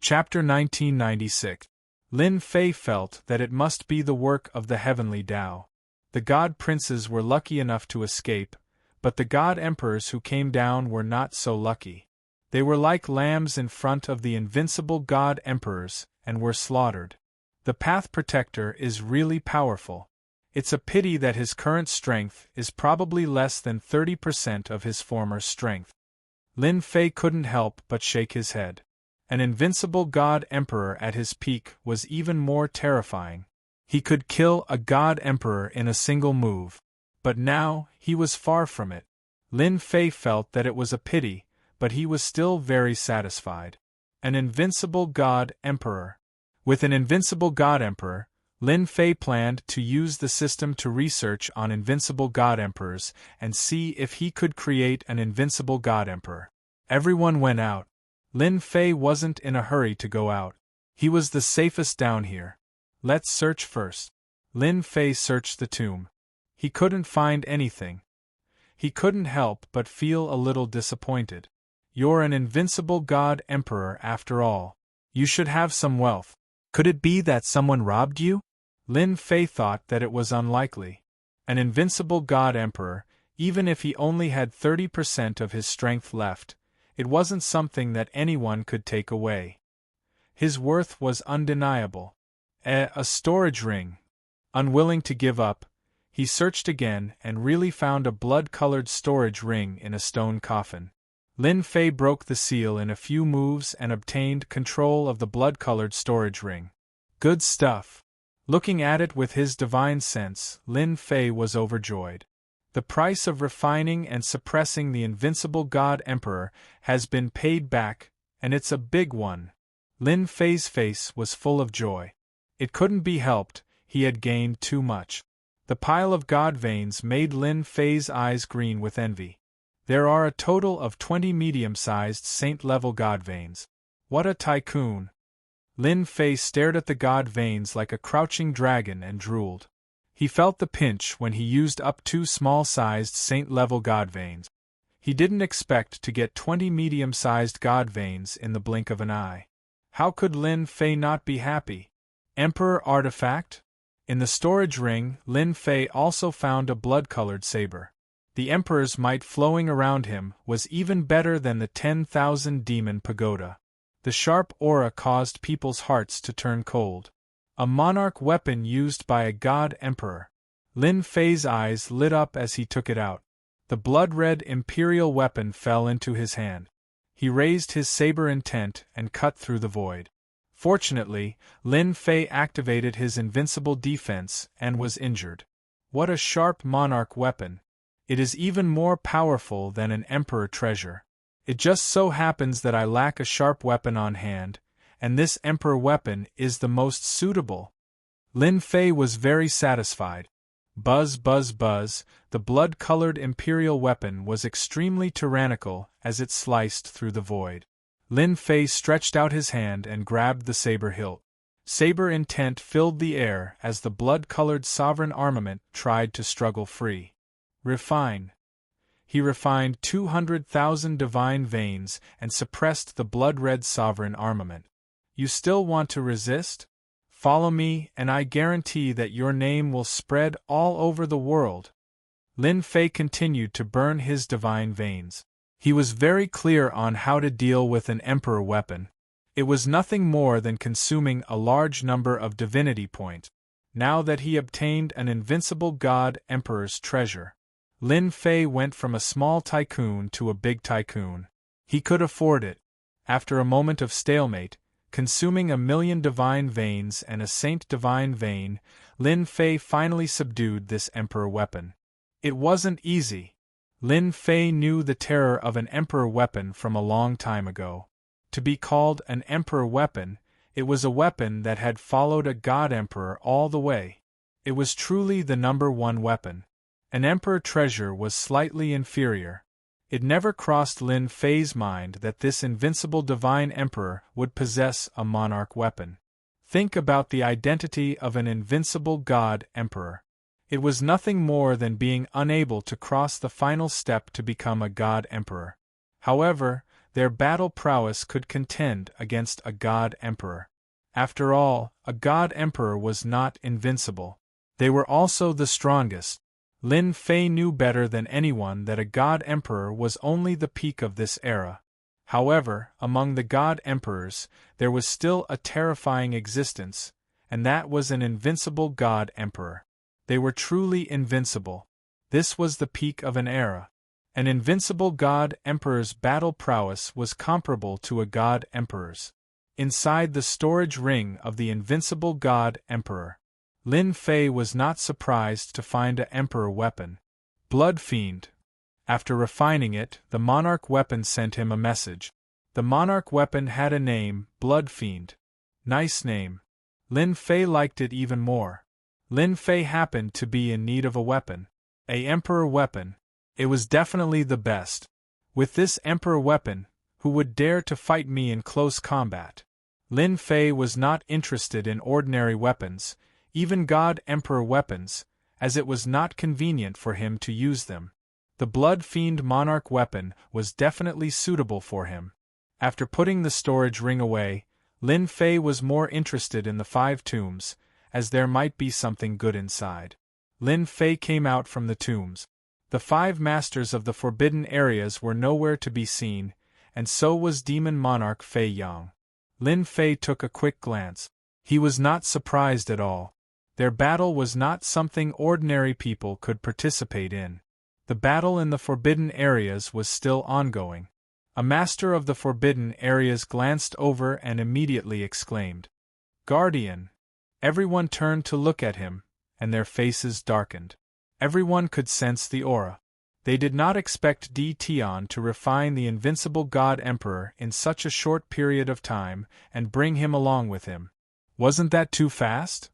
Chapter 1996. Lin Fei felt that it must be the work of the heavenly Tao. The god princes were lucky enough to escape, but the god emperors who came down were not so lucky. They were like lambs in front of the invincible god emperors, and were slaughtered. The Path Protector is really powerful. It's a pity that his current strength is probably less than 30% of his former strength. Lin Fei couldn't help but shake his head. An invincible god emperor at his peak was even more terrifying. He could kill a god emperor in a single move. But now, he was far from it. Lin Fei felt that it was a pity, but he was still very satisfied. An invincible god emperor. With an invincible god emperor, Lin Fei planned to use the system to research on invincible god emperors and see if he could create an invincible god emperor. Everyone went out. Lin Fei wasn't in a hurry to go out. He was the safest down here. Let's search first. Lin Fei searched the tomb. He couldn't find anything. He couldn't help but feel a little disappointed. You're an invincible god emperor after all. You should have some wealth. Could it be that someone robbed you? Lin Fei thought that it was unlikely. An invincible god emperor, even if he only had 30% of his strength left, it wasn't something that anyone could take away. His worth was undeniable. A storage ring. Unwilling to give up, he searched again and really found a blood-colored storage ring in a stone coffin. Lin Fei broke the seal in a few moves and obtained control of the blood-colored storage ring. Good stuff. Looking at it with his divine sense, Lin Fei was overjoyed. The price of refining and suppressing the invincible god emperor has been paid back, and it's a big one. Lin Fei's face was full of joy. It couldn't be helped, he had gained too much. The pile of god veins made Lin Fei's eyes green with envy. There are a total of 20 medium-sized saint-level god veins. What a tycoon! Lin Fei stared at the god veins like a crouching dragon and drooled. He felt the pinch when he used up 2 small-sized saint-level god veins. He didn't expect to get 20 medium-sized god veins in the blink of an eye. How could Lin Fei not be happy? Emperor artifact? In the storage ring, Lin Fei also found a blood-colored saber. The Emperor's might flowing around him was even better than the 10,000 demon pagoda. The sharp aura caused people's hearts to turn cold. A monarch weapon used by a god emperor. Lin Fei's eyes lit up as he took it out. The blood-red imperial weapon fell into his hand. He raised his saber intent and cut through the void. Fortunately, Lin Fei activated his invincible defense and was injured. What a sharp monarch weapon! It is even more powerful than an emperor treasure. It just so happens that I lack a sharp weapon on hand, and this emperor weapon is the most suitable. Lin Fei was very satisfied. Buzz, buzz, buzz, the blood-colored imperial weapon was extremely tyrannical as it sliced through the void. Lin Fei stretched out his hand and grabbed the saber hilt. Saber intent filled the air as the blood-colored sovereign armament tried to struggle free. Refine. He refined 200,000 divine veins and suppressed the blood-red sovereign armament. You still want to resist? Follow me, and I guarantee that your name will spread all over the world. Lin Fei continued to burn his divine veins. He was very clear on how to deal with an emperor weapon. It was nothing more than consuming a large number of divinity points. Now that he obtained an invincible god emperor's treasure, Lin Fei went from a small tycoon to a big tycoon. He could afford it. After a moment of stalemate, consuming 1,000,000 divine veins and a saint divine vein, Lin Fei finally subdued this emperor weapon. It wasn't easy. Lin Fei knew the terror of an emperor weapon from a long time ago. To be called an emperor weapon, it was a weapon that had followed a god emperor all the way. It was truly the #1 weapon. An emperor treasure was slightly inferior. It never crossed Lin Fei's mind that this invincible divine emperor would possess a monarch weapon. Think about the identity of an invincible god emperor. It was nothing more than being unable to cross the final step to become a god emperor. However, their battle prowess could contend against a god emperor. After all, a god emperor was not invincible. They were also the strongest. Lin Fei knew better than anyone that a god emperor was only the peak of this era. However, among the god emperors, there was still a terrifying existence, and that was an invincible god emperor. They were truly invincible. This was the peak of an era. An invincible god emperor's battle prowess was comparable to a god emperor's. Inside the storage ring of the invincible god emperor, Lin Fei was not surprised to find an emperor weapon. Blood Fiend. After refining it, the monarch weapon sent him a message. The monarch weapon had a name, Blood Fiend. Nice name. Lin Fei liked it even more. Lin Fei happened to be in need of a weapon. An emperor weapon. It was definitely the best. With this emperor weapon, who would dare to fight me in close combat? Lin Fei was not interested in ordinary weapons, even god emperor weapons, as it was not convenient for him to use them. The Blood Fiend monarch weapon was definitely suitable for him. After putting the storage ring away, Lin Fei was more interested in the 5 tombs, as there might be something good inside. Lin Fei came out from the tombs. The 5 masters of the forbidden areas were nowhere to be seen, and so was demon monarch Fei Yang. Lin Fei took a quick glance. He was not surprised at all. Their battle was not something ordinary people could participate in. The battle in the forbidden areas was still ongoing. A master of the forbidden areas glanced over and immediately exclaimed, "Guardian!" Everyone turned to look at him, and their faces darkened. Everyone could sense the aura. They did not expect Di Tian to refine the invincible God Emperor in such a short period of time and bring him along with him. Wasn't that too fast?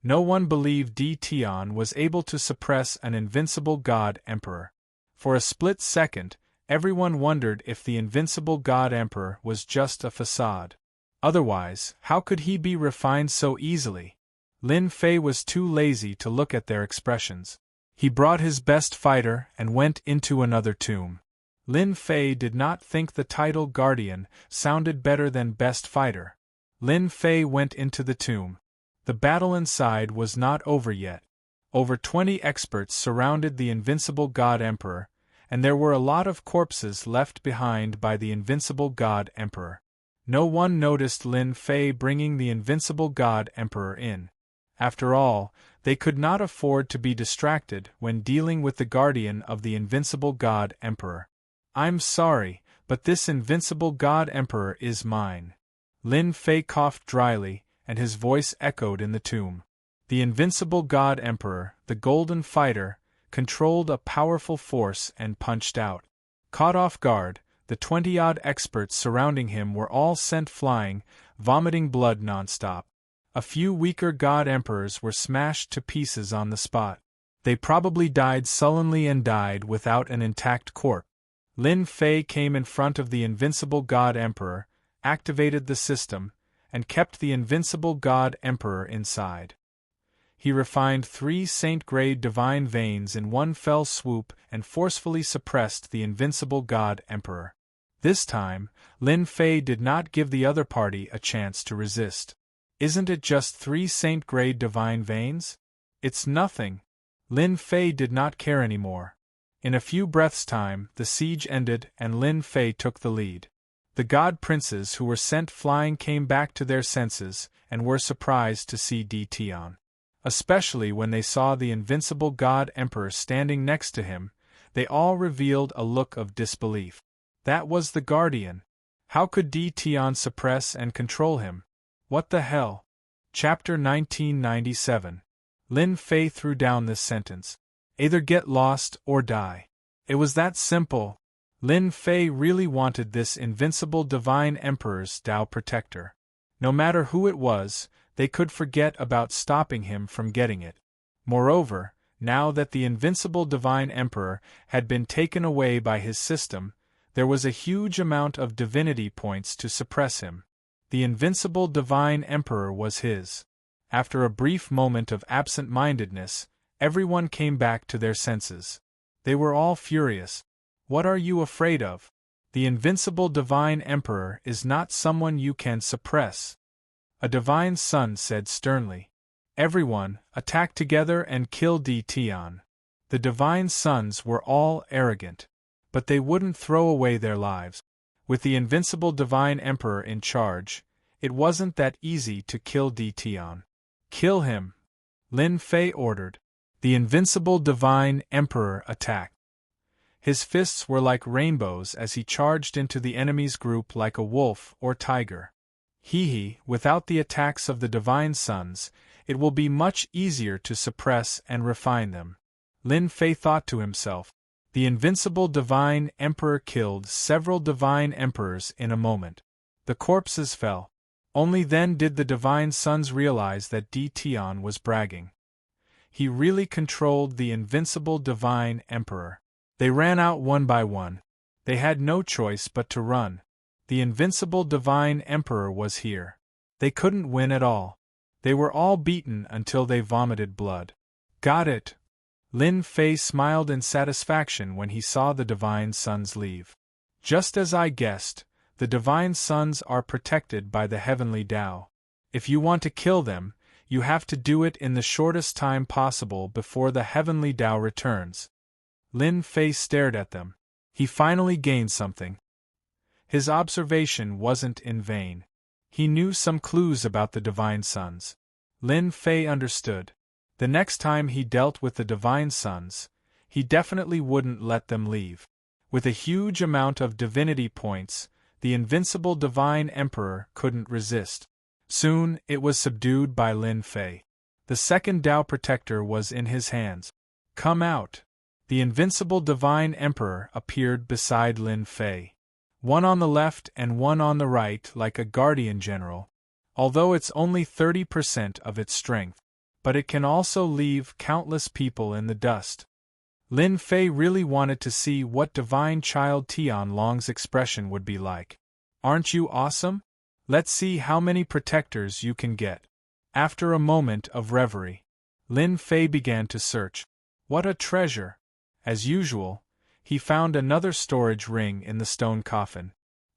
No one believed Di Tian was able to suppress an invincible God Emperor. For a split second, everyone wondered if the invincible God Emperor was just a facade. Otherwise, how could he be refined so easily? Lin Fei was too lazy to look at their expressions. He brought his best fighter and went into another tomb. Lin Fei did not think the title Guardian sounded better than Best Fighter. Lin Fei went into the tomb. The battle inside was not over yet. Over 20 experts surrounded the invincible God Emperor, and there were a lot of corpses left behind by the invincible God Emperor. No one noticed Lin Fei bringing the invincible God Emperor in. After all, they could not afford to be distracted when dealing with the guardian of the invincible God Emperor. "I'm sorry, but this invincible God Emperor is mine." Lin Fei coughed dryly, and his voice echoed in the tomb. The invincible God Emperor, the Golden Fighter, controlled a powerful force and punched out. Caught off guard, the 20-odd experts surrounding him were all sent flying, vomiting blood non-stop. A few weaker God Emperors were smashed to pieces on the spot. They probably died sullenly and died without an intact corpse. Lin Fei came in front of the invincible God Emperor, activated the system, and kept the invincible God Emperor inside. He refined 3 saint-grade divine veins in one fell swoop and forcefully suppressed the invincible God Emperor. This time, Lin Fei did not give the other party a chance to resist. "Isn't it just 3 saint-grade divine veins? It's nothing." Lin Fei did not care anymore. In a few breaths' time, the siege ended and Lin Fei took the lead. The god princes who were sent flying came back to their senses and were surprised to see Di Tian. Especially when they saw the invincible God Emperor standing next to him, they all revealed a look of disbelief. That was the Guardian. How could Di Tian suppress and control him? What the hell? Chapter 1997. Lin Fei threw down this sentence. Either get lost or die. It was that simple. Lin Fei really wanted this invincible divine emperor's Tao protector. No matter who it was, they could forget about stopping him from getting it. Moreover, now that the invincible divine emperor had been taken away by his system, there was a huge amount of divinity points to suppress him. The invincible divine emperor was his. After a brief moment of absent-mindedness, everyone came back to their senses. They were all furious. "What are you afraid of? The invincible Divine Emperor is not someone you can suppress. A Divine Son said sternly. Everyone, attack together and kill Tion. The Divine Sons were all arrogant. But they wouldn't throw away their lives. With the invincible Divine Emperor in charge, it wasn't that easy to kill Tion. Kill him, Lin Fei ordered. The invincible Divine Emperor attacked. His fists were like rainbows as he charged into the enemy's group like a wolf or tiger. Without the attacks of the Divine Sons, it will be much easier to suppress and refine them. Lin Fei thought to himself. The invincible Divine Emperor killed several Divine Emperors in a moment. The corpses fell. Only then did the Divine Sons realize that Tion was bragging. He really controlled the invincible Divine Emperor. They ran out one by one. They had no choice but to run. The invincible Divine Emperor was here. They couldn't win at all. They were all beaten until they vomited blood. Got it. Lin Fei smiled in satisfaction when he saw the Divine Sons leave. Just as I guessed, the Divine Sons are protected by the Heavenly Tao. If you want to kill them, you have to do it in the shortest time possible before the Heavenly Tao returns. Lin Fei stared at them. He finally gained something. His observation wasn't in vain. He knew some clues about the Divine Sons. Lin Fei understood. The next time he dealt with the Divine Sons, he definitely wouldn't let them leave. With a huge amount of divinity points, the invincible Divine Emperor couldn't resist. Soon, it was subdued by Lin Fei. The second Tao Protector was in his hands. Come out. The invincible Divine Emperor appeared beside Lin Fei. One on the left and one on the right like a guardian general. Although it's only 30% of its strength, but it can also leave countless people in the dust. Lin Fei really wanted to see what Divine Child Tianlong's expression would be like. Aren't you awesome? Let's see how many protectors you can get. After a moment of reverie, Lin Fei began to search. What a treasure! As usual, he found another storage ring in the stone coffin.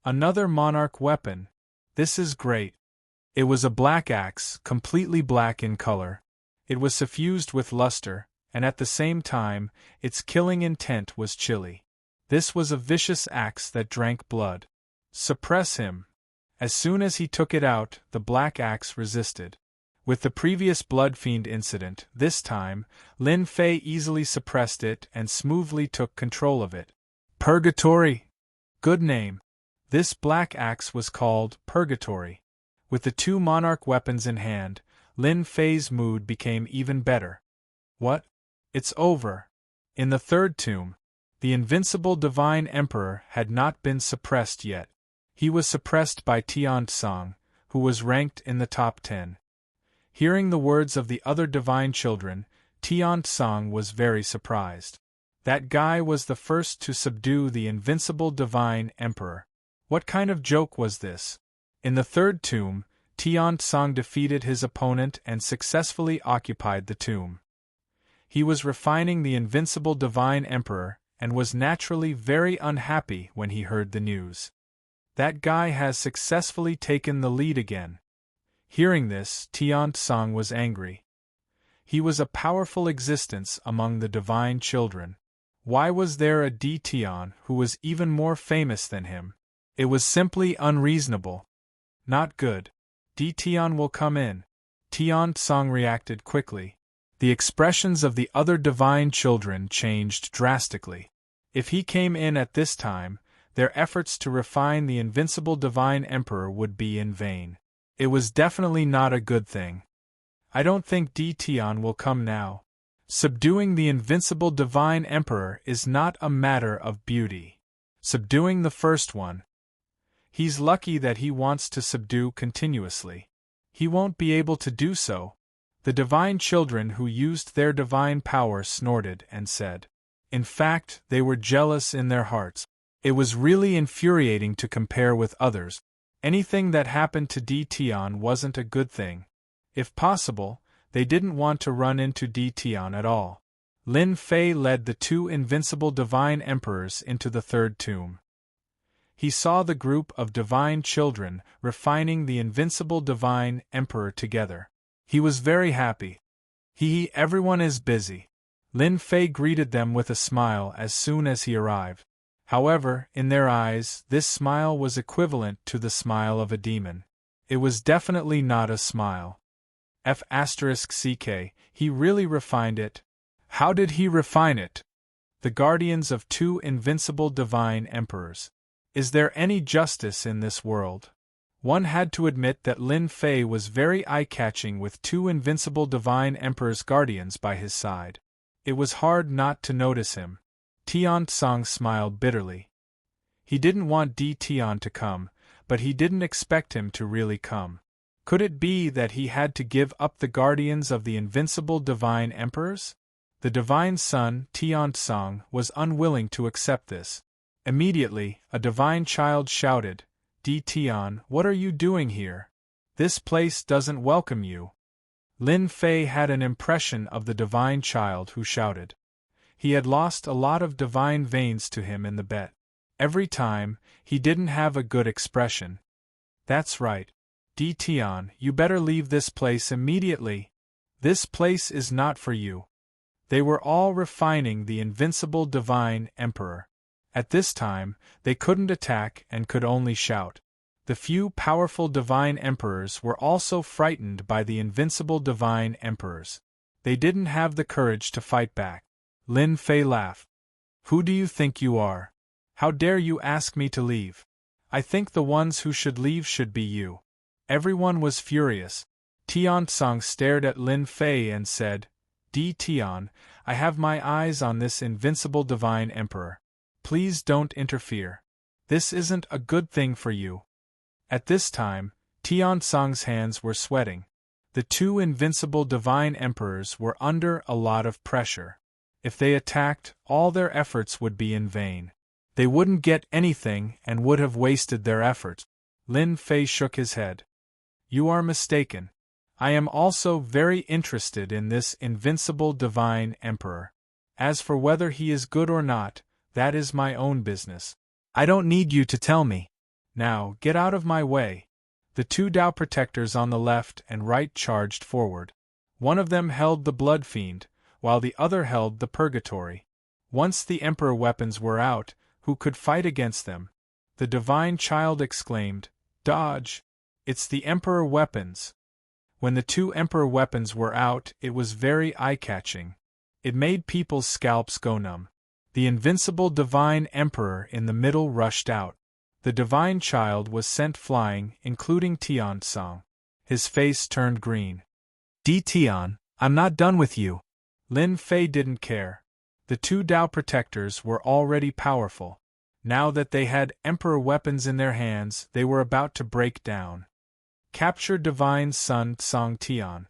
Another monarch weapon. This is great. It was a black axe, completely black in color. It was suffused with luster, and at the same time, its killing intent was chilly. This was a vicious axe that drank blood. Suppress him. As soon as he took it out, the black axe resisted. With the previous Blood Fiend incident, this time, Lin Fei easily suppressed it and smoothly took control of it. Purgatory! Good name. This black axe was called Purgatory. With the two monarch weapons in hand, Lin Fei's mood became even better. What? It's over. In the third tomb, the invincible Divine Emperor had not been suppressed yet. He was suppressed by Tian Tsang, who was ranked in the top 10. Hearing the words of the other divine children, Tian Tsang was very surprised. That guy was the first to subdue the invincible Divine Emperor. What kind of joke was this? In the third tomb, Tian Tsang defeated his opponent and successfully occupied the tomb. He was refining the invincible Divine Emperor and was naturally very unhappy when he heard the news. That guy has successfully taken the lead again. Hearing this, Tian Tsang was angry. He was a powerful existence among the divine children. Why was there a Tian who was even more famous than him? It was simply unreasonable. Not good. Tian will come in. Tian Tsang reacted quickly. The expressions of the other divine children changed drastically. If he came in at this time, their efforts to refine the invincible Divine Emperor would be in vain. It was definitely not a good thing. I don't think Tian will come now. Subduing the invincible Divine Emperor is not a matter of beauty. Subduing the first one. He's lucky that he wants to subdue continuously. He won't be able to do so. The divine children who used their divine power snorted and said. In fact, they were jealous in their hearts. It was really infuriating to compare with others. Anything that happened to Tian wasn't a good thing. If possible, they didn't want to run into Tian at all. Lin Fei led the two invincible divine emperors into the third tomb. he saw the group of divine children refining the invincible divine emperor together. He was very happy. Everyone is busy. Lin Fei greeted them with a smile as soon as he arrived. However, in their eyes, this smile was equivalent to the smile of a demon. It was definitely not a smile. He really refined it. How did he refine it? The guardians of two invincible divine emperors. Is there any justice in this world? One had to admit that Lin Fei was very eye-catching with two invincible divine emperors guardians by his side. It was hard not to notice him. Tian Tsang smiled bitterly. He didn't want Tian to come, but he didn't expect him to really come. Could it be that he had to give up the guardians of the invincible divine emperors? The divine son, Tian Tsang, was unwilling to accept this. Immediately, a divine child shouted, Tian, what are you doing here? This place doesn't welcome you. Lin Fei had an impression of the divine child who shouted. He had lost a lot of divine veins to him in the bet. Every time, he didn't have a good expression. That's right. Tian, you better leave this place immediately. This place is not for you. They were all refining the invincible divine emperor. At this time, they couldn't attack and could only shout. The few powerful divine emperors were also frightened by the invincible divine emperors. They didn't have the courage to fight back. Lin Fei laughed. Who do you think you are? How dare you ask me to leave? I think the ones who should leave should be you. Everyone was furious. Tian Tsang stared at Lin Fei and said, Tian, I have my eyes on this invincible divine emperor. Please don't interfere. This isn't a good thing for you. At this time, Tian Tsang's hands were sweating. The two invincible divine emperors were under a lot of pressure. If they attacked, all their efforts would be in vain. They wouldn't get anything and would have wasted their efforts. Lin Fei shook his head. You are mistaken. I am also very interested in this invincible divine emperor. As for whether he is good or not, that is my own business. I don't need you to tell me. Now, get out of my way. The two Tao protectors on the left and right charged forward. One of them held the blood fiend, while the other held the purgatory. Once the emperor weapons were out, who could fight against them? The divine child exclaimed, Dodge! It's the emperor weapons. When the two emperor weapons were out, it was very eye-catching. It made people's scalps go numb. The invincible divine emperor in the middle rushed out. The divine child was sent flying, including Tian Tsang. His face turned green. Tian, I'm not done with you. Lin Fei didn't care. The two Tao protectors were already powerful. Now that they had emperor weapons in their hands, they were about to break down. Capture divine son Tsang Tian.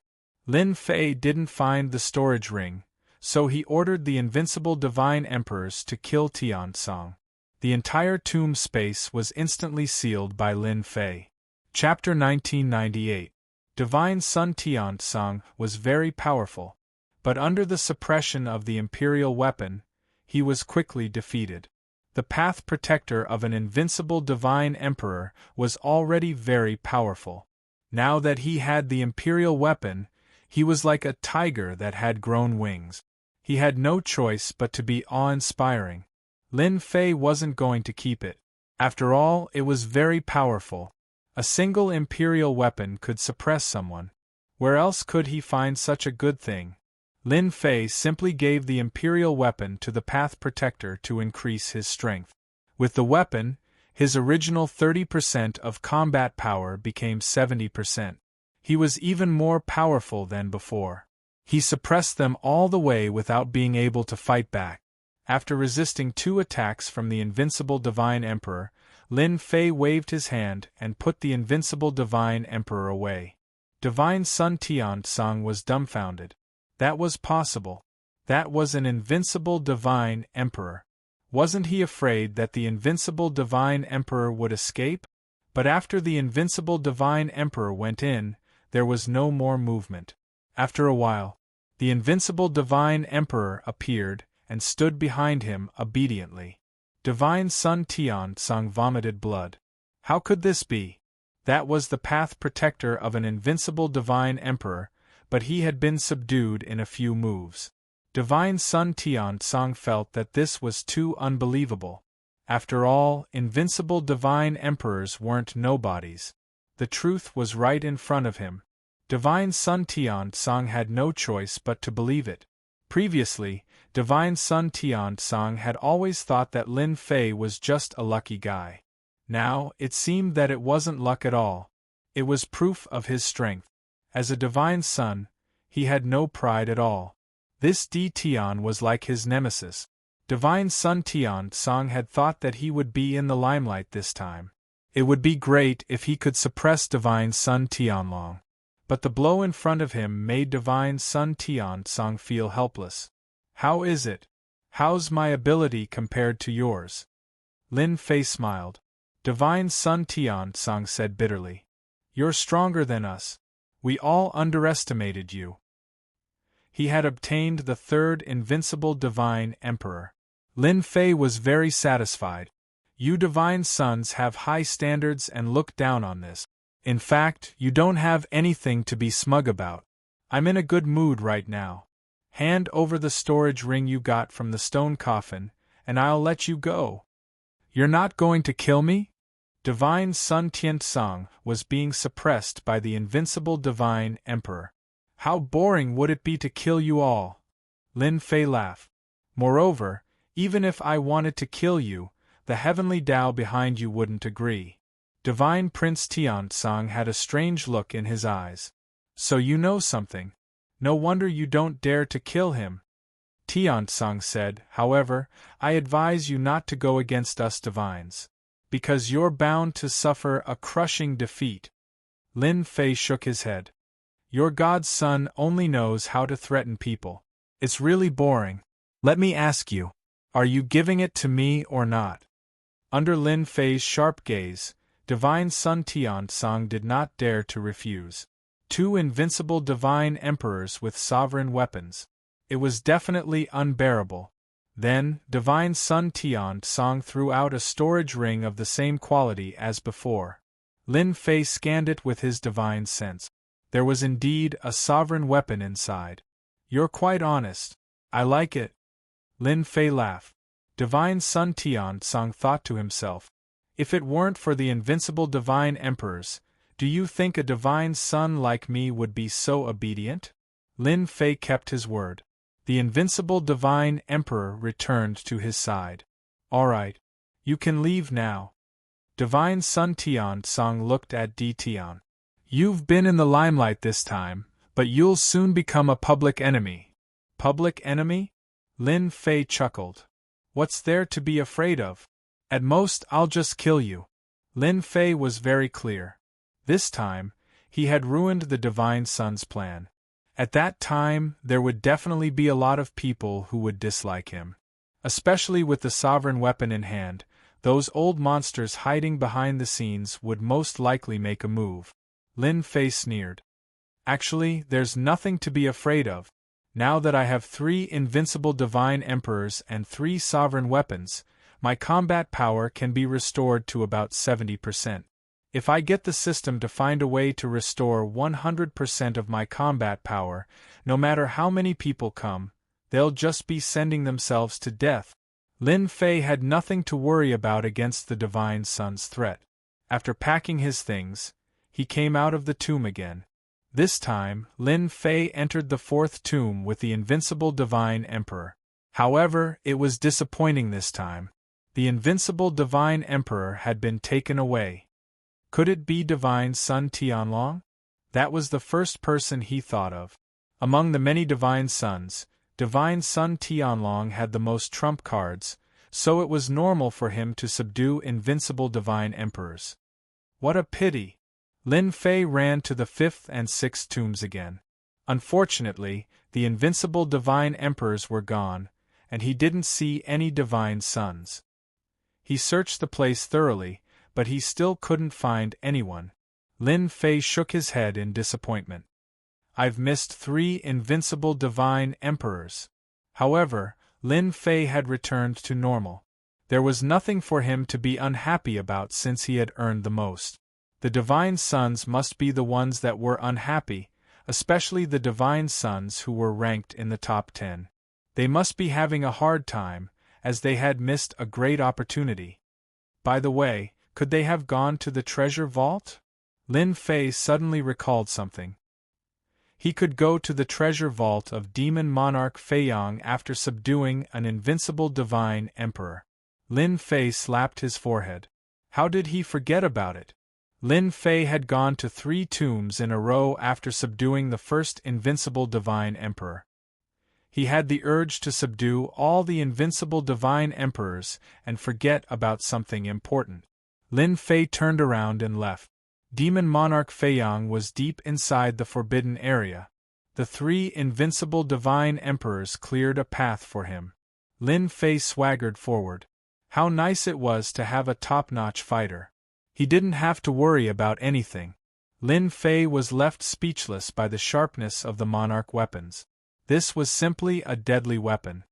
Lin Fei didn't find the storage ring, so he ordered the invincible divine emperors to kill Tian Tsang. The entire tomb space was instantly sealed by Lin Fei. Chapter 1998. Divine Son Tian Tsang was very powerful, but under the suppression of the imperial weapon, he was quickly defeated. The path protector of an invincible divine emperor was already very powerful. Now that he had the imperial weapon, he was like a tiger that had grown wings. He had no choice but to be awe-inspiring. Lin Fei wasn't going to keep it. After all, it was very powerful. A single imperial weapon could suppress someone. Where else could he find such a good thing? Lin Fei simply gave the imperial weapon to the path protector to increase his strength. With the weapon, his original 30% of combat power became 70%. He was even more powerful than before. He suppressed them all the way without being able to fight back. After resisting 2 attacks from the invincible divine emperor, Lin Fei waved his hand and put the invincible divine emperor away. Divine Son Tian Tsang was dumbfounded. That was possible. That was an invincible divine emperor. Wasn't he afraid that the invincible divine emperor would escape? But after the invincible divine emperor went in, there was no more movement. After a while, the invincible divine emperor appeared and stood behind him obediently. Divine Sun Tian Song vomited blood. How could this be? That was the path protector of an invincible divine emperor, but he had been subdued in a few moves. Divine Sun Tian Song felt that this was too unbelievable. After all, invincible divine emperors weren't nobodies. The truth was right in front of him. Divine Sun Tian Song had no choice but to believe it. Previously, Divine Sun Tian Song had always thought that Lin Fei was just a lucky guy. Now, it seemed that it wasn't luck at all. It was proof of his strength. As a divine son, he had no pride at all. This Di Tian was like his nemesis. Divine Sun Tian Song had thought that he would be in the limelight this time. It would be great if he could suppress Divine Sun Tianlong. But the blow in front of him made Divine Sun Tian Song feel helpless. How is it? How's my ability compared to yours? Lin Fei smiled. Divine Sun Tian Song said bitterly. You're stronger than us. We all underestimated you. He had obtained the third invincible divine emperor. Lin Fei was very satisfied. You divine sons have high standards and look down on this. In fact, you don't have anything to be smug about. I'm in a good mood right now. Hand over the storage ring you got from the stone coffin, and I'll let you go. You're not going to kill me? Divine Sun Tian-Song was being suppressed by the invincible divine emperor. How boring would it be to kill you all? Lin Fei laughed. Moreover, even if I wanted to kill you, the heavenly Tao behind you wouldn't agree. Divine Prince Tian-Song had a strange look in his eyes. So you know something. No wonder you don't dare to kill him. Tian-Song said, however, I advise you not to go against us divines. Because you're bound to suffer a crushing defeat. Lin Fei shook his head. Your god's son only knows how to threaten people. It's really boring. Let me ask you, are you giving it to me or not? Under Lin Fei's sharp gaze, Divine Sun Tian-Song did not dare to refuse. Two invincible divine emperors with sovereign weapons. It was definitely unbearable. Then, Divine Sun Tian-Song threw out a storage ring of the same quality as before. Lin Fei scanned it with his divine sense. There was indeed a sovereign weapon inside. You're quite honest. I like it. Lin Fei laughed. Divine Sun Tian-Song thought to himself, if it weren't for the invincible divine emperors, do you think a divine son like me would be so obedient? Lin Fei kept his word. The invincible divine emperor returned to his side. All right. You can leave now. Divine Sun Tian-Song looked at Di Tian. You've been in the limelight this time, but you'll soon become a public enemy. Public enemy? Lin Fei chuckled. What's there to be afraid of? At most, I'll just kill you. Lin Fei was very clear. This time, he had ruined the divine son's plan. At that time, there would definitely be a lot of people who would dislike him. Especially with the sovereign weapon in hand, those old monsters hiding behind the scenes would most likely make a move. Lin Fei sneered. Actually, there's nothing to be afraid of. Now that I have 3 invincible divine emperors and 3 sovereign weapons, my combat power can be restored to about 70%. If I get the system to find a way to restore 100% of my combat power, no matter how many people come, they'll just be sending themselves to death. Lin Fei had nothing to worry about against the divine son's threat. After packing his things, he came out of the tomb again. This time, Lin Fei entered the 4th tomb with the invincible divine emperor. However, it was disappointing this time. The invincible divine emperor had been taken away. Could it be Divine Sun Tianlong? That was the first person he thought of. Among the many divine sons, Divine Sun Tianlong had the most trump cards, so it was normal for him to subdue invincible divine emperors. What a pity! Lin Fei ran to the 5th and 6th tombs again. Unfortunately, the invincible divine emperors were gone, and he didn't see any divine sons. He searched the place thoroughly, but he still couldn't find anyone. Lin Fei shook his head in disappointment. I've missed 3 invincible divine emperors. However, Lin Fei had returned to normal. There was nothing for him to be unhappy about since he had earned the most. The divine sons must be the ones that were unhappy, especially the divine sons who were ranked in the top 10. They must be having a hard time, as they had missed a great opportunity. By the way, could they have gone to the treasure vault? Lin Fei suddenly recalled something. He could go to the treasure vault of demon monarch Feiyang after subduing an invincible divine emperor. Lin Fei slapped his forehead. How did he forget about it? Lin Fei had gone to 3 tombs in a row after subduing the first invincible divine emperor. He had the urge to subdue all the invincible divine emperors and forget about something important. Lin Fei turned around and left. Demon monarch Feiyang was deep inside the forbidden area. The 3 invincible divine emperors cleared a path for him. Lin Fei swaggered forward. How nice it was to have a top-notch fighter. He didn't have to worry about anything. Lin Fei was left speechless by the sharpness of the monarch weapons. This was simply a deadly weapon.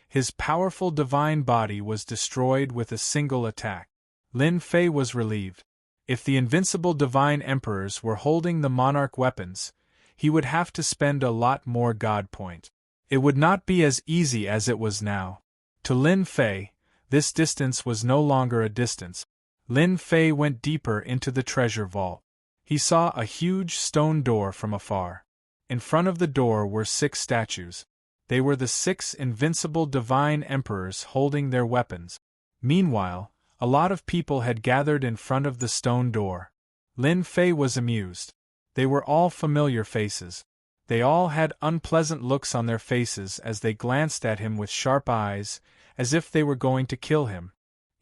His powerful divine body was destroyed with a single attack. Lin Fei was relieved. If the invincible divine emperors were holding the monarch weapons, he would have to spend a lot more god point. It would not be as easy as it was now. To Lin Fei, this distance was no longer a distance. Lin Fei went deeper into the treasure vault. He saw a huge stone door from afar. In front of the door were 6 statues. They were the 6 invincible divine emperors holding their weapons. Meanwhile, a lot of people had gathered in front of the stone door. Lin Fei was amused. They were all familiar faces. They all had unpleasant looks on their faces as they glanced at him with sharp eyes, as if they were going to kill him.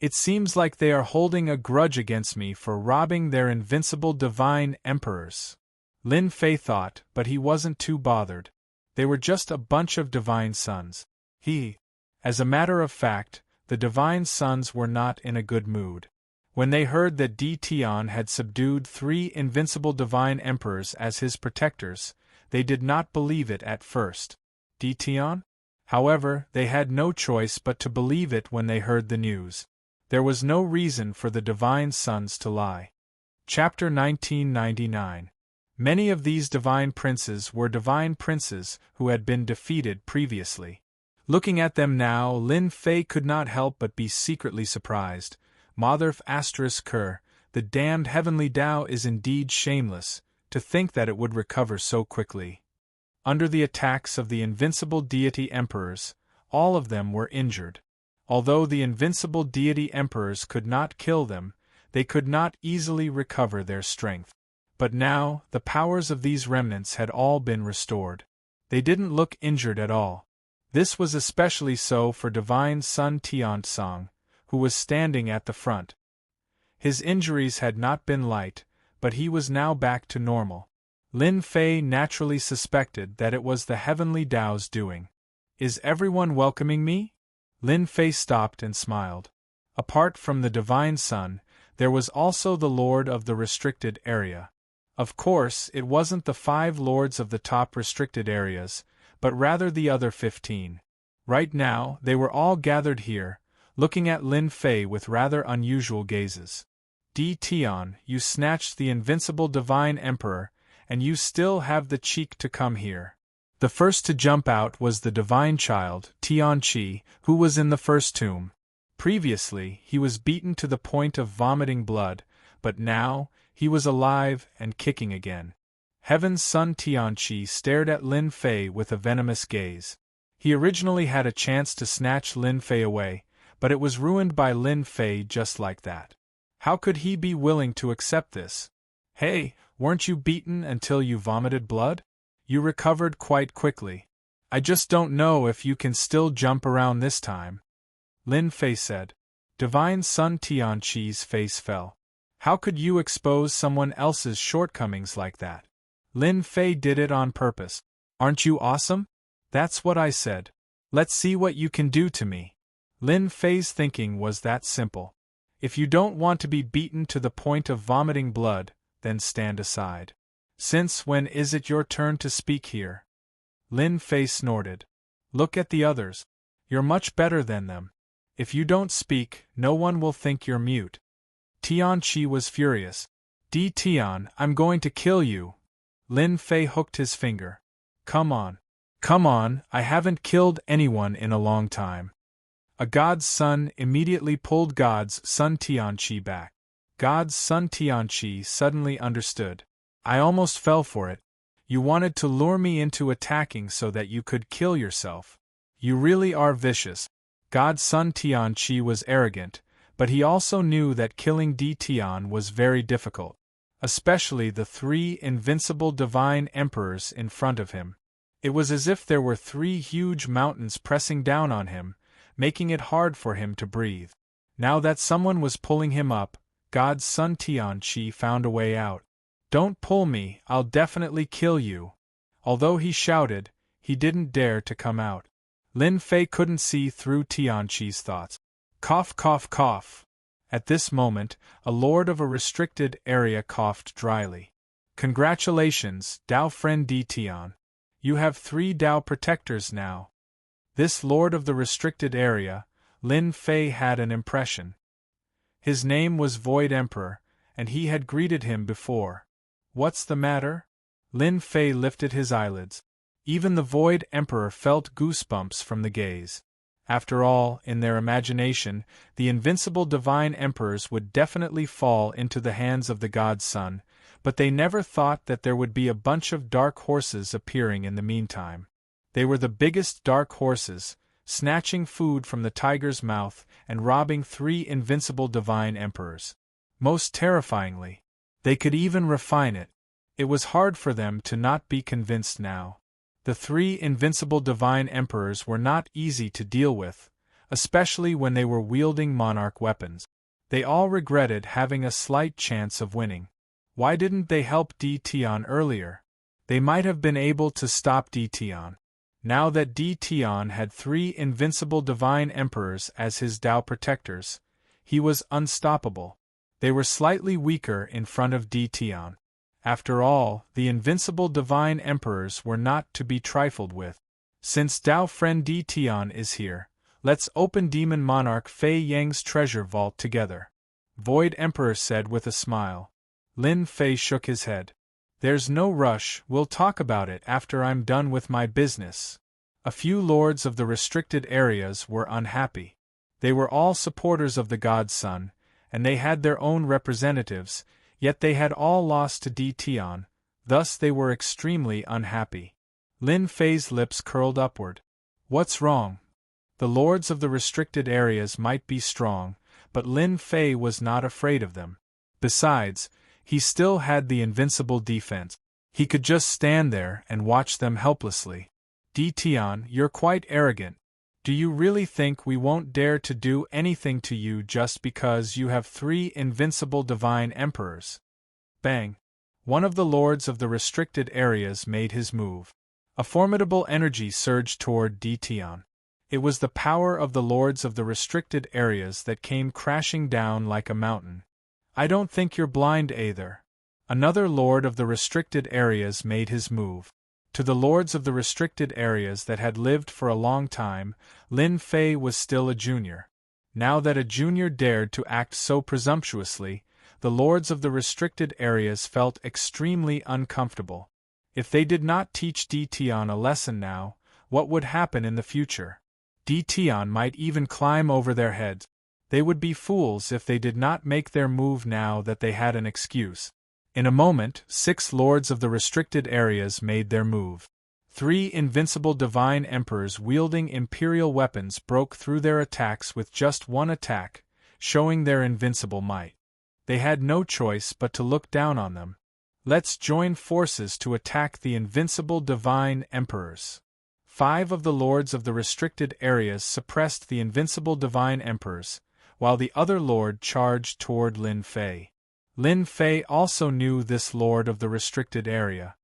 It seems like they are holding a grudge against me for robbing their invincible divine emperors. Lin Fei thought, but he wasn't too bothered. They were just a bunch of divine sons. As a matter of fact, the divine sons were not in a good mood. When they heard that Di Tian had subdued 3 invincible divine emperors as his protectors, they did not believe it at first. Di Tian? However, they had no choice but to believe it when they heard the news. There was no reason for the divine sons to lie. Chapter 1999. Many of these divine princes were divine princes who had been defeated previously. Looking at them now, Lin Fei could not help but be secretly surprised. Mother ***, the damned heavenly Tao is indeed shameless, to think that it would recover so quickly. Under the attacks of the invincible deity emperors, all of them were injured. Although the invincible deity emperors could not kill them, they could not easily recover their strength. But now, the powers of these remnants had all been restored. They didn't look injured at all. This was especially so for divine son Tiansong, who was standing at the front. His injuries had not been light, but he was now back to normal. Lin Fei naturally suspected that it was the heavenly Tao's doing. Is everyone welcoming me? Lin Fei stopped and smiled. Apart from the divine son, there was also the lord of the restricted area. Of course, it wasn't the 5 lords of the top restricted areas, but rather the other 15. Right now, they were all gathered here, looking at Lin Fei with rather unusual gazes. Di Tian, you snatched the invincible divine emperor, and you still have the cheek to come here. The first to jump out was the divine child, Tianqi, who was in the first tomb. Previously, he was beaten to the point of vomiting blood, but now, he was alive and kicking again. Heaven's son Tianqi stared at Lin Fei with a venomous gaze. He originally had a chance to snatch Lin Fei away, but it was ruined by Lin Fei just like that. How could he be willing to accept this? Hey, weren't you beaten until you vomited blood? You recovered quite quickly. I just don't know if you can still jump around this time. Lin Fei said. Divine son Tianqi's face fell. How could you expose someone else's shortcomings like that? Lin Fei did it on purpose. Aren't you awesome? That's what I said. Let's see what you can do to me. Lin Fei's thinking was that simple. If you don't want to be beaten to the point of vomiting blood, then stand aside. Since when is it your turn to speak here? Lin Fei snorted. Look at the others. You're much better than them. If you don't speak, no one will think you're mute. Tianqi was furious. Tian, I'm going to kill you. Lin Fei hooked his finger. Come on. Come on, I haven't killed anyone in a long time. A god's son immediately pulled God's son Tianqi back. God's son Tianqi suddenly understood. I almost fell for it. You wanted to lure me into attacking so that you could kill yourself. You really are vicious. God's son Tianqi was arrogant, but he also knew that killing Tian was very difficult, especially the 3 invincible divine emperors in front of him. It was as if there were 3 huge mountains pressing down on him, making it hard for him to breathe. Now that someone was pulling him up, God's son Tianqi found a way out. Don't pull me, I'll definitely kill you. Although he shouted, he didn't dare to come out. Lin Fei couldn't see through Tianqi's thoughts. Cough, cough, cough. At this moment, a lord of a restricted area coughed dryly. Congratulations, Dao friend Tian. You have 3 Dao protectors now. This lord of the restricted area, Lin Fei had an impression. His name was Void Emperor, and he had greeted him before. What's the matter? Lin Fei lifted his eyelids. Even the Void Emperor felt goosebumps from the gaze. After all, in their imagination, the invincible divine emperors would definitely fall into the hands of the god's son, but they never thought that there would be a bunch of dark horses appearing in the meantime. They were the biggest dark horses, snatching food from the tiger's mouth and robbing 3 invincible divine emperors. Most terrifyingly, they could even refine it. It was hard for them to not be convinced now. The 3 invincible divine emperors were not easy to deal with, especially when they were wielding monarch weapons. They all regretted having a slight chance of winning. Why didn't they help Tian earlier? They might have been able to stop Tian. Now that Tian had 3 invincible divine emperors as his Dao protectors, he was unstoppable. They were slightly weaker in front of Tian. After all, the invincible divine emperors were not to be trifled with. Since Dao friend Tian is here, let's open Demon Monarch Fei Yang's treasure vault together. Void Emperor said with a smile. Lin Fei shook his head. There's no rush, we'll talk about it after I'm done with my business. A few lords of the restricted areas were unhappy. They were all supporters of the god's son, and they had their own representatives, yet they had all lost to Tian, thus they were extremely unhappy. Lin Fei's lips curled upward. What's wrong? The lords of the restricted areas might be strong, but Lin Fei was not afraid of them. Besides, he still had the invincible defense. He could just stand there and watch them helplessly. Tian, you're quite arrogant. Do you really think we won't dare to do anything to you just because you have 3 invincible divine emperors? Bang! One of the lords of the restricted areas made his move. A formidable energy surged toward Tian. It was the power of the lords of the restricted areas that came crashing down like a mountain. I don't think you're blind either. Another lord of the restricted areas made his move. To the lords of the restricted areas that had lived for a long time, Lin Fei was still a junior. Now that a junior dared to act so presumptuously, the lords of the restricted areas felt extremely uncomfortable. If they did not teach Tian a lesson now, what would happen in the future? Tian might even climb over their heads. They would be fools if they did not make their move now that they had an excuse. In a moment, 6 lords of the restricted areas made their move. 3 invincible divine emperors wielding imperial weapons broke through their attacks with just one attack, showing their invincible might. They had no choice but to look down on them. Let's join forces to attack the invincible divine emperors. 5 of the lords of the restricted areas suppressed the invincible divine emperors, while the other lord charged toward Lin Fei. Lin Fei also knew this lord of the restricted area.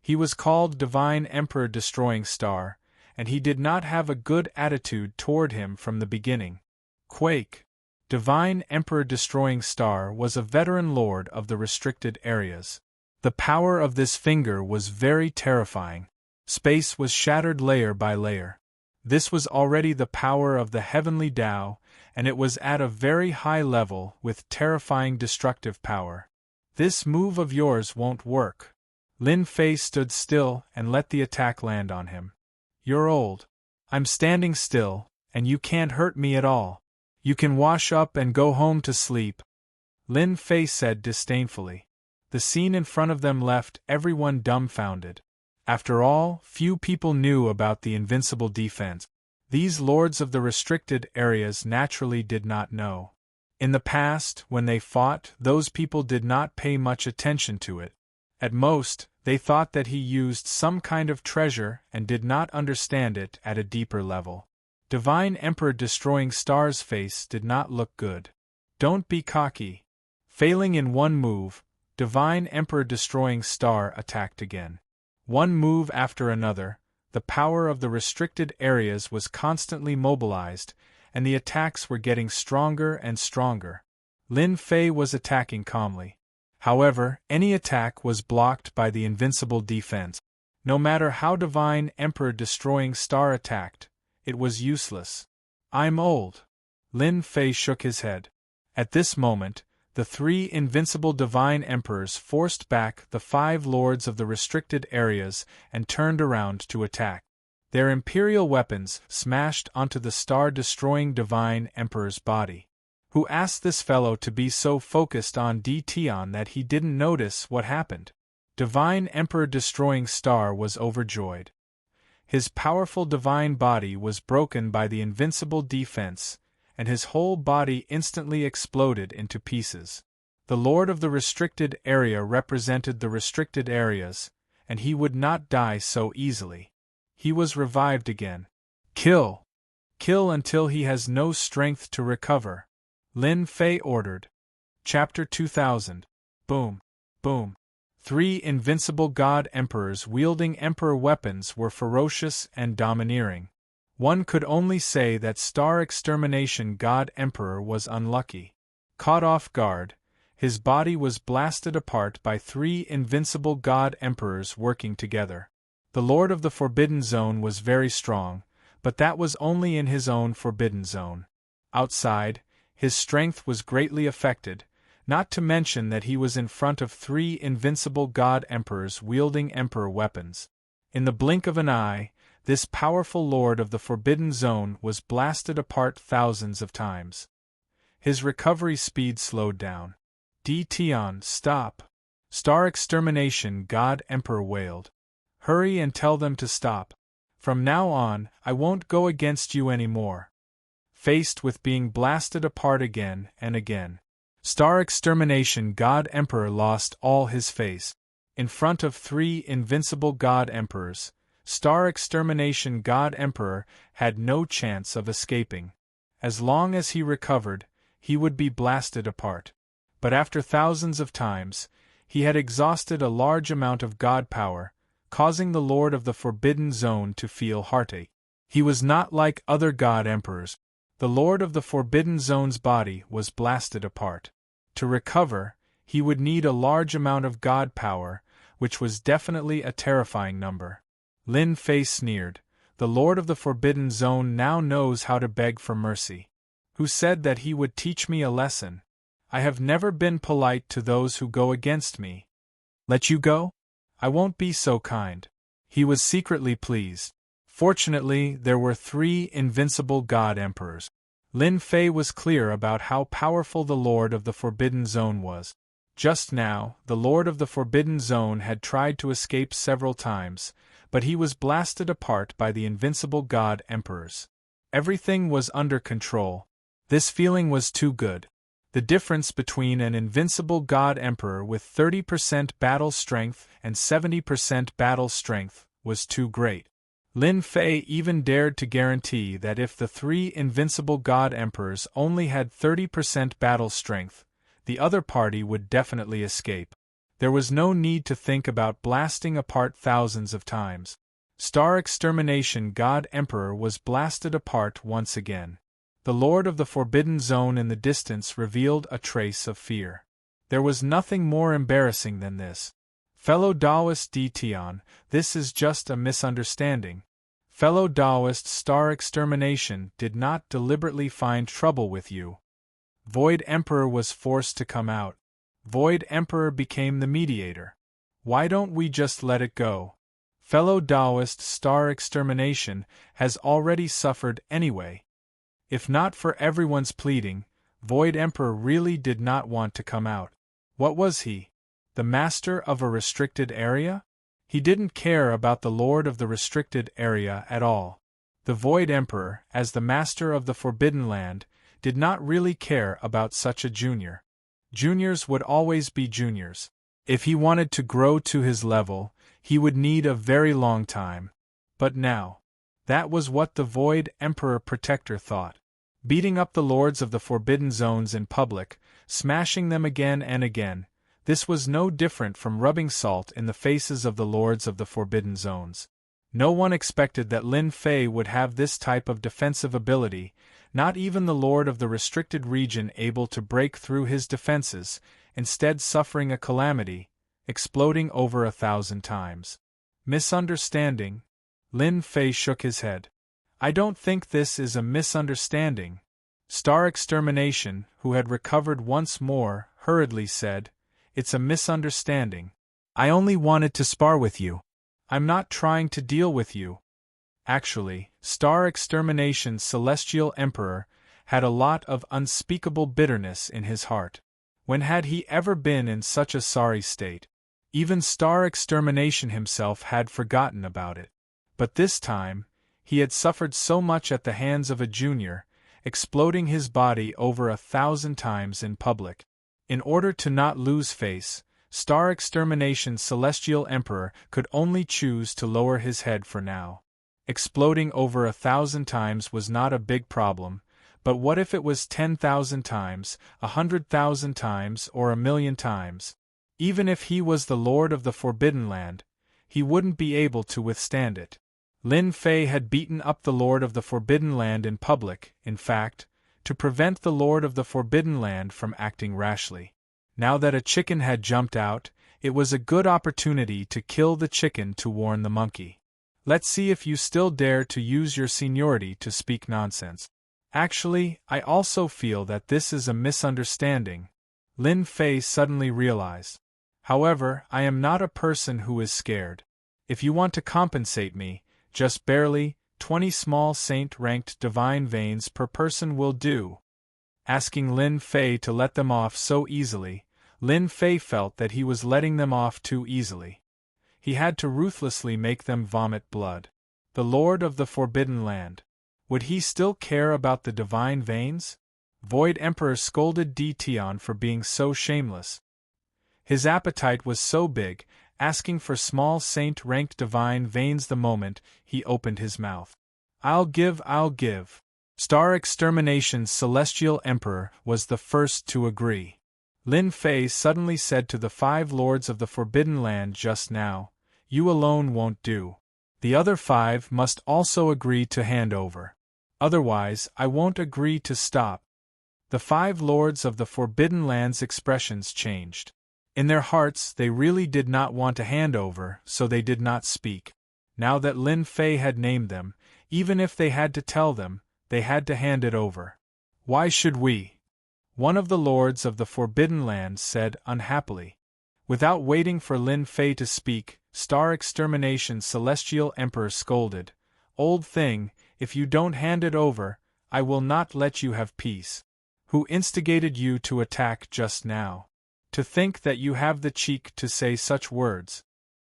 He was called Divine Emperor Destroying Star, and he did not have a good attitude toward him from the beginning. Quake! Divine Emperor Destroying Star was a veteran lord of the restricted areas. The power of this finger was very terrifying. Space was shattered layer by layer. This was already the power of the heavenly Tao, and it was at a very high level with terrifying destructive power. This move of yours won't work. Lin Fei stood still and let the attack land on him. You're old. I'm standing still, and you can't hurt me at all. You can wash up and go home to sleep, Lin Fei said disdainfully. The scene in front of them left everyone dumbfounded. After all, few people knew about the invincible defense. These lords of the restricted areas naturally did not know. In the past, when they fought, those people did not pay much attention to it. At most, they thought that he used some kind of treasure and did not understand it at a deeper level. Divine Emperor Destroying Star's face did not look good. Don't be cocky. Failing in one move, Divine Emperor Destroying Star attacked again. One move after another, the power of the restricted areas was constantly mobilized, and the attacks were getting stronger and stronger. Lin Fei was attacking calmly. However, any attack was blocked by the invincible defense. No matter how Divine Emperor Destroying Star attacked, it was useless. I'm old. Lin Fei shook his head. At this moment, the three invincible Divine Emperors forced back the 5 lords of the restricted areas and turned around to attack. Their imperial weapons smashed onto the star-destroying Divine Emperor's body. Who asked this fellow to be so focused on Tion that he didn't notice what happened? Divine Emperor Destroying Star was overjoyed. His powerful divine body was broken by the invincible defense, and his whole body instantly exploded into pieces. The Lord of the restricted area represented the restricted areas, and he would not die so easily. He was revived again. Kill! Kill until he has no strength to recover, Lin Fei ordered. Chapter 2000. Boom. Boom. 3 invincible God Emperors wielding Emperor weapons were ferocious and domineering. One could only say that Star Extermination God Emperor was unlucky. Caught off guard, his body was blasted apart by 3 invincible God Emperors working together. The Lord of the Forbidden Zone was very strong, but that was only in his own Forbidden Zone. Outside, his strength was greatly affected, not to mention that he was in front of 3 invincible God Emperors wielding Emperor weapons. In the blink of an eye, this powerful Lord of the Forbidden Zone was blasted apart thousands of times. His recovery speed slowed down. Tion, stop! Star Extermination God Emperor wailed. Hurry and tell them to stop. From now on, I won't go against you anymore. Faced with being blasted apart again and again, Star Extermination God Emperor lost all his face. In front of 3 invincible God Emperors, Star Extermination God Emperor had no chance of escaping. As long as he recovered, he would be blasted apart. But after thousands of times, he had exhausted a large amount of God power, causing the Lord of the Forbidden Zone to feel heartache. He was not like other God Emperors. The Lord of the Forbidden Zone's body was blasted apart. To recover, he would need a large amount of God power, which was definitely a terrifying number. Lin Fei sneered. The Lord of the Forbidden Zone now knows how to beg for mercy. Who said that he would teach me a lesson? I have never been polite to those who go against me. Let you go? I won't be so kind. He was secretly pleased. Fortunately, there were 3 invincible God Emperors. Lin Fei was clear about how powerful the Lord of the Forbidden Zone was. Just now, the Lord of the Forbidden Zone had tried to escape several times, but he was blasted apart by the invincible God Emperors. Everything was under control. This feeling was too good. The difference between an invincible God Emperor with 30% battle strength and 70% battle strength was too great. Lin Fei even dared to guarantee that if the 3 invincible God Emperors only had 30% battle strength, the other party would definitely escape. There was no need to think about blasting apart thousands of times. Star Extermination God Emperor was blasted apart once again. The Lord of the Forbidden Zone in the distance revealed a trace of fear. There was nothing more embarrassing than this. Fellow Taoist Tion, this is just a misunderstanding. Fellow Taoist Star Extermination did not deliberately find trouble with you. Void Emperor was forced to come out. Void Emperor became the mediator. Why don't we just let it go? Fellow Taoist Star Extermination has already suffered anyway. If not for everyone's pleading, Void Emperor really did not want to come out. What was he? The master of a restricted area? He didn't care about the lord of the restricted area at all. The Void Emperor, as the master of the Forbidden Land, did not really care about such a junior. Juniors would always be juniors. If he wanted to grow to his level, he would need a very long time. But now, that was what the Void Emperor Protector thought. Beating up the lords of the Forbidden Zones in public, smashing them again and again, this was no different from rubbing salt in the faces of the lords of the Forbidden Zones. No one expected that Lin Fei would have this type of defensive ability, not even the lord of the restricted region able to break through his defenses, instead suffering a calamity, exploding over 1,000 times. Misunderstanding? Lin Fei shook his head. I don't think this is a misunderstanding. Star Extermination, who had recovered once more, hurriedly said, It's a misunderstanding. I only wanted to spar with you. I'm not trying to deal with you. Actually, Star Extermination's Celestial Emperor had a lot of unspeakable bitterness in his heart. When had he ever been in such a sorry state? Even Star Extermination himself had forgotten about it. But this time, he had suffered so much at the hands of a junior, exploding his body over 1,000 times in public. In order to not lose face, Star Extermination's Celestial Emperor could only choose to lower his head for now. Exploding over 1,000 times was not a big problem, but what if it was 10,000 times, 100,000 times, or 1,000,000 times? Even if he was the Lord of the Forbidden Land, he wouldn't be able to withstand it. Lin Fei had beaten up the Lord of the Forbidden Land in public, in fact, to prevent the Lord of the Forbidden Land from acting rashly. Now that a chicken had jumped out, it was a good opportunity to kill the chicken to warn the monkey. Let's see if you still dare to use your seniority to speak nonsense. Actually, I also feel that this is a misunderstanding, Lin Fei suddenly realized. However, I am not a person who is scared. If you want to compensate me, just barely, 20 small saint-ranked divine veins per person will do. Asking Lin Fei to let them off so easily, Lin Fei felt that he was letting them off too easily. He had to ruthlessly make them vomit blood. The Lord of the Forbidden Land. Would he still care about the divine veins? Void Emperor scolded Di Tian for being so shameless. His appetite was so big, asking for small saint-ranked divine veins the moment he opened his mouth. I'll give. Star Extermination's Celestial Emperor was the first to agree. Lin Fei suddenly said to the 5 lords of the Forbidden Land just now, You alone won't do. The other 5 must also agree to hand over. Otherwise, I won't agree to stop. The 5 lords of the Forbidden Land's expressions changed. In their hearts they really did not want to hand over, so they did not speak. Now that Lin Fei had named them, even if they had to tell them, they had to hand it over. Why should we? One of the lords of the Forbidden Land said unhappily. Without waiting for Lin Fei to speak, Star Extermination's Celestial Emperor scolded, Old thing, if you don't hand it over, I will not let you have peace. Who instigated you to attack just now? To think that you have the cheek to say such words.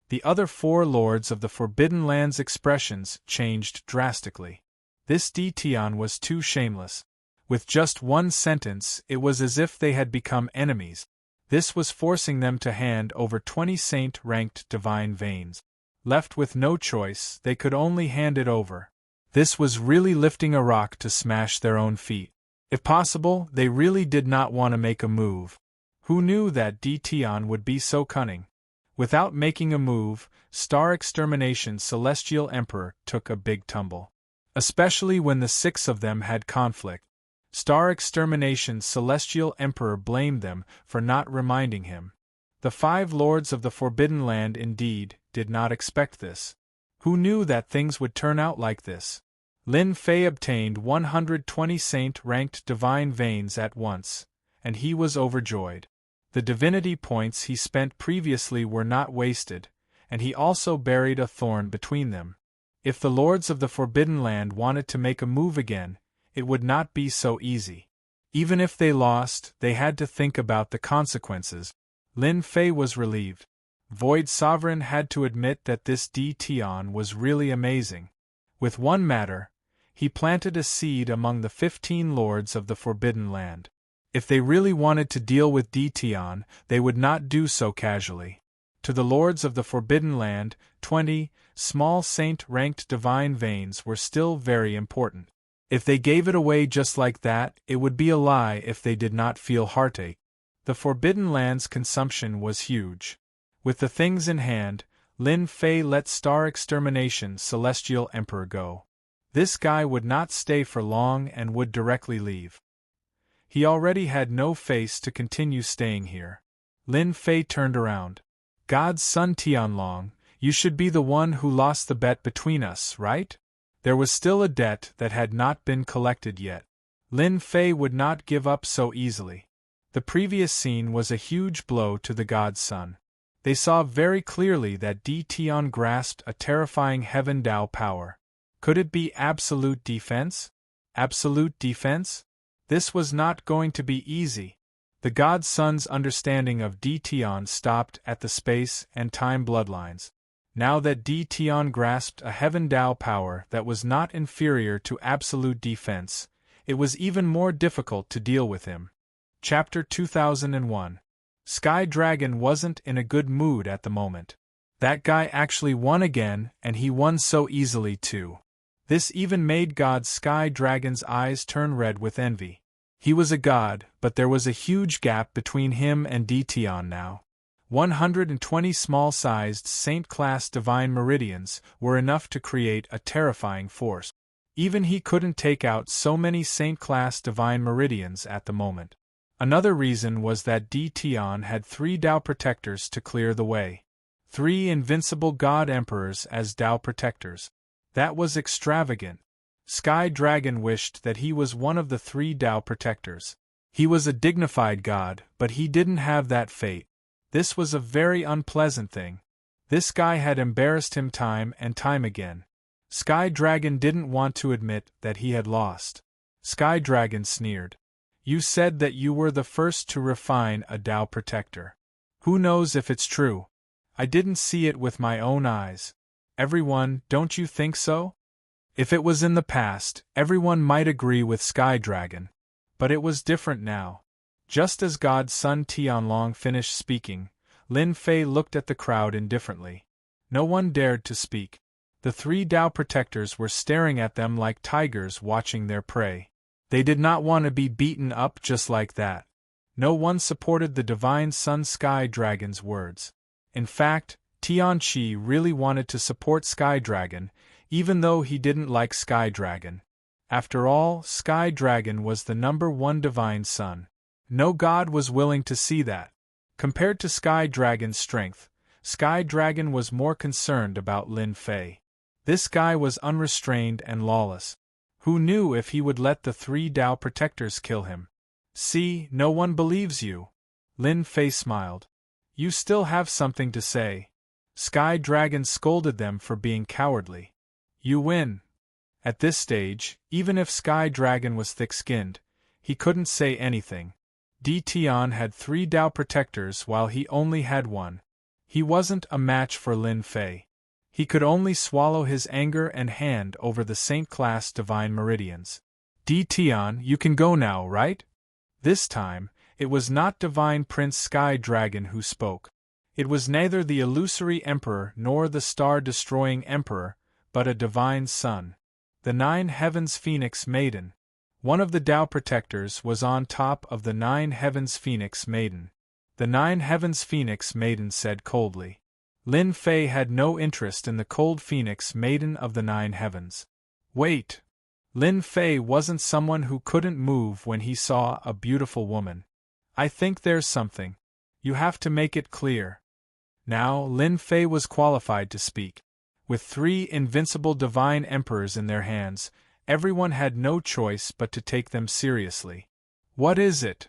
The other 4 lords of the Forbidden Land's expressions changed drastically. This Di Tian was too shameless. With just one sentence, it was as if they had become enemies. This was forcing them to hand over 20 saint-ranked divine veins. Left with no choice, they could only hand it over. This was really lifting a rock to smash their own feet. If possible, they really did not want to make a move. Who knew that Di Tian would be so cunning? Without making a move, Star Extermination's Celestial Emperor took a big tumble. Especially when the 6 of them had conflict. Star Extermination's Celestial Emperor blamed them for not reminding him. The 5 lords of the Forbidden Land indeed did not expect this. Who knew that things would turn out like this? Lin Fei obtained 120 saint-ranked divine veins at once, and he was overjoyed. The divinity points he spent previously were not wasted, and he also buried a thorn between them. If the lords of the Forbidden Land wanted to make a move again, it would not be so easy. Even if they lost, they had to think about the consequences. Lin Fei was relieved. Void Sovereign had to admit that this Di Tian was really amazing. With one matter, he planted a seed among the 15 lords of the Forbidden Land. If they really wanted to deal with Di Tian, they would not do so casually. To the lords of the Forbidden Land, 20 small saint-ranked divine veins were still very important. If they gave it away just like that, it would be a lie if they did not feel heartache. The Forbidden Land's consumption was huge. With the things in hand, Lin Fei let Star Extermination Celestial Emperor go. This guy would not stay for long and would directly leave. He already had no face to continue staying here. Lin Fei turned around. God's son Tianlong, you should be the one who lost the bet between us, right? There was still a debt that had not been collected yet. Lin Fei would not give up so easily. The previous scene was a huge blow to the God's son. They saw very clearly that Di Tian grasped a terrifying Heaven Dao power. Could it be absolute defense? Absolute defense? This was not going to be easy. The God's son's understanding of Di Tian stopped at the space and time bloodlines. Now that Di Tian grasped a Heaven Dao power that was not inferior to absolute defense, it was even more difficult to deal with him. Chapter 2001. Sky Dragon wasn't in a good mood at the moment. That guy actually won again, and he won so easily too. This even made God Sky Dragon's eyes turn red with envy. He was a god, but there was a huge gap between him and Di Tian now. 120 small-sized saint-class divine meridians were enough to create a terrifying force. Even he couldn't take out so many saint-class divine meridians at the moment. Another reason was that Di Tian had 3 Dao protectors to clear the way. 3 invincible god emperors as Dao protectors. That was extravagant. Sky Dragon wished that he was one of the 3 Dao protectors. He was a dignified god, but he didn't have that fate. This was a very unpleasant thing. This guy had embarrassed him time and time again. Sky Dragon didn't want to admit that he had lost. Sky Dragon sneered. You said that you were the first to refine a Dao protector. Who knows if it's true? I didn't see it with my own eyes. Everyone, don't you think so? If it was in the past, everyone might agree with Sky Dragon. But it was different now. Just as God's son Tianlong finished speaking, Lin Fei looked at the crowd indifferently. No one dared to speak. The 3 Dao protectors were staring at them like tigers watching their prey. They did not want to be beaten up just like that. No one supported the divine son Sky Dragon's words. In fact, Tianqi really wanted to support Sky Dragon, even though he didn't like Sky Dragon. After all, Sky Dragon was the #1 divine son. No god was willing to see that. Compared to Sky Dragon's strength, Sky Dragon was more concerned about Lin Fei. This guy was unrestrained and lawless. Who knew if he would let the 3 Dao protectors kill him? See, no one believes you. Lin Fei smiled. You still have something to say. Sky Dragon scolded them for being cowardly. You win. At this stage, even if Sky Dragon was thick-skinned, he couldn't say anything. Di Tian had 3 Dao protectors while he only had 1. He wasn't a match for Lin Fei. He could only swallow his anger and hand over the saint-class divine meridians. Di Tian, you can go now, right? This time, it was not Divine Prince Sky Dragon who spoke. It was neither the illusory emperor nor the star-destroying emperor, but a divine son. The 9 Heavens Phoenix Maiden. One of the Dao protectors was on top of the 9 Heavens Phoenix Maiden. The 9 Heavens Phoenix Maiden said coldly. Lin Fei had no interest in the cold Phoenix Maiden of the 9 Heavens. Wait! Lin Fei wasn't someone who couldn't move when he saw a beautiful woman. I think there's something. You have to make it clear. Now, Lin Fei was qualified to speak. With 3 invincible divine emperors in their hands, everyone had no choice but to take them seriously. What is it?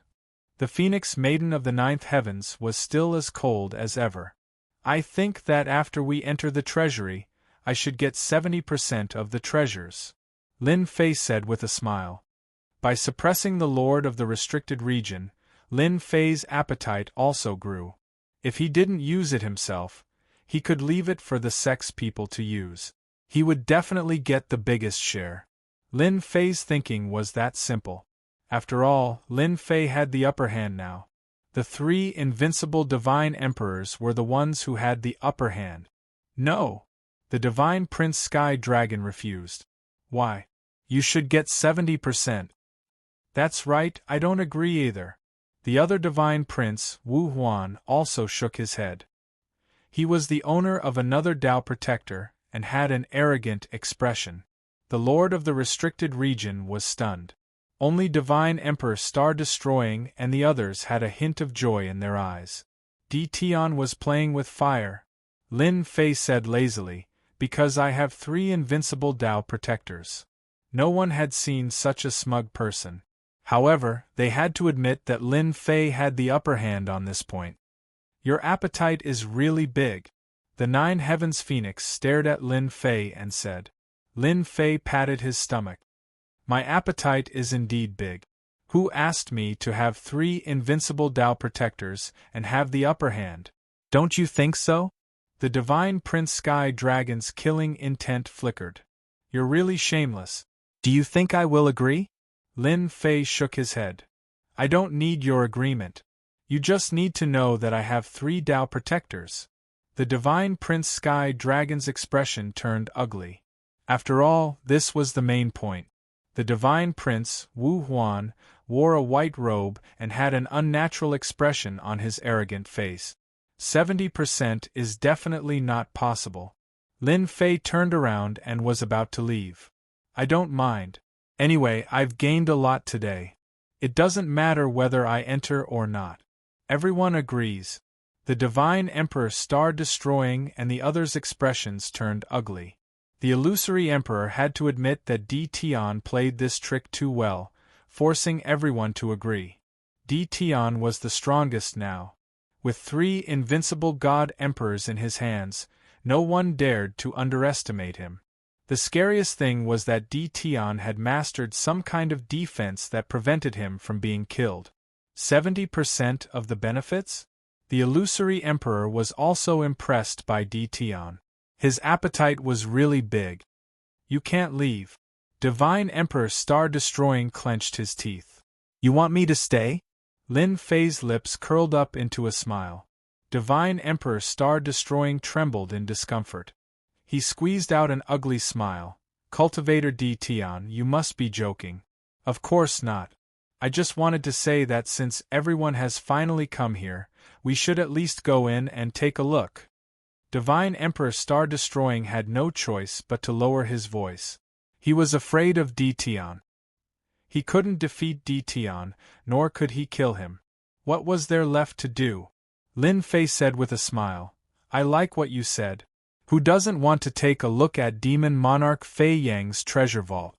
The Phoenix Maiden of the 9th Heavens was still as cold as ever. I think that after we enter the treasury, I should get 70% of the treasures, Lin Fei said with a smile. By suppressing the Lord of the restricted region, Lin Fei's appetite also grew. If he didn't use it himself, he could leave it for the sex people to use. He would definitely get the biggest share. Lin Fei's thinking was that simple. After all, Lin Fei had the upper hand now. The 3 invincible divine emperors were the ones who had the upper hand. No! The divine Prince Sky Dragon refused. Why? You should get 70%. That's right, I don't agree either. The other divine prince, Wu Huan, also shook his head. He was the owner of another Tao protector, and had an arrogant expression. The lord of the restricted region was stunned. Only Divine Emperor Star Destroying and the others had a hint of joy in their eyes. Di Tian was playing with fire, Lin Fei said lazily, because I have 3 invincible Tao protectors. No one had seen such a smug person. However, they had to admit that Lin Fei had the upper hand on this point. Your appetite is really big. The 9 Heavens Phoenix stared at Lin Fei and said. Lin Fei patted his stomach. My appetite is indeed big. Who asked me to have 3 invincible Tao protectors and have the upper hand? Don't you think so? The divine Prince Sky Dragon's killing intent flickered. You're really shameless. Do you think I will agree? Lin Fei shook his head. I don't need your agreement. You just need to know that I have 3 Tao protectors. The divine Prince Sky Dragon's expression turned ugly. After all, this was the main point. The divine prince, Wu Huan, wore a white robe and had an unnatural expression on his arrogant face. 70% is definitely not possible. Lin Fei turned around and was about to leave. I don't mind. Anyway, I've gained a lot today. It doesn't matter whether I enter or not. Everyone agrees. The divine emperor Star Destroying and the others' expressions turned ugly. The illusory emperor had to admit that Di Tian played this trick too well, forcing everyone to agree. Di Tian was the strongest now. With 3 invincible god emperors in his hands, no one dared to underestimate him. The scariest thing was that Di Tian had mastered some kind of defense that prevented him from being killed. 70% of the benefits? The illusory emperor was also impressed by Di Tian. His appetite was really big. You can't leave. Divine Emperor Star Destroying clenched his teeth. You want me to stay? Lin Fei's lips curled up into a smile. Divine Emperor Star Destroying trembled in discomfort. He squeezed out an ugly smile. Cultivator Di Tian, you must be joking. Of course not. I just wanted to say that since everyone has finally come here, we should at least go in and take a look. Divine Emperor Star Destroying had no choice but to lower his voice. He was afraid of Di Tian. He couldn't defeat Di Tian, nor could he kill him. What was there left to do? Lin Fei said with a smile. I like what you said. Who doesn't want to take a look at Demon Monarch Fei Yang's treasure vault?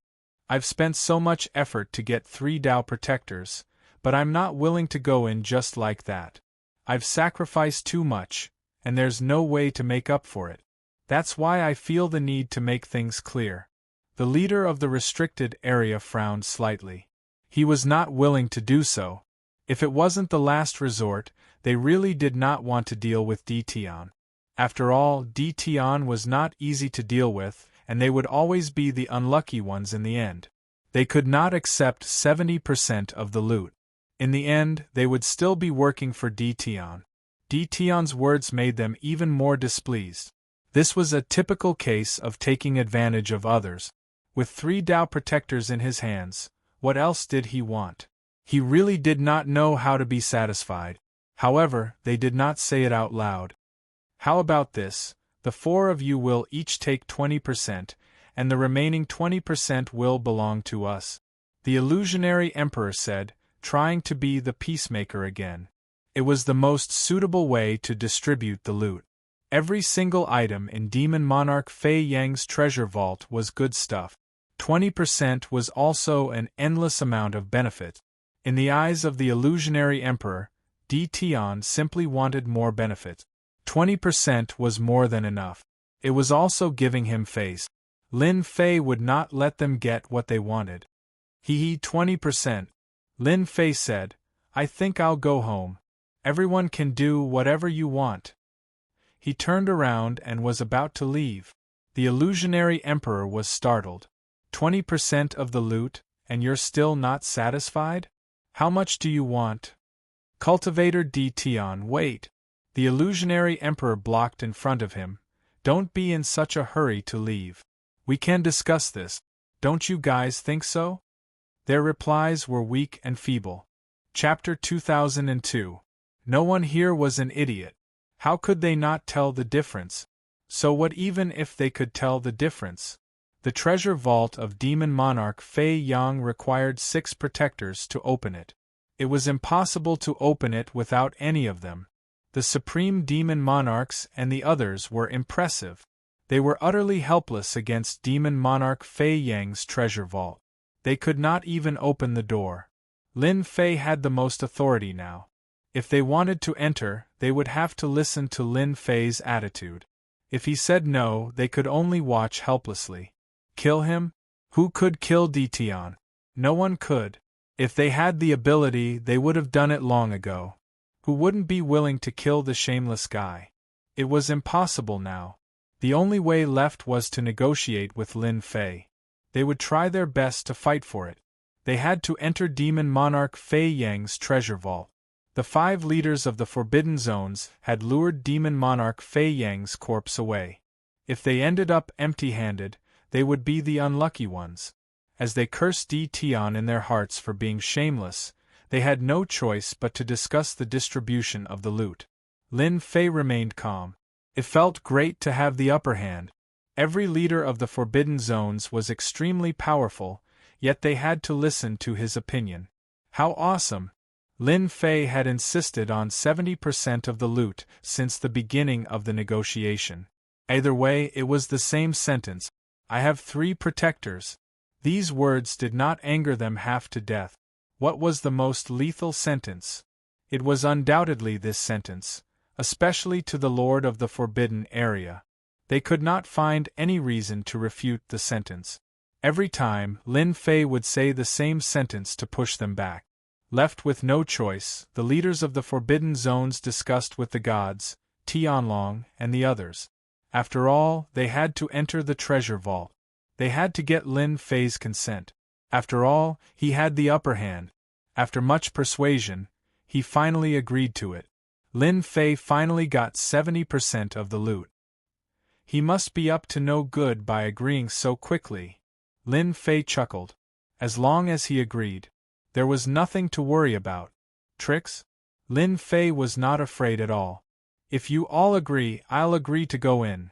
I've spent so much effort to get 3 Tao protectors, but I'm not willing to go in just like that. I've sacrificed too much, and there's no way to make up for it. That's why I feel the need to make things clear. The leader of the restricted area frowned slightly. He was not willing to do so. If it wasn't the last resort, they really did not want to deal with Di Tian. After all, Di Tian was not easy to deal with, and they would always be the unlucky ones in the end. They could not accept 70% of the loot. In the end, they would still be working for Di Tian. Di Tian's words made them even more displeased. This was a typical case of taking advantage of others. With 3 Tao protectors in his hands, what else did he want? He really did not know how to be satisfied. However, they did not say it out loud. How about this? The 4 of you will each take 20%, and the remaining 20% will belong to us. The illusionary emperor said, trying to be the peacemaker again. It was the most suitable way to distribute the loot. Every single item in Demon Monarch Fei Yang's treasure vault was good stuff. 20% was also an endless amount of benefit. In the eyes of the illusionary emperor, Di Tian simply wanted more benefit. 20% was more than enough. It was also giving him face. Lin Fei would not let them get what they wanted. 20%. Lin Fei said, I think I'll go home. Everyone can do whatever you want. He turned around and was about to leave. The illusionary emperor was startled. 20% of the loot, and you're still not satisfied? How much do you want? Cultivator Di Tian, wait. The illusionary emperor blocked in front of him. Don't be in such a hurry to leave. We can discuss this. Don't you guys think so? Their replies were weak and feeble. Chapter 2002. No one here was an idiot. How could they not tell the difference? So what even if they could tell the difference? The treasure vault of Demon Monarch Fei Yang required 6 protectors to open it. It was impossible to open it without any of them. The Supreme Demon Monarchs and the others were impressive. They were utterly helpless against Demon Monarch Fei Yang's treasure vault. They could not even open the door. Lin Fei had the most authority now. If they wanted to enter, they would have to listen to Lin Fei's attitude. If he said no, they could only watch helplessly. Kill him? Who could kill Di Tian? No one could. If they had the ability, they would have done it long ago. Who wouldn't be willing to kill the shameless guy? It was impossible now. The only way left was to negotiate with Lin Fei. They would try their best to fight for it. They had to enter Demon Monarch Fei Yang's treasure vault. The 5 leaders of the Forbidden Zones had lured Demon Monarch Fei Yang's corpse away. If they ended up empty-handed, they would be the unlucky ones. As they cursed Di Tian in their hearts for being shameless, they had no choice but to discuss the distribution of the loot. Lin Fei remained calm. It felt great to have the upper hand. Every leader of the Forbidden Zones was extremely powerful, yet they had to listen to his opinion. How awesome! Lin Fei had insisted on 70% of the loot since the beginning of the negotiation. Either way, it was the same sentence. I have 3 protectors. These words did not anger them half to death. What was the most lethal sentence? It was undoubtedly this sentence, especially to the Lord of the Forbidden Area. They could not find any reason to refute the sentence. Every time, Lin Fei would say the same sentence to push them back. Left with no choice, the leaders of the Forbidden Zones discussed with the gods, Tianlong, and the others. After all, they had to enter the treasure vault. They had to get Lin Fei's consent. After all, he had the upper hand. After much persuasion, he finally agreed to it. Lin Fei finally got 70% of the loot. He must be up to no good by agreeing so quickly. Lin Fei chuckled. As long as he agreed, there was nothing to worry about. Tricks? Lin Fei was not afraid at all. If you all agree, I'll agree to go in.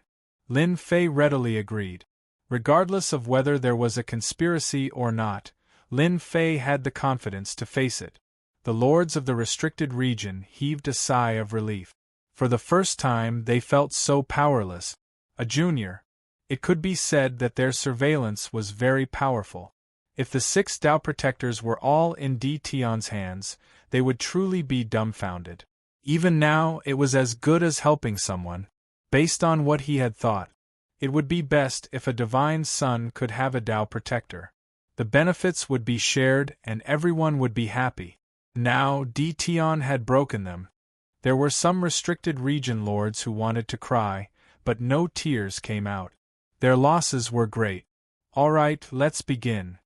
Lin Fei readily agreed. Regardless of whether there was a conspiracy or not, Lin Fei had the confidence to face it. The lords of the restricted region heaved a sigh of relief. For the first time they felt so powerless. A junior. It could be said that their surveillance was very powerful. If the 6 Dao protectors were all in Di Tian's hands, they would truly be dumbfounded. Even now, it was as good as helping someone. Based on what he had thought, it would be best if a divine son could have a Dao protector. The benefits would be shared and everyone would be happy. Now, Di Tian had broken them. There were some restricted region lords who wanted to cry, but no tears came out. Their losses were great. All right, let's begin.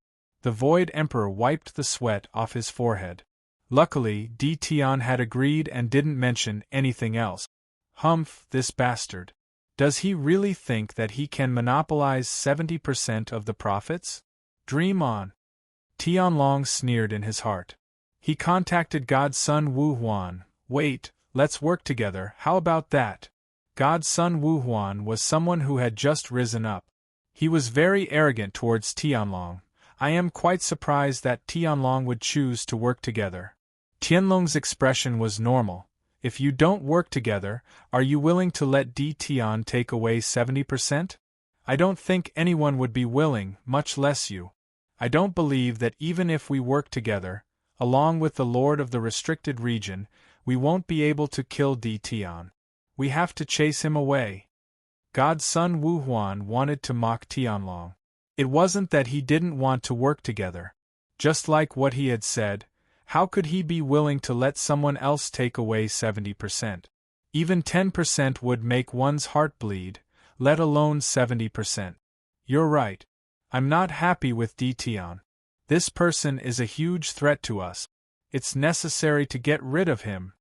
The Void Emperor wiped the sweat off his forehead. Luckily, Di Tian had agreed and didn't mention anything else. Humph, this bastard. Does he really think that he can monopolize 70% of the profits? Dream on. Tianlong sneered in his heart. He contacted Godson Wu Huan. Wait, let's work together, how about that? Godson Wu Huan was someone who had just risen up. He was very arrogant towards Tianlong. I am quite surprised that Tianlong would choose to work together. Tianlong's expression was normal. If you don't work together, are you willing to let Tion take away 70%? I don't think anyone would be willing, much less you. I don't believe that even if we work together, along with the Lord of the restricted region, we won't be able to kill Tion. We have to chase him away. God's son Wu Huan wanted to mock Tianlong. It wasn't that he didn't want to work together. Just like what he had said, how could he be willing to let someone else take away 70%? Even 10% would make one's heart bleed, let alone 70%. You're right. I'm not happy with Tion. This person is a huge threat to us. It's necessary to get rid of him.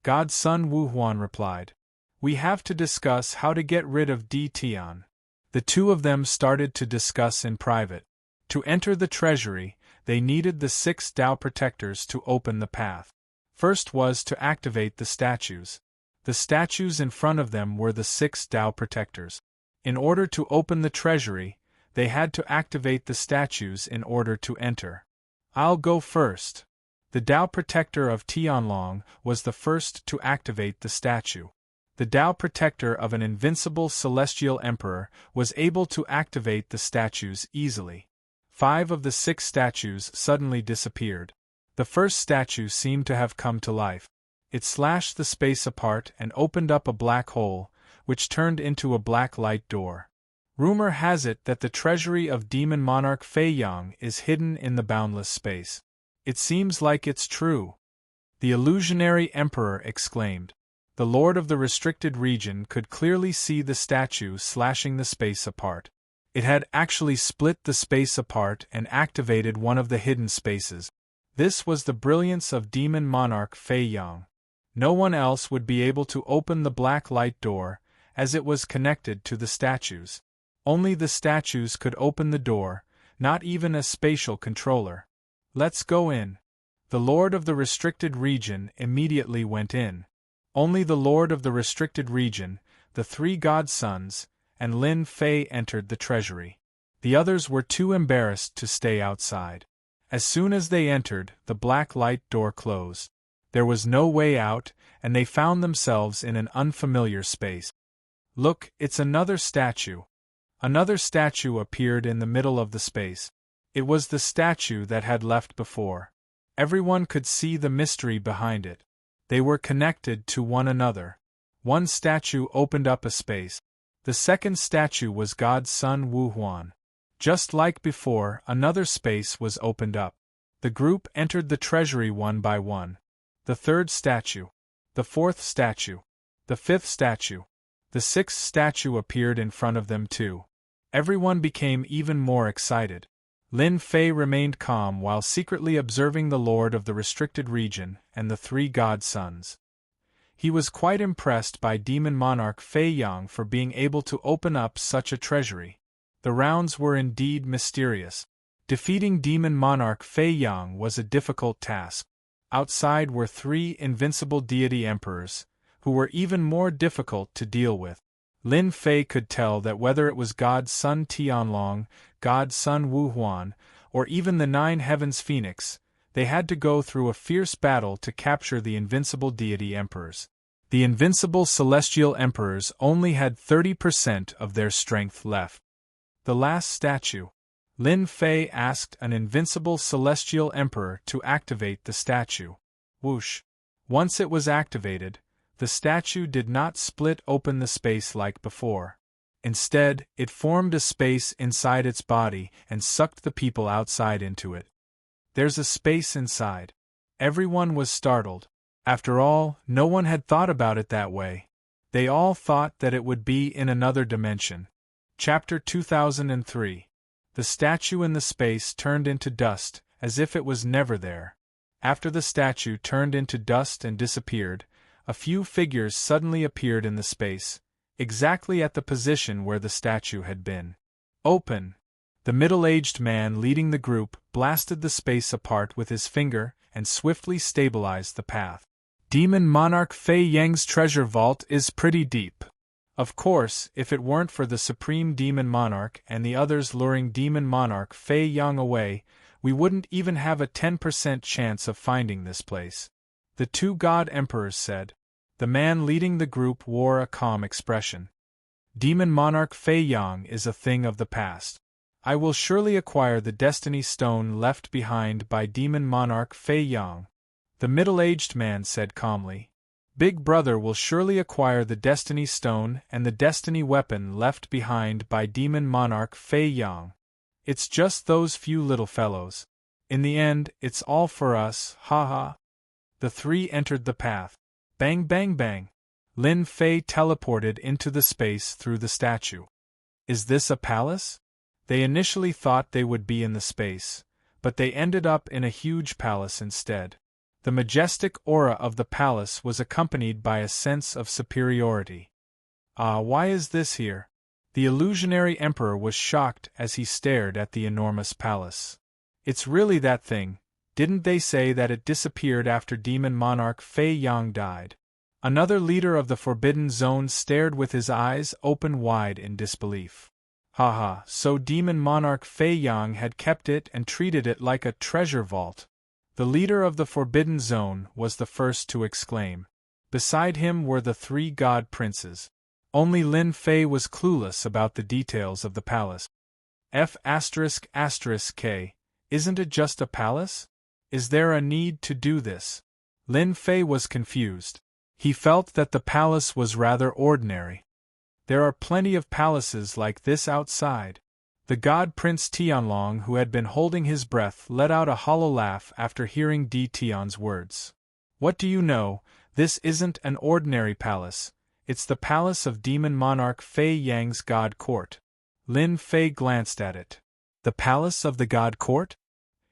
God's son Wu Huan replied. We have to discuss how to get rid of Tion. The two of them started to discuss in private. To enter the treasury, they needed the 6 Tao protectors to open the path. First was to activate the statues. The statues in front of them were the 6 Tao protectors. In order to open the treasury, they had to activate the statues in order to enter. I'll go first. The Tao protector of Tianlong was the first to activate the statue. The Tao protector of an invincible celestial emperor was able to activate the statues easily. 5 of the 6 statues suddenly disappeared. The first statue seemed to have come to life. It slashed the space apart and opened up a black hole, which turned into a black light door. Rumor has it that the treasury of demon monarch Fei Yang is hidden in the boundless space. It seems like it's true. The illusionary emperor exclaimed. The lord of the restricted region could clearly see the statue slashing the space apart. It had actually split the space apart and activated one of the hidden spaces. This was the brilliance of demon monarch Fei Yang. No one else would be able to open the black light door, as it was connected to the statues. Only the statues could open the door, not even a spatial controller. Let's go in. The lord of the restricted region immediately went in. Only the lord of the restricted region, the 3 godsons, and Lin Fei entered the treasury. The others were too embarrassed to stay outside. As soon as they entered, the black light door closed. There was no way out, and they found themselves in an unfamiliar space. Look, it's another statue. Another statue appeared in the middle of the space. It was the statue that had left before. Everyone could see the mystery behind it. They were connected to one another. One statue opened up a space. The second statue was God's son Wu Huan. Just like before, another space was opened up. The group entered the treasury one by one. The third statue. The fourth statue. The fifth statue. The sixth statue appeared in front of them too. Everyone became even more excited. Lin Fei remained calm while secretly observing the lord of the restricted region and the 3 godsons. He was quite impressed by demon monarch Fei Yang for being able to open up such a treasury. The rounds were indeed mysterious. Defeating demon monarch Fei Yang was a difficult task. Outside were 3 invincible deity emperors, who were even more difficult to deal with. Lin Fei could tell that whether it was God's son Tianlong, God's son Wu Huan, or even the 9 heavens phoenix, they had to go through a fierce battle to capture the invincible deity emperors. The invincible celestial emperors only had 30% of their strength left. The last statue. Lin Fei asked an invincible celestial emperor to activate the statue. Whoosh! Once it was activated, the statue did not split open the space like before. Instead, it formed a space inside its body and sucked the people outside into it. There's a space inside. Everyone was startled. After all, no one had thought about it that way. They all thought that it would be in another dimension. Chapter 2003. The statue in the space turned into dust, as if it was never there. After the statue turned into dust and disappeared, a few figures suddenly appeared in the space, exactly at the position where the statue had been. Open! The middle-aged man leading the group blasted the space apart with his finger and swiftly stabilized the path. Demon Monarch Fei Yang's treasure vault is pretty deep. Of course, if it weren't for the Supreme Demon Monarch and the others luring Demon Monarch Fei Yang away, we wouldn't even have a 10% chance of finding this place. The 2 God Emperors said. The man leading the group wore a calm expression. Demon Monarch Fei Yang is a thing of the past. I will surely acquire the destiny stone left behind by Demon Monarch Fei Yang. The middle-aged man said calmly. Big Brother will surely acquire the destiny stone and the destiny weapon left behind by Demon Monarch Fei Yang. It's just those few little fellows. In the end, it's all for us, ha ha. The three entered the path. Bang bang bang. Lin Fei teleported into the space through the statue. Is this a palace? They initially thought they would be in the space, but they ended up in a huge palace instead. The majestic aura of the palace was accompanied by a sense of superiority. Ah, why is this here? The illusionary emperor was shocked as he stared at the enormous palace. It's really that thing. Didn't they say that it disappeared after Demon Monarch Fei Yang died? Another leader of the Forbidden Zone stared with his eyes open wide in disbelief. Haha, so Demon Monarch Fei Yang had kept it and treated it like a treasure vault. The leader of the Forbidden Zone was the first to exclaim. Beside him were the three god princes. Only Lin Fei was clueless about the details of the palace. F***K, isn't it just a palace? Is there a need to do this? Lin Fei was confused. He felt that the palace was rather ordinary. There are plenty of palaces like this outside. The god Prince Tianlong, who had been holding his breath, let out a hollow laugh after hearing Di Tian's words. What do you know, this isn't an ordinary palace, it's the palace of Demon Monarch Fei Yang's god court. Lin Fei glanced at it. The palace of the god court?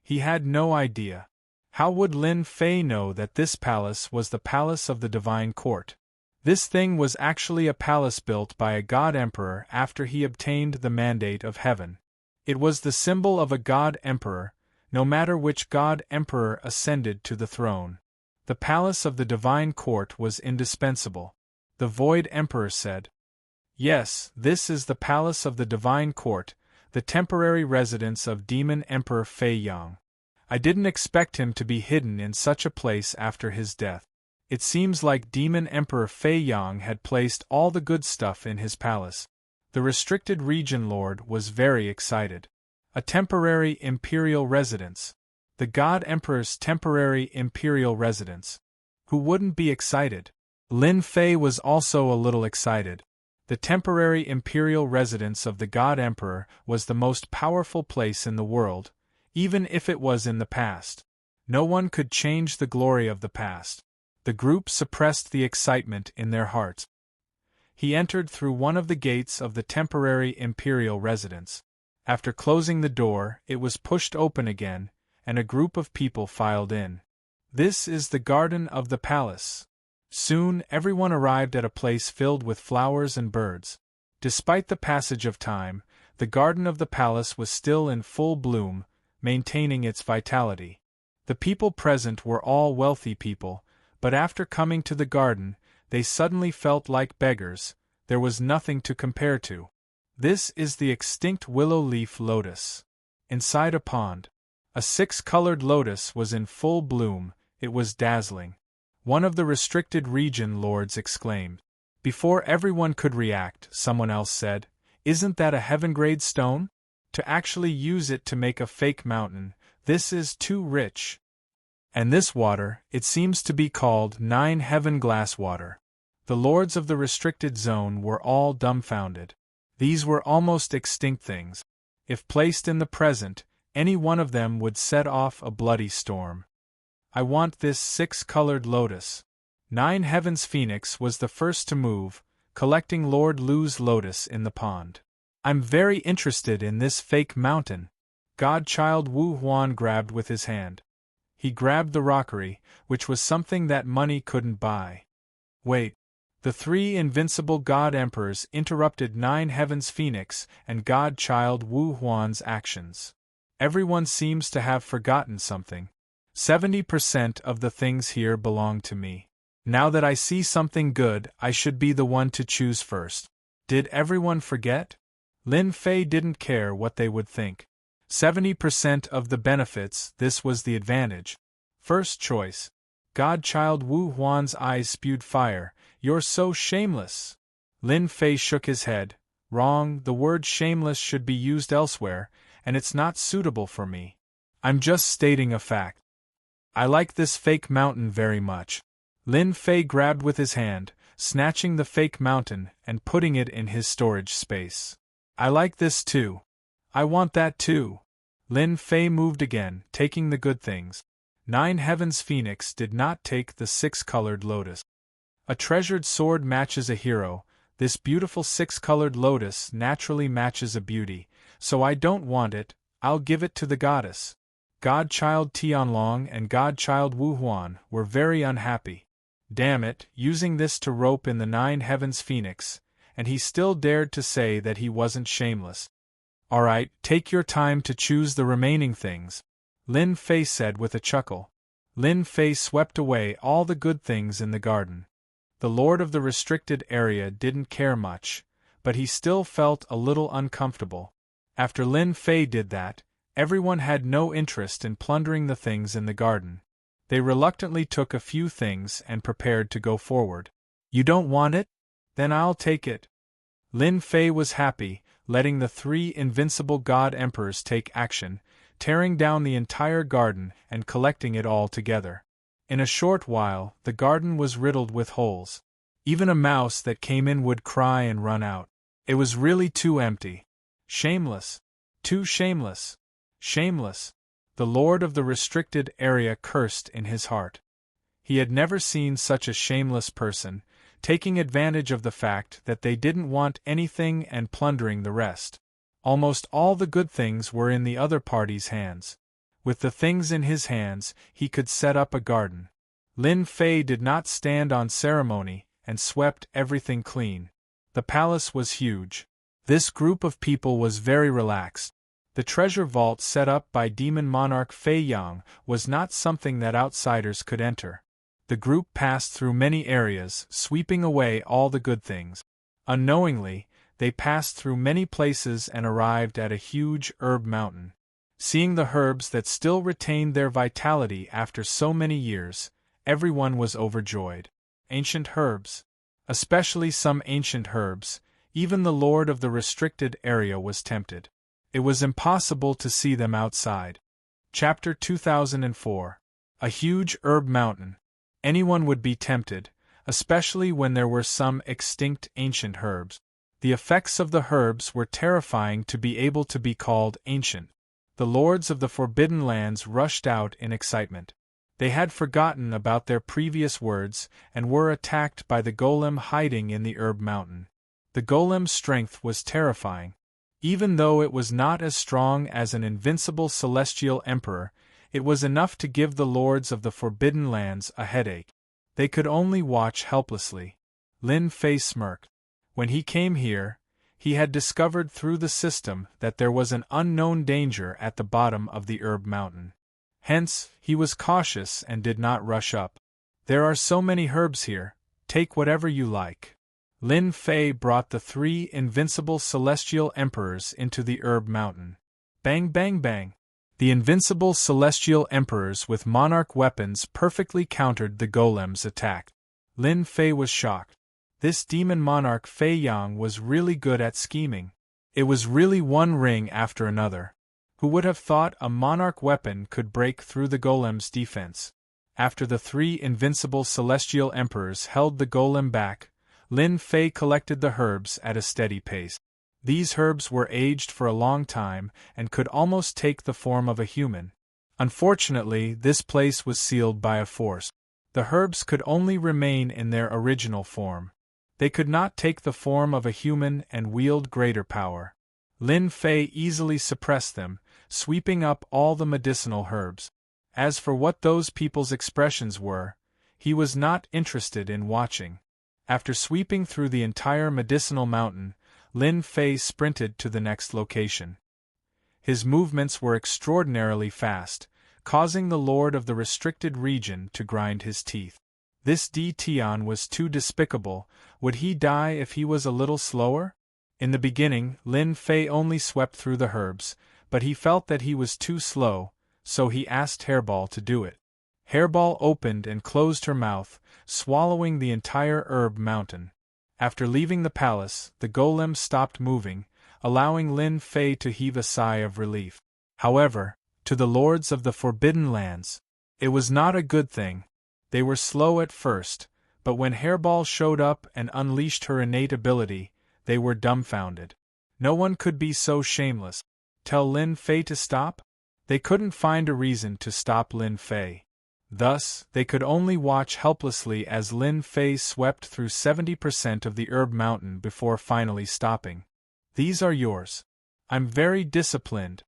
He had no idea. How would Lin Fei know that this palace was the palace of the divine court? This thing was actually a palace built by a god emperor after he obtained the mandate of heaven. It was the symbol of a god emperor, no matter which god emperor ascended to the throne. The palace of the divine court was indispensable. The Void Emperor said. Yes, this is the palace of the divine court, the temporary residence of Demon Emperor Fei Yang. I didn't expect him to be hidden in such a place after his death. It seems like Demon Emperor Fei Yang had placed all the good stuff in his palace. The restricted region lord was very excited. A temporary imperial residence. The God Emperor's temporary imperial residence. Who wouldn't be excited? Lin Fei was also a little excited. The temporary imperial residence of the God Emperor was the most powerful place in the world, even if it was in the past. No one could change the glory of the past. The group suppressed the excitement in their hearts. He entered through one of the gates of the temporary imperial residence. After closing the door, it was pushed open again, and a group of people filed in. This is the garden of the palace. Soon everyone arrived at a place filled with flowers and birds. Despite the passage of time, the garden of the palace was still in full bloom, maintaining its vitality. The people present were all wealthy people, but after coming to the garden, they suddenly felt like beggars. There was nothing to compare to. This is the extinct willow leaf lotus. Inside a pond. A 6-colored lotus was in full bloom, it was dazzling. One of the restricted region lords exclaimed. Before everyone could react, someone else said, "Isn't that a heaven-grade stone? To actually use it to make a fake mountain, this is too rich." And this water, it seems to be called 9 heaven glass water. The lords of the restricted zone were all dumbfounded. These were almost extinct things. If placed in the present, any one of them would set off a bloody storm. I want this 6-colored lotus. 9 Heaven's Phoenix was the first to move, collecting Lord Lu's lotus in the pond. I'm very interested in this fake mountain. Godchild Wu Huan grabbed with his hand. He grabbed the rockery, which was something that money couldn't buy. Wait. The 3 invincible God Emperors interrupted 9 Heaven's Phoenix and Godchild Wu Huan's actions. Everyone seems to have forgotten something. 70% of the things here belong to me. Now that I see something good, I should be the one to choose first. Did everyone forget? Lin Fei didn't care what they would think. 70% of the benefits, this was the advantage. First choice. Godchild Wu Huan's eyes spewed fire. You're so shameless. Lin Fei shook his head. Wrong, the word shameless should be used elsewhere, and it's not suitable for me. I'm just stating a fact. I like this fake mountain very much. Lin Fei grabbed with his hand, snatching the fake mountain and putting it in his storage space. I like this too. I want that too. Lin Fei moved again, taking the good things. 9 Heavens Phoenix did not take the 6-colored lotus. A treasured sword matches a hero. This beautiful 6-colored lotus naturally matches a beauty, so I don't want it, I'll give it to the goddess. Godchild Tianlong and Godchild Wu Huan were very unhappy. Damn it, using this to rope in the 9 Heavens Phoenix, and he still dared to say that he wasn't shameless. Alright, take your time to choose the remaining things, Lin Fei said with a chuckle. Lin Fei swept away all the good things in the garden. The lord of the restricted area didn't care much, but he still felt a little uncomfortable. After Lin Fei did that, everyone had no interest in plundering the things in the garden. They reluctantly took a few things and prepared to go forward. You don't want it? Then I'll take it. Lin Fei was happy, letting the 3 invincible god emperors take action, tearing down the entire garden and collecting it all together. In a short while, the garden was riddled with holes. Even a mouse that came in would cry and run out. It was really too empty. Shameless. Too shameless. Shameless. The lord of the restricted area cursed in his heart. He had never seen such a shameless person, taking advantage of the fact that they didn't want anything and plundering the rest. Almost all the good things were in the other party's hands. With the things in his hands, he could set up a garden. Lin Fei did not stand on ceremony and swept everything clean. The palace was huge. This group of people was very relaxed. The treasure vault set up by demon monarch Fei Yang was not something that outsiders could enter. The group passed through many areas, sweeping away all the good things. Unknowingly, they passed through many places and arrived at a huge herb mountain. Seeing the herbs that still retained their vitality after so many years, everyone was overjoyed. Ancient herbs. Especially some ancient herbs, even the lord of the restricted area was tempted. It was impossible to see them outside. Chapter 2004. A huge herb mountain. Anyone would be tempted, especially when there were some extinct ancient herbs. The effects of the herbs were terrifying to be able to be called ancient. The lords of the Forbidden Lands rushed out in excitement. They had forgotten about their previous words and were attacked by the golem hiding in the herb mountain. The golem's strength was terrifying. Even though it was not as strong as an invincible celestial emperor, it was enough to give the lords of the Forbidden Lands a headache. They could only watch helplessly. Lin Fei smirked. When he came here, he had discovered through the system that there was an unknown danger at the bottom of the herb mountain. Hence, he was cautious and did not rush up. There are so many herbs here, take whatever you like. Lin Fei brought the 3 invincible celestial emperors into the herb mountain. Bang bang bang. The invincible celestial emperors with monarch weapons perfectly countered the golem's attack. Lin Fei was shocked. This demon monarch Fei Yang was really good at scheming. It was really one ring after another. Who would have thought a monarch weapon could break through the golem's defense? After the 3 invincible celestial emperors held the golem back, Lin Fei collected the herbs at a steady pace. These herbs were aged for a long time and could almost take the form of a human. Unfortunately, this place was sealed by a force. The herbs could only remain in their original form. They could not take the form of a human and wield greater power. Lin Fei easily suppressed them, sweeping up all the medicinal herbs. As for what those people's expressions were, he was not interested in watching. After sweeping through the entire medicinal mountain, Lin Fei sprinted to the next location. His movements were extraordinarily fast, causing the lord of the restricted region to grind his teeth. This D. Tian was too despicable. Would he die if he was a little slower? In the beginning, Lin Fei only swept through the herbs, but he felt that he was too slow, so he asked Hairball to do it. Hairball opened and closed her mouth, swallowing the entire herb mountain. After leaving the palace, the golem stopped moving, allowing Lin Fei to heave a sigh of relief. However, to the lords of the Forbidden Lands, it was not a good thing. They were slow at first, but when Hairball showed up and unleashed her innate ability, they were dumbfounded. No one could be so shameless. Tell Lin Fei to stop? They couldn't find a reason to stop Lin Fei. Thus, they could only watch helplessly as Lin Fei swept through 70% of the herb mountain before finally stopping. These are yours. I'm very disciplined.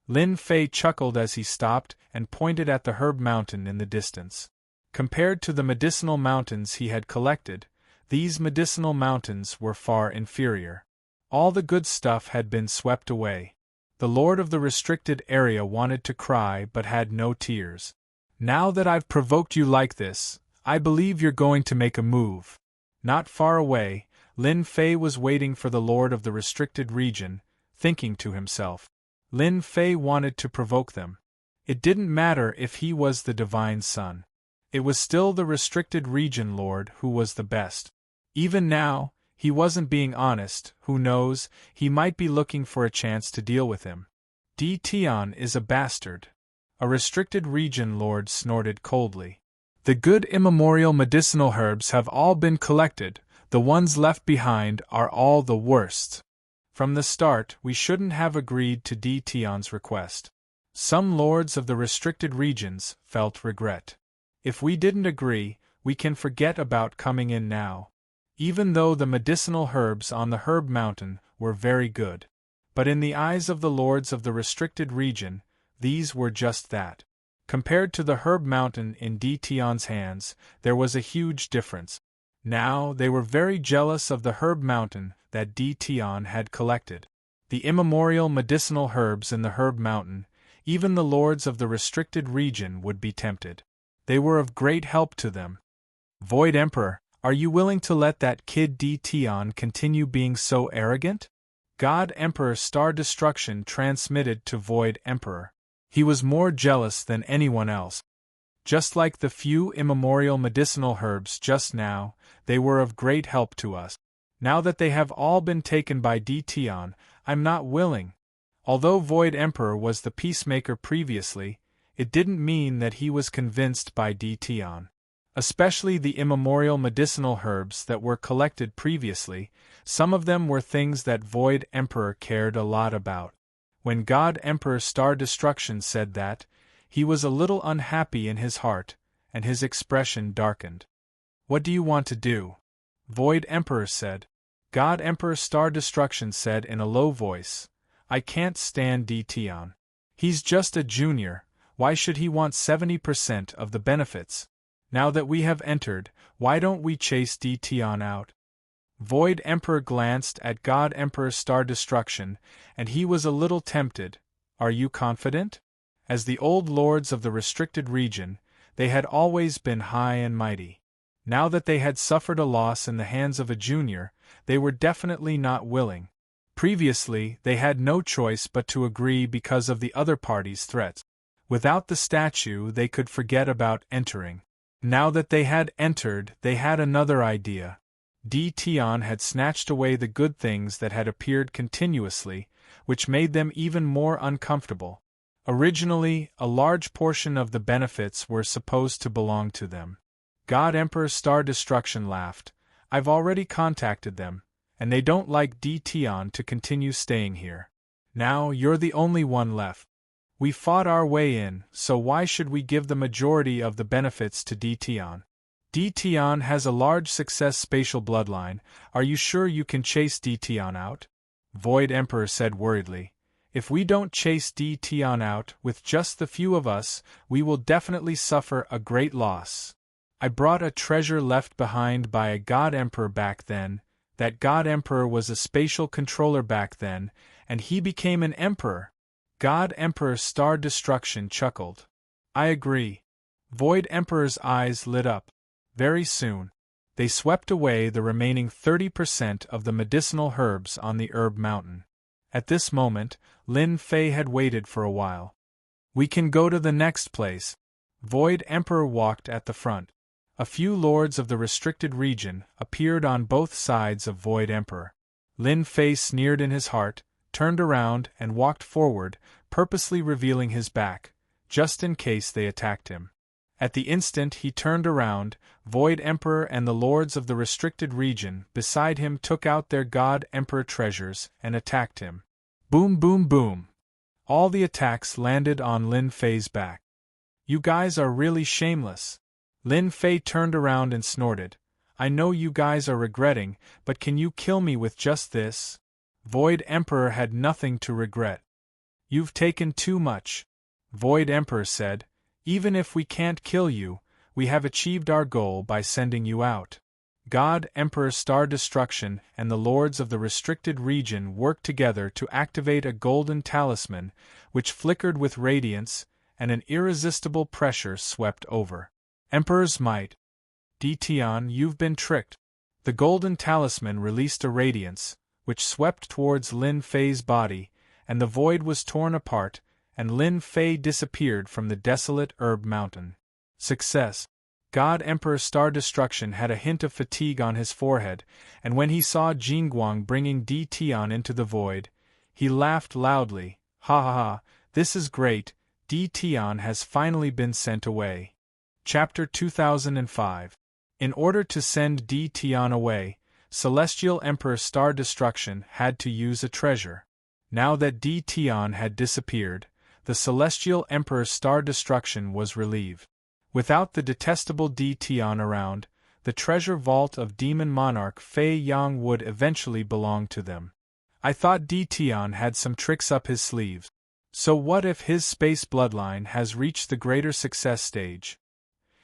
Lin Fei chuckled as he stopped and pointed at the herb mountain in the distance. Compared to the medicinal mountains he had collected, these medicinal mountains were far inferior. All the good stuff had been swept away. The lord of the restricted area wanted to cry but had no tears. Now that I've provoked you like this, I believe you're going to make a move. Not far away, Lin Fei was waiting for the lord of the restricted region, thinking to himself. Lin Fei wanted to provoke them. It didn't matter if he was the divine son. It was still the restricted region lord who was the best. Even now, he wasn't being honest. Who knows, he might be looking for a chance to deal with him. Di Tian is a bastard. A restricted region lord snorted coldly. The good immemorial medicinal herbs have all been collected, the ones left behind are all the worst. From the start, we shouldn't have agreed to Di Tian's request. Some lords of the restricted regions felt regret. If we didn't agree, we can forget about coming in now. Even though the medicinal herbs on the herb mountain were very good. But in the eyes of the lords of the restricted region, these were just that. Compared to the herb mountain in Di Tian's hands, there was a huge difference. Now they were very jealous of the herb mountain that Di Tian had collected. The immemorial medicinal herbs in the herb mountain, even the lords of the restricted region would be tempted. They were of great help to them. Void Emperor, are you willing to let that kid Di Tian continue being so arrogant? God Emperor Star Destruction transmitted to Void Emperor. He was more jealous than anyone else. Just like the few immemorial medicinal herbs just now, they were of great help to us. Now that they have all been taken by Di Tian, I'm not willing. Although Void Emperor was the peacemaker previously, it didn't mean that he was convinced by Di Tian. Especially the immemorial medicinal herbs that were collected previously, some of them were things that Void Emperor cared a lot about. When God Emperor Star Destruction said that, he was a little unhappy in his heart, and his expression darkened. What do you want to do? Void Emperor said. God Emperor Star Destruction said in a low voice, I can't stand Di Tian. He's just a junior, why should he want 70% of the benefits? Now that we have entered, why don't we chase Di Tian out? Void Emperor glanced at God Emperor Star Destruction, and he was a little tempted. Are you confident? As the old lords of the restricted region, they had always been high and mighty. Now that they had suffered a loss in the hands of a junior, they were definitely not willing. Previously, they had no choice but to agree because of the other party's threats. Without the statue, they could forget about entering. Now that they had entered, they had another idea. Di Tian had snatched away the good things that had appeared continuously, which made them even more uncomfortable. Originally, a large portion of the benefits were supposed to belong to them. God Emperor Star Destruction laughed. I've already contacted them, and they don't like Di Tian to continue staying here. Now you're the only one left. We fought our way in, so why should we give the majority of the benefits to Di Tian? Di Tian has a large success spatial bloodline. Are you sure you can chase Di Tian out? Void Emperor said worriedly. If we don't chase Di Tian out with just the few of us, we will definitely suffer a great loss. I brought a treasure left behind by a God Emperor back then. That God Emperor was a spatial controller back then, and he became an emperor. God Emperor Star Destruction chuckled. I agree. Void Emperor's eyes lit up. Very soon, they swept away the remaining 30% of the medicinal herbs on the herb mountain. At this moment, Lin Fei had waited for a while. We can go to the next place. Void Emperor walked at the front. A few lords of the restricted region appeared on both sides of Void Emperor. Lin Fei sneered in his heart, turned around and walked forward, purposely revealing his back, just in case they attacked him. At the instant he turned around, Void Emperor and the lords of the restricted region beside him took out their God Emperor treasures and attacked him. Boom boom boom! All the attacks landed on Lin Fei's back. You guys are really shameless. Lin Fei turned around and snorted. I know you guys are regretting, but can you kill me with just this? Void Emperor had nothing to regret. You've taken too much. Void Emperor said, even if we can't kill you, we have achieved our goal by sending you out. God Emperor Star Destruction and the lords of the restricted region worked together to activate a golden talisman, which flickered with radiance, and an irresistible pressure swept over. Emperor's might. Dition, you've been tricked. The golden talisman released a radiance, which swept towards Lin Fei's body, and the void was torn apart, and Lin Fei disappeared from the desolate herb mountain. Success. God Emperor Star Destruction had a hint of fatigue on his forehead, and when he saw Jingguang bringing Dition into the void, he laughed loudly. Ha ha ha, this is great, Dition has finally been sent away. Chapter 2005. In order to send Dition away, Celestial Emperor Star Destruction had to use a treasure. Now that Dition had disappeared, the Celestial Emperor Star Destruction was relieved. Without the detestable Dition around, the treasure vault of Demon Monarch Fei Yang would eventually belong to them. I thought Dition had some tricks up his sleeves. So what if his space bloodline has reached the greater success stage?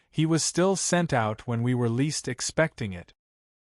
He was still sent out when we were least expecting it.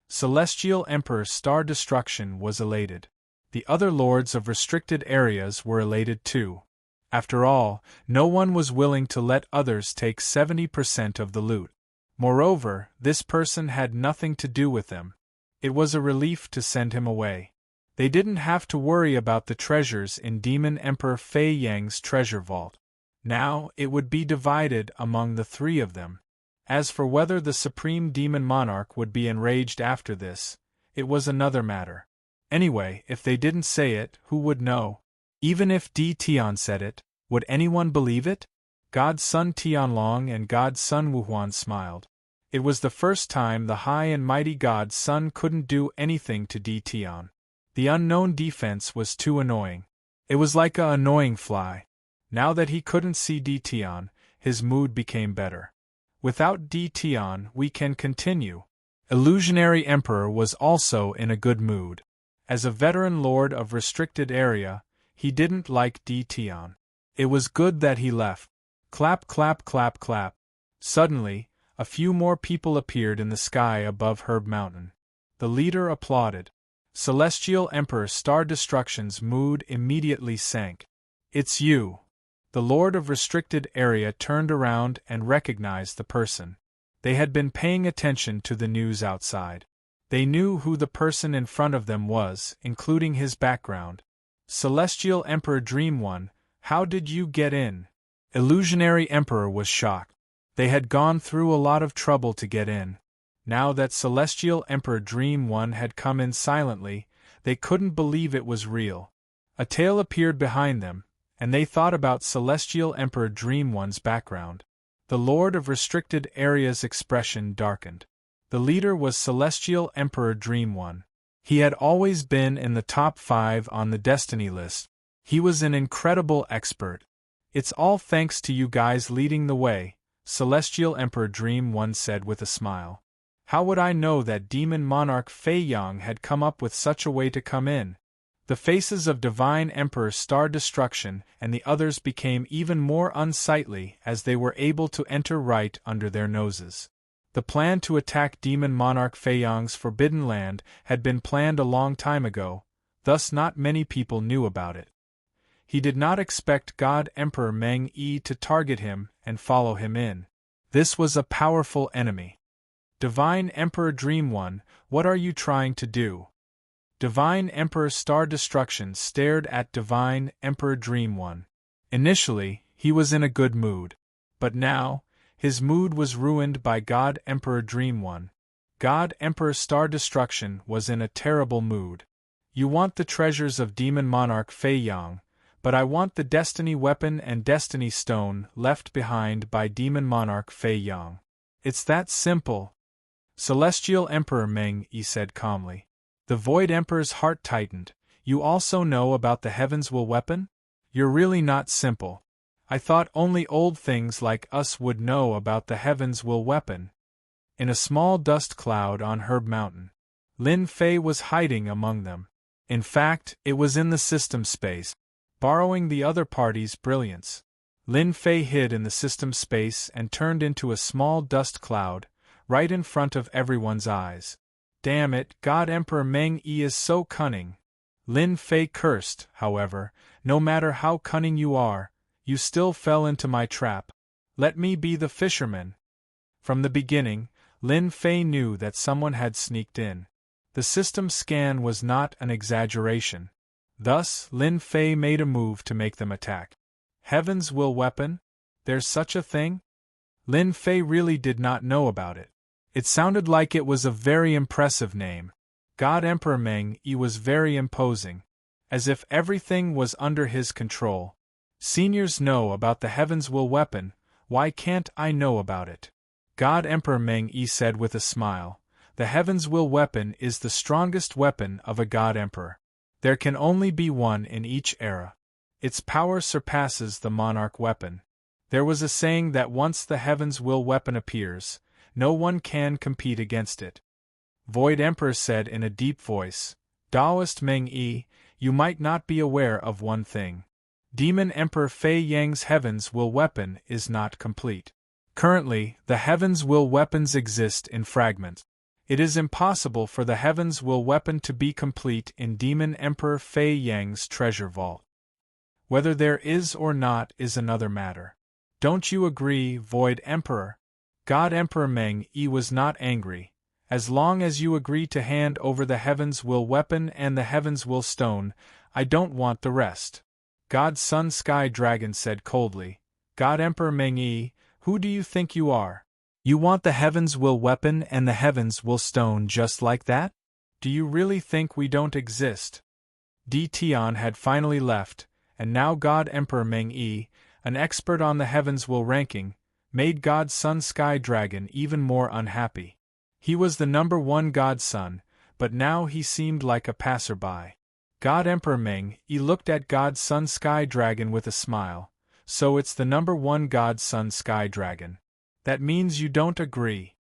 Celestial Emperor Star Destruction was elated. The other lords of restricted areas were elated too. After all, no one was willing to let others take 70% of the loot. Moreover, this person had nothing to do with them. It was a relief to send him away. They didn't have to worry about the treasures in Demon Emperor Fei Yang's treasure vault. Now it would be divided among the three of them. As for whether the Supreme Demon Monarch would be enraged after this, it was another matter. Anyway, if they didn't say it, who would know? Even if Dition said it, would anyone believe it? God Sun Tianlong and God Sun Wuhuan smiled. It was the first time the high and mighty God Sun couldn't do anything to Dition. The unknown defense was too annoying. It was like a annoying fly. Now that he couldn't see Dition, his mood became better. Without Dition, we can continue. Illusionary Emperor was also in a good mood. As a veteran lord of restricted area, he didn't like Dition. It was good that he left. Clap clap clap clap. Suddenly, a few more people appeared in the sky above Herb Mountain. The leader applauded. Celestial Emperor Star Destruction's mood immediately sank. It's you. The Lord of Restricted Area turned around and recognized the person. They had been paying attention to the news outside. They knew who the person in front of them was, including his background. Celestial Emperor Dream One, how did you get in? Illusionary Emperor was shocked. They had gone through a lot of trouble to get in. Now that Celestial Emperor Dream One had come in silently, they couldn't believe it was real. A tail appeared behind them, and they thought about Celestial Emperor Dream One's background. The Lord of Restricted Area's expression darkened. The leader was Celestial Emperor Dream One. He had always been in the top 5 on the Destiny list. He was an incredible expert. It's all thanks to you guys leading the way, Celestial Emperor Dream One said with a smile. How would I know that Demon Monarch Fei Yang had come up with such a way to come in? The faces of Divine Emperor Star Destruction and the others became even more unsightly as they were able to enter right under their noses. The plan to attack Demon Monarch Fei Yang's Forbidden Land had been planned a long time ago, thus not many people knew about it. He did not expect God Emperor Meng Yi to target him and follow him in. This was a powerful enemy. Divine Emperor Dream One, what are you trying to do? Divine Emperor Star Destruction stared at Divine Emperor Dream One. Initially, he was in a good mood. But now, His mood was ruined by God Emperor Dream One. God Emperor Star Destruction was in a terrible mood. You want the treasures of Demon Monarch Fei Yang, but I want the Destiny Weapon and Destiny Stone left behind by Demon Monarch Fei Yang. It's that simple. Celestial Emperor Meng Yi said calmly. The Void Emperor's heart tightened. You also know about the Heaven's Will Weapon? You're really not simple. I thought only old things like us would know about the Heaven's Will Weapon. In a small dust cloud on Herb Mountain, Lin Fei was hiding among them. In fact, it was in the system space, borrowing the other party's brilliance. Lin Fei hid in the system space and turned into a small dust cloud, right in front of everyone's eyes. Damn it, God Emperor Meng Yi is so cunning. Lin Fei cursed, however. No matter how cunning you are, you still fell into my trap. Let me be the fisherman. From the beginning, Lin Fei knew that someone had sneaked in. The system scan was not an exaggeration. Thus, Lin Fei made a move to make them attack. Heaven's Will Weapon? There's such a thing? Lin Fei really did not know about it. It sounded like it was a very impressive name. God Emperor Meng Yi was very imposing, as if everything was under his control. Seniors know about the Heaven's Will Weapon, why can't I know about it? God Emperor Meng Yi said with a smile, the Heaven's Will Weapon is the strongest weapon of a God Emperor. There can only be one in each era. Its power surpasses the Monarch Weapon. There was a saying that once the Heaven's Will Weapon appears, no one can compete against it. Void Emperor said in a deep voice, Taoist Meng Yi, you might not be aware of one thing. Demon Emperor Fei Yang's Heaven's Will Weapon is not complete. Currently, the Heaven's Will Weapons exist in fragments. It is impossible for the Heaven's Will Weapon to be complete in Demon Emperor Fei Yang's treasure vault. Whether there is or not is another matter. Don't you agree, Void Emperor? God Emperor Meng Yi was not angry. As long as you agree to hand over the Heaven's Will Weapon and the Heaven's Will Stone, I don't want the rest. God Sun Sky Dragon said coldly. God Emperor Meng Yi, who do you think you are? You want the Heaven's Will Weapon and the Heaven's Will Stone just like that? Do you really think we don't exist? Di Tian had finally left, and now God Emperor Meng Yi, an expert on the Heaven's Will ranking, made God Sun Sky Dragon even more unhappy. He was the #1 godson, but now he seemed like a passerby. God Emperor Meng Yi looked at God Sun Sky Dragon with a smile. So it's the #1 God Sun Sky Dragon. That means you don't agree.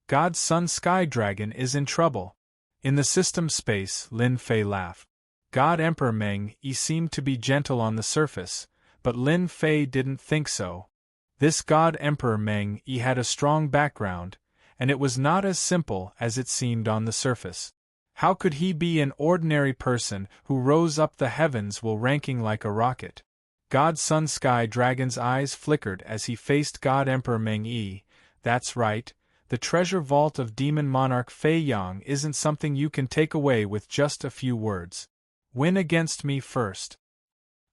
God Sun Sky Dragon is in trouble. In the system space, Lin Fei laughed. God Emperor Meng Yi seemed to be gentle on the surface, but Lin Fei didn't think so. This God Emperor Meng Yi had a strong background, and it was not as simple as it seemed on the surface. How could he be an ordinary person who rose up the heavens while ranking like a rocket? God Sun Sky Dragon's eyes flickered as he faced God Emperor Meng Yi. That's right, the treasure vault of Demon Monarch Fei Yang isn't something you can take away with just a few words. Win against me first.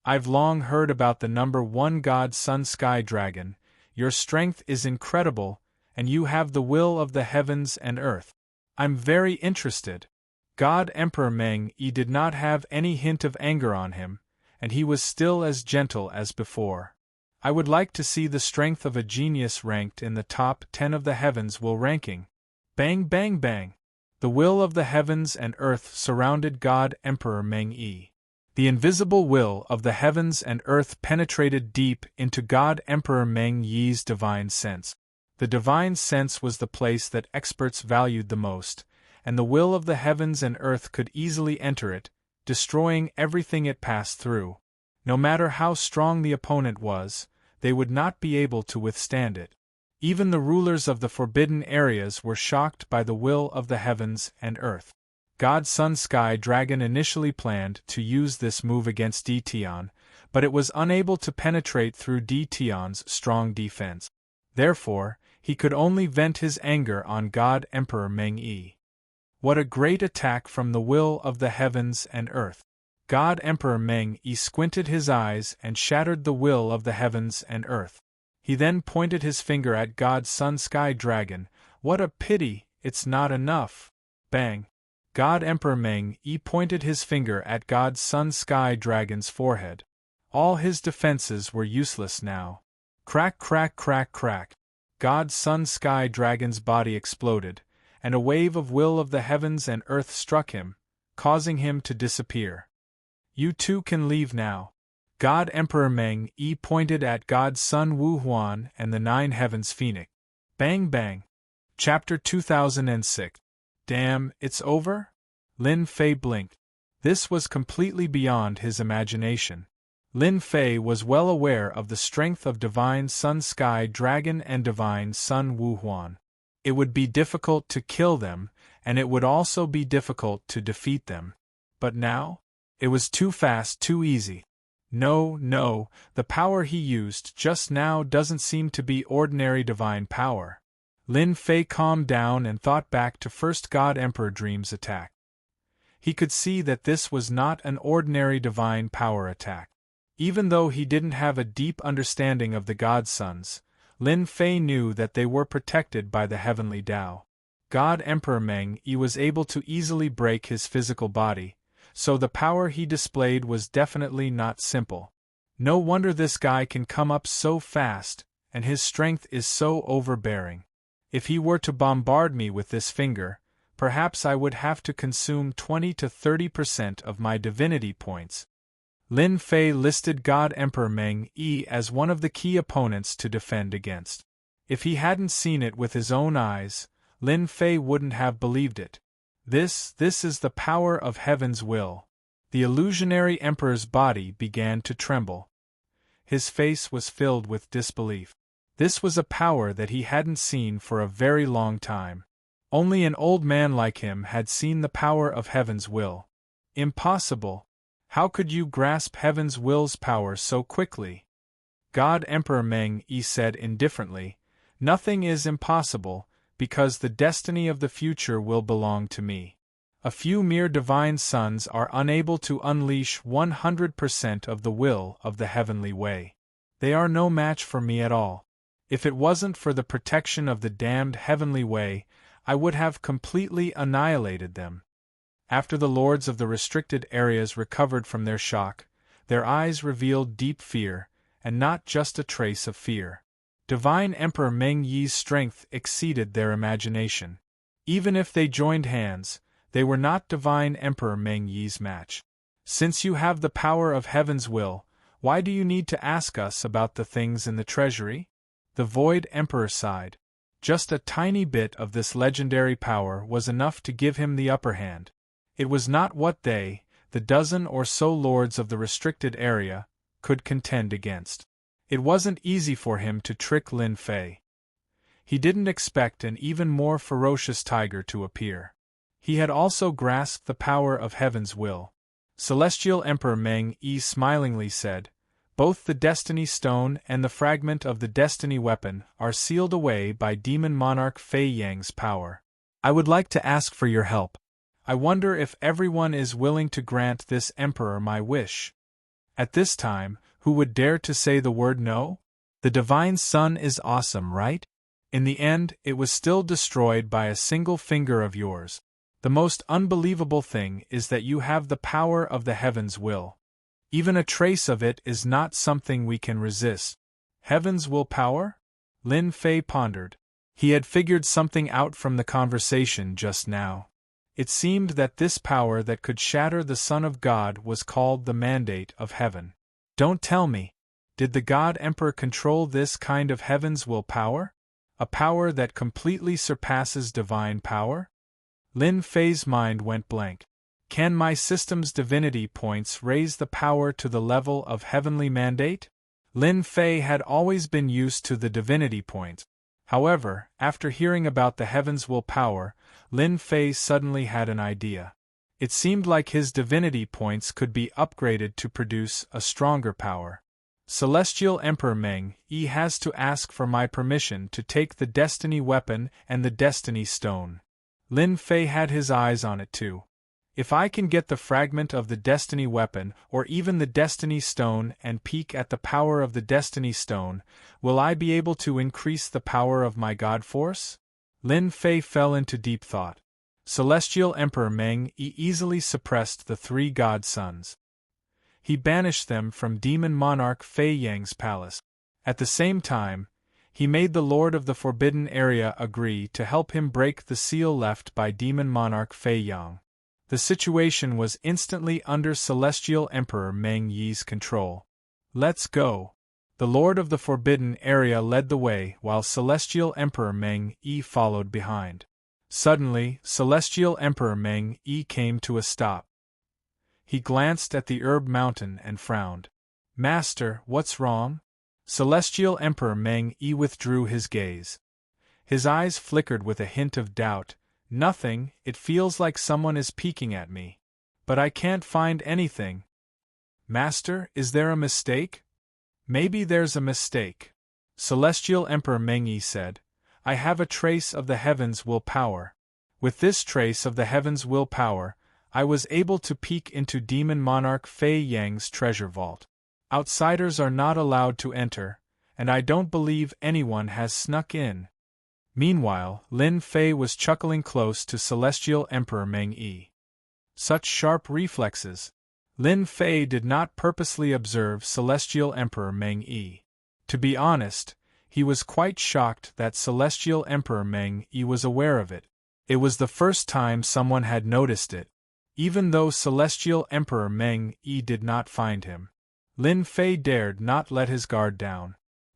I've long heard about the #1 God Sun Sky Dragon. Your strength is incredible, and you have the will of the heavens and earth. I'm very interested. God Emperor Meng Yi did not have any hint of anger on him, and he was still as gentle as before. I would like to see the strength of a genius ranked in the top 10 of the Heavens Will ranking. Bang bang bang! The will of the heavens and earth surrounded God Emperor Meng Yi. The invisible will of the heavens and earth penetrated deep into God Emperor Meng Yi's divine sense. The divine sense was the place that experts valued the most, and the will of the heavens and earth could easily enter it, destroying everything it passed through. No matter how strong the opponent was, they would not be able to withstand it. Even the rulers of the forbidden areas were shocked by the will of the heavens and earth. God Sun Sky Dragon initially planned to use this move against Di Tian, but it was unable to penetrate through Di Tian's strong defense. Therefore, he could only vent his anger on God Emperor Meng Yi. What a great attack from the will of the heavens and earth! God Emperor Meng Yi squinted his eyes and shattered the will of the heavens and earth. He then pointed his finger at God's Sun Sky Dragon. What a pity, it's not enough. Bang! God Emperor Meng Yi pointed his finger at God's Sun Sky Dragon's forehead. All his defenses were useless now. Crack, crack, crack, crack. God's Sun Sky Dragon's body exploded, and a wave of will of the heavens and earth struck him, causing him to disappear. You too can leave now. God Emperor Meng Yi pointed at God's Sun Wu Huan and the 9 Heavens Phoenix. Bang bang. Chapter 2006. Damn, it's over? Lin Fei blinked. This was completely beyond his imagination. Lin Fei was well aware of the strength of Divine Sun Sky Dragon and Divine Sun Wu Huan. It would be difficult to kill them, and it would also be difficult to defeat them. But now? It was too fast, too easy. No, the power he used just now doesn't seem to be ordinary divine power. Lin Fei calmed down and thought back to first God Emperor Dream's attack. He could see that this was not an ordinary divine power attack. Even though he didn't have a deep understanding of the God Sons, Lin Fei knew that they were protected by the heavenly Tao. God Emperor Meng Yi was able to easily break his physical body, so the power he displayed was definitely not simple. No wonder this guy can come up so fast, and his strength is so overbearing. If he were to bombard me with this finger, perhaps I would have to consume 20 to 30% of my divinity points. Lin Fei listed God Emperor Meng Yi as one of the key opponents to defend against. If he hadn't seen it with his own eyes, Lin Fei wouldn't have believed it. This is the power of heaven's will. The illusionary emperor's body began to tremble. His face was filled with disbelief. This was a power that he hadn't seen for a very long time. Only an old man like him had seen the power of heaven's will. Impossible. How could you grasp heaven's will's power so quickly? God Emperor Meng Yi said indifferently, Nothing is impossible, because the destiny of the future will belong to me. A few mere divine sons are unable to unleash 100% of the will of the heavenly way. They are no match for me at all. If it wasn't for the protection of the damned heavenly way, I would have completely annihilated them. After the lords of the restricted areas recovered from their shock, their eyes revealed deep fear, and not just a trace of fear. Divine Emperor Meng Yi's strength exceeded their imagination. Even if they joined hands, they were not Divine Emperor Meng Yi's match. Since you have the power of heaven's will, why do you need to ask us about the things in the treasury? The Void Emperor sighed. Just a tiny bit of this legendary power was enough to give him the upper hand. It was not what they, the dozen or so lords of the restricted area, could contend against. It wasn't easy for him to trick Lin Fei. He didn't expect an even more ferocious tiger to appear. He had also grasped the power of heaven's will. Celestial Emperor Meng Yi smilingly said, Both the Destiny Stone and the fragment of the Destiny Weapon are sealed away by Demon Monarch Fei Yang's power. I would like to ask for your help. I wonder if everyone is willing to grant this emperor my wish. At this time, who would dare to say the word no? The Divine Sun is awesome, right? In the end, it was still destroyed by a single finger of yours. The most unbelievable thing is that you have the power of the heaven's will. Even a trace of it is not something we can resist. Heaven's will power? Lin Fei pondered. He had figured something out from the conversation just now. It seemed that this power that could shatter the Son of God was called the Mandate of Heaven. Don't tell me. Did the God Emperor control this kind of heaven's will power? A power that completely surpasses divine power? Lin Fei's mind went blank. Can my system's divinity points raise the power to the level of heavenly mandate? Lin Fei had always been used to the divinity point. However, after hearing about the heaven's will power, Lin Fei suddenly had an idea. It seemed like his divinity points could be upgraded to produce a stronger power. Celestial Emperor Meng Yi has to ask for my permission to take the Destiny Weapon and the Destiny Stone. Lin Fei had his eyes on it too. If I can get the fragment of the Destiny weapon or even the Destiny Stone and peek at the power of the Destiny Stone, will I be able to increase the power of my God force? Lin Fei fell into deep thought. Celestial Emperor Meng Yi easily suppressed the three god sons. He banished them from Demon Monarch Fei Yang's palace. At the same time, he made the Lord of the Forbidden Area agree to help him break the seal left by Demon Monarch Fei Yang. The situation was instantly under Celestial Emperor Meng Yi's control. Let's go. The Lord of the Forbidden Area led the way while Celestial Emperor Meng Yi followed behind. Suddenly, Celestial Emperor Meng Yi came to a stop. He glanced at the herb mountain and frowned. Master, what's wrong? Celestial Emperor Meng Yi withdrew his gaze. His eyes flickered with a hint of doubt. Nothing, it feels like someone is peeking at me. But I can't find anything. Master, is there a mistake? Maybe there's a mistake. Celestial Emperor Meng Yi said, I have a trace of the heavens' will power. With this trace of the heavens' will power, I was able to peek into Demon Monarch Fei Yang's treasure vault. Outsiders are not allowed to enter, and I don't believe anyone has snuck in. Meanwhile, Lin Fei was chuckling close to Celestial Emperor Meng Yi. Such sharp reflexes. Lin Fei did not purposely observe Celestial Emperor Meng Yi. To be honest, he was quite shocked that Celestial Emperor Meng Yi was aware of it. It was the first time someone had noticed it. Even though Celestial Emperor Meng Yi did not find him, Lin Fei dared not let his guard down.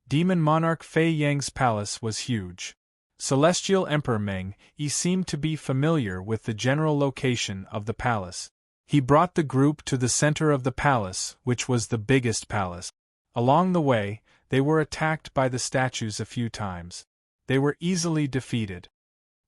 Demon Monarch Fei Yang's palace was huge. Celestial Emperor Meng Yi seemed to be familiar with the general location of the palace. He brought the group to the center of the palace, which was the biggest palace. Along the way, they were attacked by the statues a few times. They were easily defeated.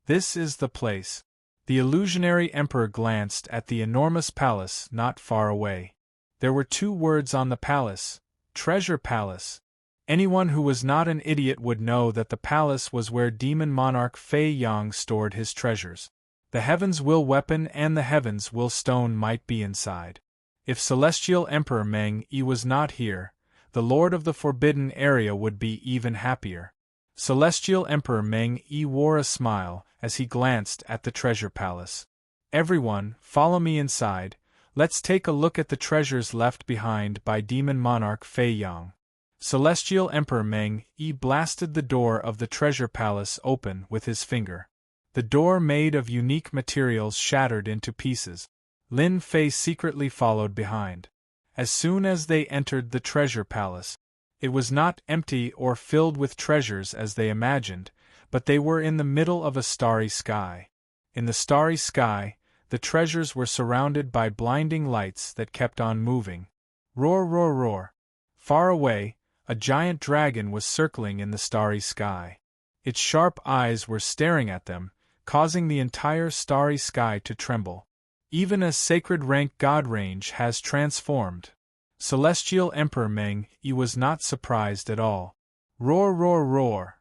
This is the place. The illusionary emperor glanced at the enormous palace not far away. There were 2 words on the palace: Treasure Palace. Anyone who was not an idiot would know that the palace was where Demon Monarch Fei Yang stored his treasures. The Heaven's Will weapon and the Heaven's Will stone might be inside. If Celestial Emperor Meng Yi was not here, the Lord of the Forbidden Area would be even happier. Celestial Emperor Meng Yi wore a smile as he glanced at the treasure palace. Everyone, follow me inside. Let's take a look at the treasures left behind by Demon Monarch Fei Yang. Celestial Emperor Meng Yi blasted the door of the treasure palace open with his finger. The door, made of unique materials, shattered into pieces. Lin Fei secretly followed behind. As soon as they entered the treasure palace, it was not empty or filled with treasures as they imagined, but they were in the middle of a starry sky. In the starry sky, the treasures were surrounded by blinding lights that kept on moving. Roar, roar, roar. Far away, a giant dragon was circling in the starry sky. Its sharp eyes were staring at them, causing the entire starry sky to tremble. Even a sacred rank god range has transformed. Celestial Emperor Meng Yi was not surprised at all. Roar, roar, roar.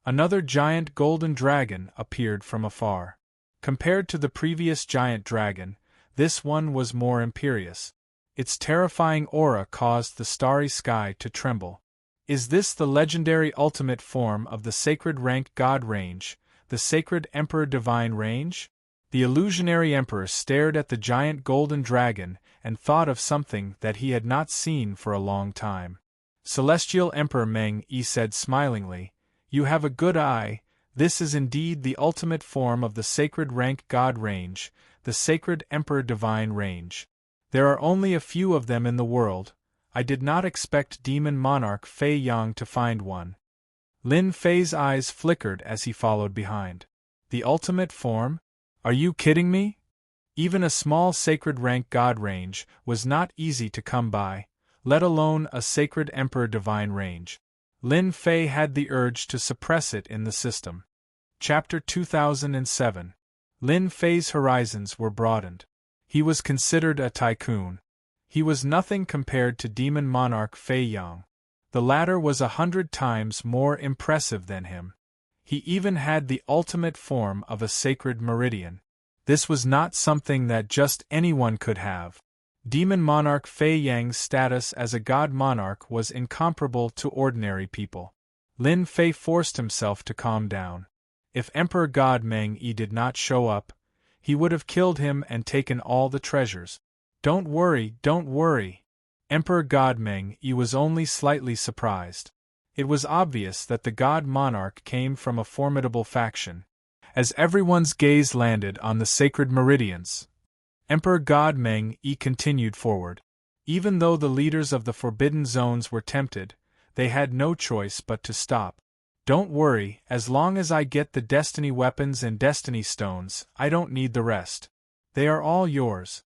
Another giant golden dragon appeared from afar. Compared to the previous giant dragon, this one was more imperious. Its terrifying aura caused the starry sky to tremble. Is this the legendary ultimate form of the sacred rank god range, the sacred Emperor Divine range? The illusionary emperor stared at the giant golden dragon and thought of something that he had not seen for a long time. Celestial Emperor Meng Yi said smilingly, "You have a good eye. This is indeed the ultimate form of the sacred rank god range, the sacred Emperor Divine range. There are only a few of them in the world. I did not expect Demon Monarch Fei Yang to find one." Lin Fei's eyes flickered as he followed behind. The ultimate form? Are you kidding me? Even a small sacred rank god range was not easy to come by, let alone a sacred Emperor Divine range. Lin Fei had the urge to suppress it in the system. Chapter 2007. Lin Fei's horizons were broadened. He was considered a tycoon. He was nothing compared to Demon Monarch Fei Yang. The latter was 100 times more impressive than him. He even had the ultimate form of a sacred meridian. This was not something that just anyone could have. Demon monarch Fei Yang's status as a god monarch was incomparable to ordinary people. Lin Fei forced himself to calm down. If Emperor God Meng Yi did not show up, he would have killed him and taken all the treasures. Don't worry, don't worry. Emperor God Meng Yi was only slightly surprised. It was obvious that the god monarch came from a formidable faction. As everyone's gaze landed on the sacred meridians, Emperor God Meng Yi continued forward. Even though the leaders of the forbidden zones were tempted, they had no choice but to stop. Don't worry, as long as I get the destiny weapons and destiny stones, I don't need the rest. They are all yours.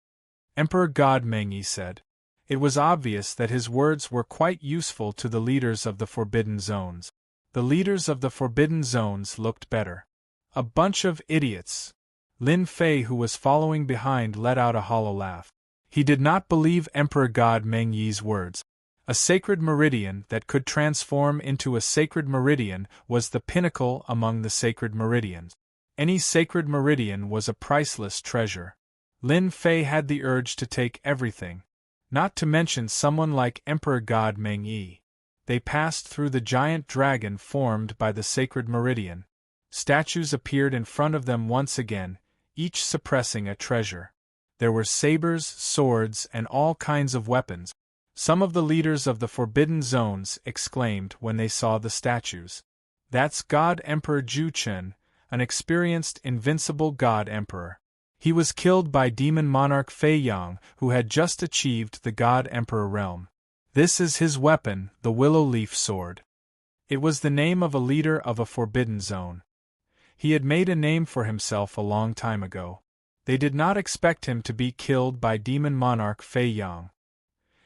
Emperor God Meng Yi said. It was obvious that his words were quite useful to the leaders of the forbidden zones. The leaders of the forbidden zones looked better. A bunch of idiots. Lin Fei, who was following behind, let out a hollow laugh. He did not believe Emperor God Meng Yi's words. A sacred meridian that could transform into a sacred meridian was the pinnacle among the sacred meridians. Any sacred meridian was a priceless treasure. Lin Fei had the urge to take everything. Not to mention someone like Emperor God Meng Yi. They passed through the giant dragon formed by the sacred meridian. Statues appeared in front of them once again, each suppressing a treasure. There were sabers, swords, and all kinds of weapons. Some of the leaders of the forbidden zones exclaimed when they saw the statues. That's God Emperor Ju Chen, an experienced, invincible God Emperor. He was killed by demon monarch Fei Yang, who had just achieved the God Emperor realm. This is his weapon, the willow leaf sword. It was the name of a leader of a forbidden zone. He had made a name for himself a long time ago. They did not expect him to be killed by demon monarch Fei Yang.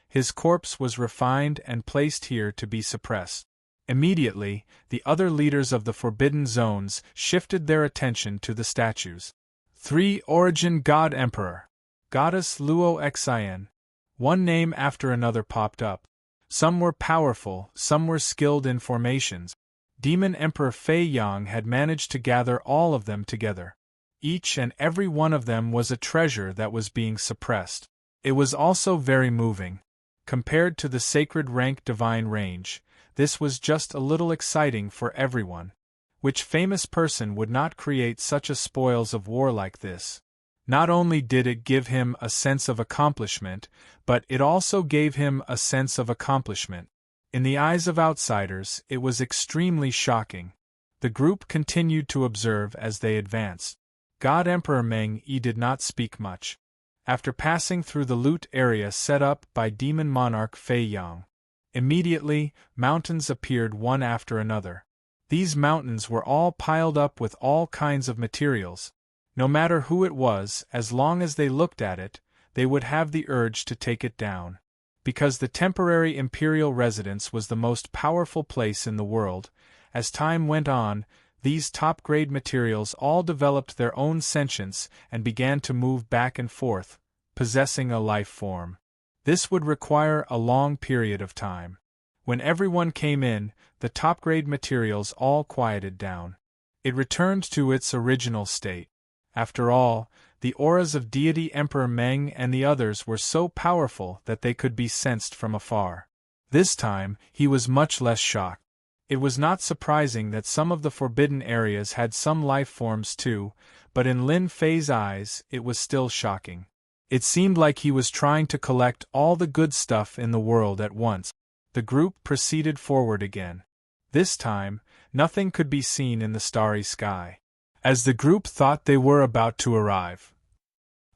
His corpse was refined and placed here to be suppressed. Immediately, the other leaders of the forbidden zones shifted their attention to the statues. 3. Origin God Emperor. Goddess Luo Xian. One name after another popped up. Some were powerful, some were skilled in formations. Demon Emperor Fei Yang had managed to gather all of them together. Each and every one of them was a treasure that was being suppressed. It was also very moving. Compared to the sacred rank divine range, this was just a little exciting for everyone. Which famous person would not create such a spoils of war like this? Not only did it give him a sense of accomplishment, but it also gave him a sense of accomplishment. In the eyes of outsiders, it was extremely shocking. The group continued to observe as they advanced. God Emperor Meng Yi did not speak much. After passing through the loot area set up by demon monarch Fei Yang, immediately, mountains appeared one after another. These mountains were all piled up with all kinds of materials. No matter who it was, as long as they looked at it, they would have the urge to take it down. Because the temporary imperial residence was the most powerful place in the world, as time went on, these top-grade materials all developed their own sentience and began to move back and forth, possessing a life form. This would require a long period of time. When everyone came in, the top-grade materials all quieted down. It returned to its original state. After all, the auras of deity Emperor Meng and the others were so powerful that they could be sensed from afar. This time, he was much less shocked. It was not surprising that some of the forbidden areas had some life forms too, but in Lin Fei's eyes, it was still shocking. It seemed like he was trying to collect all the good stuff in the world at once. The group proceeded forward again. This time, nothing could be seen in the starry sky. As the group thought they were about to arrive,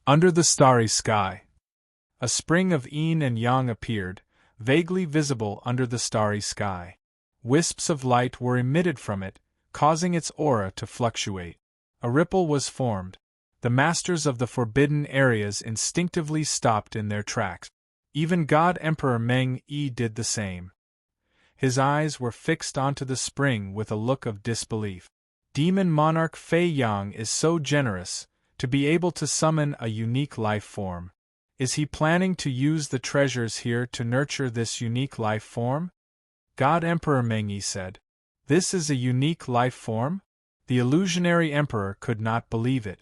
under the starry sky, a spring of yin and yang appeared, vaguely visible under the starry sky. Wisps of light were emitted from it, causing its aura to fluctuate. A ripple was formed. The masters of the forbidden areas instinctively stopped in their tracks. Even God Emperor Meng Yi did the same. His eyes were fixed onto the spring with a look of disbelief. Demon monarch Fei Yang is so generous, to be able to summon a unique life form. Is he planning to use the treasures here to nurture this unique life form? God Emperor Meng Yi said. This is a unique life form? The illusionary emperor could not believe it.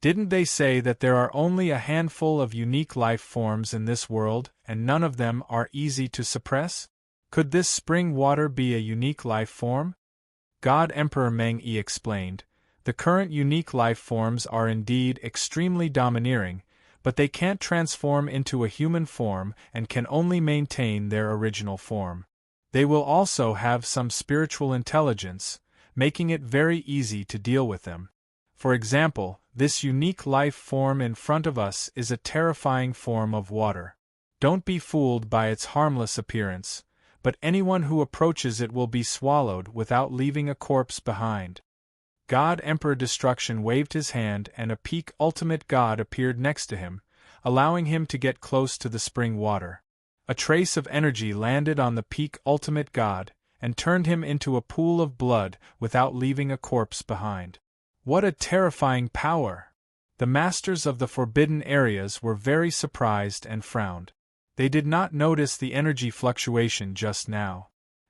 Didn't they say that there are only a handful of unique life forms in this world, and none of them are easy to suppress? Could this spring water be a unique life form? God Emperor Meng-Yi explained, the current unique life forms are indeed extremely domineering, but they can't transform into a human form and can only maintain their original form. They will also have some spiritual intelligence, making it very easy to deal with them. For example, this unique life form in front of us is a terrifying form of water. Don't be fooled by its harmless appearance, but anyone who approaches it will be swallowed without leaving a corpse behind. God Emperor Destruction waved his hand and a peak ultimate god appeared next to him, allowing him to get close to the spring water. A trace of energy landed on the peak ultimate god, and turned him into a pool of blood without leaving a corpse behind. What a terrifying power! The masters of the forbidden areas were very surprised and frowned. They did not notice the energy fluctuation just now.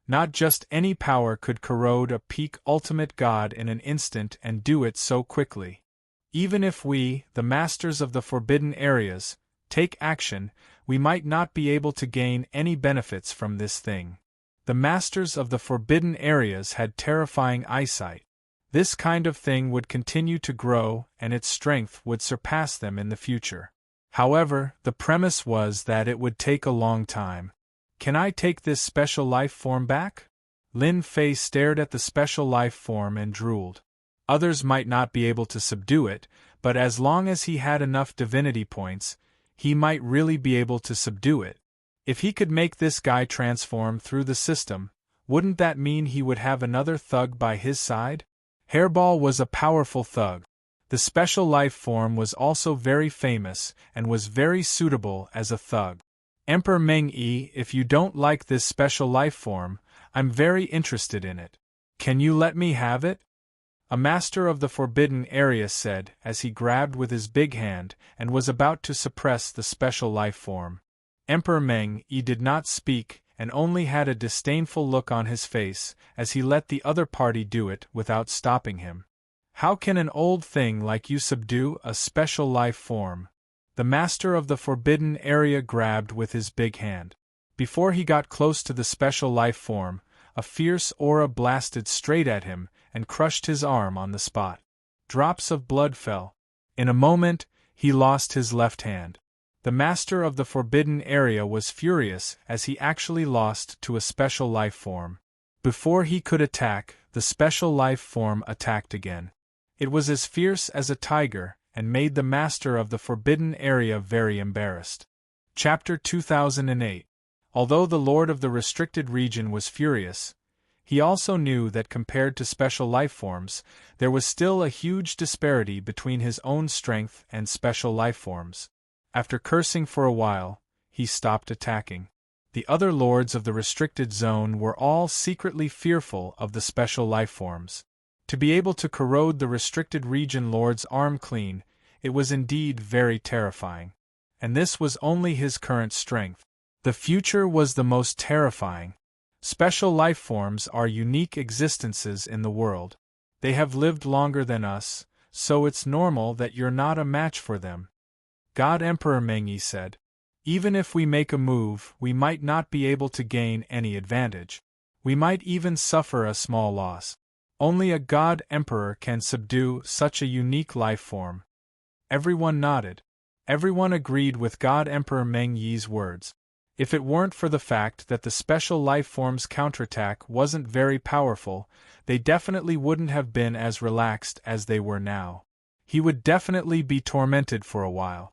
Not just any power could corrode a peak ultimate god in an instant and do it so quickly. Even if we, the masters of the forbidden areas, take action, we might not be able to gain any benefits from this thing. The masters of the forbidden areas had terrifying eyesight. This kind of thing would continue to grow and its strength would surpass them in the future. However, the premise was that it would take a long time. Can I take this special life form back? Lin Fei stared at the special life form and drooled. Others might not be able to subdue it, but as long as he had enough divinity points, he might really be able to subdue it. If he could make this guy transform through the system, wouldn't that mean he would have another thug by his side? Hairball was a powerful thug. The special life form was also very famous and was very suitable as a thug. Emperor Meng-Yi, if you don't like this special life form, I'm very interested in it. Can you let me have it? A master of the forbidden area said as he grabbed with his big hand and was about to suppress the special life form. Emperor Meng-Yi did not speak and only had a disdainful look on his face as he let the other party do it without stopping him. How can an old thing like you subdue a special life form? The master of the forbidden area grabbed with his big hand. Before he got close to the special life form, a fierce aura blasted straight at him and crushed his arm on the spot. Drops of blood fell. In a moment, he lost his left hand. The master of the forbidden area was furious as he actually lost to a special life form. Before he could attack, the special life form attacked again. It was as fierce as a tiger and made the master of the forbidden area very embarrassed. Chapter 2008. Although the lord of the restricted region was furious, he also knew that compared to special life forms, there was still a huge disparity between his own strength and special life forms. After cursing for a while, he stopped attacking. The other lords of the restricted zone were all secretly fearful of the special life forms. To be able to corrode the restricted region lord's arm clean, it was indeed very terrifying. And this was only his current strength. The future was the most terrifying. Special life forms are unique existences in the world. They have lived longer than us, so it's normal that you're not a match for them. God Emperor Meng-Yi said, even if we make a move, we might not be able to gain any advantage. We might even suffer a small loss. Only a God Emperor can subdue such a unique life form. Everyone nodded. Everyone agreed with God Emperor Meng-Yi's words. If it weren't for the fact that the special life form's counterattack wasn't very powerful, they definitely wouldn't have been as relaxed as they were now. He would definitely be tormented for a while.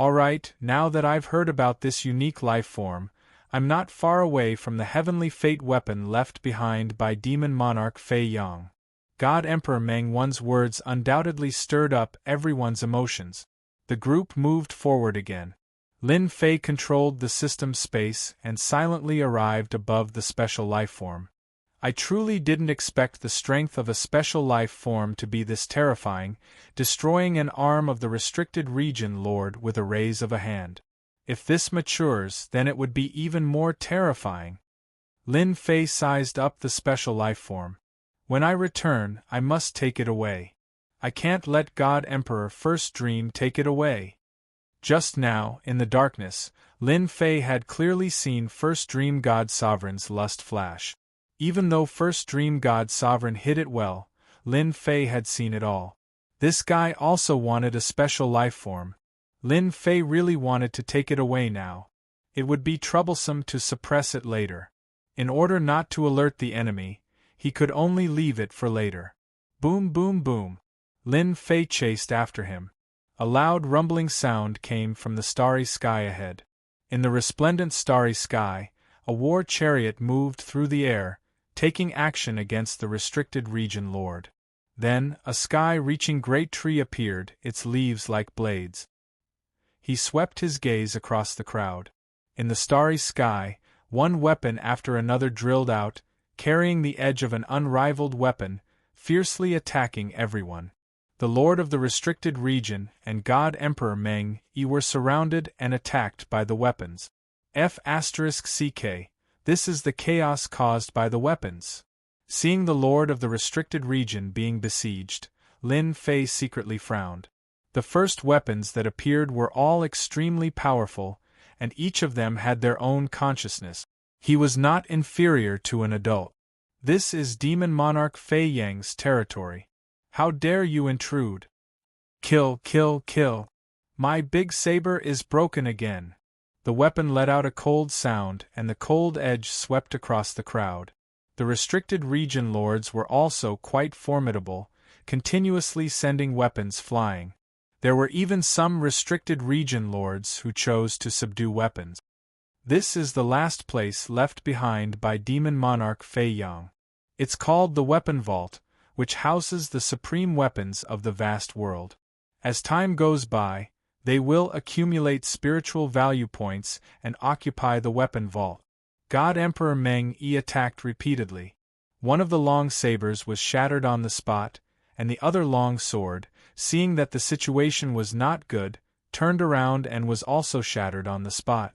Alright, now that I've heard about this unique life form, I'm not far away from the heavenly fate weapon left behind by Demon Monarch Fei Yang. God Emperor Meng-Wan's words undoubtedly stirred up everyone's emotions. The group moved forward again. Lin Fei controlled the system space and silently arrived above the special life form. I truly didn't expect the strength of a special life form to be this terrifying, destroying an arm of the restricted region lord with a raise of a hand. If this matures, then it would be even more terrifying. Lin Fei sized up the special life form. When I return, I must take it away. I can't let God Emperor First Dream take it away. Just now, in the darkness, Lin Fei had clearly seen First Dream God Sovereign's lust flash. Even though First Dream God Sovereign hid it well, Lin Fei had seen it all. This guy also wanted a special life form. Lin Fei really wanted to take it away now. It would be troublesome to suppress it later. In order not to alert the enemy, he could only leave it for later. Boom, boom, boom. Lin Fei chased after him. A loud rumbling sound came from the starry sky ahead. In the resplendent starry sky, a war chariot moved through the air, taking action against the restricted region lord. Then, a sky-reaching great tree appeared, its leaves like blades. He swept his gaze across the crowd. In the starry sky, one weapon after another drilled out, carrying the edge of an unrivaled weapon, fiercely attacking everyone. The Lord of the Restricted Region and God Emperor Meng Yi were surrounded and attacked by the weapons. F***CK, this is the chaos caused by the weapons. Seeing the Lord of the Restricted Region being besieged, Lin Fei secretly frowned. The first weapons that appeared were all extremely powerful, and each of them had their own consciousness. He was not inferior to an adult. This is Demon Monarch Fei Yang's territory. How dare you intrude? Kill, kill, kill. My big saber is broken again. The weapon let out a cold sound, and the cold edge swept across the crowd. The restricted region lords were also quite formidable, continuously sending weapons flying. There were even some restricted region lords who chose to subdue weapons. This is the last place left behind by Demon Monarch Fei Yang. It's called the Weapon Vault, which houses the supreme weapons of the vast world. As time goes by, they will accumulate spiritual value points and occupy the weapon vault. God Emperor Meng Yi attacked repeatedly. One of the long sabers was shattered on the spot, and the other long sword, seeing that the situation was not good, turned around and was also shattered on the spot.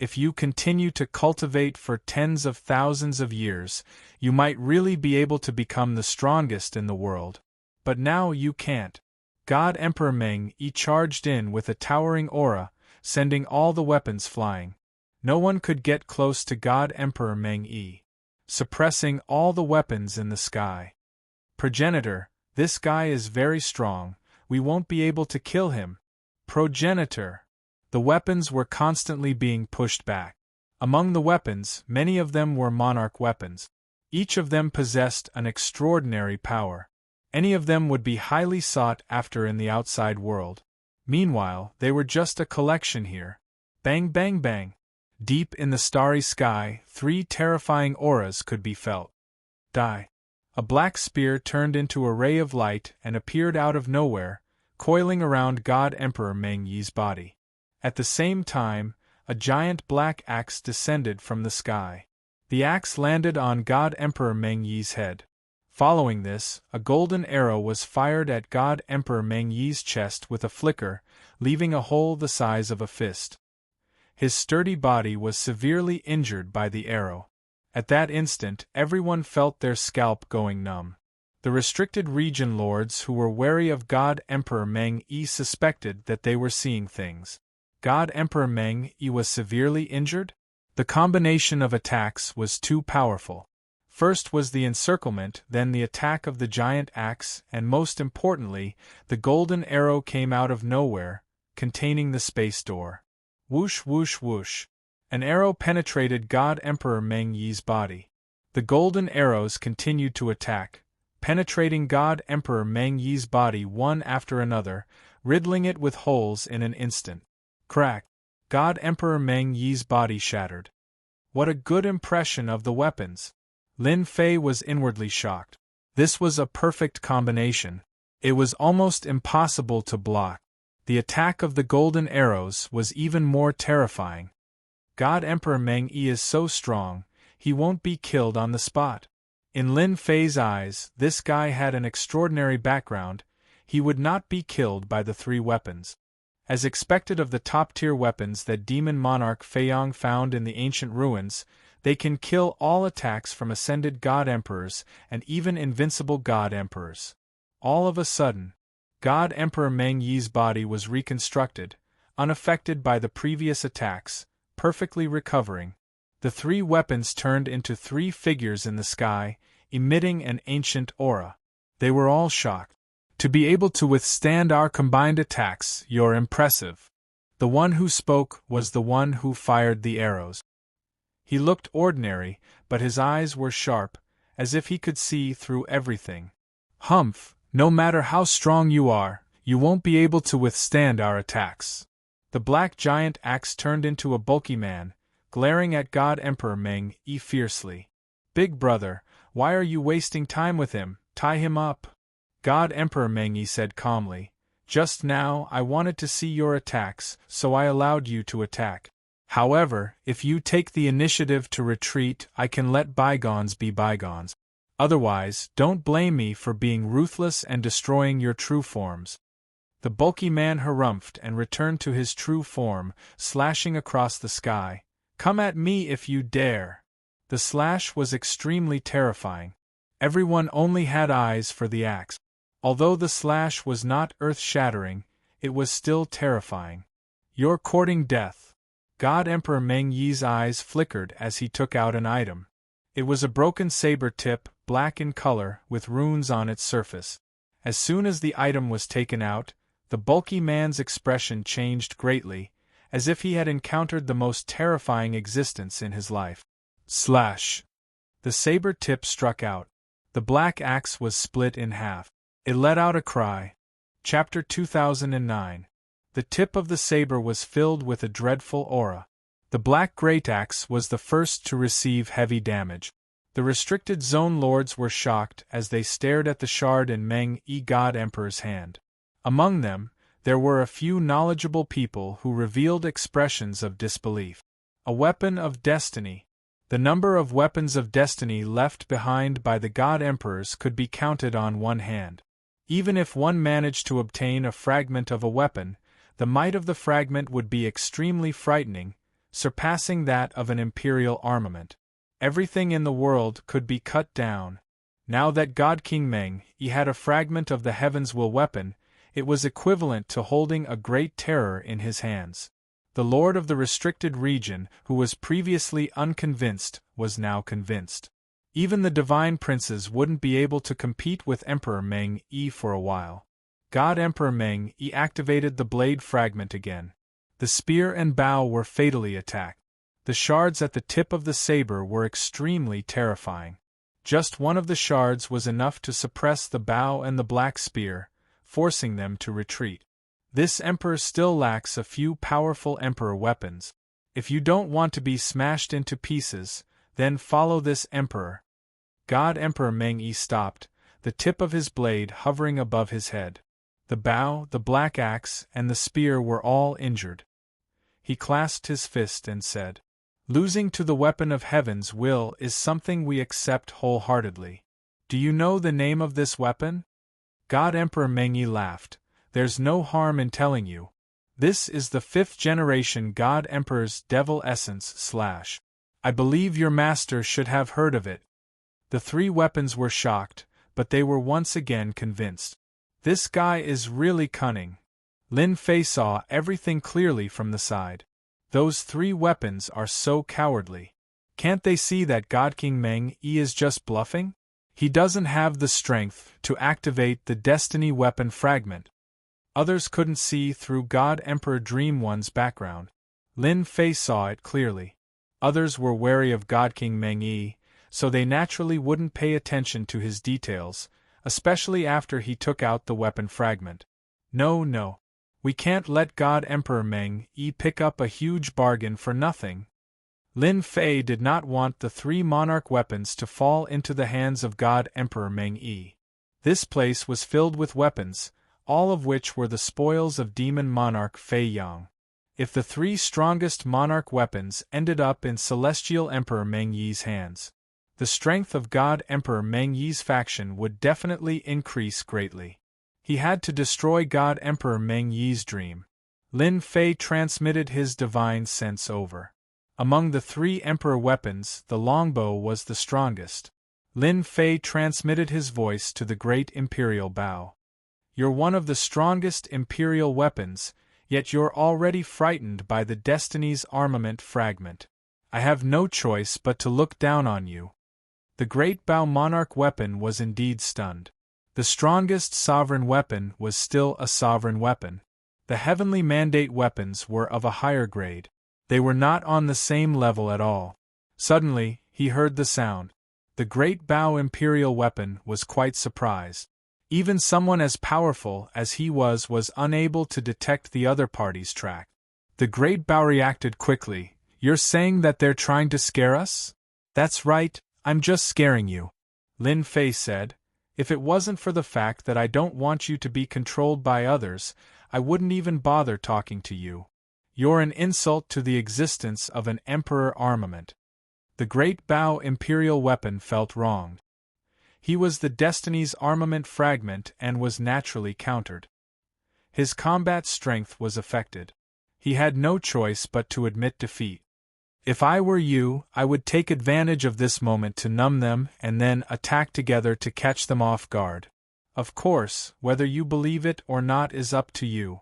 If you continue to cultivate for tens of thousands of years, you might really be able to become the strongest in the world. But now you can't. God Emperor Meng Yi charged in with a towering aura, sending all the weapons flying. No one could get close to God Emperor Meng Yi, suppressing all the weapons in the sky. Progenitor, this guy is very strong, we won't be able to kill him. Progenitor. The weapons were constantly being pushed back. Among the weapons, many of them were monarch weapons. Each of them possessed an extraordinary power. Any of them would be highly sought after in the outside world. Meanwhile, they were just a collection here. Bang, bang, bang. Deep in the starry sky, 3 terrifying auras could be felt. Die. A black spear turned into a ray of light and appeared out of nowhere, coiling around God Emperor Meng Yi's body. At the same time, a giant black axe descended from the sky. The axe landed on God Emperor Meng Yi's head. Following this, a golden arrow was fired at God Emperor Meng Yi's chest with a flicker, leaving a hole the size of a fist. His sturdy body was severely injured by the arrow. At that instant, everyone felt their scalp going numb. The restricted region lords who were wary of God Emperor Meng Yi suspected that they were seeing things. God Emperor Meng Yi was severely injured? The combination of attacks was too powerful. First was the encirclement, then the attack of the giant axe, and most importantly, the golden arrow came out of nowhere, containing the space door. Whoosh, whoosh, whoosh. An arrow penetrated God Emperor Meng Yi's body. The golden arrows continued to attack, penetrating God Emperor Meng Yi's body one after another, riddling it with holes in an instant. Crack! God Emperor Meng Yi's body shattered. What a good impression of the weapons! Lin Fei was inwardly shocked. This was a perfect combination. It was almost impossible to block. The attack of the golden arrows was even more terrifying. God Emperor Meng Yi is so strong, he won't be killed on the spot. In Lin Fei's eyes, this guy had an extraordinary background, he would not be killed by the 3 weapons. As expected of the top-tier weapons that Demon Monarch Fei Yang found in the ancient ruins, they can kill all attacks from ascended God Emperors and even invincible God Emperors. All of a sudden, God Emperor Meng Yi's body was reconstructed, unaffected by the previous attacks, perfectly recovering. The three weapons turned into three figures in the sky, emitting an ancient aura. They were all shocked. To be able to withstand our combined attacks, you're impressive. The one who spoke was the one who fired the arrows. He looked ordinary, but his eyes were sharp, as if he could see through everything. Humph, no matter how strong you are, you won't be able to withstand our attacks. The black giant axe turned into a bulky man, glaring at God Emperor Meng Yi fiercely. Big brother, why are you wasting time with him? Tie him up. God Emperor Meng Yi said calmly. Just now I wanted to see your attacks, so I allowed you to attack. However, if you take the initiative to retreat, I can let bygones be bygones. Otherwise, don't blame me for being ruthless and destroying your true forms. The bulky man harumphed and returned to his true form, slashing across the sky. Come at me if you dare. The slash was extremely terrifying. Everyone only had eyes for the axe. Although the slash was not earth-shattering, it was still terrifying. You're courting death. God Emperor Meng Yi's eyes flickered as he took out an item. It was a broken saber tip, black in color, with runes on its surface. As soon as the item was taken out, the bulky man's expression changed greatly, as if he had encountered the most terrifying existence in his life. Slash! The saber tip struck out. The black axe was split in half. It let out a cry. Chapter 2009. The tip of the saber was filled with a dreadful aura. The black great axe was the first to receive heavy damage. The restricted zone lords were shocked as they stared at the shard in Meng Yi God Emperor's hand. Among them, there were a few knowledgeable people who revealed expressions of disbelief. A weapon of destiny. The number of weapons of destiny left behind by the God Emperors could be counted on one hand. Even if one managed to obtain a fragment of a weapon, the might of the fragment would be extremely frightening, surpassing that of an imperial armament. Everything in the world could be cut down. Now that God King Meng Yi had a fragment of the Heaven's Will weapon, it was equivalent to holding a great terror in his hands. The Lord of the restricted region, who was previously unconvinced, was now convinced. Even the divine princes wouldn't be able to compete with Emperor Meng Yi for a while. God Emperor Meng Yi activated the blade fragment again. The spear and bow were fatally attacked. The shards at the tip of the saber were extremely terrifying. Just one of the shards was enough to suppress the bow and the black spear, forcing them to retreat. This emperor still lacks a few powerful emperor weapons. If you don't want to be smashed into pieces, then follow this emperor. God Emperor Meng Yi stopped, the tip of his blade hovering above his head. The bow, the black axe, and the spear were all injured. He clasped his fist and said, "Losing to the weapon of Heaven's will is something we accept wholeheartedly. Do you know the name of this weapon?" God Emperor Meng Yi laughed. "There's no harm in telling you. This is the 5th generation God Emperor's Devil Essence / I believe your master should have heard of it." The three weapons were shocked, but they were once again convinced. This guy is really cunning. Lin Fei saw everything clearly from the side. Those three weapons are so cowardly. Can't they see that God King Meng Yi is just bluffing? He doesn't have the strength to activate the Destiny weapon fragment. Others couldn't see through God Emperor Dream One's background. Lin Fei saw it clearly. Others were wary of God King Meng Yi, so they naturally wouldn't pay attention to his details, especially after he took out the weapon fragment. No. We can't let God Emperor Meng Yi pick up a huge bargain for nothing. Lin Fei did not want the three monarch weapons to fall into the hands of God Emperor Meng Yi. This place was filled with weapons, all of which were the spoils of demon monarch Fei Yang. If the three strongest monarch weapons ended up in Celestial Emperor Meng Yi's hands, the strength of God Emperor Meng Yi's faction would definitely increase greatly. He had to destroy God Emperor Meng Yi's dream. Lin Fei transmitted his divine sense over. Among the three emperor weapons, the longbow was the strongest. Lin Fei transmitted his voice to the great Imperial Bow. You're one of the strongest Imperial weapons, yet you're already frightened by the Destiny's armament fragment. I have no choice but to look down on you. The great Bow monarch weapon was indeed stunned. The strongest sovereign weapon was still a sovereign weapon. The heavenly mandate weapons were of a higher grade. They were not on the same level at all. Suddenly, he heard the sound. The great Bow imperial weapon was quite surprised. Even someone as powerful as he was unable to detect the other party's track. The great Bow reacted quickly. You're saying that they're trying to scare us? That's right, I'm just scaring you. Lin Fei said. If it wasn't for the fact that I don't want you to be controlled by others, I wouldn't even bother talking to you. You're an insult to the existence of an emperor armament. The great Bow imperial weapon felt wronged. He was the Destiny's armament fragment and was naturally countered. His combat strength was affected. He had no choice but to admit defeat. If I were you, I would take advantage of this moment to numb them and then attack together to catch them off guard. Of course, whether you believe it or not is up to you.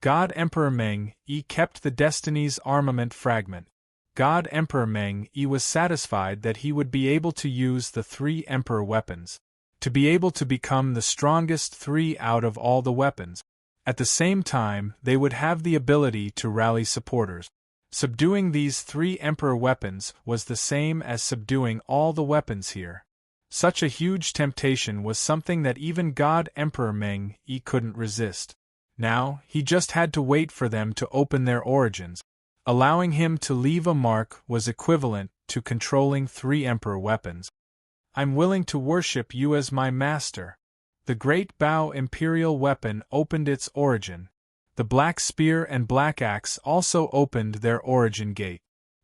God Emperor Meng Yi kept the Destiny's armament fragment. God Emperor Meng Yi was satisfied that he would be able to use the 3 Emperor weapons, to be able to become the strongest 3 out of all the weapons. At the same time, they would have the ability to rally supporters. Subduing these 3 Emperor weapons was the same as subduing all the weapons here. Such a huge temptation was something that even God Emperor Meng Yi couldn't resist. Now, he just had to wait for them to open their origins. Allowing him to leave a mark was equivalent to controlling 3 Emperor weapons. I'm willing to worship you as my master. The great Bow imperial weapon opened its origin. The black spear and black axe also opened their origin gate.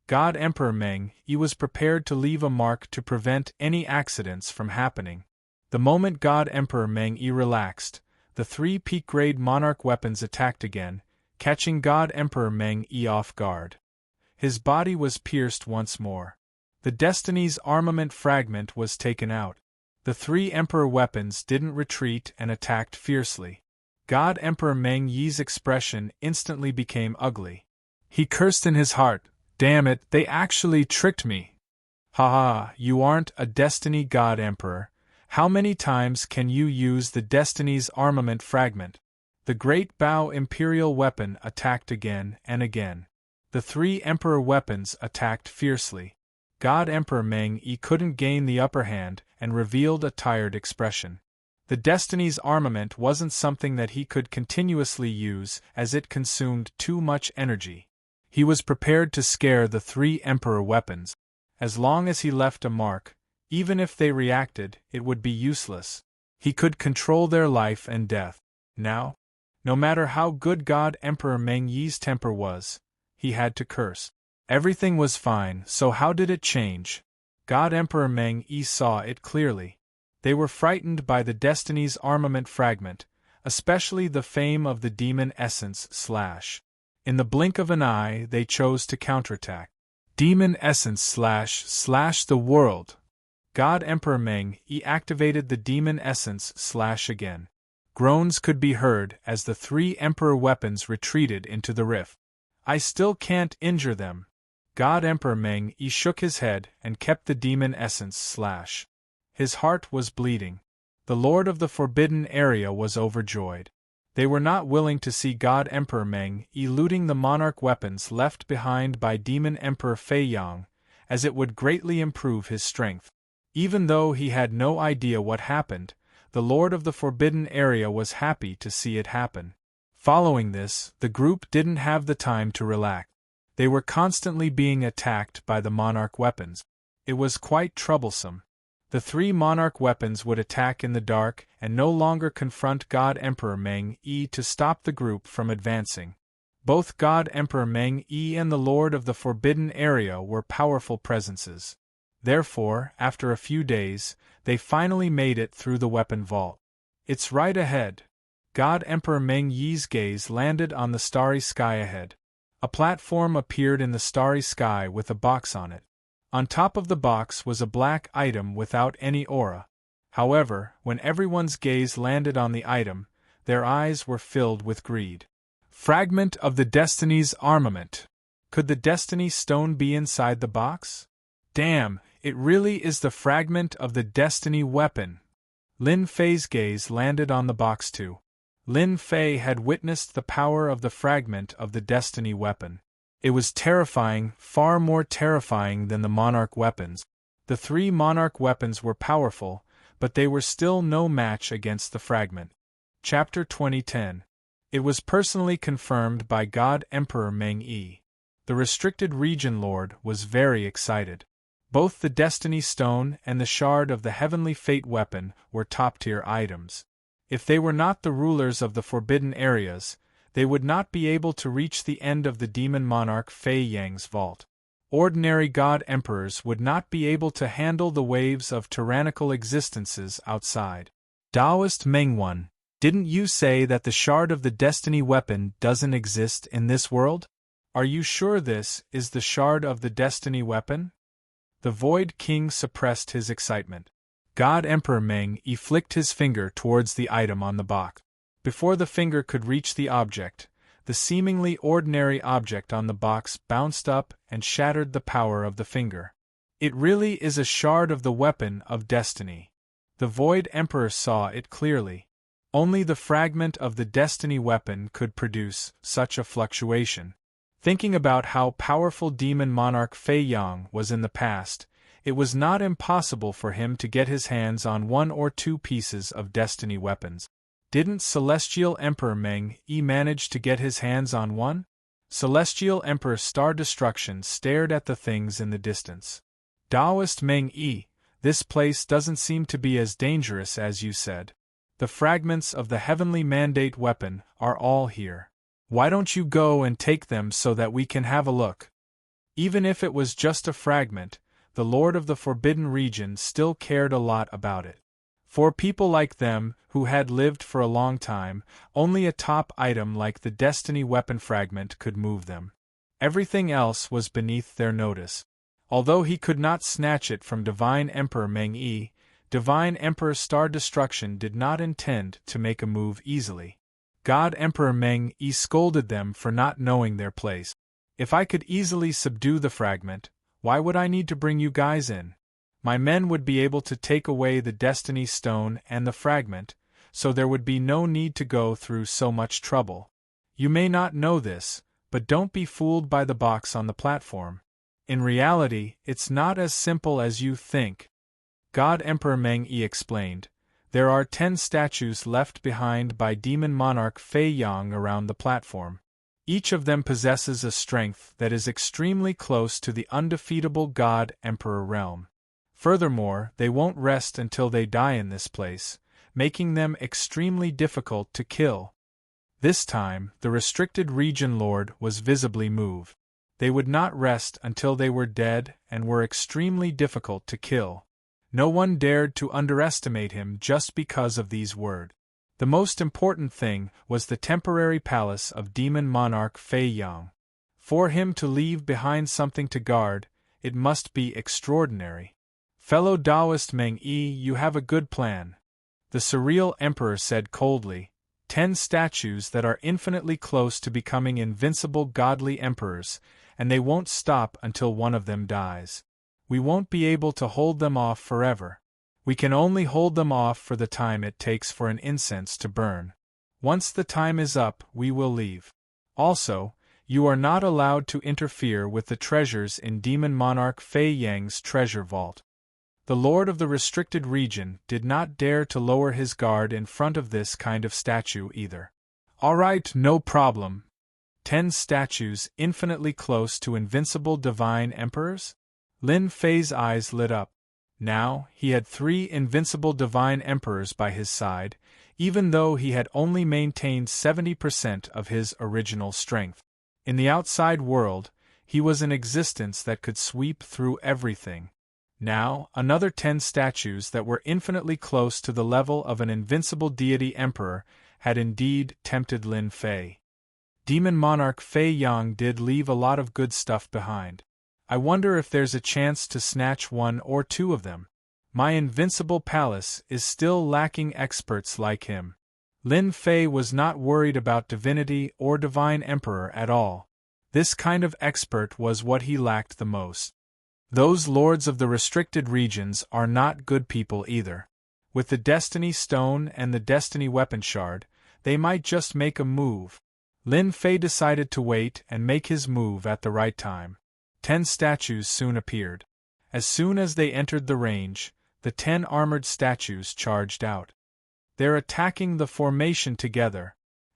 God Emperor Meng Yi was prepared to leave a mark to prevent any accidents from happening. The moment God Emperor Meng Yi relaxed, the 3 peak-grade monarch weapons attacked again, catching God Emperor Meng Yi off guard. His body was pierced once more. The Destiny's armament fragment was taken out. The 3 Emperor weapons didn't retreat and attacked fiercely. God Emperor Meng Yi's expression instantly became ugly. He cursed in his heart, "Damn it, they actually tricked me. Ha ha, you aren't a Destiny God Emperor. How many times can you use the Destiny's armament fragment?" The great Bow imperial weapon attacked again and again. The 3 Emperor weapons attacked fiercely. God Emperor Meng Yi couldn't gain the upper hand and revealed a tired expression. The Destiny's armament wasn't something that he could continuously use as it consumed too much energy. He was prepared to scare the 3 Emperor weapons. As long as he left a mark, even if they reacted, it would be useless. He could control their life and death. Now, no matter how good God Emperor Meng Yi's temper was, he had to curse. Everything was fine, so how did it change? God Emperor Meng Yi saw it clearly. They were frightened by the Destiny's armament fragment, especially the fame of the demon essence / In the blink of an eye, they chose to counterattack. Demon essence / the world. God Emperor Meng Yi activated the demon essence / again. Groans could be heard as the 3 Emperor weapons retreated into the rift. I still can't injure them. God Emperor Meng Yi shook his head and kept the demon essence / His heart was bleeding. The Lord of the Forbidden Area was overjoyed. They were not willing to see God Emperor Meng Yi looting the monarch weapons left behind by Demon Emperor Fei Yang, as it would greatly improve his strength. Even though he had no idea what happened, the Lord of the Forbidden Area was happy to see it happen. Following this, the group didn't have the time to relax. They were constantly being attacked by the monarch weapons. It was quite troublesome. The 3 monarch weapons would attack in the dark and no longer confront God Emperor Meng Yi to stop the group from advancing. Both God Emperor Meng Yi and the Lord of the Forbidden Area were powerful presences. Therefore, after a few days, they finally made it through the weapon vault. It's right ahead. God Emperor Meng Yi's gaze landed on the starry sky ahead. A platform appeared in the starry sky with a box on it. On top of the box was a black item without any aura. However, when everyone's gaze landed on the item, their eyes were filled with greed. Fragment of the Destiny's armament. Could the Destiny Stone be inside the box? Damn, it really is the fragment of the Destiny weapon. Lin Fei's gaze landed on the box too. Lin Fei had witnessed the power of the fragment of the Destiny weapon. It was terrifying, far more terrifying than the Monarch weapons. The 3 Monarch weapons were powerful, but they were still no match against the fragment. Chapter 2010. It was personally confirmed by God Emperor Meng Yi. The Restricted Region Lord was very excited. Both the Destiny Stone and the Shard of the Heavenly Fate weapon were top-tier items. If they were not the rulers of the forbidden areas, they would not be able to reach the end of the Demon Monarch Fei Yang's vault. Ordinary God Emperors would not be able to handle the waves of tyrannical existences outside. Taoist Mengwan, didn't you say that the Shard of the Destiny weapon doesn't exist in this world? Are you sure this is the Shard of the Destiny weapon? The Void King suppressed his excitement. God Emperor Meng Yi flicked his finger towards the item on the box. Before the finger could reach the object, the seemingly ordinary object on the box bounced up and shattered the power of the finger. It really is a shard of the weapon of destiny. The Void Emperor saw it clearly. Only the fragment of the destiny weapon could produce such a fluctuation. Thinking about how powerful Demon Monarch Fei Yang was in the past, it was not impossible for him to get his hands on 1 or 2 pieces of destiny weapons. Didn't Celestial Emperor Meng Yi manage to get his hands on one? Celestial Emperor Star Destruction stared at the things in the distance. Taoist Meng Yi, this place doesn't seem to be as dangerous as you said. The fragments of the Heavenly Mandate weapon are all here. Why don't you go and take them so that we can have a look? Even if it was just a fragment, the Lord of the Forbidden Region still cared a lot about it. For people like them, who had lived for a long time, only a top item like the Destiny weapon fragment could move them. Everything else was beneath their notice. Although he could not snatch it from Divine Emperor Meng Yi, Divine Emperor Star Destruction did not intend to make a move easily. God Emperor Meng Yi scolded them for not knowing their place. If I could easily subdue the fragment, why would I need to bring you guys in? My men would be able to take away the Destiny Stone and the fragment, so there would be no need to go through so much trouble. You may not know this, but don't be fooled by the box on the platform. In reality, it's not as simple as you think. God Emperor Meng Yi explained. There are 10 statues left behind by Demon Monarch Fei Yang around the platform. Each of them possesses a strength that is extremely close to the undefeatable God Emperor realm. Furthermore, they won't rest until they die in this place, making them extremely difficult to kill. This time, the Restricted Region Lord was visibly moved. They would not rest until they were dead and were extremely difficult to kill. No one dared to underestimate him just because of these words. The most important thing was the temporary palace of Demon Monarch Fei Yang. For him to leave behind something to guard, it must be extraordinary. Fellow Taoist Meng Yi, you have a good plan. The Surreal Emperor said coldly. 10 statues that are infinitely close to becoming invincible godly emperors, and they won't stop until one of them dies. We won't be able to hold them off forever. We can only hold them off for the time it takes for an incense to burn. Once the time is up, we will leave. Also, you are not allowed to interfere with the treasures in Demon Monarch Fei Yang's treasure vault. The Lord of the Restricted Region did not dare to lower his guard in front of this kind of statue either. All right, no problem. 10 statues infinitely close to invincible divine emperors? Lin Fei's eyes lit up. Now, he had 3 invincible divine emperors by his side, even though he had only maintained 70% of his original strength. In the outside world, he was an existence that could sweep through everything. Now, another 10 statues that were infinitely close to the level of an invincible deity emperor had indeed tempted Lin Fei. Demon Monarch Fei Yang did leave a lot of good stuff behind. I wonder if there's a chance to snatch one or two of them. My invincible palace is still lacking experts like him. Lin Fei was not worried about divinity or divine emperor at all. This kind of expert was what he lacked the most. Those lords of the restricted regions are not good people either. With the Destiny Stone and the Destiny Weapon Shard, they might just make a move. Lin Fei decided to wait and make his move at the right time. 10 statues soon appeared. As soon as they entered the range, the 10 armored statues charged out. They're attacking the formation together.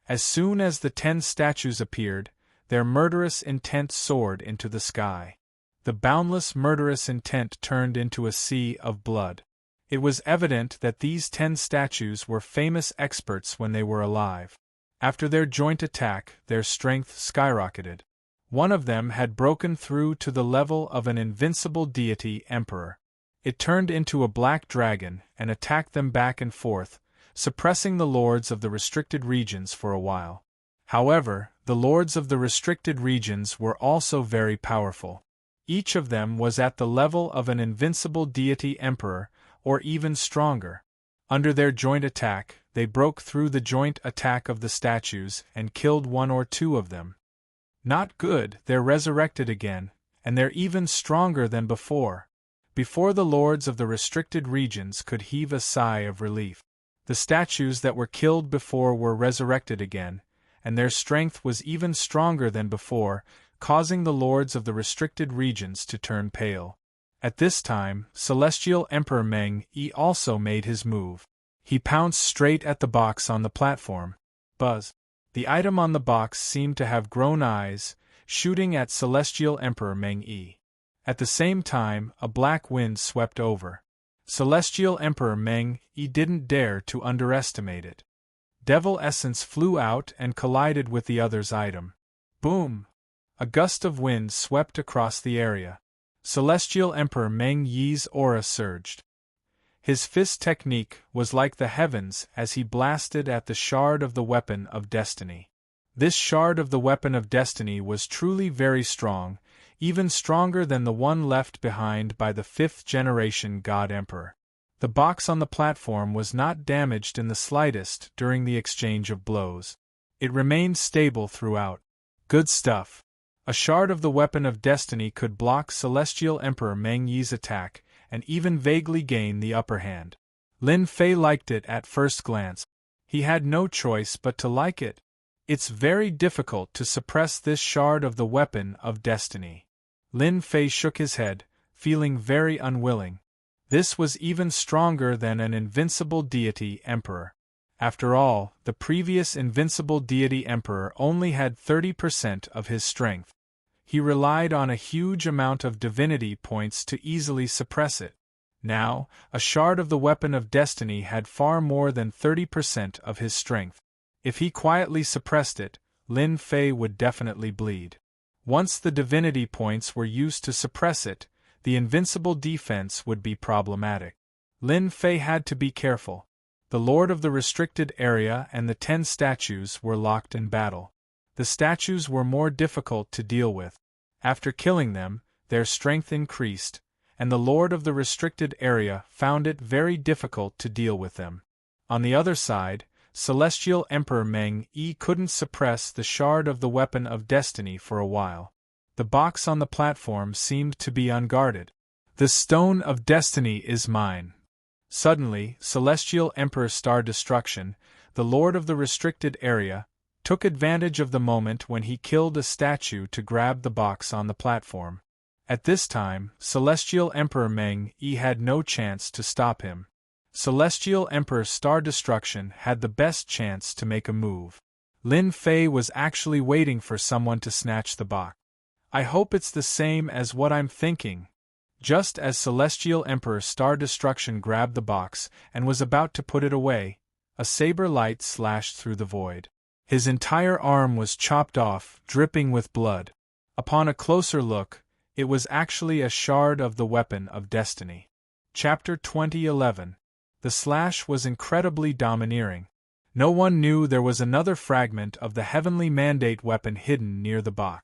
As soon as the 10 statues appeared, their murderous intent soared into the sky. The boundless murderous intent turned into a sea of blood. It was evident that these 10 statues were famous experts when they were alive. After their joint attack, their strength skyrocketed. One of them had broken through to the level of an invincible deity emperor. It turned into a black dragon and attacked them back and forth, suppressing the lords of the restricted regions for a while. However, the lords of the restricted regions were also very powerful. Each of them was at the level of an invincible deity emperor, or even stronger. Under their joint attack, they broke through the joint attack of the statues and killed one or two of them. Not good, they're resurrected again, and they're even stronger than before. Before the lords of the restricted regions could heave a sigh of relief. The statues that were killed before were resurrected again, and their strength was even stronger than before, causing the lords of the restricted regions to turn pale. At this time, Celestial Emperor Meng Yi also made his move. He pounced straight at the box on the platform. Buzz! The item on the box seemed to have grown eyes, shooting at Celestial Emperor Meng Yi. At the same time, a black wind swept over. Celestial Emperor Meng Yi didn't dare to underestimate it. Devil Essence flew out and collided with the other's item. Boom! A gust of wind swept across the area. Celestial Emperor Meng Yi's aura surged. His fist technique was like the heavens as he blasted at the shard of the Weapon of Destiny. This shard of the Weapon of Destiny was truly very strong, even stronger than the one left behind by the 5th-generation God Emperor. The box on the platform was not damaged in the slightest during the exchange of blows. It remained stable throughout. Good stuff. A shard of the Weapon of Destiny could block Celestial Emperor Meng Yi's attack, and even vaguely gain the upper hand. Lin Fei liked it at first glance. He had no choice but to like it. It's very difficult to suppress this shard of the Weapon of Destiny. Lin Fei shook his head, feeling very unwilling. This was even stronger than an invincible deity emperor. After all, the previous invincible deity emperor only had 30% of his strength. He relied on a huge amount of divinity points to easily suppress it. Now, a shard of the Weapon of Destiny had far more than 30% of his strength. If he quietly suppressed it, Lin Fei would definitely bleed. Once the divinity points were used to suppress it, the invincible defense would be problematic. Lin Fei had to be careful. The Lord of the Restricted Area and the 10 statues were locked in battle. The statues were more difficult to deal with. After killing them, their strength increased, and the Lord of the Restricted Area found it very difficult to deal with them. On the other side, Celestial Emperor Meng Yi couldn't suppress the shard of the Weapon of Destiny for a while. The box on the platform seemed to be unguarded. The Stone of Destiny is mine. Suddenly, Celestial Emperor Star Destruction, the Lord of the Restricted Area, took advantage of the moment when he killed a statue to grab the box on the platform. At this time, Celestial Emperor Meng Yi had no chance to stop him. Celestial Emperor Star Destruction had the best chance to make a move. Lin Fei was actually waiting for someone to snatch the box. I hope it's the same as what I'm thinking. Just as Celestial Emperor Star Destruction grabbed the box and was about to put it away, a saber light slashed through the void. His entire arm was chopped off, dripping with blood. Upon a closer look, it was actually a shard of the Weapon of Destiny. Chapter 2011. The slash was incredibly domineering. No one knew there was another fragment of the Heavenly Mandate weapon hidden near the box.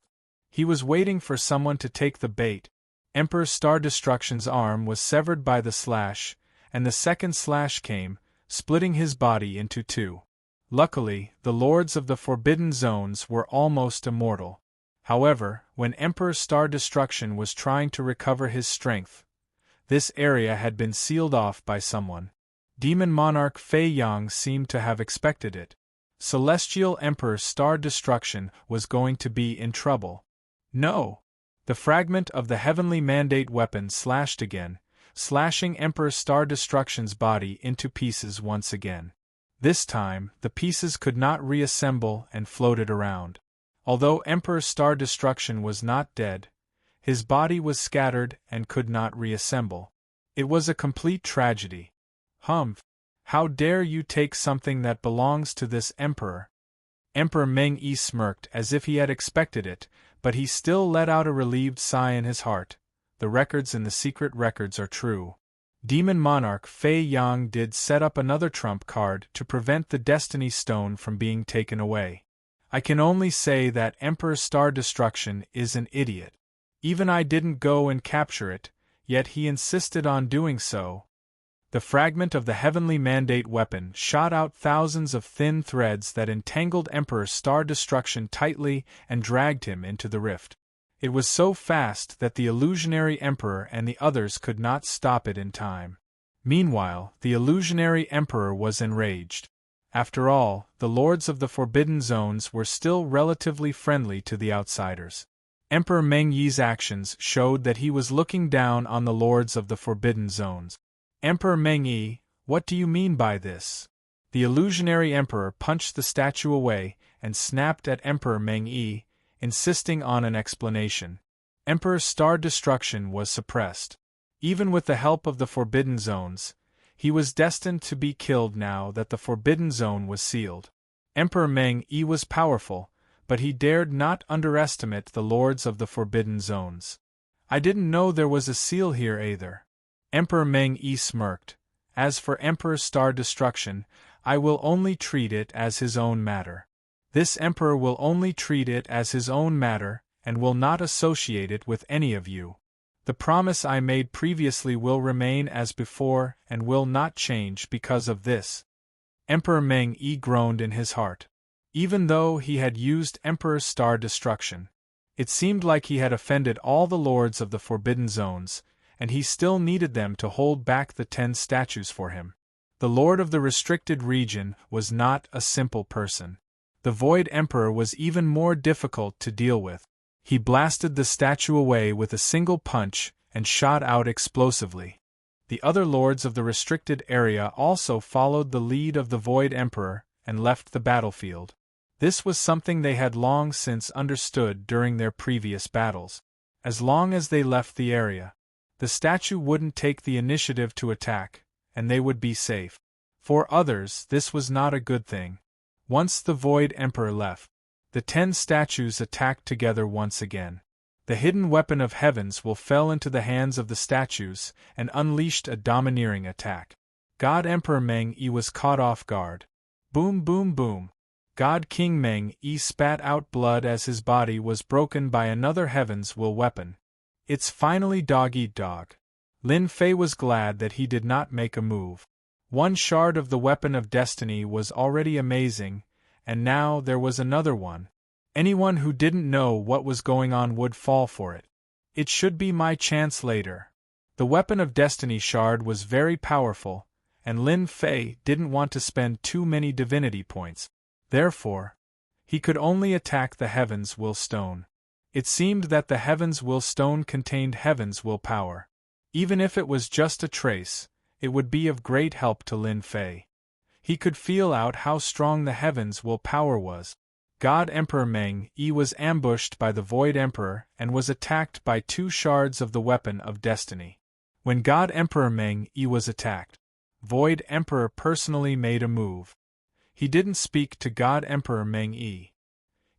He was waiting for someone to take the bait, Emperor Star Destruction's arm was severed by the slash, and the second slash came, splitting his body into two. Luckily, the lords of the Forbidden Zones were almost immortal. However, when Emperor Star Destruction was trying to recover his strength, this area had been sealed off by someone. Demon Monarch Fei Yang seemed to have expected it. Celestial Emperor Star Destruction was going to be in trouble. No! The fragment of the Heavenly Mandate weapon slashed again, slashing Emperor Star Destruction's body into pieces once again. This time, the pieces could not reassemble and floated around. Although Emperor Star Destruction was not dead, his body was scattered and could not reassemble. It was a complete tragedy. Humph! How dare you take something that belongs to this emperor? Emperor Meng Yi smirked as if he had expected it, but he still let out a relieved sigh in his heart. The records in the secret records are true. Demon Monarch Fei Yang did set up another trump card to prevent the Destiny Stone from being taken away. I can only say that Emperor Star Destruction is an idiot. Even I didn't go and capture it, yet he insisted on doing so. The fragment of the Heavenly Mandate weapon shot out thousands of thin threads that entangled Emperor Star Destruction tightly and dragged him into the rift. It was so fast that the illusionary Emperor and the others could not stop it in time. Meanwhile, the illusionary Emperor was enraged. After all, the lords of the Forbidden Zones were still relatively friendly to the outsiders. Emperor Meng Yi's actions showed that he was looking down on the lords of the Forbidden Zones. Emperor Meng Yi, what do you mean by this? The illusionary Emperor punched the statue away and snapped at Emperor Meng Yi, insisting on an explanation. Emperor Star Destruction was suppressed. Even with the help of the Forbidden Zones, he was destined to be killed now that the Forbidden Zone was sealed. Emperor Meng Yi was powerful, but he dared not underestimate the lords of the Forbidden Zones. I didn't know there was a seal here either. Emperor Meng Yi smirked. As for Emperor Star Destruction, I will only treat it as his own matter. This Emperor will only treat it as his own matter, and will not associate it with any of you. The promise I made previously will remain as before and will not change because of this. Emperor Meng Yi groaned in his heart. Even though he had used Emperor Star Destruction, it seemed like he had offended all the lords of the Forbidden Zones, and he still needed them to hold back the 10 statues for him. The Lord of the Restricted Region was not a simple person. The Void Emperor was even more difficult to deal with. He blasted the statue away with a single punch and shot out explosively. The other lords of the restricted area also followed the lead of the Void Emperor and left the battlefield. This was something they had long since understood during their previous battles. As long as they left the area, the statue wouldn't take the initiative to attack, and they would be safe. For others, this was not a good thing. Once the Void Emperor left, the 10 statues attacked together once again. The hidden weapon of heavens will fell into the hands of the statues and unleashed a domineering attack. God Emperor Meng Yi was caught off guard. Boom boom boom. God King Meng Yi spat out blood as his body was broken by another Heaven's Will weapon. It's finally dog-eat-dog. Lin Fei was glad that he did not make a move. One shard of the Weapon of Destiny was already amazing, and now there was another one. Anyone who didn't know what was going on would fall for it. It should be my chance later. The Weapon of Destiny shard was very powerful, and Lin Fei didn't want to spend too many divinity points. Therefore, he could only attack the Heaven's Will Stone. It seemed that the Heaven's Will Stone contained Heaven's Will power. Even if it was just a trace, it would be of great help to Lin Fei. He could feel out how strong the Heaven's Will power was. God Emperor Meng Yi was ambushed by the Void Emperor and was attacked by 2 shards of the Weapon of Destiny. When God Emperor Meng Yi was attacked, Void Emperor personally made a move. He didn't speak to God Emperor Meng Yi.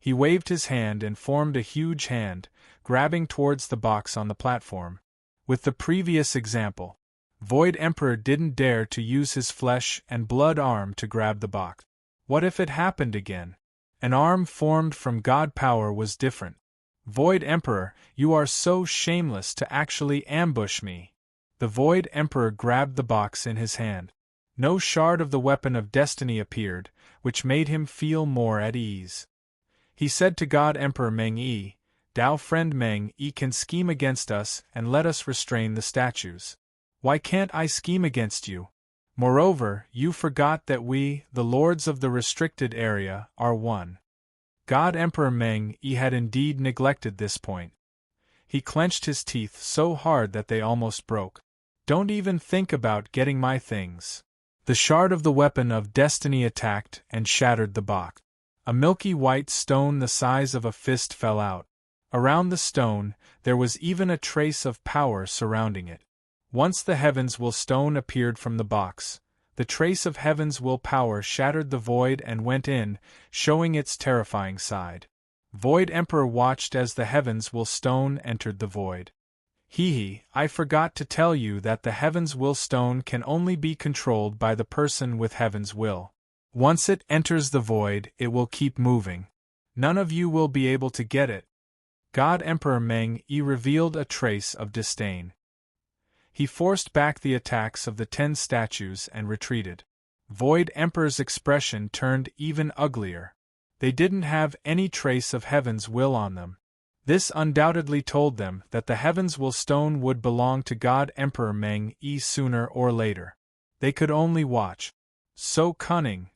He waved his hand and formed a huge hand, grabbing towards the box on the platform. With the previous example, Void Emperor didn't dare to use his flesh and blood arm to grab the box. What if it happened again? An arm formed from God power was different. Void Emperor, you are so shameless to actually ambush me. The Void Emperor grabbed the box in his hand. No shard of the weapon of destiny appeared, which made him feel more at ease. He said to God Emperor Meng Yi, Dao friend Meng Yi can scheme against us and let us restrain the statues. Why can't I scheme against you? Moreover, you forgot that we, the lords of the restricted area, are one. God Emperor Meng Yi had indeed neglected this point. He clenched his teeth so hard that they almost broke. Don't even think about getting my things. The shard of the weapon of destiny attacked and shattered the box. A milky white stone the size of a fist fell out. Around the stone, there was even a trace of power surrounding it. Once the Heaven's Will stone appeared from the box, the trace of Heaven's Will power shattered the void and went in, showing its terrifying side. Void Emperor watched as the Heaven's Will stone entered the void. Hee, I forgot to tell you that the Heaven's Will stone can only be controlled by the person with Heaven's Will. Once it enters the void, it will keep moving. None of you will be able to get it. God Emperor Meng Yi revealed a trace of disdain. He forced back the attacks of the 10 statues and retreated. Void Emperor's expression turned even uglier. They didn't have any trace of Heaven's Will on them. This undoubtedly told them that the Heaven's Will stone would belong to God Emperor Meng Yi sooner or later. They could only watch. So cunning.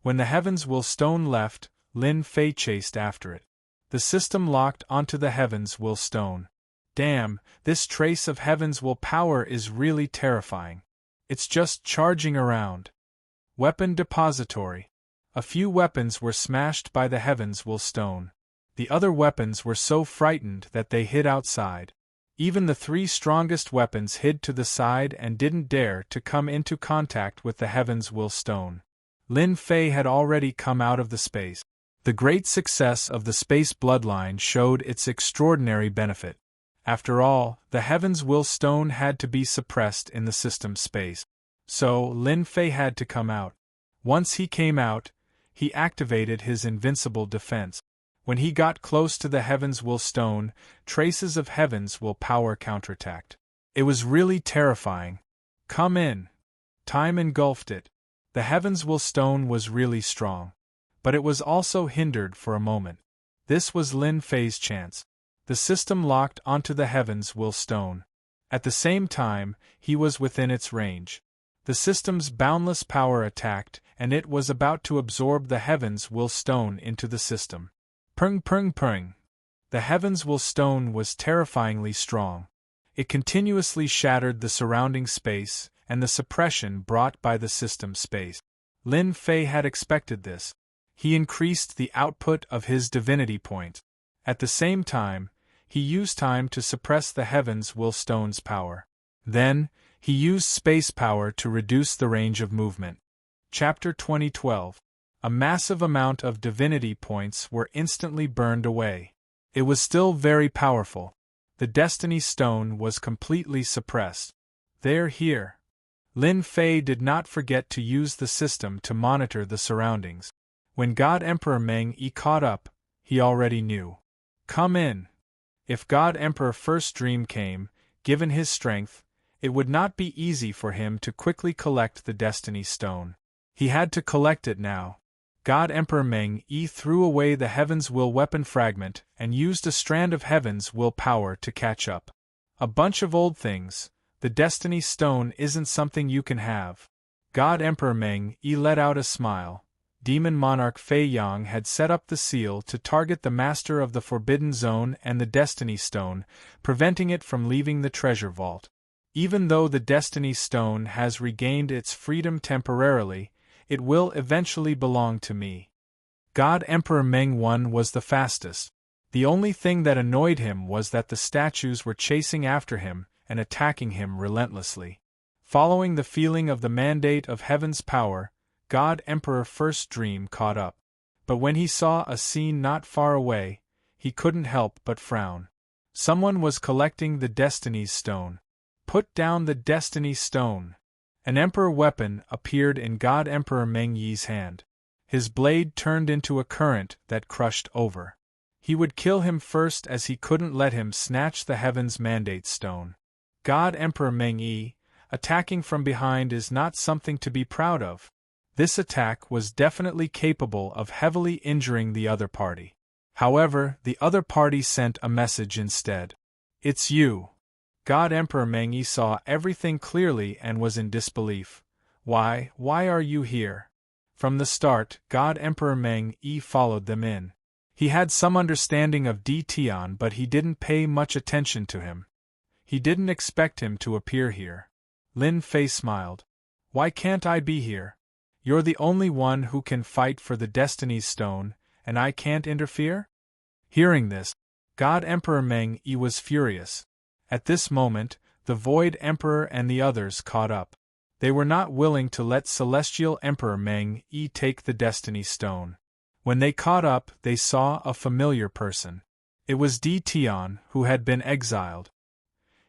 When the Heaven's Will stone left, Lin Fei chased after it. The system locked onto the Heaven's Will stone. Damn, this trace of Heaven's Will power is really terrifying. It's just charging around. Weapon depository. A few weapons were smashed by the Heaven's Will stone. The other weapons were so frightened that they hid outside. Even the 3 strongest weapons hid to the side and didn't dare to come into contact with the Heaven's Will stone. Lin Fei had already come out of the space. The great success of the space bloodline showed its extraordinary benefit. After all, the Heaven's Will stone had to be suppressed in the system space. So, Lin Fei had to come out. Once he came out, he activated his invincible defense. When he got close to the Heaven's Will stone, traces of Heaven's Will power counterattacked. It was really terrifying. Come in. Time engulfed it. The Heaven's Will stone was really strong. But it was also hindered for a moment. This was Lin Fei's chance. The system locked onto the Heaven's Will stone. At the same time, he was within its range. The system's boundless power attacked, and it was about to absorb the Heaven's Will stone into the system. Pung pung pung. The Heaven's Will stone was terrifyingly strong. It continuously shattered the surrounding space and the suppression brought by the system space. Lin Fei had expected this. He increased the output of his divinity point. At the same time, he used time to suppress the Heaven's Will stone's power. Then, he used space power to reduce the range of movement. Chapter 2012. A massive amount of divinity points were instantly burned away. It was still very powerful. The Destiny Stone was completely suppressed. They're here. Lin Fei did not forget to use the system to monitor the surroundings. When God Emperor Meng Yi caught up, he already knew. Come in. If God Emperor First Dream came, given his strength, it would not be easy for him to quickly collect the Destiny Stone. He had to collect it now. God Emperor Meng Yi threw away the Heaven's Will weapon fragment and used a strand of Heaven's Will power to catch up. A bunch of old things. The Destiny Stone isn't something you can have. God Emperor Meng Yi let out a smile. Demon Monarch Fei Yang had set up the seal to target the Master of the Forbidden Zone and the Destiny Stone, preventing it from leaving the treasure vault. Even though the Destiny Stone has regained its freedom temporarily, it will eventually belong to me. God Emperor Meng Wan was the fastest. The only thing that annoyed him was that the statues were chasing after him and attacking him relentlessly. Following the feeling of the mandate of Heaven's power, God Emperor First Dream caught up. But when he saw a scene not far away, he couldn't help but frown. Someone was collecting the Destiny's Stone. Put down the Destiny Stone. An Emperor weapon appeared in God Emperor Meng Yi's hand. His blade turned into a current that crushed over. He would kill him first, as he couldn't let him snatch the Heaven's Mandate Stone. God Emperor Meng Yi, attacking from behind is not something to be proud of. This attack was definitely capable of heavily injuring the other party. However, the other party sent a message instead. It's you. God Emperor Meng Yi saw everything clearly and was in disbelief. Why are you here? From the start, God Emperor Meng Yi followed them in. He had some understanding of Di Tian, but he didn't pay much attention to him. He didn't expect him to appear here. Lin Fei smiled. Why can't I be here? You're the only one who can fight for the Destiny's Stone, and I can't interfere? Hearing this, God Emperor Meng Yi was furious. At this moment, the Void Emperor and the others caught up. They were not willing to let Celestial Emperor Meng Yi take the Destiny Stone. When they caught up, they saw a familiar person. It was Di Tian, who had been exiled.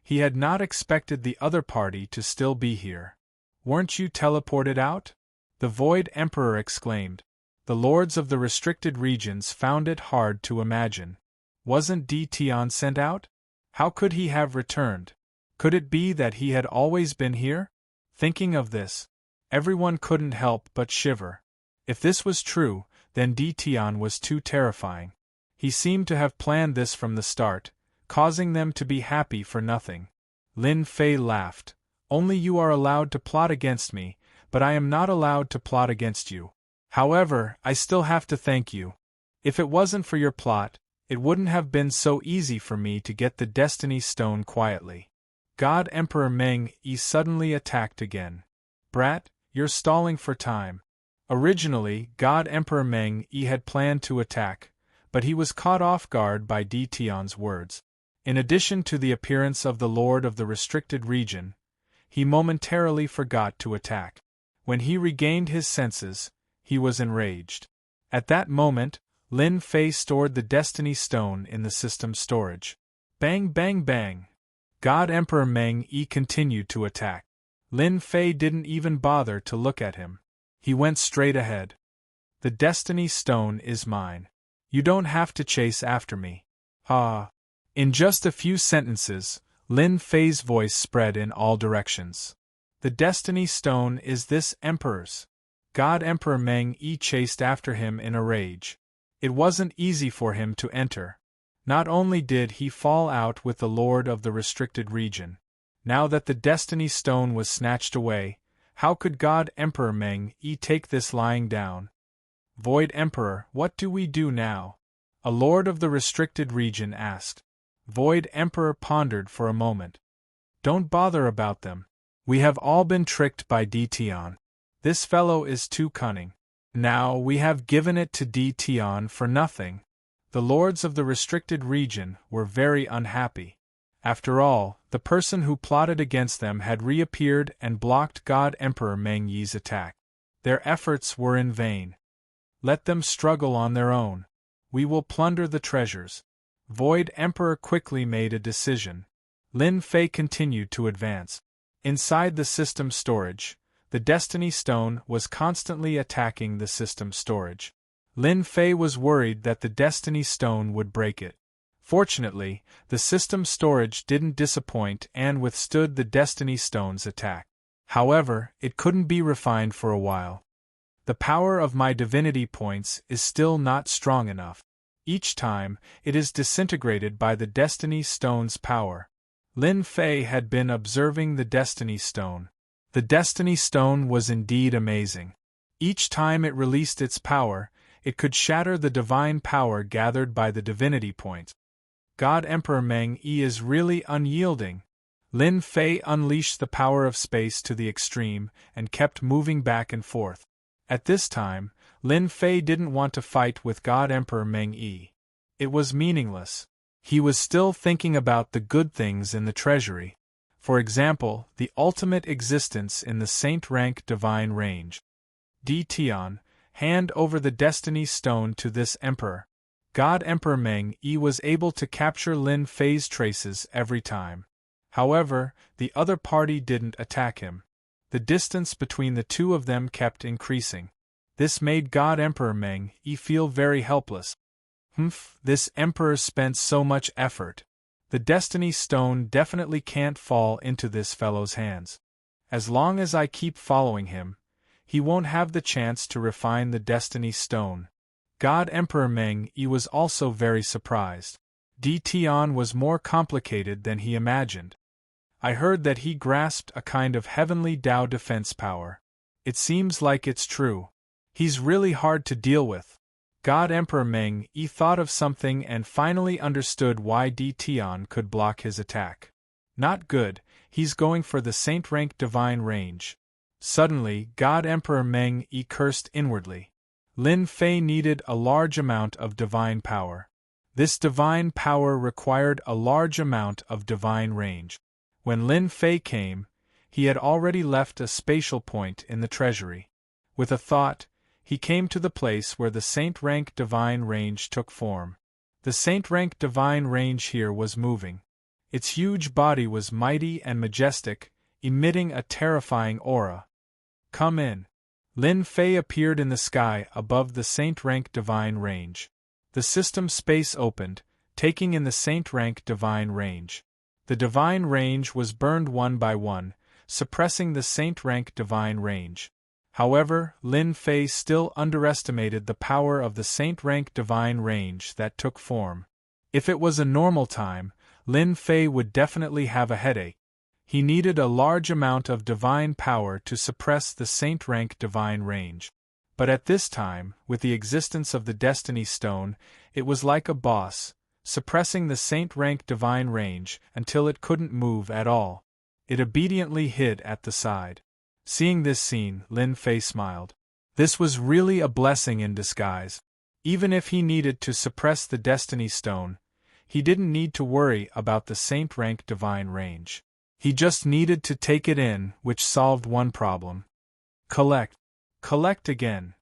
He had not expected the other party to still be here. Weren't you teleported out? The Void Emperor exclaimed. The lords of the restricted regions found it hard to imagine. Wasn't Di Tian sent out? How could he have returned? Could it be that he had always been here? Thinking of this, everyone couldn't help but shiver. If this was true, then Di Tian was too terrifying. He seemed to have planned this from the start, causing them to be happy for nothing. Lin Fei laughed. Only you are allowed to plot against me, but I am not allowed to plot against you. However, I still have to thank you. If it wasn't for your plot, it wouldn't have been so easy for me to get the Destiny Stone quietly. God Emperor Meng Yi suddenly attacked again. Brat, you're stalling for time. Originally, God Emperor Meng Yi had planned to attack, but he was caught off guard by Di Tian's words. In addition to the appearance of the Lord of the Restricted Region, he momentarily forgot to attack. When he regained his senses, he was enraged. At that moment, Lin Fei stored the Destiny Stone in the system storage. Bang bang bang! God Emperor Meng Yi continued to attack. Lin Fei didn't even bother to look at him. He went straight ahead. The Destiny Stone is mine. You don't have to chase after me. Ha! In just a few sentences, Lin Fei's voice spread in all directions. The Destiny Stone is this Emperor's. God Emperor Meng Yi chased after him in a rage. It wasn't easy for him to enter. Not only did he fall out with the Lord of the Restricted Region, now that the Destiny Stone was snatched away, how could God Emperor Meng Yi take this lying down? Void Emperor, what do we do now? A Lord of the Restricted Region asked. Void Emperor pondered for a moment. Don't bother about them. We have all been tricked by Di Tian. This fellow is too cunning. Now we have given it to Di Tian for nothing. The lords of the restricted region were very unhappy. After all, the person who plotted against them had reappeared and blocked God Emperor Meng Yi's attack. Their efforts were in vain. Let them struggle on their own. We will plunder the treasures. Void Emperor quickly made a decision. Lin Fei continued to advance. Inside the system storage, the Destiny Stone was constantly attacking the system storage. Lin Fei was worried that the Destiny Stone would break it. Fortunately, the system storage didn't disappoint and withstood the Destiny Stone's attack. However, it couldn't be refined for a while. The power of my divinity points is still not strong enough. Each time, it is disintegrated by the Destiny Stone's power. Lin Fei had been observing the Destiny Stone. The Destiny Stone was indeed amazing. Each time it released its power, it could shatter the divine power gathered by the divinity points. God Emperor Meng Yi is really unyielding. Lin Fei unleashed the power of space to the extreme and kept moving back and forth. At this time, Lin Fei didn't want to fight with God Emperor Meng Yi. It was meaningless. He was still thinking about the good things in the treasury. For example, the ultimate existence in the Saint rank divine range. Di Tian, hand over the Destiny Stone to this Emperor. God Emperor Meng Yi was able to capture Lin Fei's traces every time. However, the other party didn't attack him. The distance between the two of them kept increasing. This made God Emperor Meng Yi feel very helpless. This Emperor spent so much effort. The Destiny Stone definitely can't fall into this fellow's hands. As long as I keep following him, he won't have the chance to refine the Destiny Stone. God Emperor Meng Yi was also very surprised. Tian was more complicated than he imagined. I heard that he grasped a kind of heavenly Tao defense power. It seems like it's true. He's really hard to deal with. God Emperor Meng Yi thought of something and finally understood why Tian could block his attack. Not good, he's going for the Saint rank divine range. Suddenly, God Emperor Meng Yi cursed inwardly. Lin Fei needed a large amount of divine power. This divine power required a large amount of divine range. When Lin Fei came, he had already left a spatial point in the treasury. With a thought, he came to the place where the Saint rank divine range took form. The Saint rank divine range here was moving. Its huge body was mighty and majestic, emitting a terrifying aura. Come in. Lin Fei appeared in the sky above the Saint rank divine range. The system space opened, taking in the Saint rank divine range. The divine range was burned one by one, suppressing the Saint rank divine range. However, Lin Fei still underestimated the power of the Saint rank divine range that took form. If it was a normal time, Lin Fei would definitely have a headache. He needed a large amount of divine power to suppress the Saint rank divine range. But at this time, with the existence of the Destiny Stone, it was like a boss, suppressing the Saint rank divine range until it couldn't move at all. It obediently hid at the side. Seeing this scene, Lin Fei smiled. This was really a blessing in disguise. Even if he needed to suppress the Destiny Stone, he didn't need to worry about the Saint rank divine range. He just needed to take it in, which solved one problem. Collect. Collect again.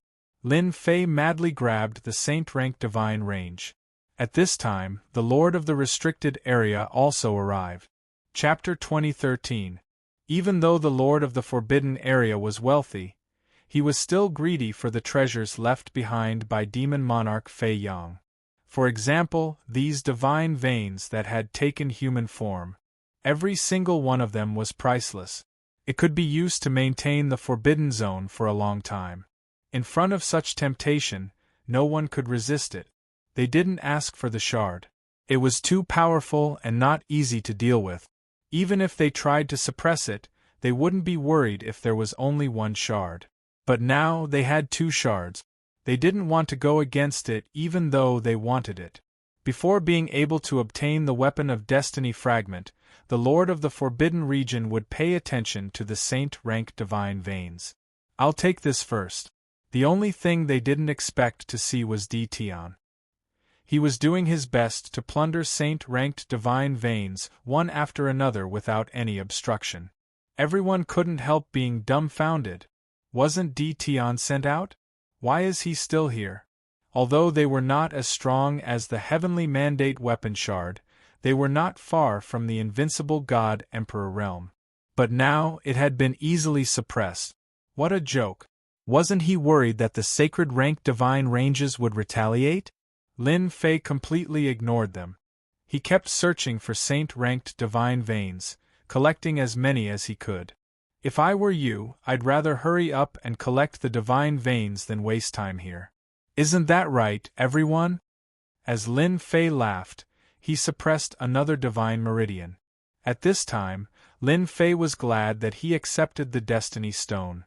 Lin Fei madly grabbed the Saint rank divine range. At this time, the Lord of the Restricted Area also arrived. Chapter 2013. Even though the Lord of the Forbidden Area was wealthy, he was still greedy for the treasures left behind by Demon Monarch Fei Yang. For example, these divine veins that had taken human form. Every single one of them was priceless. It could be used to maintain the Forbidden Zone for a long time. In front of such temptation, no one could resist it. They didn't ask for the shard. It was too powerful and not easy to deal with. Even if they tried to suppress it, they wouldn't be worried if there was only one shard. But now they had two shards. They didn't want to go against it even though they wanted it. Before being able to obtain the Weapon of Destiny fragment, the Lord of the Forbidden Region would pay attention to the Saint rank divine veins. I'll take this first. The only thing they didn't expect to see was Tian. He was doing his best to plunder Saint-ranked divine veins one after another without any obstruction. Everyone couldn't help being dumbfounded. Wasn't Tian sent out? Why is he still here? Although they were not as strong as the Heavenly Mandate weapon shard, they were not far from the invincible God Emperor realm. But now it had been easily suppressed. What a joke! Wasn't he worried that the sacred rank divine ranges would retaliate? Lin Fei completely ignored them. He kept searching for saint-ranked divine veins, collecting as many as he could. If I were you, I'd rather hurry up and collect the divine veins than waste time here. Isn't that right, everyone? As Lin Fei laughed, he suppressed another divine meridian. At this time, Lin Fei was glad that he accepted the Destiny Stone.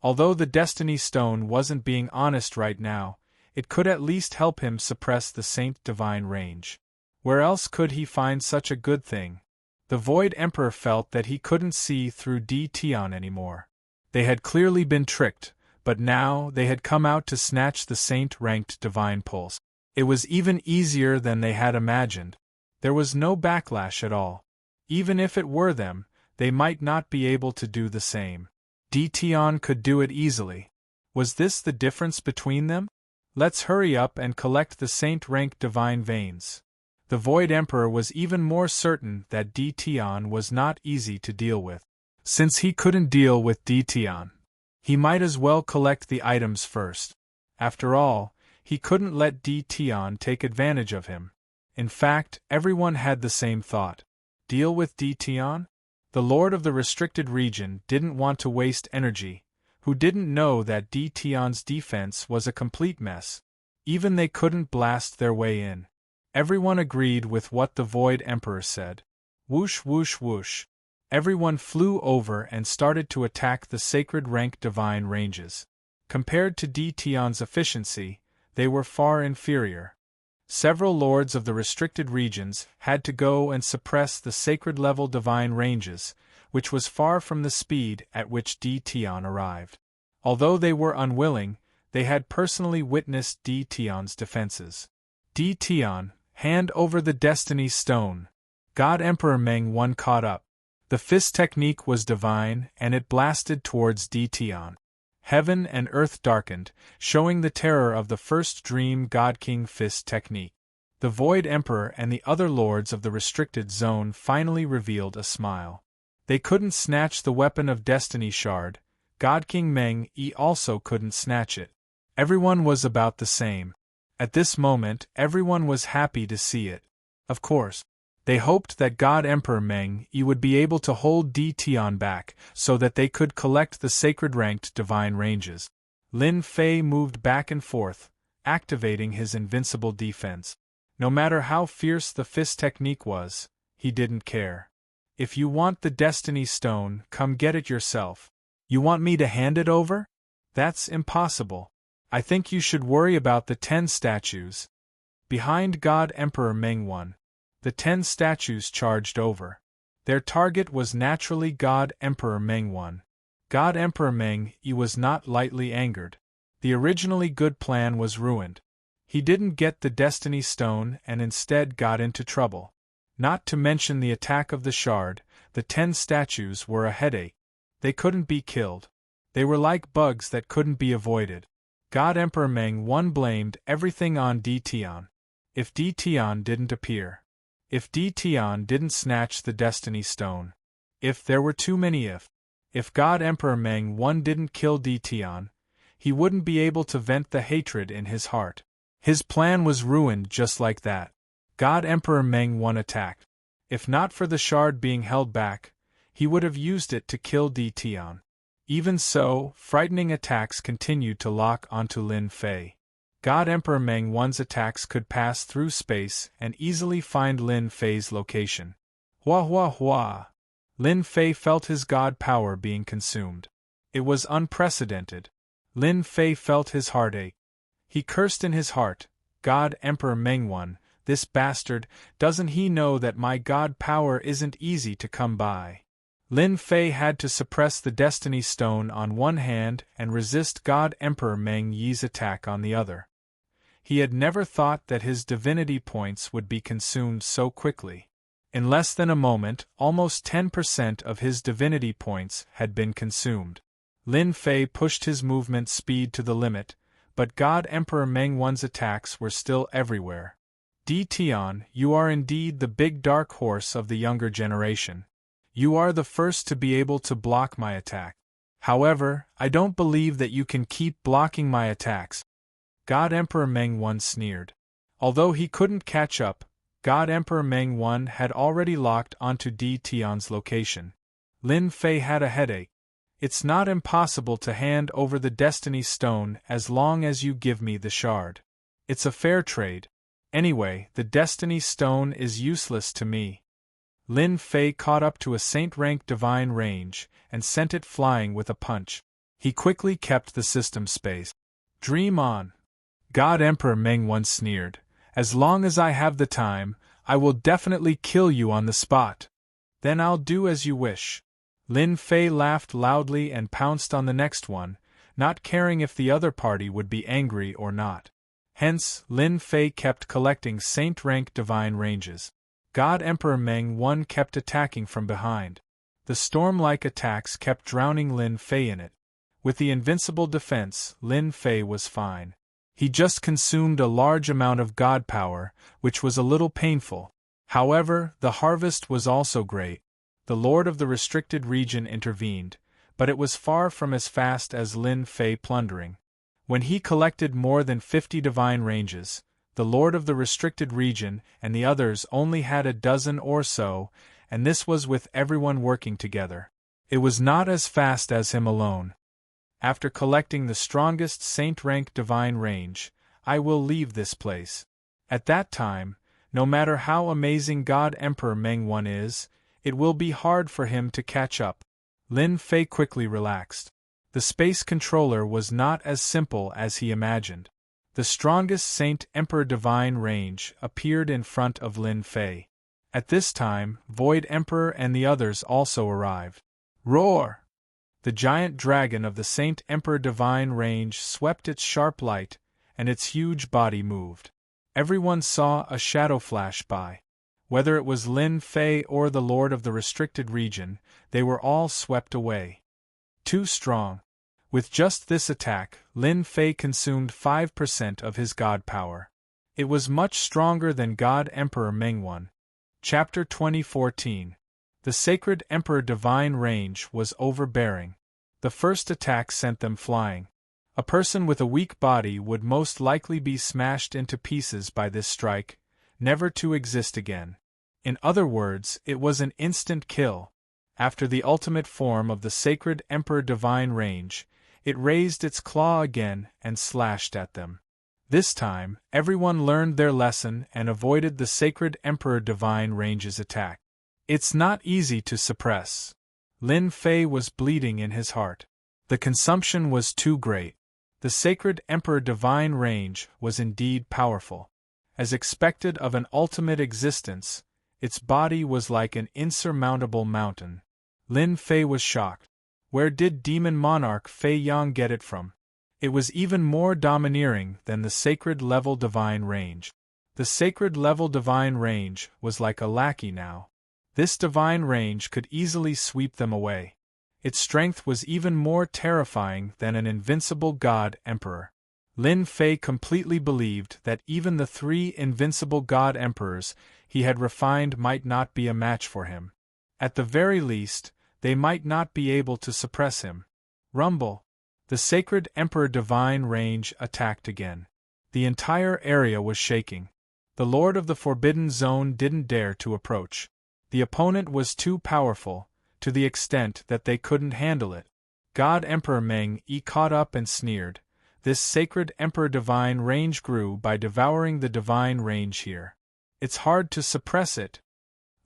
Although the Destiny Stone wasn't being honest right now, it could at least help him suppress the Saint Divine range. Where else could he find such a good thing? The Void Emperor felt that he couldn't see through Tian anymore. They had clearly been tricked, but now they had come out to snatch the Saint-ranked Divine Pulse. It was even easier than they had imagined. There was no backlash at all. Even if it were them, they might not be able to do the same. Tian could do it easily. Was this the difference between them? Let's hurry up and collect the Saint-ranked divine veins. The Void Emperor was even more certain that Tian was not easy to deal with. Since he couldn't deal with Tian, he might as well collect the items first. After all, He couldn't let Di Tian take advantage of him. In fact, everyone had the same thought. Deal with Di Tian? The Lord of the restricted region didn't want to waste energy, who didn't know that Di Tian's defense was a complete mess. Even they couldn't blast their way in. Everyone agreed with what the Void Emperor said. Whoosh whoosh whoosh. Everyone flew over and started to attack the sacred rank divine ranges. Compared to Di Tian's efficiency, they were far inferior. Several lords of the restricted regions had to go and suppress the sacred level divine ranges, which was far from the speed at which Di Tian arrived. Although they were unwilling, they had personally witnessed Di Tian's defenses. Di Tian, hand over the Destiny Stone. God Emperor Meng 1 caught up. The fist technique was divine, and it blasted towards Di Tian. Heaven and earth darkened, showing the terror of the first Dream God King fist technique. The Void Emperor and the other lords of the restricted zone finally revealed a smile. They couldn't snatch the weapon of Destiny Shard. God King Meng Yi also couldn't snatch it. Everyone was about the same. At this moment, everyone was happy to see it. Of course, they hoped that God Emperor Meng Yi would be able to hold Di Tian back so that they could collect the sacred ranked divine ranges. Lin Fei moved back and forth, activating his invincible defense. No matter how fierce the fist technique was, he didn't care. If you want the Destiny Stone, come get it yourself. You want me to hand it over? That's impossible. I think you should worry about the 10 statues. Behind God Emperor Meng 1. The 10 statues charged over. Their target was naturally God Emperor Meng 1. God Emperor Meng Yi was not lightly angered. The originally good plan was ruined. He didn't get the Destiny Stone and instead got into trouble. Not to mention the attack of the shard, the 10 statues were a headache. They couldn't be killed. They were like bugs that couldn't be avoided. God Emperor Meng 1 blamed everything on Di Tian. If Di Tian didn't appear. If Di Tian didn't snatch the Destiny Stone. If there were too many if God Emperor Meng 1 didn't kill Di Tian, he wouldn't be able to vent the hatred in his heart. His plan was ruined just like that. God Emperor Meng 1 attacked. If not for the shard being held back, he would have used it to kill Di Tian. Even so, frightening attacks continued to lock onto Lin Fei. God Emperor Meng 1's attacks could pass through space and easily find Lin Fei's location. Hua hua hua! Lin Fei felt his god power being consumed. It was unprecedented. Lin Fei felt his heartache. He cursed in his heart, God Emperor Meng 1, this bastard, doesn't he know that my god power isn't easy to come by? Lin Fei had to suppress the Destiny Stone on one hand and resist God Emperor Meng Yi's attack on the other. He had never thought that his divinity points would be consumed so quickly. In less than a moment, almost 10% of his divinity points had been consumed. Lin Fei pushed his movement speed to the limit, but God Emperor Meng 1's attacks were still everywhere. Di Tian, you are indeed the big dark horse of the younger generation. You are the first to be able to block my attack. However, I don't believe that you can keep blocking my attacks. God Emperor Meng 1 sneered. Although he couldn't catch up, God Emperor Meng 1 had already locked onto Di Tian's location. Lin Fei had a headache. It's not impossible to hand over the Destiny Stone as long as you give me the shard. It's a fair trade. Anyway, the Destiny Stone is useless to me. Lin Fei caught up to a saint-rank divine range and sent it flying with a punch. He quickly kept the system space. Dream on. God Emperor Meng 1 sneered. As long as I have the time, I will definitely kill you on the spot. Then I'll do as you wish. Lin Fei laughed loudly and pounced on the next one, not caring if the other party would be angry or not. Hence, Lin Fei kept collecting saint-rank divine ranges. God Emperor Meng 1 kept attacking from behind. The storm-like attacks kept drowning Lin Fei in it. With the invincible defense, Lin Fei was fine. He just consumed a large amount of god power, which was a little painful. However, the harvest was also great. The Lord of the restricted region intervened, but it was far from as fast as Lin Fei plundering. When he collected more than 50 divine ranges, the lord of the restricted region and the others only had a dozen or so, and this was with everyone working together. It was not as fast as him alone. After collecting the strongest saint-rank divine range, I will leave this place. At that time, no matter how amazing God Emperor Meng One is, it will be hard for him to catch up. Lin Fei quickly relaxed. The space controller was not as simple as he imagined. The strongest Saint Emperor divine range appeared in front of Lin Fei. At this time, Void Emperor and the others also arrived. Roar! The giant dragon of the Saint Emperor divine range swept its sharp light, and its huge body moved. Everyone saw a shadow flash by. Whether it was Lin Fei or the lord of the restricted region, they were all swept away. Too strong. With just this attack, Lin Fei consumed 5% of his god power. It was much stronger than God Emperor Meng One. Chapter 2014. The Sacred Emperor Divine Range was overbearing. The first attack sent them flying. A person with a weak body would most likely be smashed into pieces by this strike, never to exist again. In other words, it was an instant kill. After the ultimate form of the Sacred Emperor Divine Range, it raised its claw again and slashed at them. This time, everyone learned their lesson and avoided the Sacred Emperor Divine Range's attack. It's not easy to suppress. Lin Fei was bleeding in his heart. The consumption was too great. The Sacred Emperor Divine Range was indeed powerful. As expected of an ultimate existence, its body was like an insurmountable mountain. Lin Fei was shocked. Where did Demon Monarch Fei Yang get it from? It was even more domineering than the Sacred Level Divine Range. The Sacred Level Divine Range was like a lackey now. This divine range could easily sweep them away. Its strength was even more terrifying than an invincible God Emperor. Lin Fei completely believed that even the 3 invincible God Emperors he had refined might not be a match for him. At the very least, they might not be able to suppress him. Rumble! The Sacred Emperor Divine Range attacked again. The entire area was shaking. The Lord of the Forbidden Zone didn't dare to approach. The opponent was too powerful, to the extent that they couldn't handle it. God Emperor Meng Yi caught up and sneered. This Sacred Emperor Divine Range grew by devouring the Divine Range here. It's hard to suppress it.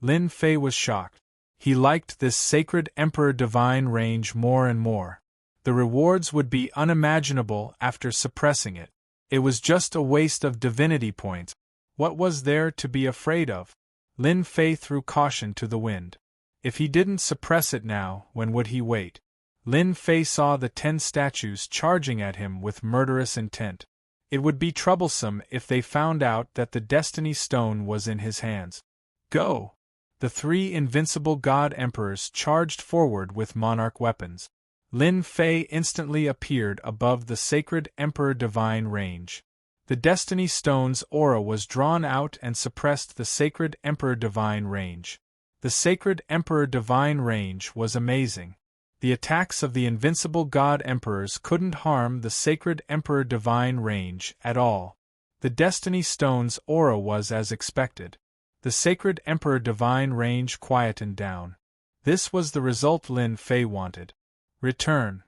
Lin Fei was shocked. He liked this Sacred Emperor Divine Range more and more. The rewards would be unimaginable after suppressing it. It was just a waste of divinity points. What was there to be afraid of? Lin Fei threw caution to the wind. If he didn't suppress it now, when would he wait? Lin Fei saw the 10 statues charging at him with murderous intent. It would be troublesome if they found out that the Destiny Stone was in his hands. Go! The 3 invincible God Emperors charged forward with monarch weapons. Lin Fei instantly appeared above the Sacred Emperor Divine Range. The Destiny Stone's aura was drawn out and suppressed the Sacred Emperor Divine Range. The Sacred Emperor Divine Range was amazing. The attacks of the invincible God Emperors couldn't harm the Sacred Emperor Divine Range at all. The Destiny Stone's aura was as expected. The Sacred Emperor Divine Range quietened down. This was the result Lin Fei wanted. Return.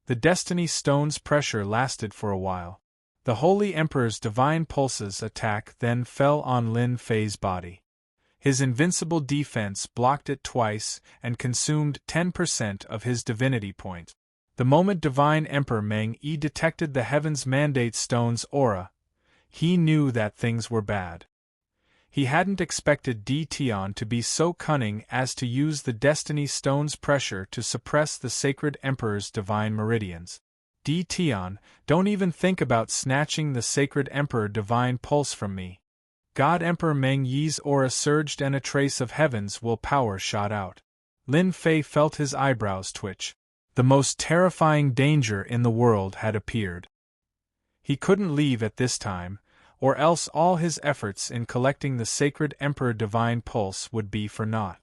The Destiny Stone's pressure lasted for a while. The Holy Emperor's divine pulses attack then fell on Lin Fei's body. His invincible defense blocked it twice and consumed 10% of his divinity points. The moment Divine Emperor Meng Yi detected the Heaven's Mandate Stone's aura, he knew that things were bad. He hadn't expected Di Tian to be so cunning as to use the Destiny Stone's pressure to suppress the Sacred Emperor's divine meridians. Di Tian, don't even think about snatching the Sacred Emperor divine pulse from me. God Emperor Meng Yi's aura surged and a trace of Heaven's will power shot out. Lin Fei felt his eyebrows twitch. The most terrifying danger in the world had appeared. He couldn't leave at this time, or else all his efforts in collecting the Sacred Emperor Divine Pulse would be for naught.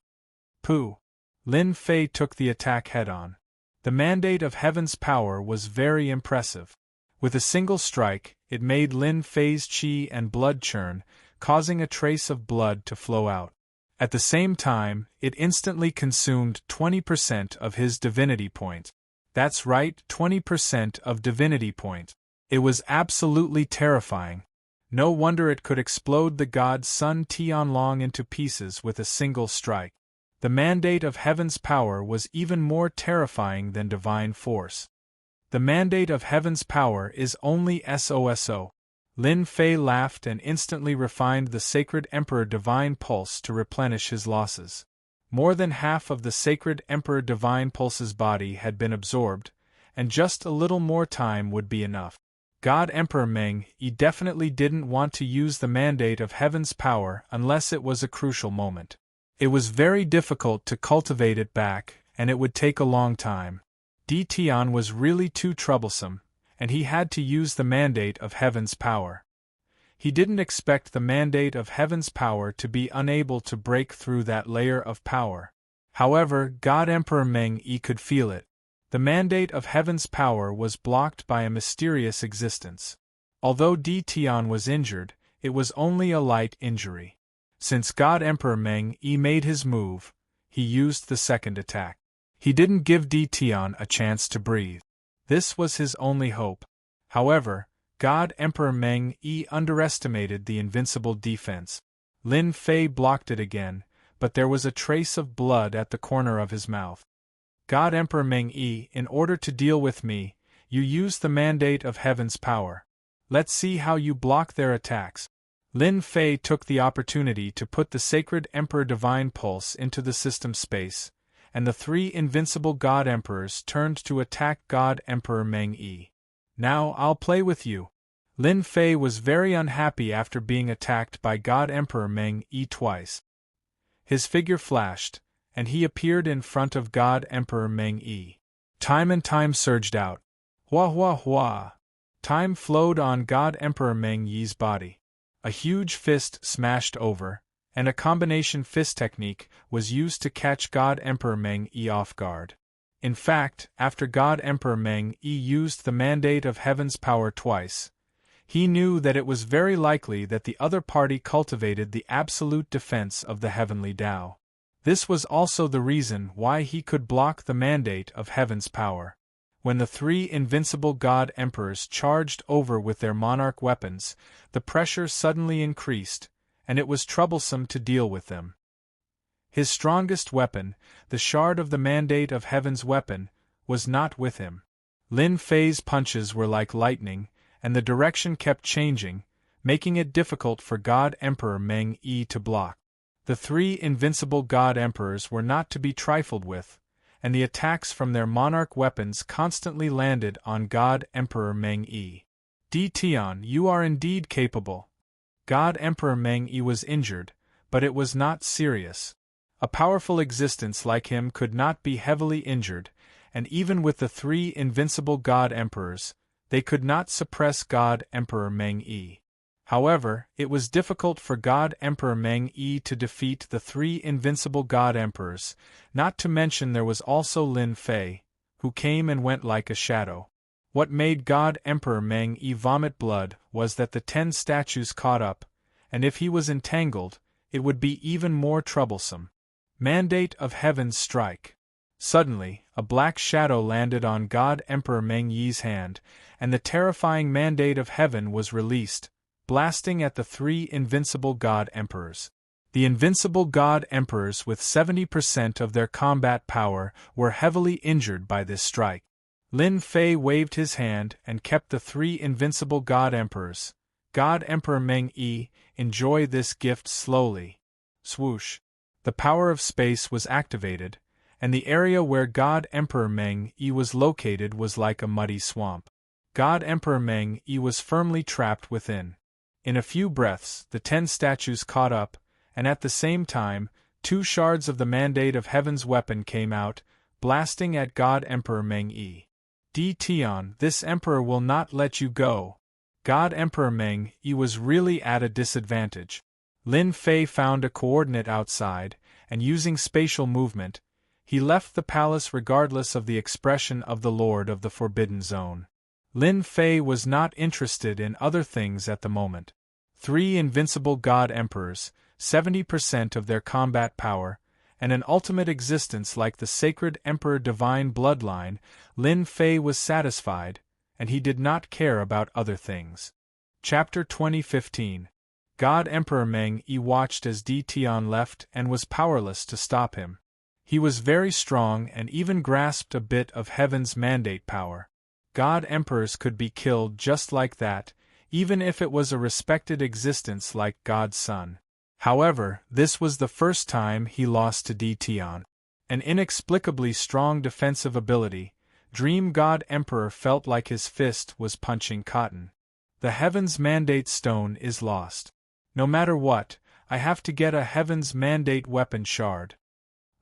Pooh! Lin Fei took the attack head-on. The mandate of Heaven's power was very impressive. With a single strike, it made Lin Fei's qi and blood churn, causing a trace of blood to flow out. At the same time, it instantly consumed 20% of his divinity point. That's right, 20% of divinity point. It was absolutely terrifying. No wonder it could explode the god Sun Tianlong into pieces with a single strike. The mandate of heaven's power was even more terrifying than divine force. The mandate of heaven's power is only SOSO. Lin Fei laughed and instantly refined the sacred Emperor Divine Pulse to replenish his losses. More than half of the sacred Emperor Divine Pulse's body had been absorbed, and just a little more time would be enough. God Emperor Meng Yi definitely didn't want to use the mandate of heaven's power unless it was a crucial moment. It was very difficult to cultivate it back, and it would take a long time. Di Tian was really too troublesome, and he had to use the mandate of heaven's power. He didn't expect the mandate of heaven's power to be unable to break through that layer of power. However, God Emperor Meng Yi could feel it. The mandate of heaven's power was blocked by a mysterious existence. Although Di Tian was injured, it was only a light injury. Since God Emperor Meng Yi made his move, he used the second attack. He didn't give Di Tian a chance to breathe. This was his only hope. However, God Emperor Meng Yi underestimated the invincible defense. Lin Fei blocked it again, but there was a trace of blood at the corner of his mouth. God Emperor Meng Yi, in order to deal with me, you use the mandate of heaven's power. Let's see how you block their attacks. Lin Fei took the opportunity to put the sacred Emperor Divine Pulse into the system space, and the three invincible God Emperors turned to attack God Emperor Meng Yi. Now I'll play with you. Lin Fei was very unhappy after being attacked by God Emperor Meng Yi twice. His figure flashed, and he appeared in front of God Emperor Meng Yi. Time and time surged out. Hua hua hua. Time flowed on God Emperor Meng Yi's body. A huge fist smashed over, and a combination fist technique was used to catch God Emperor Meng Yi off guard. In fact, after God Emperor Meng Yi used the mandate of heaven's power twice, he knew that it was very likely that the other party cultivated the absolute defense of the heavenly Tao. This was also the reason why he could block the mandate of heaven's power. When the three invincible God Emperors charged over with their monarch weapons, the pressure suddenly increased, and it was troublesome to deal with them. His strongest weapon, the shard of the mandate of heaven's weapon, was not with him. Lin Fei's punches were like lightning, and the direction kept changing, making it difficult for God Emperor Meng Yi to block. The three invincible God Emperors were not to be trifled with, and the attacks from their monarch weapons constantly landed on God Emperor Meng Yi. Di Tian, you are indeed capable. God Emperor Meng Yi was injured, but it was not serious. A powerful existence like him could not be heavily injured, and even with the three invincible God Emperors, they could not suppress God Emperor Meng Yi. However, it was difficult for God Emperor Meng Yi to defeat the three invincible God Emperors, not to mention there was also Lin Fei, who came and went like a shadow. What made God Emperor Meng Yi vomit blood was that the 10 statues caught up, and if he was entangled, it would be even more troublesome. Mandate of Heaven's strike. Suddenly, a black shadow landed on God Emperor Meng Yi's hand, and the terrifying mandate of heaven was released, blasting at the three invincible God Emperors. The invincible God Emperors with 70% of their combat power were heavily injured by this strike. Lin Fei waved his hand and kept the three invincible God Emperors. God Emperor Meng Yi, enjoy this gift slowly. Swoosh. The power of space was activated, and the area where God Emperor Meng Yi was located was like a muddy swamp. God Emperor Meng Yi was firmly trapped within. In a few breaths, the 10 statues caught up, and at the same time, 2 shards of the mandate of heaven's weapon came out, blasting at God Emperor Meng Yi. Di Tian, this emperor will not let you go. God Emperor Meng Yi was really at a disadvantage. Lin Fei found a coordinate outside, and using spatial movement, he left the palace regardless of the expression of the Lord of the Forbidden Zone. Lin Fei was not interested in other things at the moment. 3 invincible God Emperors, 70% of their combat power, and an ultimate existence like the sacred Emperor divine bloodline, Lin Fei was satisfied, and he did not care about other things. Chapter 2015. God Emperor Meng Yi watched as Di Tian left and was powerless to stop him. He was very strong and even grasped a bit of heaven's mandate power. God Emperors could be killed just like that, even if it was a respected existence like God's son. However, this was the first time he lost to Di Tian. An inexplicably strong defensive ability, Dream God Emperor felt like his fist was punching cotton. The Heaven's Mandate Stone is lost. No matter what, I have to get a Heaven's Mandate weapon shard.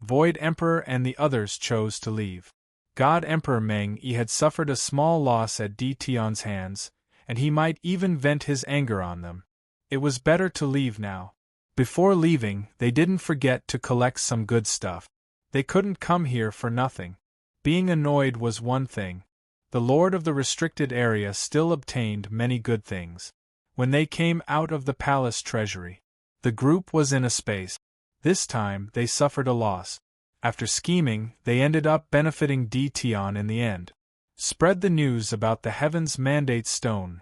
Void Emperor and the others chose to leave. God Emperor Meng Yi had suffered a small loss at Di Tian's hands, and he might even vent his anger on them. It was better to leave now. Before leaving, they didn't forget to collect some good stuff. They couldn't come here for nothing. Being annoyed was one thing. The Lord of the restricted area still obtained many good things. When they came out of the palace treasury, the group was in a space. This time they suffered a loss. After scheming, they ended up benefiting Di Tian in the end. Spread the news about the Heaven's Mandate Stone,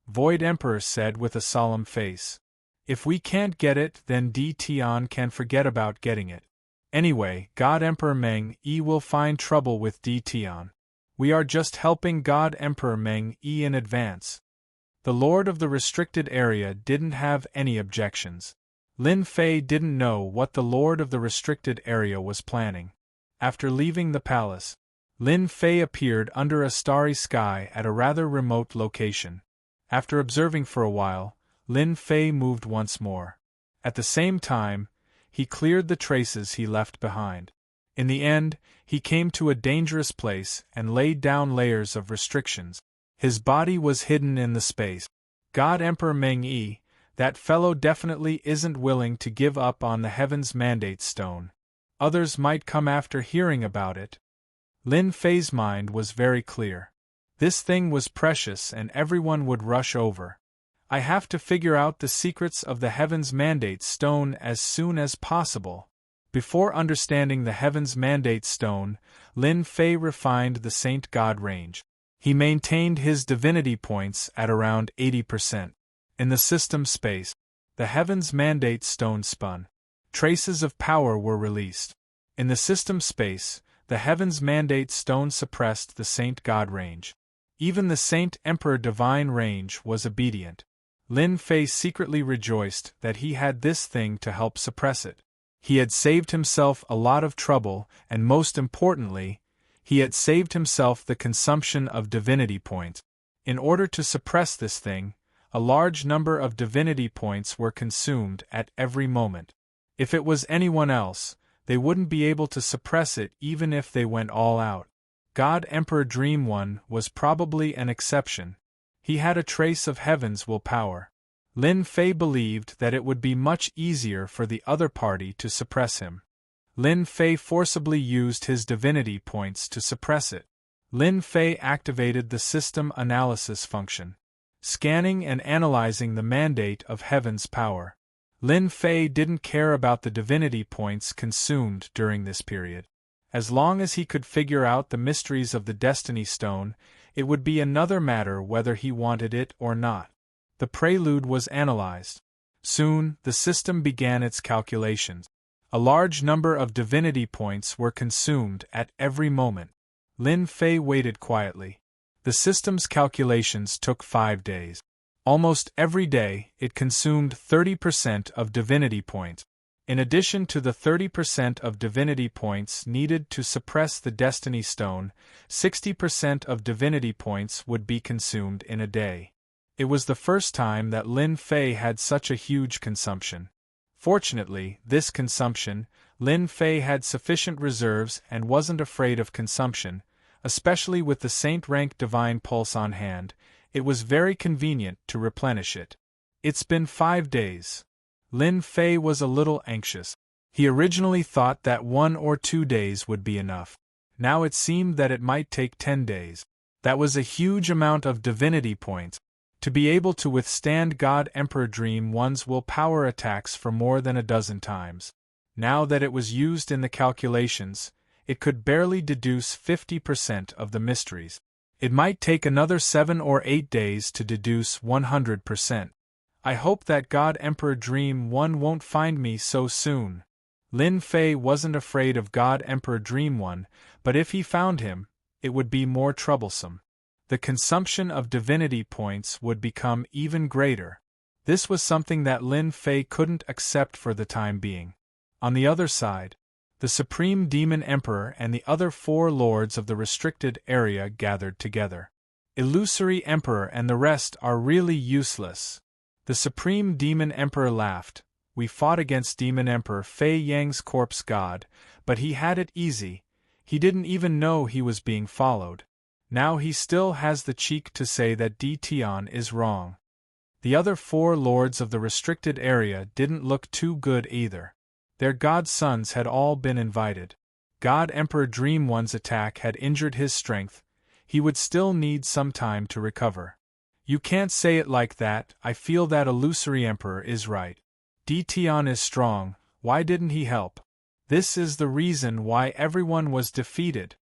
Void Emperor said with a solemn face. If we can't get it, then Di Tian can forget about getting it. Anyway, God Emperor Meng Yi will find trouble with Di Tian. We are just helping God Emperor Meng Yi in advance. The Lord of the restricted area didn't have any objections. Lin Fei didn't know what the Lord of the restricted area was planning. After leaving the palace, Lin Fei appeared under a starry sky at a rather remote location. After observing for a while, Lin Fei moved once more. At the same time, he cleared the traces he left behind. In the end, he came to a dangerous place and laid down layers of restrictions. His body was hidden in the space. God Emperor Meng Yi, that fellow definitely isn't willing to give up on the Heaven's Mandate Stone. Others might come after hearing about it. Lin Fei's mind was very clear. This thing was precious and everyone would rush over. I have to figure out the secrets of the Heaven's Mandate Stone as soon as possible. Before understanding the Heaven's Mandate Stone, Lin Fei refined the Saint God range. He maintained his divinity points at around 80%. In the system space, the Heaven's Mandate Stone spun. Traces of power were released. In the system space, the Heaven's Mandate Stone suppressed the Saint God range. Even the Saint Emperor Divine range was obedient. Lin Fei secretly rejoiced that he had this thing to help suppress it. He had saved himself a lot of trouble, and most importantly, he had saved himself the consumption of divinity points. In order to suppress this thing, a large number of divinity points were consumed at every moment. If it was anyone else, they wouldn't be able to suppress it even if they went all out. God Emperor Dream One was probably an exception. He had a trace of heaven's willpower. Lin Fei believed that it would be much easier for the other party to suppress him. Lin Fei forcibly used his divinity points to suppress it. Lin Fei activated the system analysis function, scanning and analyzing the mandate of heaven's power. Lin Fei didn't care about the divinity points consumed during this period. As long as he could figure out the mysteries of the Destiny Stone, it would be another matter whether he wanted it or not. The prelude was analyzed. Soon, the system began its calculations. A large number of divinity points were consumed at every moment. Lin Fei waited quietly. The system's calculations took 5 days. Almost every day, it consumed 30% of divinity points. In addition to the 30% of divinity points needed to suppress the Destiny Stone, 60% of divinity points would be consumed in a day. It was the first time that Lin Fei had such a huge consumption. Fortunately, this consumption, Lin Fei had sufficient reserves and wasn't afraid of consumption, especially with the Saint-rank Divine Pulse on hand. It was very convenient to replenish it. It's been 5 days. Lin Fei was a little anxious. He originally thought that 1 or 2 days would be enough. Now it seemed that it might take 10 days. That was a huge amount of divinity points. To be able to withstand God Emperor Dream One's willpower attacks for more than a dozen times. Now that it was used in the calculations, it could barely deduce 50% of the mysteries. It might take another 7 or 8 days to deduce 100%. I hope that God Emperor Dream One won't find me so soon. Lin Fei wasn't afraid of God Emperor Dream One, but if he found him, it would be more troublesome. The consumption of divinity points would become even greater. This was something that Lin Fei couldn't accept for the time being. On the other side, the Supreme Demon Emperor and the other 4 lords of the restricted area gathered together. Illusory Emperor and the rest are really useless. The Supreme Demon Emperor laughed. We fought against Demon Emperor Fei Yang's corpse god, but he had it easy. He didn't even know he was being followed. Now he still has the cheek to say that Di Tian is wrong. The other 4 lords of the restricted area didn't look too good either. Their godsons had all been invited. God Emperor Dream One's attack had injured his strength. He would still need some time to recover. You can't say it like that. I feel that Illusory Emperor is right. Di Tian is strong. Why didn't he help? This is the reason why everyone was defeated.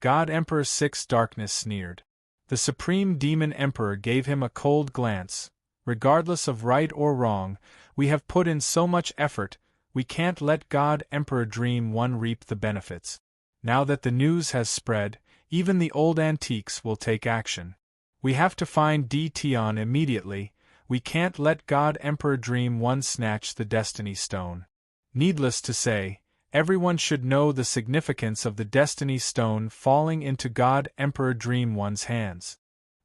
God Emperor 6 Darkness sneered. The Supreme Demon Emperor gave him a cold glance. Regardless of right or wrong, we have put in so much effort. We can't let God Emperor Dream One reap the benefits. Now that the news has spread, even the old antiques will take action. We have to find Di Tian immediately. We can't let God Emperor Dream One snatch the Destiny Stone. Needless to say, everyone should know the significance of the Destiny Stone falling into God Emperor Dream One's hands.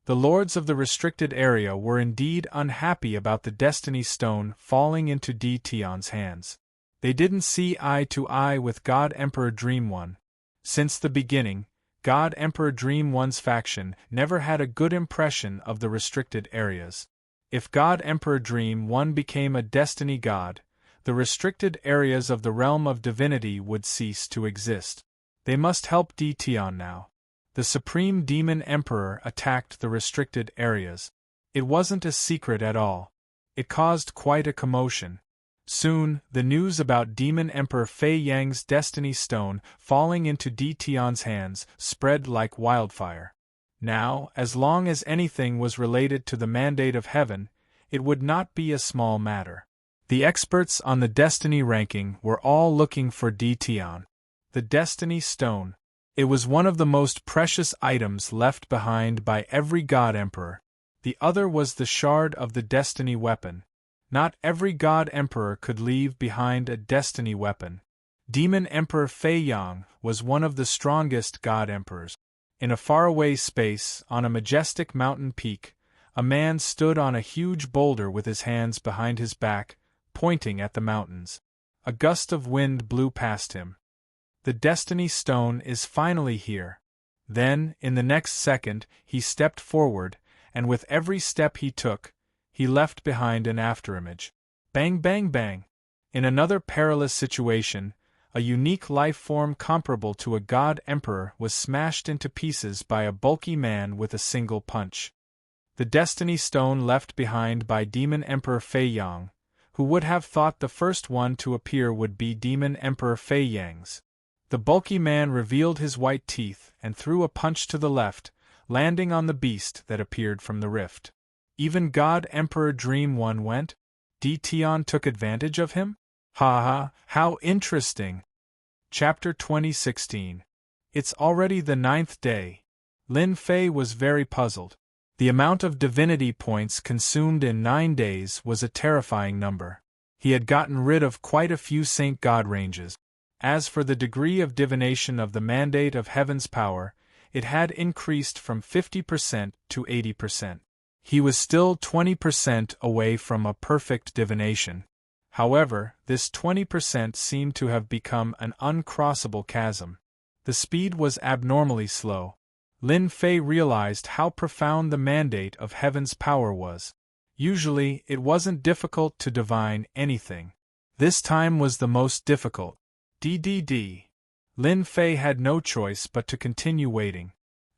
The lords of the restricted area were indeed unhappy about the Destiny Stone falling into Di Tian's hands. They didn't see eye to eye with God Emperor Dream One. Since the beginning, God Emperor Dream One's faction never had a good impression of the restricted areas. If God Emperor Dream One became a destiny god, the restricted areas of the realm of divinity would cease to exist. They must help Di Tian now. The Supreme Demon Emperor attacked the restricted areas. It wasn't a secret at all. It caused quite a commotion. Soon, the news about Demon Emperor Fei Yang's Destiny Stone falling into Di Tian's hands spread like wildfire. Now, as long as anything was related to the mandate of heaven, it would not be a small matter. The experts on the Destiny ranking were all looking for Di Tian. The Destiny Stone. It was one of the most precious items left behind by every God Emperor. The other was the shard of the Destiny weapon. Not every God Emperor could leave behind a Destiny weapon. Demon Emperor Fei Yang was one of the strongest God Emperors. In a faraway space, on a majestic mountain peak, a man stood on a huge boulder with his hands behind his back, pointing at the mountains. A gust of wind blew past him. The Destiny Stone is finally here. Then, in the next second, he stepped forward, and with every step he took, he left behind an afterimage. Bang bang bang! In another perilous situation, a unique life form comparable to a God Emperor was smashed into pieces by a bulky man with a single punch. The Destiny Stone left behind by Demon Emperor Fei Yang. Who would have thought the first one to appear would be Demon Emperor Fei Yang's? The bulky man revealed his white teeth and threw a punch to the left, landing on the beast that appeared from the rift. Even God Emperor Dream One went? Di Tian took advantage of him? Ha ha, how interesting! Chapter 2016. It's already the 9th day. Lin Fei was very puzzled. The amount of divinity points consumed in 9 days was a terrifying number. He had gotten rid of quite a few Saint God ranges. As for the degree of divination of the mandate of heaven's power, it had increased from 50% to 80%. He was still 20% away from a perfect divination. However, this 20% seemed to have become an uncrossable chasm. The speed was abnormally slow. Lin Fei realized how profound the mandate of heaven's power was. Usually, it wasn't difficult to divine anything. This time was the most difficult. DDD. Lin Fei had no choice but to continue waiting.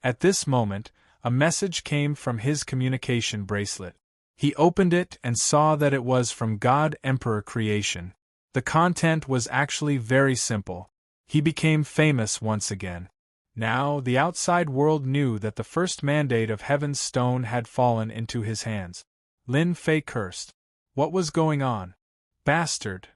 At this moment, A message came from his communication bracelet. He opened it and saw that it was from God Emperor Creation. The content was actually very simple. He became famous once again. Now, the outside world knew that the first mandate of Heaven's Stone had fallen into his hands. Lin Fei cursed. What was going on? Bastard.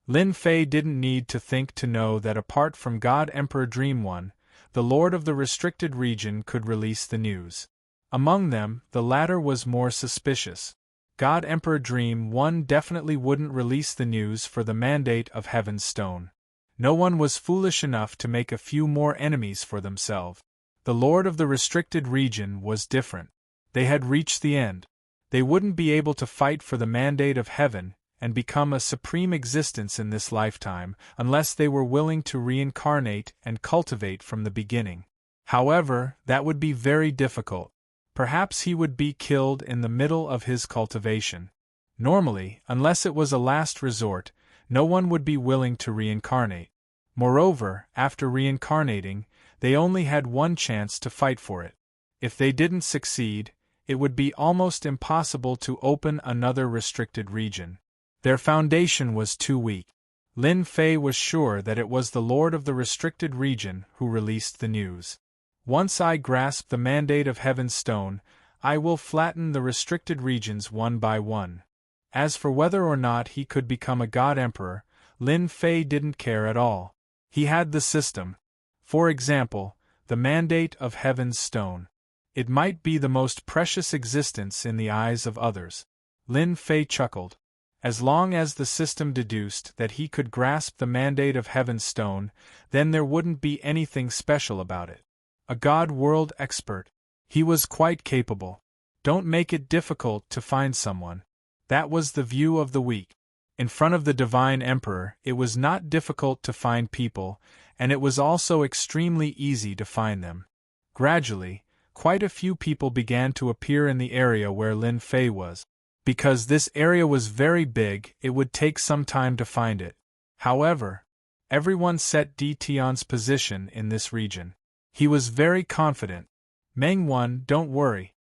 Lin Fei didn't need to think to know that apart from God Emperor Dream One, the Lord of the restricted region could release the news. Among them, the latter was more suspicious. God Emperor Dream One definitely wouldn't release the news for the mandate of Heaven's Stone. No one was foolish enough to make a few more enemies for themselves. The Lord of the restricted region was different. They had reached the end. They wouldn't be able to fight for the mandate of heaven and become a supreme existence in this lifetime unless they were willing to reincarnate and cultivate from the beginning. However, that would be very difficult. Perhaps he would be killed in the middle of his cultivation. Normally, unless it was a last resort, no one would be willing to reincarnate. Moreover, after reincarnating, they only had one chance to fight for it. If they didn't succeed, it would be almost impossible to open another restricted region. Their foundation was too weak. Lin Fei was sure that it was the Lord of the restricted region who released the news. Once I grasp the mandate of Heaven's Stone, I will flatten the restricted regions one by one. As for whether or not he could become a God Emperor, Lin Fei didn't care at all. He had the system. For example, the mandate of Heaven's Stone. It might be the most precious existence in the eyes of others. Lin Fei chuckled. As long as the system deduced that he could grasp the mandate of Heaven's Stone, then there wouldn't be anything special about it. A God world expert. He was quite capable. Don't make it difficult to find someone. That was the view of the weak. In front of the Divine Emperor, it was not difficult to find people, and it was also extremely easy to find them. Gradually, quite a few people began to appear in the area where Lin Fei was. Because this area was very big, it would take some time to find it. However, everyone set Di Tian's position in this region. He was very confident. Meng Wan, don't worry.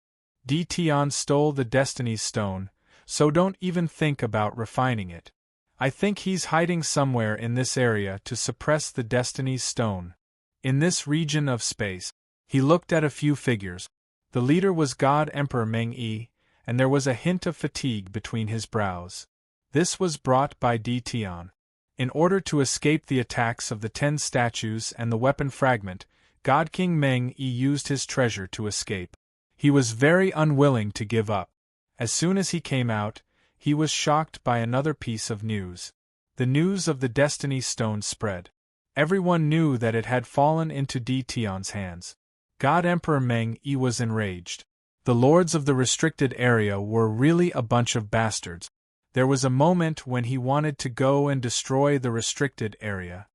Di Tian stole the Destiny's Stone, so don't even think about refining it. I think he's hiding somewhere in this area to suppress the Destiny's Stone. In this region of space, he looked at a few figures. The leader was God Emperor Meng Yi, and there was a hint of fatigue between his brows. This was brought by Di Tian. In order to escape the attacks of the 10 statues and the weapon fragment, God King Meng Yi used his treasure to escape. He was very unwilling to give up. As soon as he came out, he was shocked by another piece of news. The news of the Destiny Stone spread. Everyone knew that it had fallen into Di Tian's hands. God Emperor Meng Yi was enraged. The lords of the restricted area were really a bunch of bastards. There was a moment when he wanted to go and destroy the restricted area.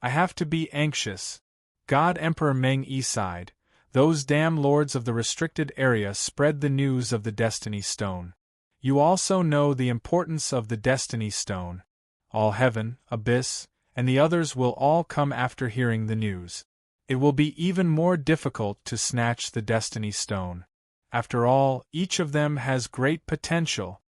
I have to be anxious. God Emperor Meng Yi sighed. Those damn lords of the restricted area spread the news of the Destiny Stone. You also know the importance of the Destiny Stone. All heaven, abyss, and the others will all come after hearing the news. It will be even more difficult to snatch the Destiny Stone. After all, each of them has great potential.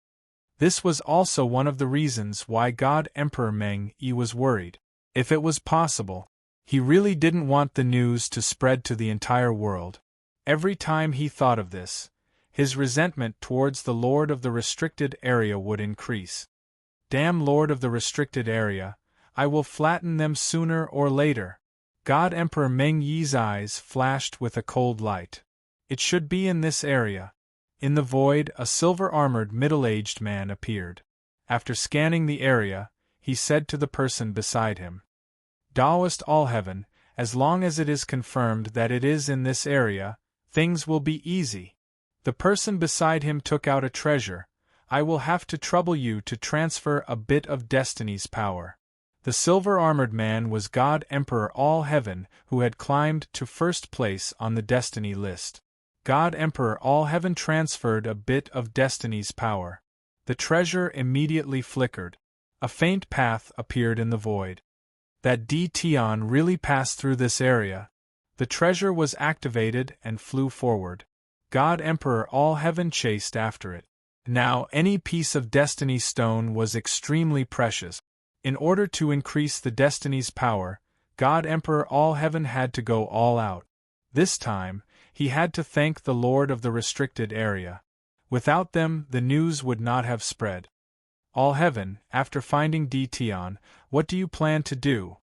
This was also one of the reasons why God Emperor Meng Yi was worried. If it was possible, he really didn't want the news to spread to the entire world. Every time he thought of this, his resentment towards the Lord of the restricted area would increase. Damn Lord of the restricted area, I will flatten them sooner or later. God Emperor Meng Yi's eyes flashed with a cold light. It should be in this area. In the void, a silver-armored middle-aged man appeared. After scanning the area, he said to the person beside him, Taoist All-Heaven, as long as it is confirmed that it is in this area, things will be easy. The person beside him took out a treasure. I will have to trouble you to transfer a bit of Destiny's power. The silver-armored man was God Emperor All-Heaven, who had climbed to first place on the Destiny list. God Emperor All-Heaven transferred a bit of Destiny's power. The treasure immediately flickered. A faint path appeared in the void. That Di Tian really passed through this area. The treasure was activated and flew forward. God Emperor all heaven chased after it. Now any piece of destiny stone was extremely precious. In order to increase the destiny's power, God Emperor all heaven had to go all out. This time, he had to thank the Lord of the restricted area. Without them, the news would not have spread. All heaven, after finding Dtion, what do you plan to do?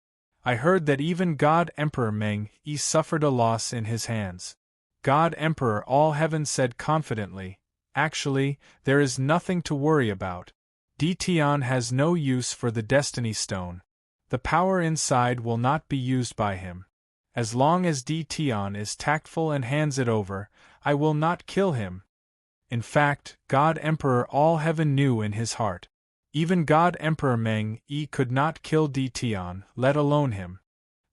I heard that even God Emperor Meng-Yi suffered a loss in his hands. God Emperor all heaven said confidently, actually, there is nothing to worry about. Dtion has no use for the Destiny Stone. The power inside will not be used by him. As long as Dtion is tactful and hands it over, I will not kill him. In fact, God Emperor all heaven knew in his heart. Even God Emperor Meng-Yi could not kill Dtion, let alone him.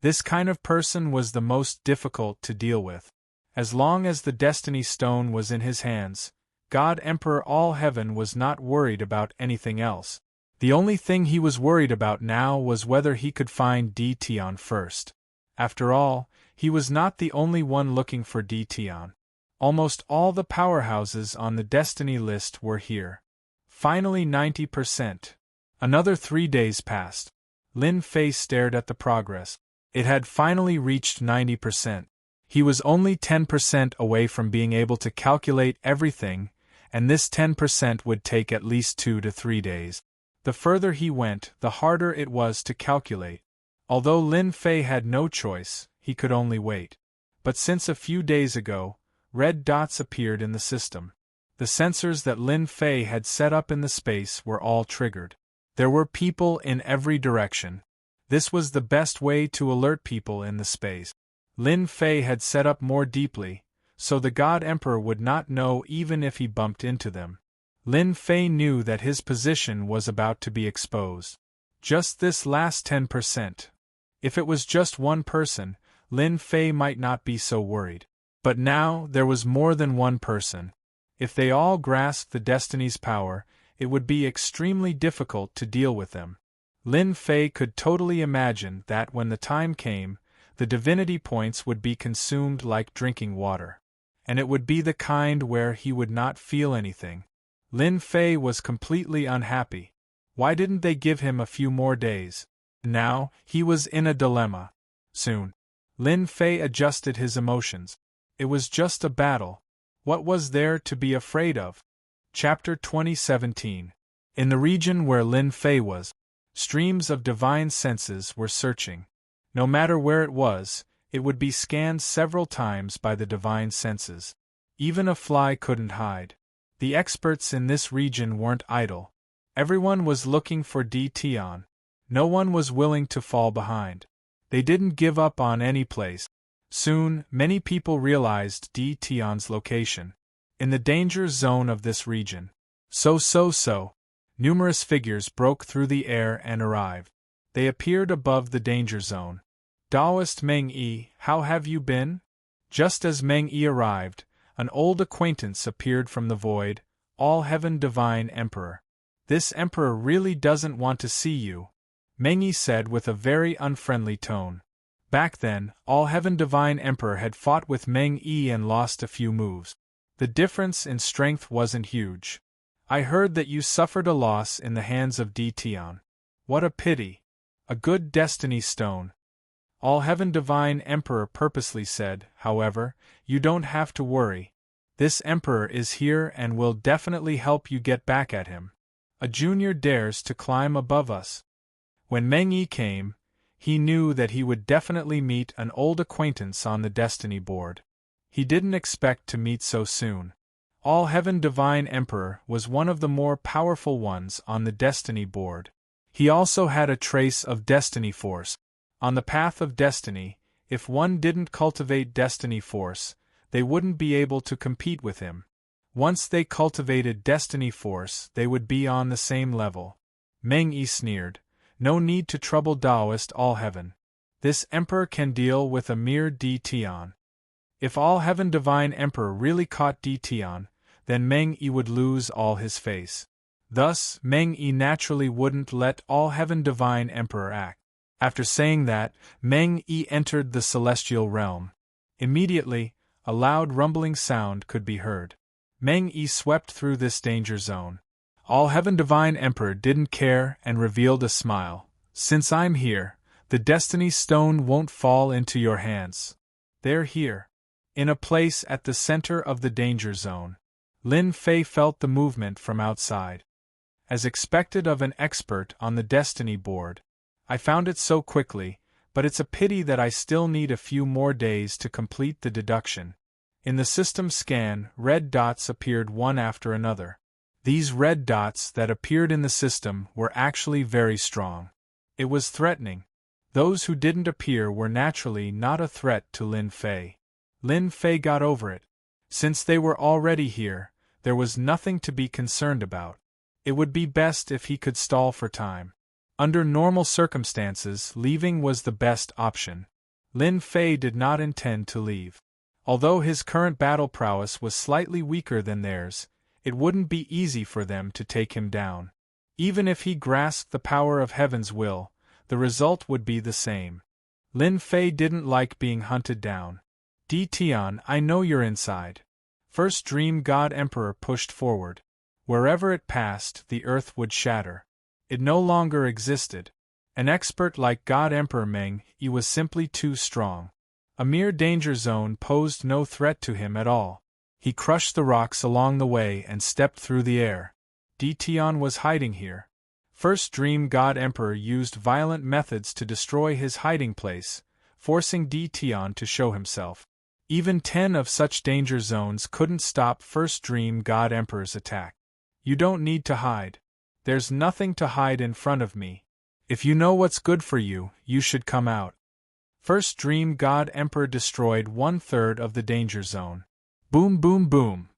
This kind of person was the most difficult to deal with. As long as the Destiny Stone was in his hands, God Emperor all heaven was not worried about anything else. The only thing he was worried about now was whether he could find Dtion first. After all, he was not the only one looking for Dtion. Almost all the powerhouses on the Destiny list were here. Finally 90%. Another 3 days passed. Lin Fei stared at the progress. It had finally reached 90%. He was only 10% away from being able to calculate everything, and this 10% would take at least 2 to 3 days. The further he went, the harder it was to calculate. Although Lin Fei had no choice, he could only wait. But since a few days ago, red dots appeared in the system. The sensors that Lin Fei had set up in the space were all triggered. There were people in every direction. This was the best way to alert people in the space. Lin Fei had set up more deeply, so the God Emperor would not know even if he bumped into them. Lin Fei knew that his position was about to be exposed. Just this last 10%. If it was just one person, Lin Fei might not be so worried. But now there was more than one person. If they all grasped the Destiny's power, it would be extremely difficult to deal with them. Lin Fei could totally imagine that when the time came, the divinity points would be consumed like drinking water. And it would be the kind where he would not feel anything. Lin Fei was completely unhappy. Why didn't they give him a few more days? Now, he was in a dilemma. Soon. Lin Fei adjusted his emotions. It was just a battle. What was there to be afraid of? Chapter 2017. In the region where Lin Fei was, streams of divine senses were searching. No matter where it was, it would be scanned several times by the divine senses. Even a fly couldn't hide. The experts in this region weren't idle. Everyone was looking for Dtion. No one was willing to fall behind. They didn't give up on any place. Soon, many people realized Dtion's location. In the danger zone of this region. So. Numerous figures broke through the air and arrived. They appeared above the danger zone. Taoist Meng-Yi, how have you been? Just as Meng-Yi arrived, an old acquaintance appeared from the void, All Heaven Divine Emperor. This emperor really doesn't want to see you, Meng-Yi said with a very unfriendly tone. Back then, All Heaven Divine Emperor had fought with Meng-Yi and lost a few moves. The difference in strength wasn't huge. I heard that you suffered a loss in the hands of Dtion. What a pity. A good destiny stone. All Heaven Divine Emperor purposely said, however, you don't have to worry. This emperor is here and will definitely help you get back at him. A junior dares to climb above us. When Meng-Yi came, he knew that he would definitely meet an old acquaintance on the destiny board. He didn't expect to meet so soon. All Heaven Divine Emperor was one of the more powerful ones on the destiny board. He also had a trace of destiny force. On the path of destiny, if one didn't cultivate destiny force, they wouldn't be able to compete with him. Once they cultivated destiny force, they would be on the same level. Meng-Yi sneered. No need to trouble Taoist All Heaven. This emperor can deal with a mere Dtion. If All Heaven Divine Emperor really caught Dtion, then Meng-Yi would lose all his face. Thus, Meng-Yi naturally wouldn't let All Heaven Divine Emperor act. After saying that, Meng-Yi entered the celestial realm. Immediately, a loud rumbling sound could be heard. Meng Yi swept through this danger zone. All Heaven Divine Emperor didn't care and revealed a smile. Since I'm here, the Destiny Stone won't fall into your hands. They're here. In a place at the center of the danger zone. Lin Fei felt the movement from outside. As expected of an expert on the Destiny board. I found it so quickly, but it's a pity that I still need a few more days to complete the deduction. In the system scan, red dots appeared one after another. These red dots that appeared in the system were actually very strong. It was threatening. Those who didn't appear were naturally not a threat to Lin Fei. Lin Fei got over it. Since they were already here, there was nothing to be concerned about. It would be best if he could stall for time. Under normal circumstances, leaving was the best option. Lin Fei did not intend to leave. Although his current battle prowess was slightly weaker than theirs, it wouldn't be easy for them to take him down. Even if he grasped the power of Heaven's will, the result would be the same. Lin Fei didn't like being hunted down. Di Tian, I know you're inside. First Dream God Emperor pushed forward. Wherever it passed, the earth would shatter. It no longer existed. An expert like God Emperor Meng Yi was simply too strong. A mere danger zone posed no threat to him at all. He crushed the rocks along the way and stepped through the air. Di Tian was hiding here. First Dream God Emperor used violent methods to destroy his hiding place, forcing Di Tian to show himself. Even 10 of such danger zones couldn't stop First Dream God Emperor's attack. You don't need to hide. There's nothing to hide in front of me. If you know what's good for you, you should come out. First Dream God Emperor destroyed 1/3 of the danger zone. Boom boom boom.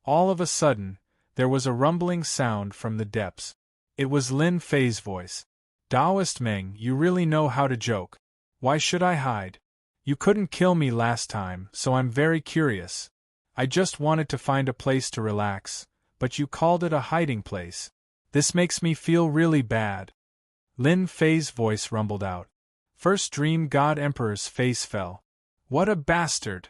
All of a sudden, there was a rumbling sound from the depths. It was Lin Fei's voice. Taoist Meng, you really know how to joke. Why should I hide? You couldn't kill me last time, so I'm very curious. I just wanted to find a place to relax, but you called it a hiding place. This makes me feel really bad. Lin Fei's voice rumbled out. First Dream God Emperor's face fell. What a bastard!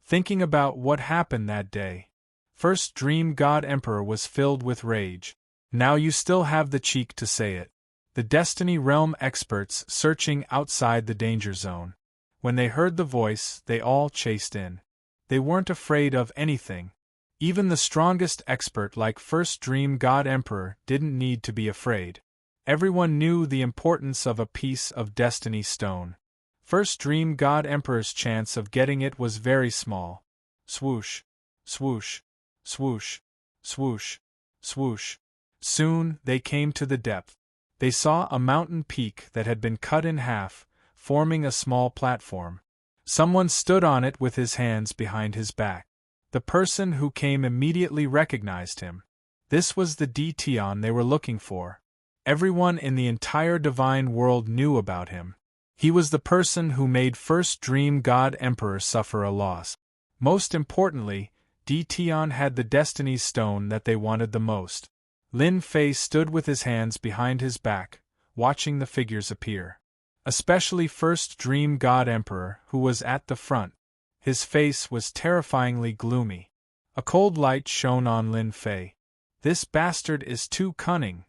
Thinking about what happened that day, First Dream God Emperor was filled with rage. Now you still have the cheek to say it. The Destiny Realm experts searching outside the danger zone. When they heard the voice, they all chased in. They weren't afraid of anything. Even the strongest expert like First Dream God Emperor didn't need to be afraid. Everyone knew the importance of a piece of Destiny Stone. First Dream God Emperor's chance of getting it was very small. Swoosh, swoosh, swoosh, swoosh, swoosh. Soon, they came to the depth. They saw a mountain peak that had been cut in half, forming a small platform. Someone stood on it with his hands behind his back. The person who came immediately recognized him. This was the Di Tian they were looking for. Everyone in the entire divine world knew about him. He was the person who made First Dream God Emperor suffer a loss. Most importantly, Di Tian had the Destiny Stone that they wanted the most. Lin Fei stood with his hands behind his back, watching the figures appear. Especially First Dream God Emperor, who was at the front. His face was terrifyingly gloomy. A cold light shone on Lin Fei. This bastard is too cunning.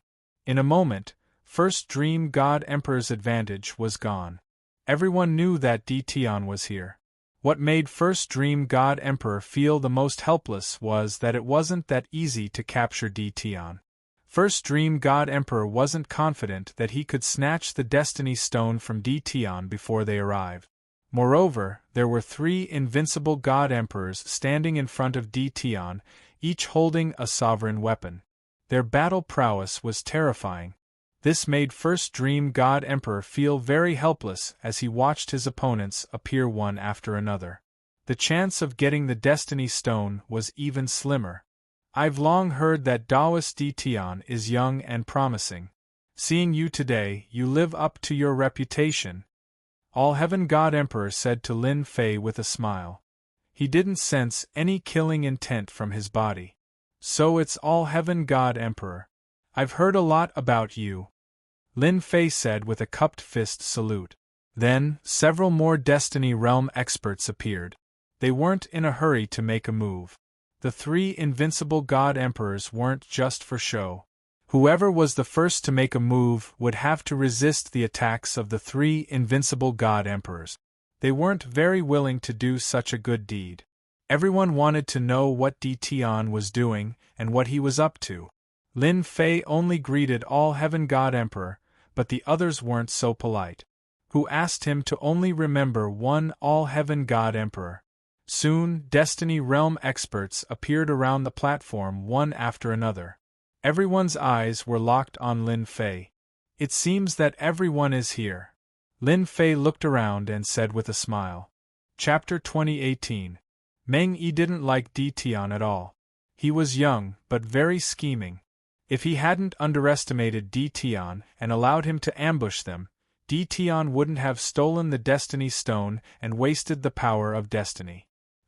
In a moment, First Dream God Emperor's advantage was gone. Everyone knew that Di Tian was here. What made First Dream God Emperor feel the most helpless was that it wasn't that easy to capture Di Tian. First Dream God Emperor wasn't confident that he could snatch the Destiny Stone from Di Tian before they arrived. Moreover, there were 3 invincible God Emperors standing in front of Di Tian, each holding a sovereign weapon. Their battle prowess was terrifying. This made First Dream God Emperor feel very helpless as he watched his opponents appear one after another. The chance of getting the Destiny Stone was even slimmer. I've long heard that Taoist Di Tian is young and promising. Seeing you today, you live up to your reputation. All Heaven God Emperor said to Lin Fei with a smile. He didn't sense any killing intent from his body. So it's All Heaven God Emperor. I've heard a lot about you. Lin Fei said with a cupped fist salute. Then, several more Destiny Realm experts appeared. They weren't in a hurry to make a move. The three invincible god emperors weren't just for show. Whoever was the first to make a move would have to resist the attacks of the three invincible god emperors. They weren't very willing to do such a good deed. Everyone wanted to know what Tian was doing and what he was up to. Lin Fei only greeted All Heaven God Emperor, but the others weren't so polite. Who asked him to only remember one All Heaven God Emperor. Soon, Destiny Realm experts appeared around the platform one after another. Everyone's eyes were locked on Lin Fei. It seems that everyone is here. Lin Fei looked around and said with a smile. Chapter 2018. Meng Yi didn't like Tian at all. He was young, but very scheming. If he hadn't underestimated Tian and allowed him to ambush them, Tian wouldn't have stolen the Destiny Stone and wasted the power of destiny.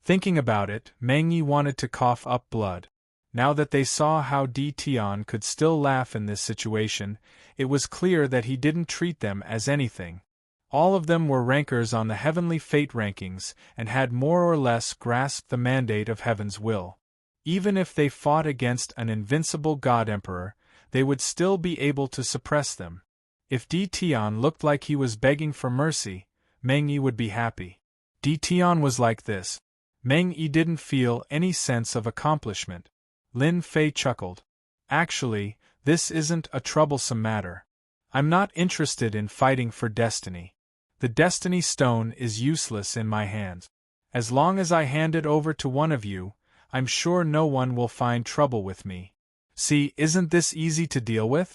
Thinking about it, Meng Yi wanted to cough up blood. Now that they saw how Tian could still laugh in this situation, it was clear that he didn't treat them as anything. All of them were rankers on the heavenly fate rankings and had more or less grasped the mandate of heaven's will. Even if they fought against an invincible god emperor, they would still be able to suppress them. If Tian looked like he was begging for mercy, Meng Yi would be happy. Tian was like this. Meng Yi didn't feel any sense of accomplishment. Lin Fei chuckled. Actually, this isn't a troublesome matter. I'm not interested in fighting for destiny. The Destiny Stone is useless in my hands. As long as I hand it over to one of you, I'm sure no one will find trouble with me. See, isn't this easy to deal with?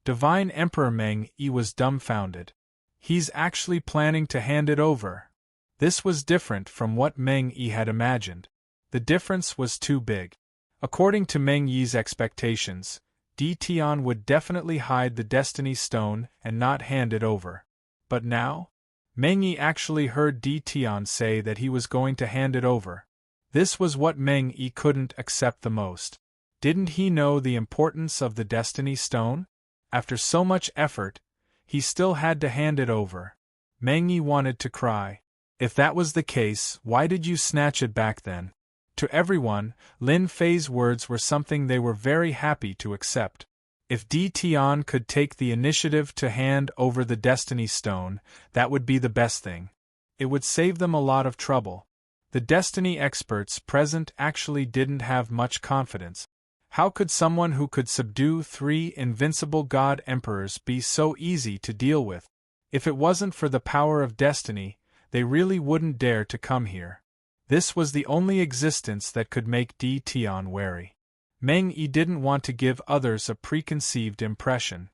Divine Emperor Meng Yi was dumbfounded. He's actually planning to hand it over. This was different from what Meng Yi had imagined. The difference was too big. According to Meng Yi's expectations, Tian would definitely hide the Destiny Stone and not hand it over. But now? Meng Yi actually heard Tian say that he was going to hand it over. This was what Meng Yi couldn't accept the most. Didn't he know the importance of the Destiny Stone? After so much effort, he still had to hand it over. Meng Yi wanted to cry. If that was the case, why did you snatch it back then? To everyone, Lin Fei's words were something they were very happy to accept. If Tian could take the initiative to hand over the Destiny Stone, that would be the best thing. It would save them a lot of trouble. The Destiny experts present actually didn't have much confidence. How could someone who could subdue three invincible god emperors be so easy to deal with? If it wasn't for the power of destiny, they really wouldn't dare to come here. This was the only existence that could make Tian wary. Meng Yi didn't want to give others a preconceived impression.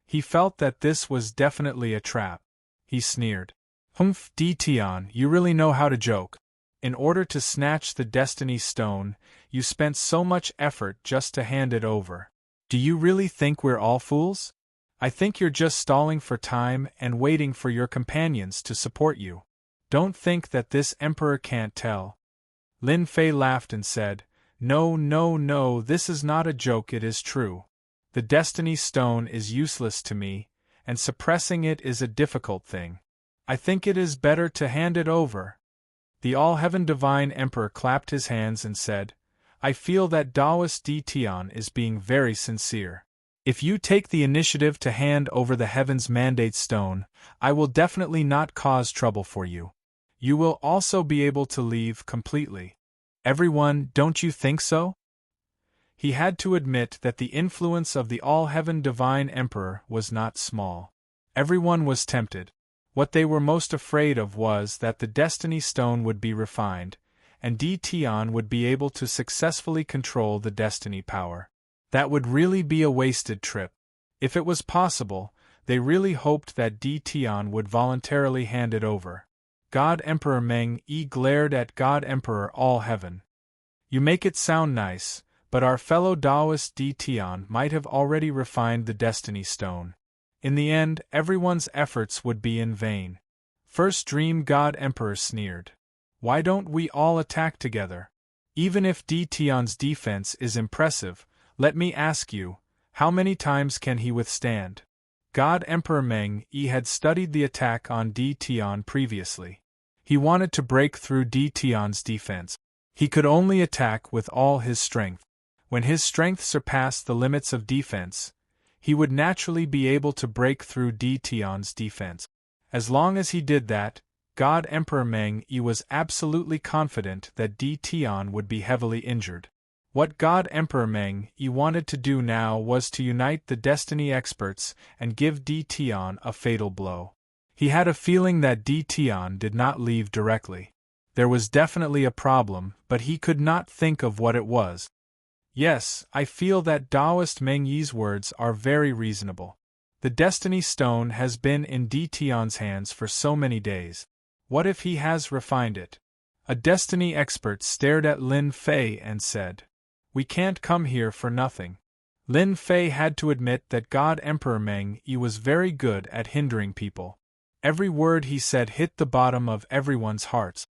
He felt that this was definitely a trap. He sneered. Humph, Tian, you really know how to joke. In order to snatch the Destiny Stone, you spent so much effort just to hand it over. Do you really think we're all fools? I think you're just stalling for time and waiting for your companions to support you. Don't think that this emperor can't tell. Lin Fei laughed and said, No, this is not a joke, it is true. The Destiny Stone is useless to me, and suppressing it is a difficult thing. I think it is better to hand it over. The All-Heaven Divine Emperor clapped his hands and said, I feel that Taoist Tian is being very sincere. If you take the initiative to hand over the Heaven's Mandate Stone, I will definitely not cause trouble for you. You will also be able to leave completely. Everyone, don't you think so? He had to admit that the influence of the All-Heaven Divine Emperor was not small. Everyone was tempted. What they were most afraid of was that the Destiny Stone would be refined, and Tian would be able to successfully control the Destiny power. That would really be a wasted trip. If it was possible, they really hoped that Tian would voluntarily hand it over. God Emperor Meng Yi glared at God Emperor All Heaven. You make it sound nice, but our fellow Taoist Tian might have already refined the Destiny Stone. In the end, everyone's efforts would be in vain. First Dream God Emperor sneered. Why don't we all attack together? Even if Tian's defense is impressive, let me ask you, how many times can he withstand? God Emperor Meng Yi had studied the attack on Tian previously. He wanted to break through Tion's defense. He could only attack with all his strength. When his strength surpassed the limits of defense, he would naturally be able to break through Tion's defense. As long as he did that, God Emperor Meng Yi was absolutely confident that Tion would be heavily injured. What God Emperor Meng Yi wanted to do now was to unite the Destiny experts and give Tion a fatal blow. He had a feeling that Tion did not leave directly. There was definitely a problem, but he could not think of what it was. Yes, I feel that Taoist Meng Yi's words are very reasonable. The Destiny Stone has been in Tion's hands for so many days. What if he has refined it? A Destiny expert stared at Lin Fei and said, "We can't come here for nothing." Lin Fei had to admit that God Emperor Meng Yi was very good at hindering people. Every word he said hit the bottom of everyone's hearts.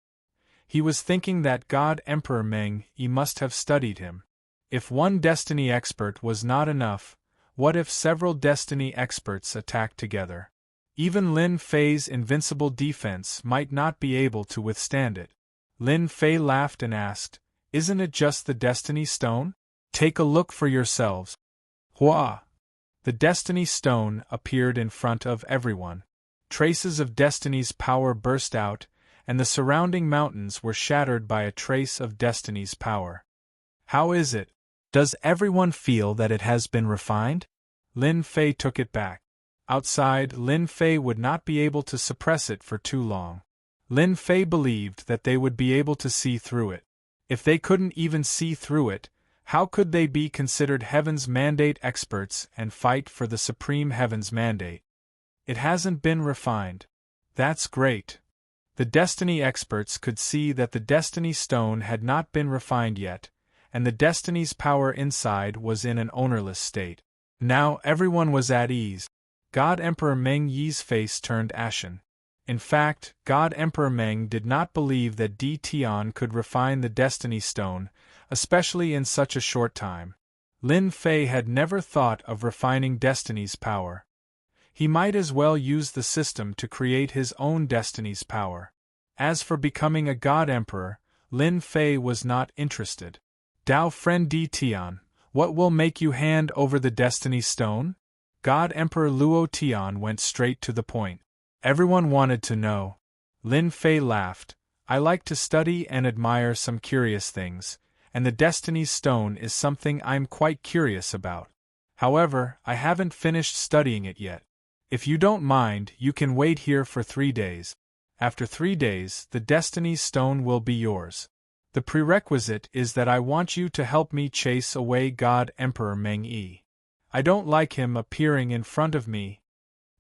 He was thinking that God Emperor Meng Yi must have studied him. If one Destiny expert was not enough, what if several Destiny experts attacked together? Even Lin Fei's invincible defense might not be able to withstand it. Lin Fei laughed and asked, "Isn't it just the Destiny Stone? Take a look for yourselves." Hua! The Destiny Stone appeared in front of everyone. Traces of Destiny's power burst out, and the surrounding mountains were shattered by a trace of Destiny's power. How is it? Does everyone feel that it has been refined? Lin Fei took it back. Outside, Lin Fei would not be able to suppress it for too long. Lin Fei believed that they would be able to see through it. If they couldn't even see through it, how could they be considered Heaven's Mandate experts and fight for the Supreme Heaven's Mandate? It hasn't been refined. That's great. The Destiny experts could see that the Destiny Stone had not been refined yet, and the Destiny's power inside was in an ownerless state. Now everyone was at ease. God Emperor Meng Yi's face turned ashen. In fact, God Emperor Meng did not believe that Tion could refine the Destiny Stone, especially in such a short time. Lin Fei had never thought of refining Destiny's power. He might as well use the system to create his own Destiny's power. As for becoming a God Emperor, Lin Fei was not interested. "Dao friend Tion, what will make you hand over the Destiny Stone?" God Emperor Luo Tian went straight to the point. Everyone wanted to know. Lin Fei laughed. "I like to study and admire some curious things, and the Destiny Stone is something I'm quite curious about. However, I haven't finished studying it yet. If you don't mind, you can wait here for 3 days. After 3 days, the Destiny Stone will be yours. The prerequisite is that I want you to help me chase away God Emperor Meng Yi. I don't like him appearing in front of me."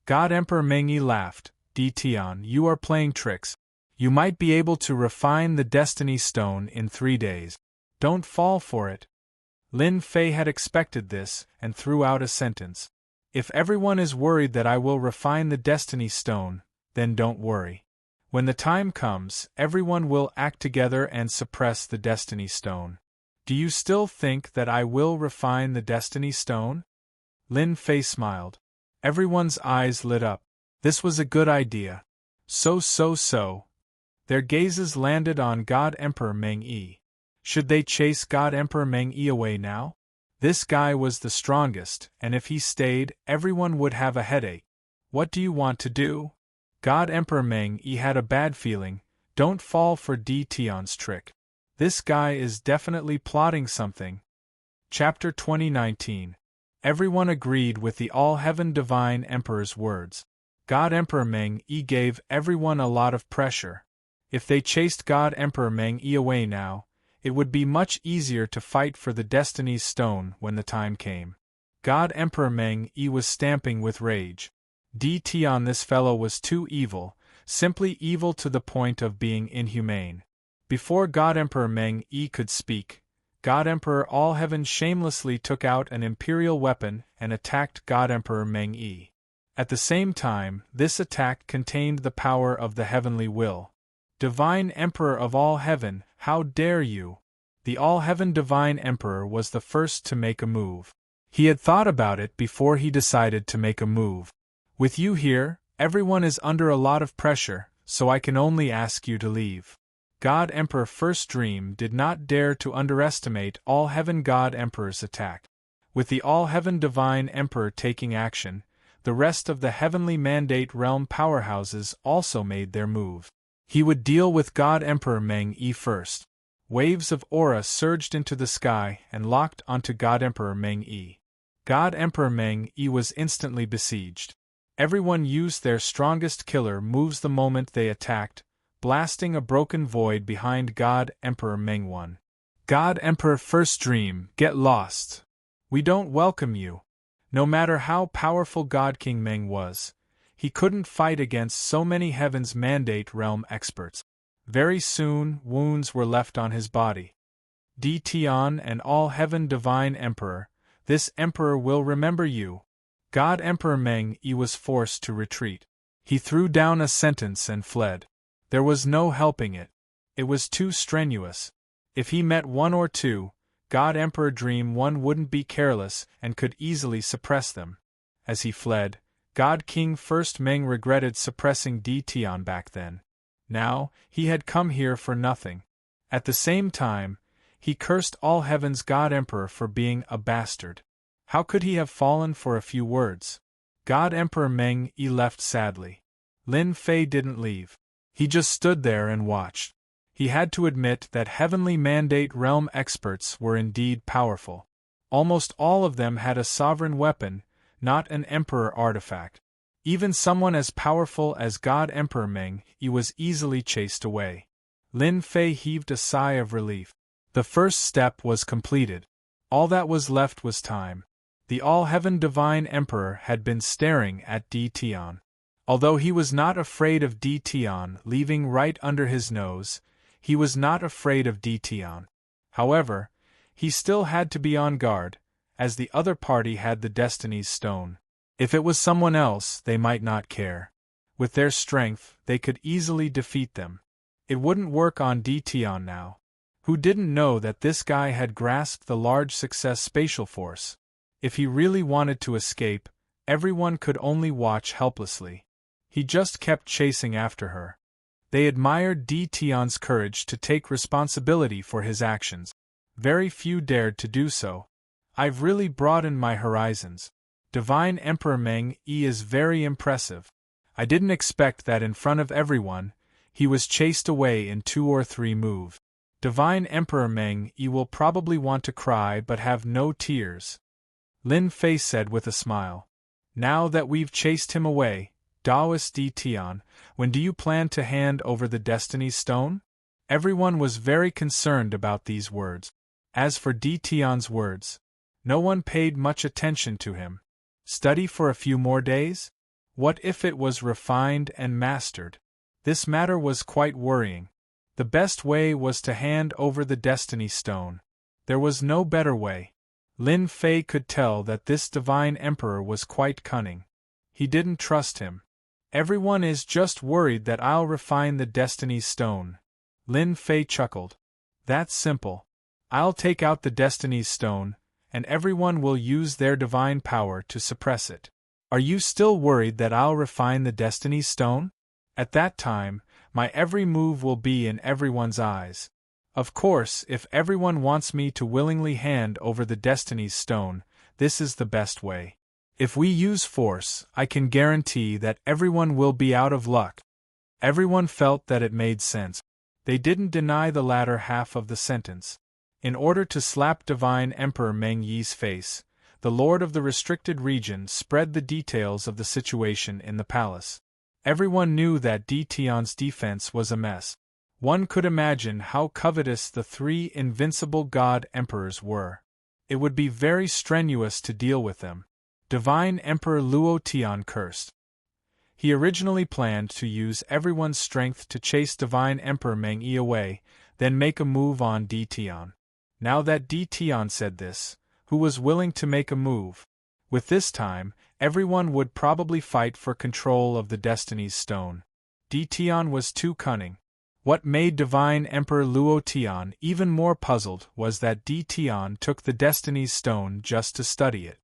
God Emperor Meng Yi laughed. "Tion, you are playing tricks. You might be able to refine the Destiny Stone in 3 days. Don't fall for it." Lin Fei had expected this, and threw out a sentence. "If everyone is worried that I will refine the Destiny Stone, then don't worry. When the time comes, everyone will act together and suppress the Destiny Stone. Do you still think that I will refine the Destiny Stone?" Lin Fei smiled. Everyone's eyes lit up. This was a good idea. So. Their gazes landed on God Emperor Meng Yi. Should they chase God Emperor Meng Yi away now? This guy was the strongest, and if he stayed, everyone would have a headache. What do you want to do? God Emperor Meng Yi had a bad feeling. Don't fall for Tion's trick. This guy is definitely plotting something. Chapter 2019. Everyone agreed with the All-Heaven Divine Emperor's words. God Emperor Meng Yi gave everyone a lot of pressure. If they chased God Emperor Meng Yi away now, it would be much easier to fight for the Destiny's Stone when the time came. God Emperor Meng Yi was stamping with rage. Tion, this fellow was too evil, simply evil to the point of being inhumane. Before God Emperor Meng Yi could speak, God Emperor All-Heaven shamelessly took out an imperial weapon and attacked God Emperor Meng Yi. At the same time, this attack contained the power of the heavenly will. "Divine Emperor of all heaven, how dare you!" The All-Heaven Divine Emperor was the first to make a move. He had thought about it before he decided to make a move. "With you here, everyone is under a lot of pressure, so I can only ask you to leave. God Emperor First Dream did not dare to underestimate All-Heaven God Emperor's attack. With the All-Heaven Divine Emperor taking action, the rest of the Heavenly Mandate Realm powerhouses also made their move. He would deal with God Emperor Meng Yi first. Waves of aura surged into the sky and locked onto God Emperor Meng Yi. God Emperor Meng Yi was instantly besieged. Everyone used their strongest killer moves the moment they attacked, blasting a broken void behind God Emperor Meng 1. God Emperor First Dream, get lost. We don't welcome you. No matter how powerful God King Meng was, he couldn't fight against so many Heaven's Mandate Realm experts. Very soon, wounds were left on his body. Di Tian and All-Heaven Divine Emperor, this Emperor will remember you. God Emperor Meng Yi was forced to retreat. He threw down a sentence and fled. There was no helping it. It was too strenuous. If he met one or two, God Emperor Dream 1 wouldn't be careless and could easily suppress them. As he fled, God King First Meng regretted suppressing Di Tian back then. Now, he had come here for nothing. At the same time, he cursed All Heaven's God Emperor for being a bastard. How could he have fallen for a few words? God Emperor Meng Yi left sadly. Lin Fei didn't leave. He just stood there and watched. He had to admit that Heavenly Mandate Realm experts were indeed powerful. Almost all of them had a sovereign weapon, not an Emperor artifact. Even someone as powerful as God Emperor Meng Yi was easily chased away. Lin Fei heaved a sigh of relief. The first step was completed. All that was left was time. The All-Heaven Divine Emperor had been staring at Di Tian. Although he was not afraid of Di Tian leaving right under his nose, he was not afraid of Di Tian. However, he still had to be on guard, as the other party had the Destiny's Stone. If it was someone else, they might not care. With their strength, they could easily defeat them. It wouldn't work on Di Tian now. Who didn't know that this guy had grasped the large success spatial force? If he really wanted to escape, everyone could only watch helplessly. He just kept chasing after her. They admired Di Tian's courage to take responsibility for his actions. Very few dared to do so. I've really broadened my horizons. Divine Emperor Meng Yi is very impressive. I didn't expect that in front of everyone, he was chased away in 2 or 3 moves. Divine Emperor Meng Yi will probably want to cry but have no tears. Lin Fei said with a smile. Now that we've chased him away, Taoist Di Tian, when do you plan to hand over the Destiny's Stone? Everyone was very concerned about these words. As for Di Tian's words, no one paid much attention to him. Study for a few more days? What if it was refined and mastered? This matter was quite worrying. The best way was to hand over the Destiny Stone. There was no better way. Lin Fei could tell that this Divine Emperor was quite cunning. He didn't trust him. Everyone is just worried that I'll refine the Destiny's Stone. Lin Fei chuckled. That's simple. I'll take out the Destiny's Stone, and everyone will use their divine power to suppress it. Are you still worried that I'll refine the Destiny's Stone? At that time, my every move will be in everyone's eyes. Of course, if everyone wants me to willingly hand over the Destiny's Stone, this is the best way. If we use force, I can guarantee that everyone will be out of luck. Everyone felt that it made sense. They didn't deny the latter half of the sentence. In order to slap Divine Emperor Meng Yi's face, the Lord of the Restricted Region spread the details of the situation in the palace. Everyone knew that Di Tian's defense was a mess. One could imagine how covetous the 3 invincible God Emperors were. It would be very strenuous to deal with them. Divine Emperor Luo Tian cursed. He originally planned to use everyone's strength to chase Divine Emperor Meng Yi away, then make a move on Di Tian. Now that Di Tian said this, who was willing to make a move? With this time, everyone would probably fight for control of the Destiny's Stone. Di Tian was too cunning. What made Divine Emperor Luo Tian even more puzzled was that Di Tian took the Destiny's Stone just to study it.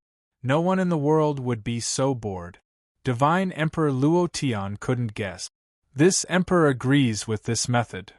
No one in the world would be so bored. Divine Emperor Luo Tian couldn't guess. This emperor agrees with this method.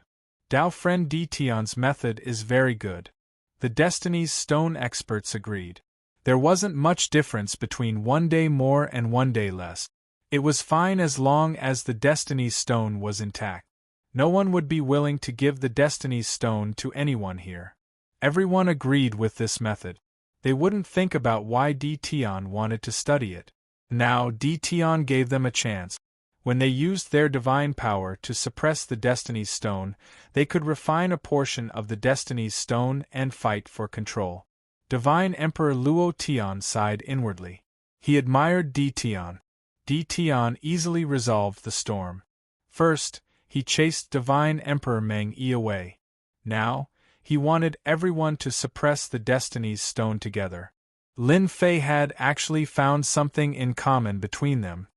Dao friend Tion's method is very good. The Destiny's Stone experts agreed. There wasn't much difference between 1 day more and 1 day less. It was fine as long as the Destiny's Stone was intact. No one would be willing to give the Destiny's Stone to anyone here. Everyone agreed with this method. They wouldn't think about why Tion wanted to study it. Now Tion gave them a chance. When they used their divine power to suppress the Destiny's Stone, they could refine a portion of the Destiny's Stone and fight for control. Divine Emperor Luo Tian sighed inwardly. He admired Tion. Tion easily resolved the storm. First, he chased Divine Emperor Meng Yi away. Now, he wanted everyone to suppress the Destiny's Stone together. Lin Fei had actually found something in common between them.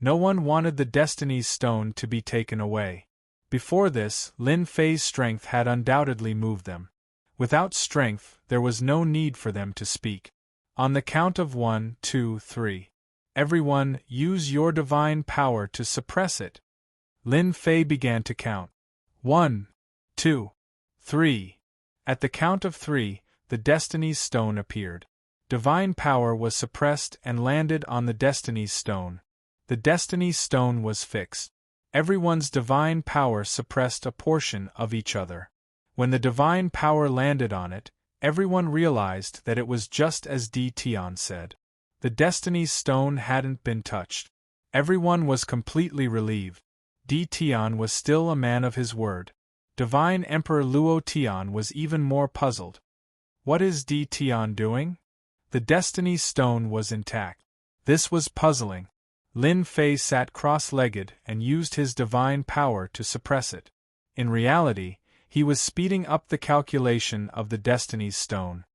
No one wanted the Destiny's Stone to be taken away. Before this, Lin Fei's strength had undoubtedly moved them. Without strength, there was no need for them to speak. On the count of 1, 2, 3. Everyone, use your divine power to suppress it. Lin Fei began to count. 1, 2, 3. At the count of 3, the Destiny's Stone appeared. Divine power was suppressed and landed on the Destiny's Stone. The Destiny's Stone was fixed. Everyone's divine power suppressed a portion of each other. When the divine power landed on it, everyone realized that it was just as Tion said. The Destiny's Stone hadn't been touched. Everyone was completely relieved. Tion was still a man of his word. Divine Emperor Luo Tian was even more puzzled. What is Tion doing? The Destiny's Stone was intact. This was puzzling. Lin Fei sat cross-legged and used his divine power to suppress it. In reality, he was speeding up the calculation of the Destiny's Stone.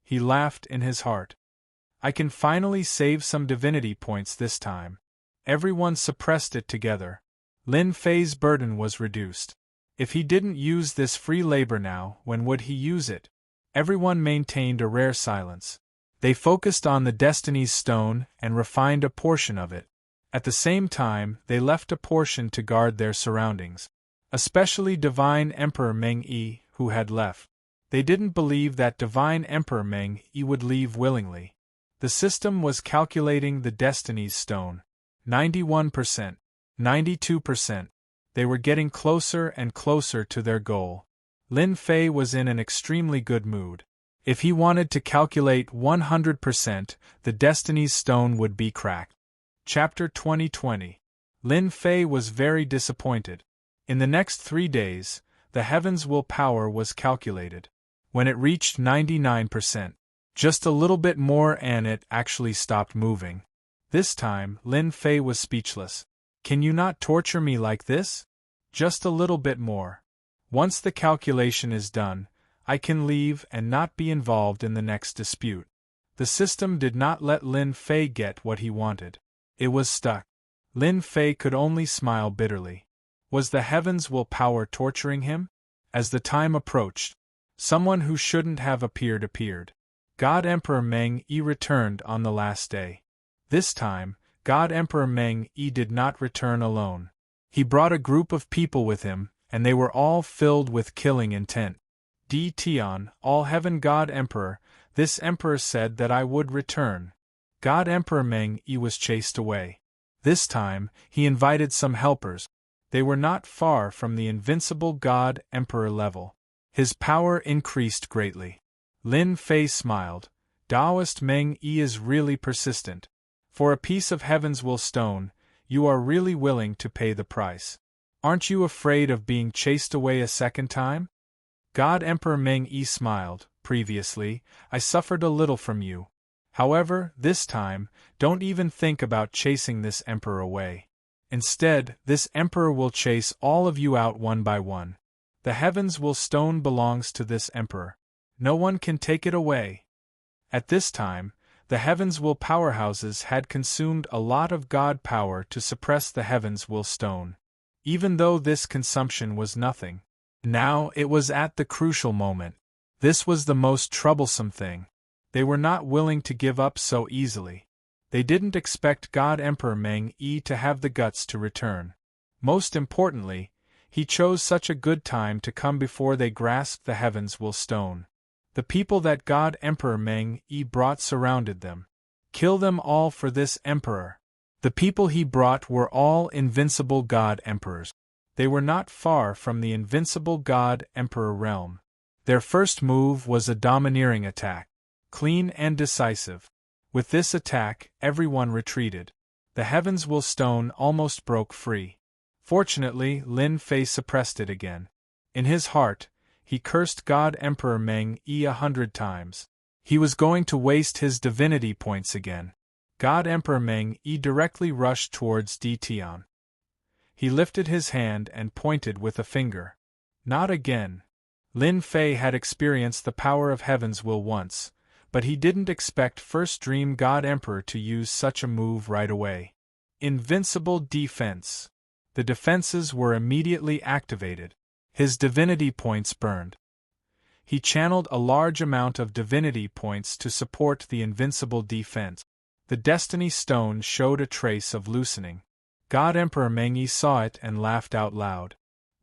He laughed in his heart. I can finally save some divinity points this time. Everyone suppressed it together. Lin Fei's burden was reduced. If he didn't use this free labor now, when would he use it? Everyone maintained a rare silence. They focused on the Destiny's Stone and refined a portion of it. At the same time, they left a portion to guard their surroundings. Especially Divine Emperor Meng Yi, who had left. They didn't believe that Divine Emperor Meng Yi would leave willingly. The system was calculating the Destiny's Stone. 91%. 92%. They were getting closer and closer to their goal. Lin Fei was in an extremely good mood. If he wanted to calculate 100%, the Destiny's Stone would be cracked. Chapter 2020. Lin Fei was very disappointed. In the next 3 days, the heaven's willpower was calculated. When it reached 99%, just a little bit more and it actually stopped moving. This time, Lin Fei was speechless. Can you not torture me like this? Just a little bit more. Once the calculation is done, I can leave and not be involved in the next dispute. The system did not let Lin Fei get what he wanted. It was stuck. Lin Fei could only smile bitterly. Was the heavens' willpower torturing him? As the time approached, someone who shouldn't have appeared. God Emperor Meng Yi returned on the last day. This time, God Emperor Meng Yi did not return alone. He brought a group of people with him, and they were all filled with killing intent. Tion, all heaven God Emperor, this emperor said that I would return. God Emperor Meng Yi was chased away. This time, he invited some helpers. They were not far from the invincible God Emperor level. His power increased greatly. Lin Fei smiled. Taoist Meng Yi is really persistent. For a piece of heaven's will stone, you are really willing to pay the price. Aren't you afraid of being chased away a second time? God Emperor Meng Yi smiled. Previously, I suffered a little from you. However, this time, don't even think about chasing this emperor away. Instead, this emperor will chase all of you out one by one. The heavens will stone belongs to this emperor. No one can take it away. At this time, the heavens will powerhouses had consumed a lot of God power to suppress the heavens will stone. Even though this consumption was nothing. Now it was at the crucial moment. This was the most troublesome thing. They were not willing to give up so easily. They didn't expect God Emperor Meng Yi to have the guts to return. Most importantly, he chose such a good time to come before they grasped the heavens will stone. The people that God Emperor Meng Yi brought surrounded them. Kill them all for this emperor. The people he brought were all invincible God Emperors. They were not far from the invincible God Emperor realm. Their first move was a domineering attack. Clean and decisive. With this attack, everyone retreated. The heavens will stone almost broke free. Fortunately, Lin Fei suppressed it again. In his heart, he cursed God Emperor Meng Yi 100 times. He was going to waste his divinity points again. God Emperor Meng Yi directly rushed towards Di Tian. He lifted his hand and pointed with a finger. Not again. Lin Fei had experienced the power of heaven's will once, but he didn't expect First Dream God Emperor to use such a move right away. Invincible defense. The defenses were immediately activated. His divinity points burned. He channeled a large amount of divinity points to support the invincible defense. The Destiny Stone showed a trace of loosening. God Emperor Meng Yi saw it and laughed out loud.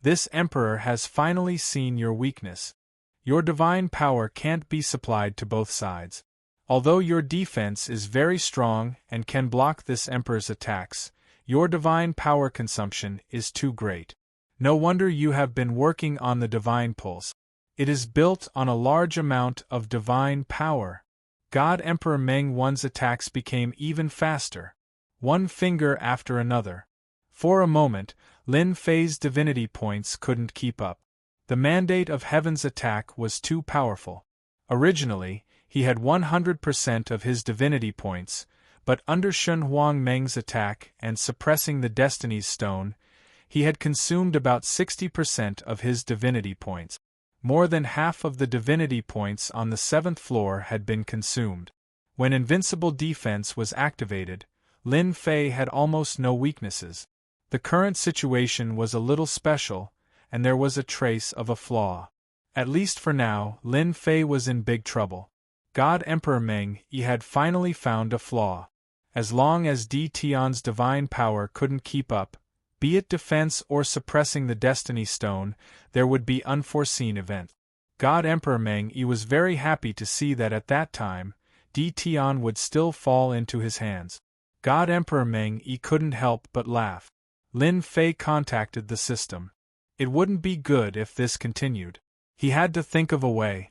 This emperor has finally seen your weakness. Your divine power can't be supplied to both sides. Although your defense is very strong and can block this emperor's attacks, your divine power consumption is too great. No wonder you have been working on the divine pulse. It is built on a large amount of divine power. God Emperor Meng Yi's attacks became even faster, one finger after another. For a moment, Lin Fei's divinity points couldn't keep up. The mandate of heaven's attack was too powerful. Originally, he had 100% of his divinity points, but under Shun Huang Meng's attack and suppressing the Destiny's Stone, he had consumed about 60% of his divinity points. More than half of the divinity points on the 7th floor had been consumed. When Invincible Defense was activated, Lin Fei had almost no weaknesses. The current situation was a little special, and there was a trace of a flaw. At least for now, Lin Fei was in big trouble. God Emperor Meng Yi had finally found a flaw. As long as Di Tian's divine power couldn't keep up, be it defense or suppressing the Destiny Stone, there would be unforeseen events. God Emperor Meng Yi was very happy to see that at that time, Di Tian would still fall into his hands. God Emperor Meng Yi couldn't help but laugh. Lin Fei contacted the system. It wouldn't be good if this continued. He had to think of a way.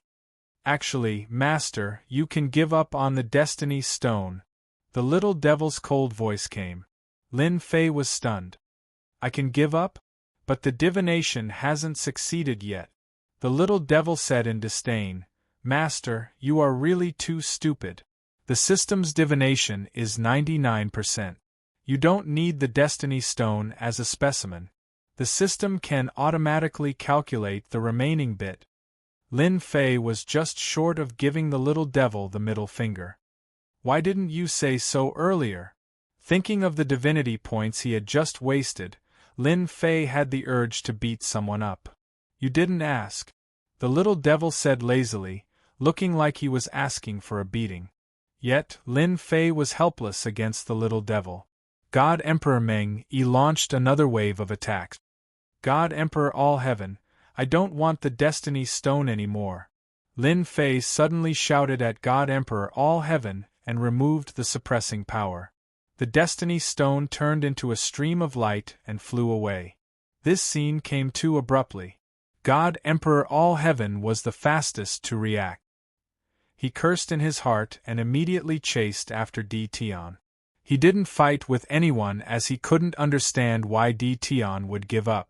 Actually, Master, you can give up on the Destiny Stone. The little devil's cold voice came. Lin Fei was stunned. I can give up? But the divination hasn't succeeded yet. The little devil said in disdain. Master, you are really too stupid. The system's divination is 99%. You don't need the Destiny Stone as a specimen. The system can automatically calculate the remaining bit. Lin Fei was just short of giving the little devil the middle finger. Why didn't you say so earlier? Thinking of the divinity points he had just wasted, Lin Fei had the urge to beat someone up. You didn't ask. The little devil said lazily, looking like he was asking for a beating. Yet, Lin Fei was helpless against the little devil. God Emperor Meng Yi launched another wave of attacks. God Emperor All Heaven, I don't want the Destiny Stone anymore. Lin Fei suddenly shouted at God Emperor All Heaven and removed the suppressing power. The Destiny Stone turned into a stream of light and flew away. This scene came too abruptly. God Emperor All Heaven was the fastest to react. He cursed in his heart and immediately chased after Di Tian. He didn't fight with anyone as he couldn't understand why Di Tian would give up.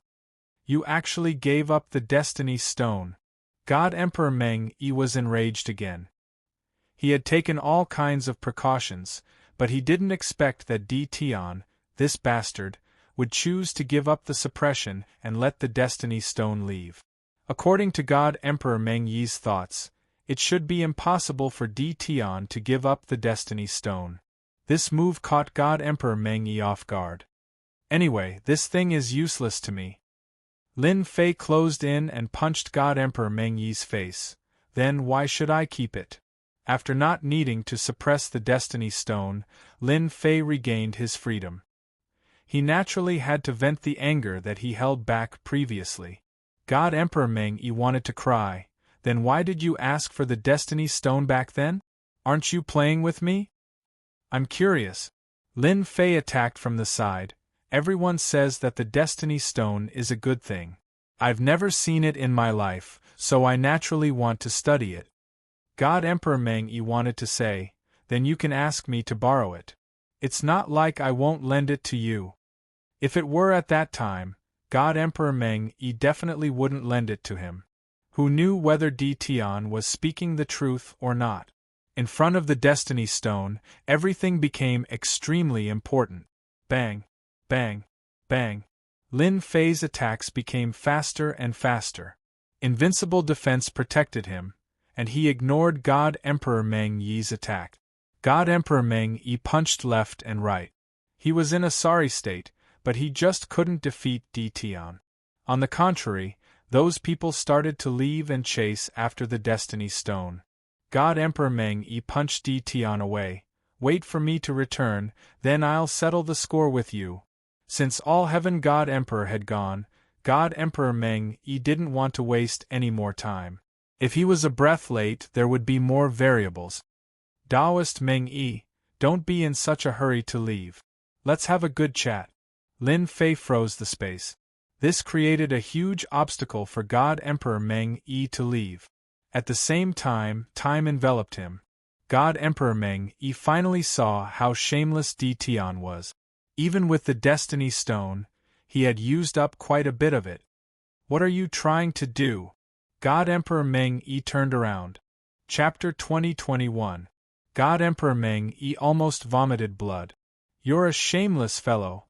You actually gave up the Destiny Stone. God Emperor Meng Yi was enraged again. He had taken all kinds of precautions, but he didn't expect that Di Tian, this bastard, would choose to give up the suppression and let the Destiny Stone leave. According to God Emperor Meng Yi's thoughts, it should be impossible for Di Tian to give up the Destiny Stone. This move caught God Emperor Meng Yi off guard. Anyway, this thing is useless to me. Lin Fei closed in and punched God Emperor Meng Yi's face. Then why should I keep it? After not needing to suppress the Destiny Stone, Lin Fei regained his freedom. He naturally had to vent the anger that he held back previously. God Emperor Meng Yi wanted to cry. Then why did you ask for the Destiny Stone back then? Aren't you playing with me? I'm curious. Lin Fei attacked from the side. Everyone says that the Destiny Stone is a good thing. I've never seen it in my life, so I naturally want to study it. God Emperor Meng Yi wanted to say, then you can ask me to borrow it. It's not like I won't lend it to you. If it were at that time, God Emperor Meng Yi definitely wouldn't lend it to him. Who knew whether Di Tian was speaking the truth or not? In front of the Destiny Stone, everything became extremely important. Bang, bang, bang. Lin Fei's attacks became faster and faster. Invincible defense protected him, and he ignored God Emperor Meng Yi's attack. God Emperor Meng Yi punched left and right. He was in a sorry state, but he just couldn't defeat Di Tian. On the contrary, those people started to leave and chase after the Destiny Stone. God Emperor Meng Yi punched Di Tian away. Wait for me to return, then I'll settle the score with you. Since All Heaven God Emperor had gone, God Emperor Meng Yi didn't want to waste any more time. If he was a breath late, there would be more variables. Taoist Meng Yi, don't be in such a hurry to leave. Let's have a good chat. Lin Fei froze the space. This created a huge obstacle for God Emperor Meng Yi to leave. At the same time, time enveloped him. God Emperor Meng Yi finally saw how shameless Di Tian was. Even with the Destiny Stone, he had used up quite a bit of it. What are you trying to do? God Emperor Meng Yi turned around. Chapter 2021. God Emperor Meng Yi almost vomited blood. You're a shameless fellow.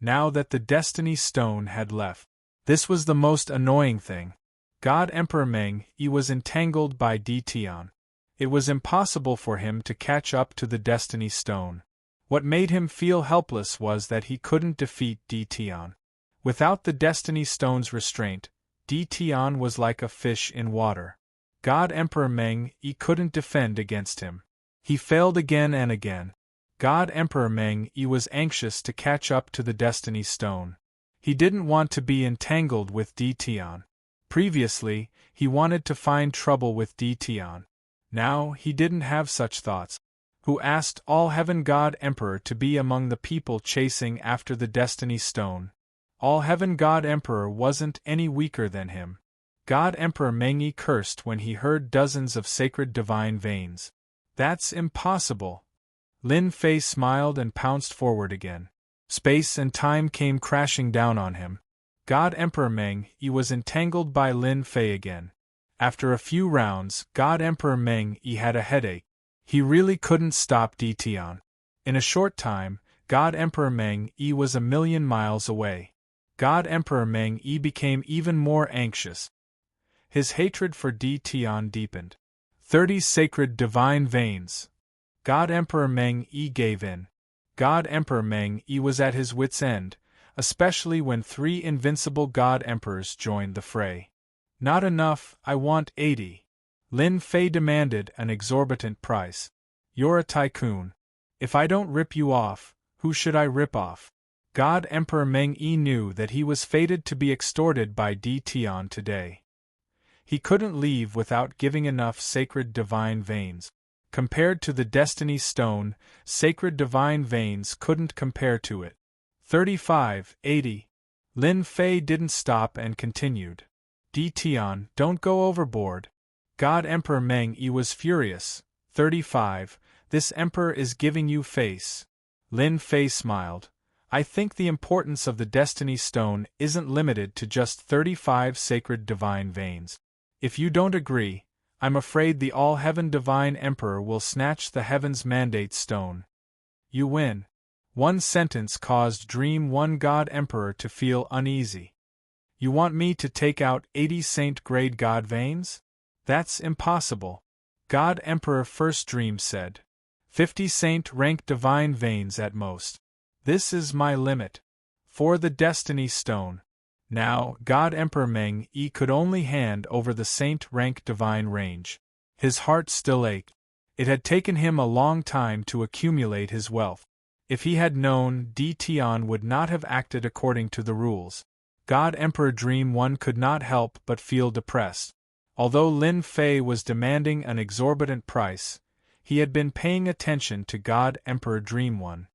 Now that the Destiny Stone had left. This was the most annoying thing. God Emperor Meng Yi was entangled by Di Tian. It was impossible for him to catch up to the Destiny Stone. What made him feel helpless was that he couldn't defeat Di Tian. Without the Destiny Stone's restraint, Di Tian was like a fish in water. God Emperor Meng Yi couldn't defend against him. He failed again and again. God Emperor Meng Yi was anxious to catch up to the Destiny Stone. He didn't want to be entangled with Di Tian. Previously, he wanted to find trouble with Di Tian. Now, he didn't have such thoughts. Who asked All Heaven God Emperor to be among the people chasing after the Destiny Stone? All Heaven God Emperor wasn't any weaker than him. God Emperor Meng Yi cursed when he heard dozens of sacred divine veins. That's impossible. Lin Fei smiled and pounced forward again. Space and time came crashing down on him. God Emperor Meng Yi was entangled by Lin Fei again. After a few rounds, God Emperor Meng Yi had a headache. He really couldn't stop Di Tian. In a short time, God Emperor Meng Yi was 1,000,000 miles away. God Emperor Meng Yi became even more anxious. His hatred for Di Tian deepened. 30 sacred divine veins. God Emperor Meng Yi gave in. God Emperor Meng Yi was at his wits' end, especially when 3 invincible God Emperors joined the fray. Not enough, I want 80. Lin Fei demanded an exorbitant price. You're a tycoon. If I don't rip you off, who should I rip off? God Emperor Meng Yi knew that he was fated to be extorted by Di Tian today. He couldn't leave without giving enough sacred divine veins. Compared to the Destiny Stone, sacred divine veins couldn't compare to it. 35, 80. Lin Fei didn't stop and continued. Di Tian, don't go overboard. God Emperor Meng Yi was furious. 35, this emperor is giving you face. Lin Fei smiled. I think the importance of the Destiny Stone isn't limited to just 35 sacred divine veins. If you don't agree, I'm afraid the All-Heaven Divine Emperor will snatch the Heaven's Mandate Stone. You win. One sentence caused Dream One God Emperor to feel uneasy. You want me to take out 80 Saint-grade God veins? That's impossible. God Emperor First Dream said. 50 Saint-rank divine veins at most. This is my limit. For the Destiny Stone. Now, God Emperor Meng Yi could only hand over the Saint-rank divine range. His heart still ached. It had taken him a long time to accumulate his wealth. If he had known, Tion would not have acted according to the rules. God Emperor Dream One could not help but feel depressed. Although Lin Fei was demanding an exorbitant price, he had been paying attention to God Emperor Dream One.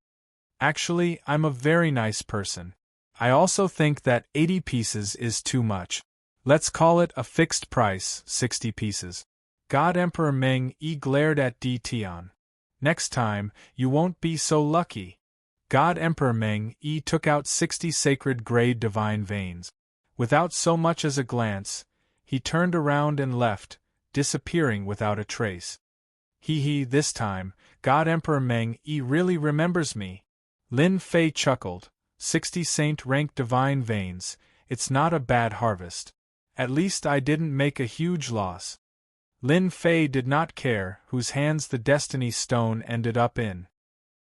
Actually, I'm a very nice person. I also think that 80 pieces is too much. Let's call it a fixed price, 60 pieces. God Emperor Meng Yi glared at Tion. Next time, you won't be so lucky. God Emperor Meng Yi took out 60 sacred grade divine veins. Without so much as a glance, he turned around and left, disappearing without a trace. This time, God Emperor Meng Yi really remembers me. Lin Fei chuckled. 60 saint-rank divine veins, it's not a bad harvest. At least I didn't make a huge loss. Lin Fei did not care whose hands the destiny stone ended up in.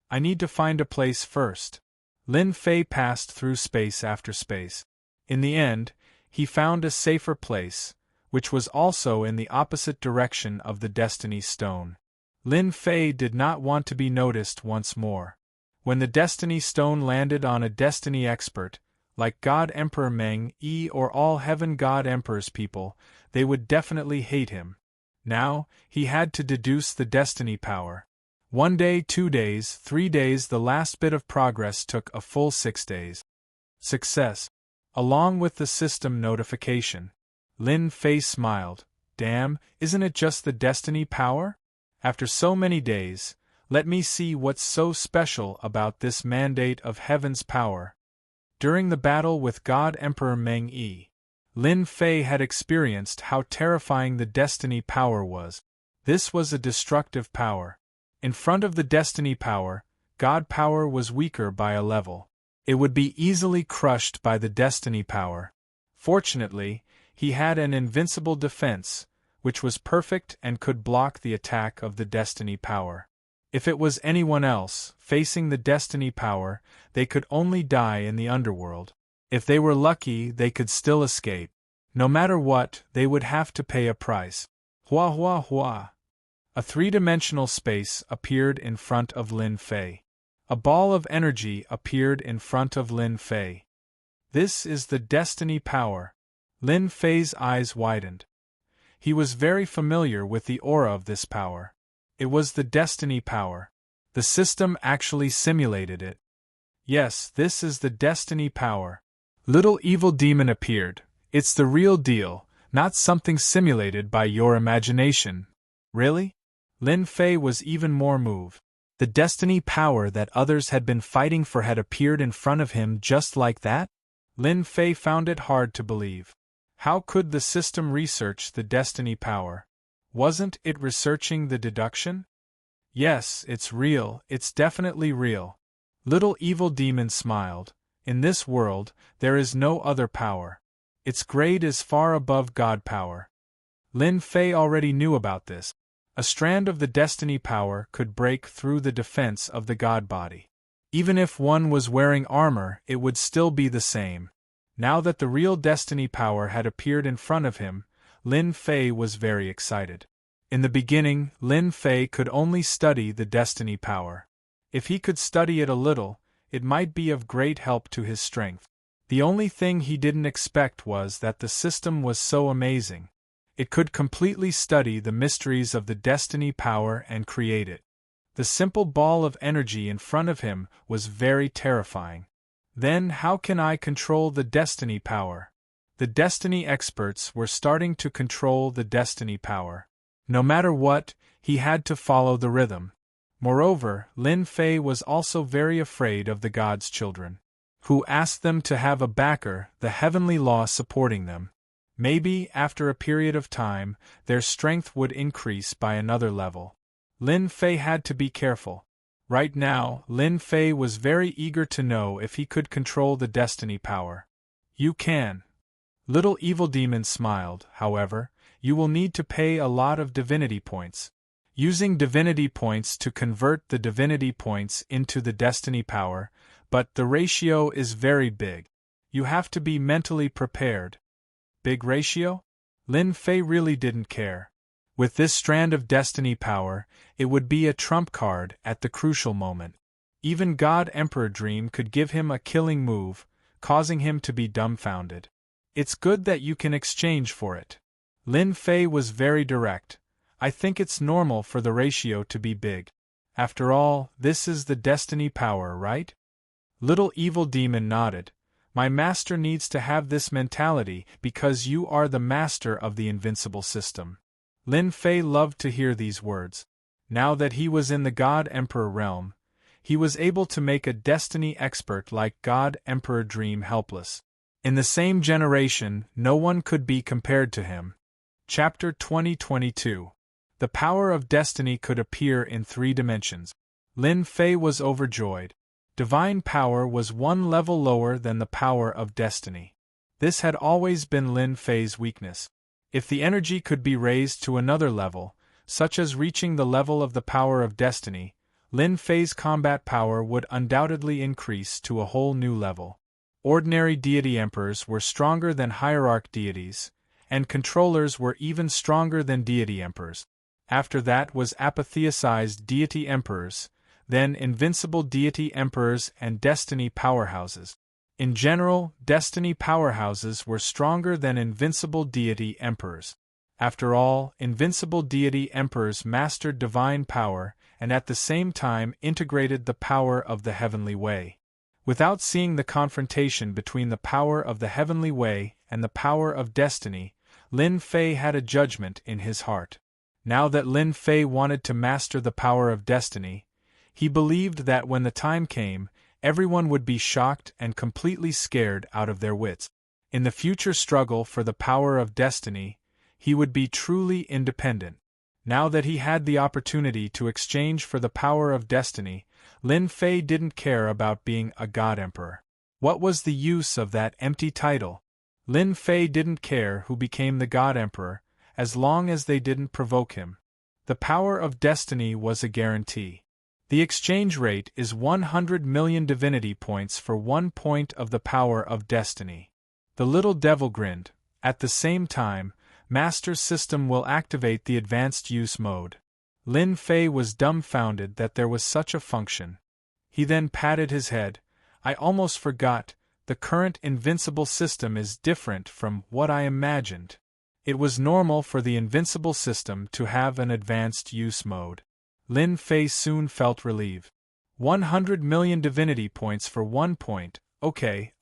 I need to find a place first. Lin Fei passed through space after space. In the end, he found a safer place, which was also in the opposite direction of the destiny stone. Lin Fei did not want to be noticed once more. When the Destiny Stone landed on a Destiny expert, like God Emperor Meng Yi or all Heaven God Emperor's people, they would definitely hate him. Now, he had to deduce the Destiny power. 1 day, 2 days, 3 days, the last bit of progress took a full 6 days. Success. Along with the system notification. Lin Fei smiled. Damn, isn't it just the Destiny power? After so many days, let me see what's so special about this mandate of Heaven's power. During the battle with God Emperor Meng Yi, Lin Fei had experienced how terrifying the Destiny power was. This was a destructive power. In front of the Destiny power, God power was weaker by a level. It would be easily crushed by the Destiny power. Fortunately, he had an invincible defense, which was perfect and could block the attack of the Destiny power. If it was anyone else, facing the Destiny power, they could only die in the underworld. If they were lucky, they could still escape. No matter what, they would have to pay a price. Hua hua hua. A three-dimensional space appeared in front of Lin Fei. A ball of energy appeared in front of Lin Fei. This is the Destiny power. Lin Fei's eyes widened. He was very familiar with the aura of this power. It was the Destiny power. The system actually simulated it. Yes, this is the Destiny power. Little evil demon appeared. It's the real deal, not something simulated by your imagination. Really? Lin Fei was even more moved. The Destiny power that others had been fighting for had appeared in front of him just like that? Lin Fei found it hard to believe. How could the system research the Destiny power? Wasn't it researching the deduction? Yes, it's real, it's definitely real. Little evil demon smiled. In this world, there is no other power. Its grade is far above God power. Lin Fei already knew about this. A strand of the Destiny power could break through the defense of the God body. Even if one was wearing armor, it would still be the same. Now that the real Destiny power had appeared in front of him, Lin Fei was very excited. In the beginning, Lin Fei could only study the Destiny power. If he could study it a little, it might be of great help to his strength. The only thing he didn't expect was that the system was so amazing. It could completely study the mysteries of the Destiny power and create it. The simple ball of energy in front of him was very terrifying. Then how can I control the Destiny power? The Destiny experts were starting to control the Destiny power. No matter what, he had to follow the rhythm. Moreover, Lin Fei was also very afraid of the God's children, who asked them to have a backer, the heavenly law supporting them. Maybe, after a period of time, their strength would increase by another level. Lin Fei had to be careful. Right now, Lin Fei was very eager to know if he could control the Destiny power. You can. Little evil demon smiled. However, you will need to pay a lot of divinity points. Using divinity points to convert the divinity points into the Destiny power, but the ratio is very big. You have to be mentally prepared. Big ratio? Lin Fei really didn't care. With this strand of Destiny power, it would be a trump card at the crucial moment. Even God Emperor Dream could give him a killing move, causing him to be dumbfounded. It's good that you can exchange for it. Lin Fei was very direct. I think it's normal for the ratio to be big. After all, this is the destiny power, right? Little Evil Demon nodded. My master needs to have this mentality because you are the master of the invincible system. Lin Fei loved to hear these words. Now that he was in the God Emperor realm, he was able to make a destiny expert like God Emperor Dream helpless. In the same generation, no one could be compared to him. Chapter 2022. The power of destiny could appear in 3 dimensions. Lin Fei was overjoyed. Divine power was one level lower than the power of destiny. This had always been Lin Fei's weakness. If the energy could be raised to another level, such as reaching the level of the power of destiny, Lin Fei's combat power would undoubtedly increase to a whole new level. Ordinary deity emperors were stronger than hierarch deities, and controllers were even stronger than deity emperors. After that was apotheosized deity emperors, then invincible deity emperors and destiny powerhouses. In general, destiny powerhouses were stronger than invincible deity emperors. After all, invincible deity emperors mastered divine power and at the same time integrated the power of the heavenly way. Without seeing the confrontation between the power of the heavenly way and the power of destiny, Lin Fei had a judgment in his heart. Now that Lin Fei wanted to master the power of destiny, he believed that when the time came, everyone would be shocked and completely scared out of their wits. In the future struggle for the power of destiny, he would be truly independent. Now that he had the opportunity to exchange for the power of destiny, Lin Fei didn't care about being a God Emperor. What was the use of that empty title? Lin Fei didn't care who became the God Emperor, as long as they didn't provoke him. The power of destiny was a guarantee. The exchange rate is 100 million divinity points for 1 point of the power of destiny. The little devil grinned. At the same time, Master's system will activate the advanced use mode. Lin Fei was dumbfounded that there was such a function. He then patted his head. I almost forgot, the current invincible system is different from what I imagined. It was normal for the invincible system to have an advanced use mode. Lin Fei soon felt relieved. 100 million divinity points for 1 point, okay.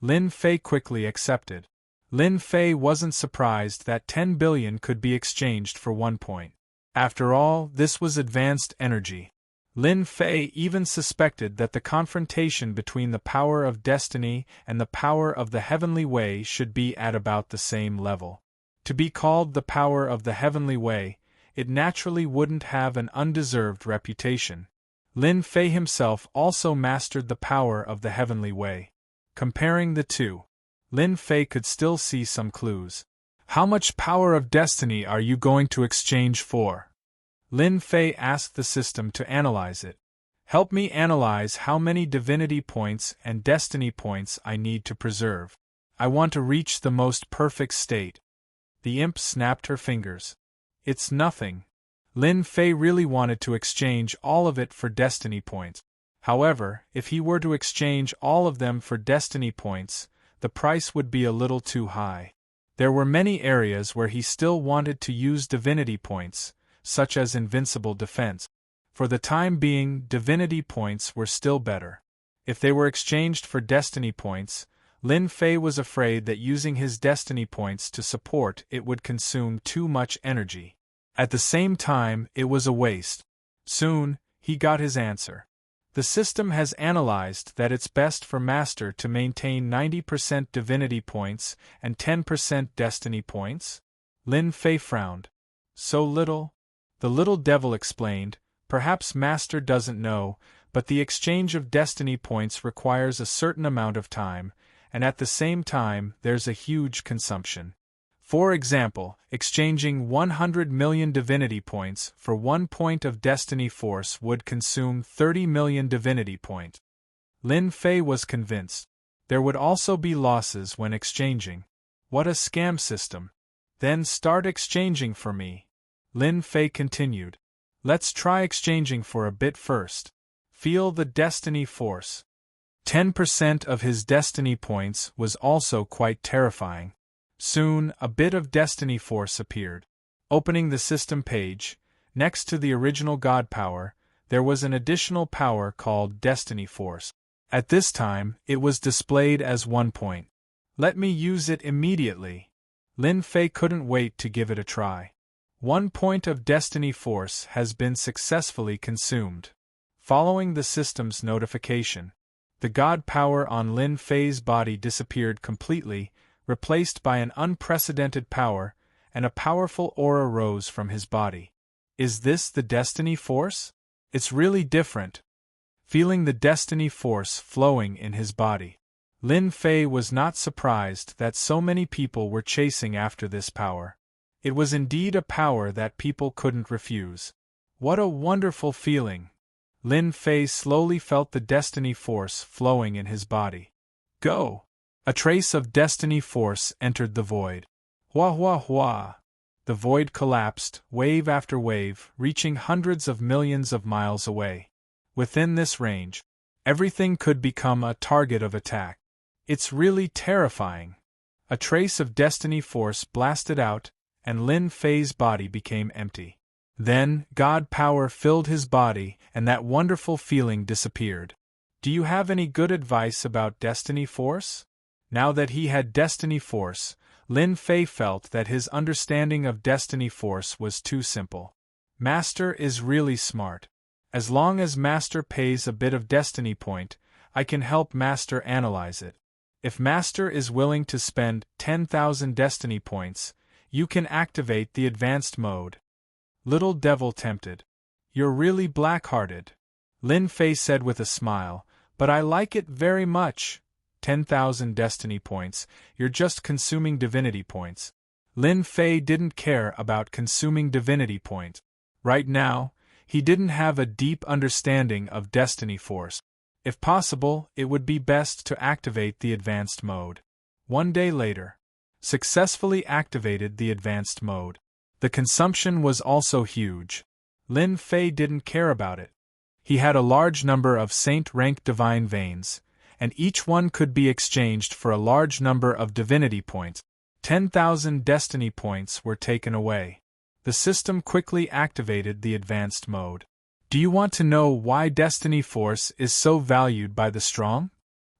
Lin Fei quickly accepted. Lin Fei wasn't surprised that 10 billion could be exchanged for 1 point. After all, this was advanced energy. Lin Fei even suspected that the confrontation between the power of destiny and the power of the heavenly way should be at about the same level. To be called the power of the heavenly way, it naturally wouldn't have an undeserved reputation. Lin Fei himself also mastered the power of the heavenly way. Comparing the two, Lin Fei could still see some clues. How much power of destiny are you going to exchange for? Lin Fei asked the system to analyze it. Help me analyze how many divinity points and destiny points I need to preserve. I want to reach the most perfect state. The imp snapped her fingers. It's nothing. Lin Fei really wanted to exchange all of it for destiny points. However, if he were to exchange all of them for destiny points, the price would be a little too high. There were many areas where he still wanted to use divinity points, such as invincible defense. For the time being, divinity points were still better. If they were exchanged for destiny points, Lin Fei was afraid that using his destiny points to support it would consume too much energy. At the same time, it was a waste. Soon, he got his answer. The system has analyzed that it's best for Master to maintain 90% divinity points and 10% destiny points. Lin Fei frowned. So little? The little devil explained, perhaps Master doesn't know, but the exchange of destiny points requires a certain amount of time, and at the same time there's a huge consumption. For example, exchanging 100 million divinity points for 1 point of destiny force would consume 30 million divinity points. Lin Fei was convinced. There would also be losses when exchanging. What a scam system. Then start exchanging for me. Lin Fei continued. Let's try exchanging for a bit first. Feel the destiny force. 10% of his destiny points was also quite terrifying. Soon, a bit of destiny force appeared. Opening the system page, next to the original God power, there was an additional power called destiny force. At this time, it was displayed as 1 point. Let me use it immediately. Lin Fei couldn't wait to give it a try. 1 point of destiny force has been successfully consumed. Following the system's notification, the God power on Lin Fei's body disappeared completely, replaced by an unprecedented power, and a powerful aura rose from his body. Is this the destiny force? It's really different. Feeling the destiny force flowing in his body, Lin Fei was not surprised that so many people were chasing after this power. It was indeed a power that people couldn't refuse. What a wonderful feeling! Lin Fei slowly felt the destiny force flowing in his body. Go! A trace of destiny force entered the void. Hua hua hua! The void collapsed, wave after wave, reaching hundreds of millions of miles away. Within this range, everything could become a target of attack. It's really terrifying. A trace of destiny force blasted out, and Lin Fei's body became empty. Then, God power filled his body, and that wonderful feeling disappeared. Do you have any good advice about destiny force? Now that he had destiny force, Lin Fei felt that his understanding of destiny force was too simple. Master is really smart. As long as Master pays a bit of destiny point, I can help Master analyze it. If Master is willing to spend 10,000 destiny points, you can activate the advanced mode. Little Devil tempted. You're really black-hearted, Lin Fei said with a smile, but I like it very much. 10,000 destiny points, you're just consuming divinity points. Lin Fei didn't care about consuming divinity points. Right now, he didn't have a deep understanding of destiny force. If possible, it would be best to activate the advanced mode. 1 day later, successfully activated the advanced mode. The consumption was also huge. Lin Fei didn't care about it. He had a large number of saint-rank divine veins, and each one could be exchanged for a large number of divinity points. 10,000 destiny points were taken away. The system quickly activated the advanced mode. Do you want to know why destiny force is so valued by the strong?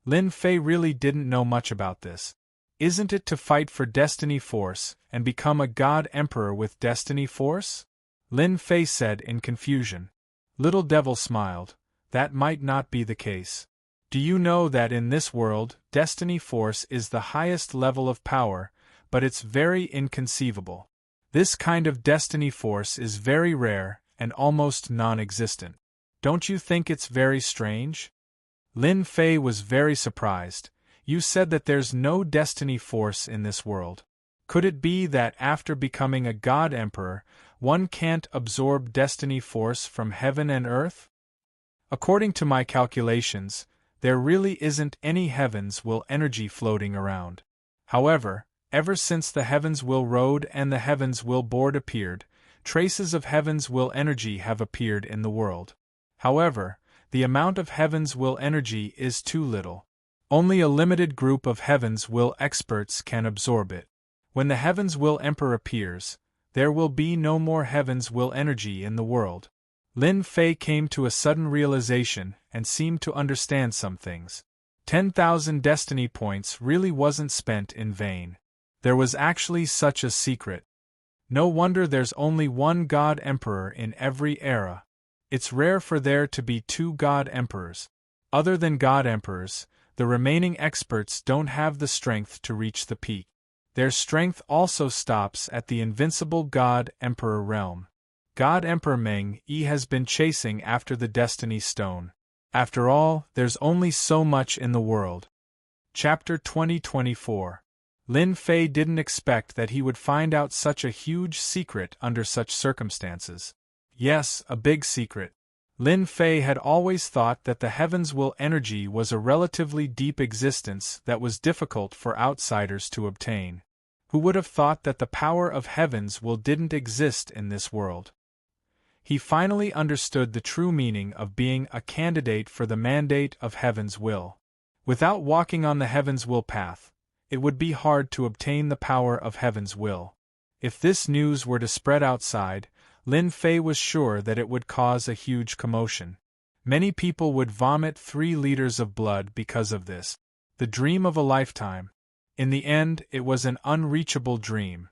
Lin Fei really didn't know much about this. Isn't it to fight for destiny force and become a god emperor with destiny force? Lin Fei said in confusion. Little Devil smiled. That might not be the case. Do you know that in this world, destiny force is the highest level of power, but it's very inconceivable. This kind of destiny force is very rare and almost non-existent. Don't you think it's very strange? Lin Fei was very surprised. You said that there's no destiny force in this world. Could it be that after becoming a god emperor, one can't absorb destiny force from heaven and earth? According to my calculations, there really isn't any heavens will energy floating around. However, ever since the Heavens Will Road and the Heavens Will Board appeared, traces of Heavens Will energy have appeared in the world. However, the amount of Heavens Will energy is too little. Only a limited group of Heavens Will experts can absorb it. When the Heavens Will Emperor appears, there will be no more Heavens Will energy in the world. Lin Fei came to a sudden realization and seemed to understand some things. 10,000 destiny points really wasn't spent in vain. There was actually such a secret. No wonder there's only one God Emperor in every era. It's rare for there to be 2 God Emperors. Other than God Emperors, the remaining experts don't have the strength to reach the peak. Their strength also stops at the invincible God Emperor realm. God Emperor Meng Yi has been chasing after the Destiny Stone. After all, there's only so much in the world. Chapter 2024. Lin Fei didn't expect that he would find out such a huge secret under such circumstances. Yes, a big secret. Lin Fei had always thought that the Heavens Will energy was a relatively deep existence that was difficult for outsiders to obtain. Who would have thought that the power of Heavens Will didn't exist in this world? He finally understood the true meaning of being a candidate for the mandate of Heaven's will. Without walking on the Heaven's will path, it would be hard to obtain the power of Heaven's will. If this news were to spread outside, Lin Fei was sure that it would cause a huge commotion. Many people would vomit 3 liters of blood because of this. The dream of a lifetime. In the end, it was an unreachable dream.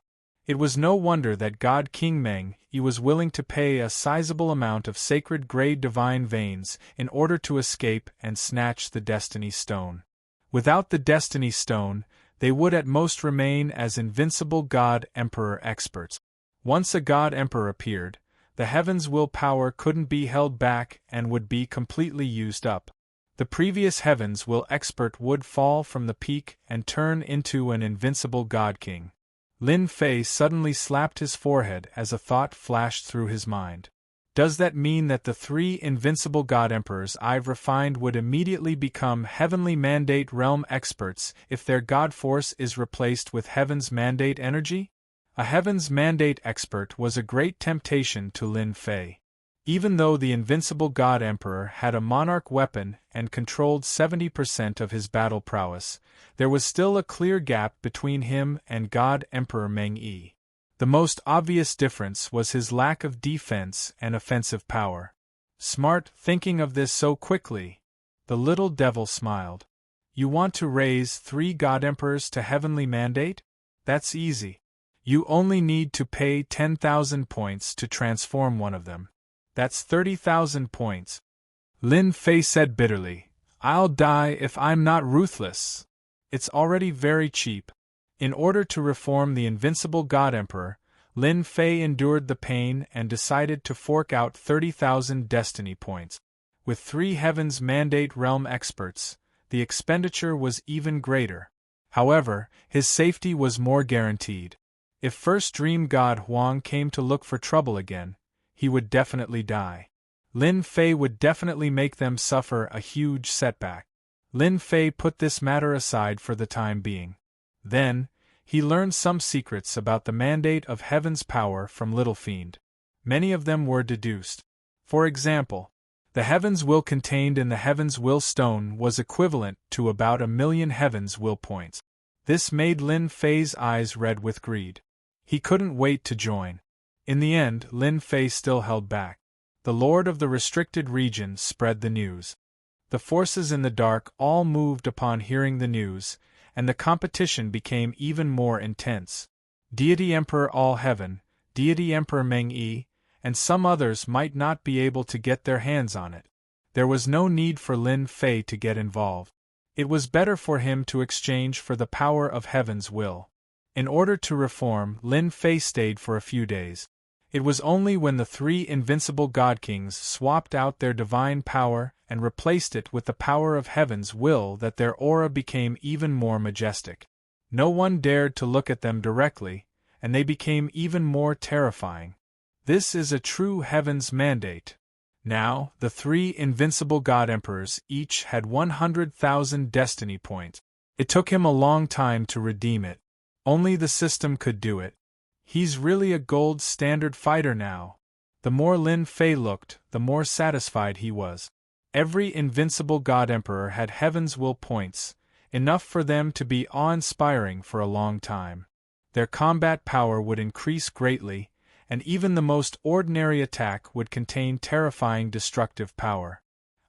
It was no wonder that God King Meng Yi was willing to pay a sizable amount of sacred grade divine veins in order to escape and snatch the Destiny Stone. Without the Destiny Stone, they would at most remain as invincible God Emperor experts. Once a God Emperor appeared, the Heaven's will power couldn't be held back and would be completely used up. The previous Heaven's will expert would fall from the peak and turn into an invincible God King. Lin Fei suddenly slapped his forehead as a thought flashed through his mind. Does that mean that the 3 invincible God Emperors I've refined would immediately become Heavenly Mandate Realm experts if their God Force is replaced with Heaven's Mandate energy? A Heaven's Mandate expert was a great temptation to Lin Fei. Even though the invincible God Emperor had a monarch weapon and controlled 70% of his battle prowess, there was still a clear gap between him and God Emperor Meng Yi. The most obvious difference was his lack of defense and offensive power. Smart thinking of this so quickly. The little devil smiled. You want to raise 3 God Emperors to Heavenly Mandate? That's easy. You only need to pay 10,000 points to transform one of them. That's 30,000 points. Lin Fei said bitterly, I'll die if I'm not ruthless. It's already very cheap. In order to reform the invincible God Emperor, Lin Fei endured the pain and decided to fork out 30,000 destiny points. With 3 Heaven's Mandate Realm experts, the expenditure was even greater. However, his safety was more guaranteed. If First Dream God Huang came to look for trouble again, he would definitely die. Lin Fei would definitely make them suffer a huge setback. Lin Fei put this matter aside for the time being. Then, he learned some secrets about the mandate of Heaven's power from Little Fiend. Many of them were deduced. For example, the Heaven's Will contained in the Heaven's Will Stone was equivalent to about 1,000,000 Heaven's Will points. This made Lin Fei's eyes red with greed. He couldn't wait to join. In the end, Lin Fei still held back. The Lord of the Restricted Region spread the news. The forces in the dark all moved upon hearing the news, and the competition became even more intense. Deity Emperor All Heaven, Deity Emperor Meng Yi, and some others might not be able to get their hands on it. There was no need for Lin Fei to get involved. It was better for him to exchange for the power of Heaven's will. In order to reform, Lin Fei stayed for a few days. It was only when the 3 invincible God Kings swapped out their divine power and replaced it with the power of Heaven's will that their aura became even more majestic. No one dared to look at them directly, and they became even more terrifying. This is a true Heaven's mandate. Now, the 3 invincible God Emperors each had 100,000 destiny points. It took him a long time to redeem it. Only the system could do it. He's really a gold standard fighter now. The more Lin Fei looked, the more satisfied he was. Every invincible God Emperor had Heaven's Will points, enough for them to be awe-inspiring for a long time. Their combat power would increase greatly, and even the most ordinary attack would contain terrifying destructive power.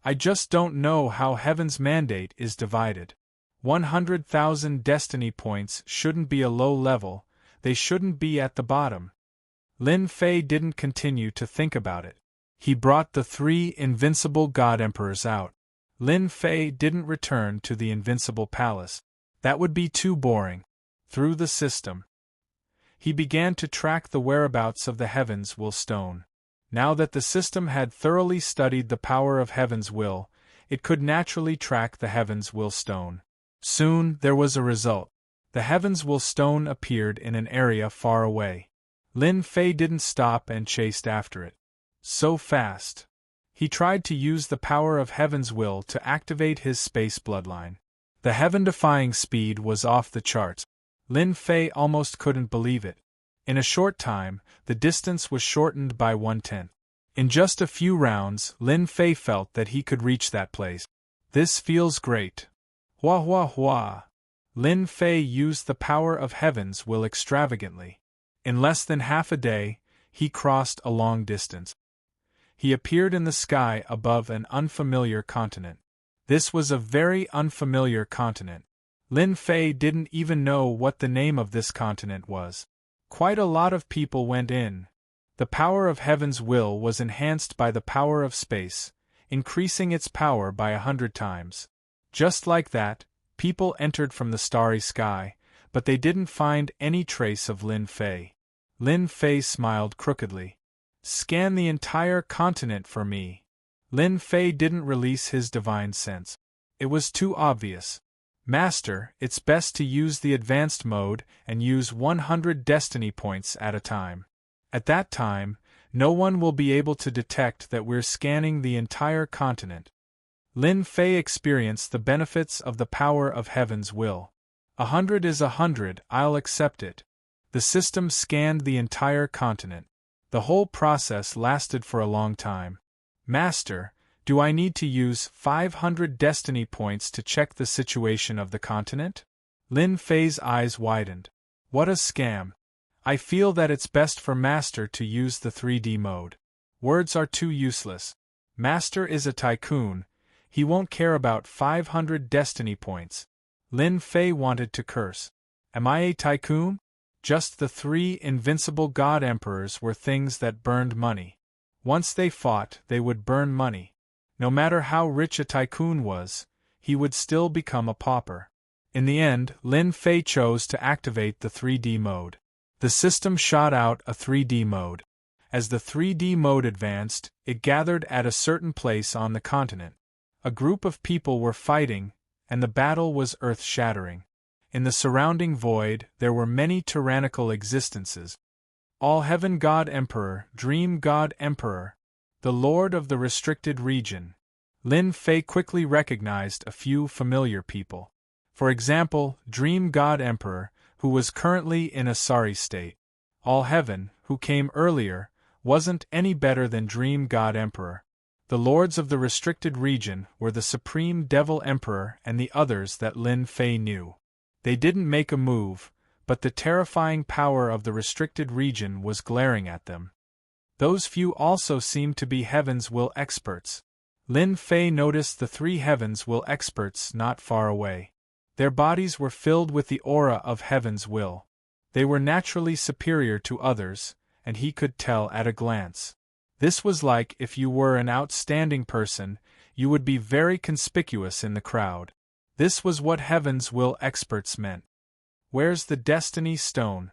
I just don't know how Heaven's mandate is divided. 100,000 destiny points shouldn't be a low level. They shouldn't be at the bottom. Lin Fei didn't continue to think about it. He brought the 3 invincible God Emperors out. Lin Fei didn't return to the Invincible Palace. That would be too boring. Through the system, he began to track the whereabouts of the Heaven's Will Stone. Now that the system had thoroughly studied the power of Heaven's Will, it could naturally track the Heaven's Will Stone. Soon, there was a result. The Heaven's Will Stone appeared in an area far away. Lin Fei didn't stop and chased after it. So fast. He tried to use the power of Heaven's Will to activate his space bloodline. The heaven-defying speed was off the charts. Lin Fei almost couldn't believe it. In a short time, the distance was shortened by 1/10. In just a few rounds, Lin Fei felt that he could reach that place. This feels great. Hua hua hua. Lin Fei used the power of heaven's will extravagantly. In less than half a day, he crossed a long distance. He appeared in the sky above an unfamiliar continent. This was a very unfamiliar continent. Lin Fei didn't even know what the name of this continent was. Quite a lot of people went in. The power of heaven's will was enhanced by the power of space, increasing its power by 100 times. Just like that, people entered from the starry sky, but they didn't find any trace of Lin Fei. Lin Fei smiled crookedly. Scan the entire continent for me. Lin Fei didn't release his divine sense. It was too obvious. Master, it's best to use the advanced mode and use 100 destiny points at a time. At that time, no one will be able to detect that we're scanning the entire continent. Lin Fei experienced the benefits of the power of heaven's will. 100 is 100, I'll accept it. The system scanned the entire continent. The whole process lasted for a long time. Master, do I need to use 500 destiny points to check the situation of the continent? Lin Fei's eyes widened. What a scam. I feel that it's best for Master to use the 3D mode. Words are too useless. Master is a tycoon. He won't care about 500 destiny points. Lin Fei wanted to curse. Am I a tycoon? Just the 3 invincible god emperors were things that burned money. Once they fought, they would burn money. No matter how rich a tycoon was, he would still become a pauper. In the end, Lin Fei chose to activate the 3D mode. The system shot out a 3D mode. As the 3D mode advanced, it gathered at a certain place on the continent. A group of people were fighting, and the battle was earth-shattering. In the surrounding void, there were many tyrannical existences. All-Heaven God Emperor, Dream God Emperor, the Lord of the Restricted Region. Lin Fei quickly recognized a few familiar people. For example, Dream God Emperor, who was currently in a sorry state. All-Heaven, who came earlier, wasn't any better than Dream God Emperor. The Lords of the Restricted Region were the Supreme Devil Emperor and the others that Lin Fei knew. They didn't make a move, but the terrifying power of the Restricted Region was glaring at them. Those few also seemed to be Heaven's Will experts. Lin Fei noticed the 3 Heaven's Will experts not far away. Their bodies were filled with the aura of Heaven's Will. They were naturally superior to others, and he could tell at a glance. This was like if you were an outstanding person, you would be very conspicuous in the crowd. This was what Heaven's Will experts meant. Where's the Destiny Stone?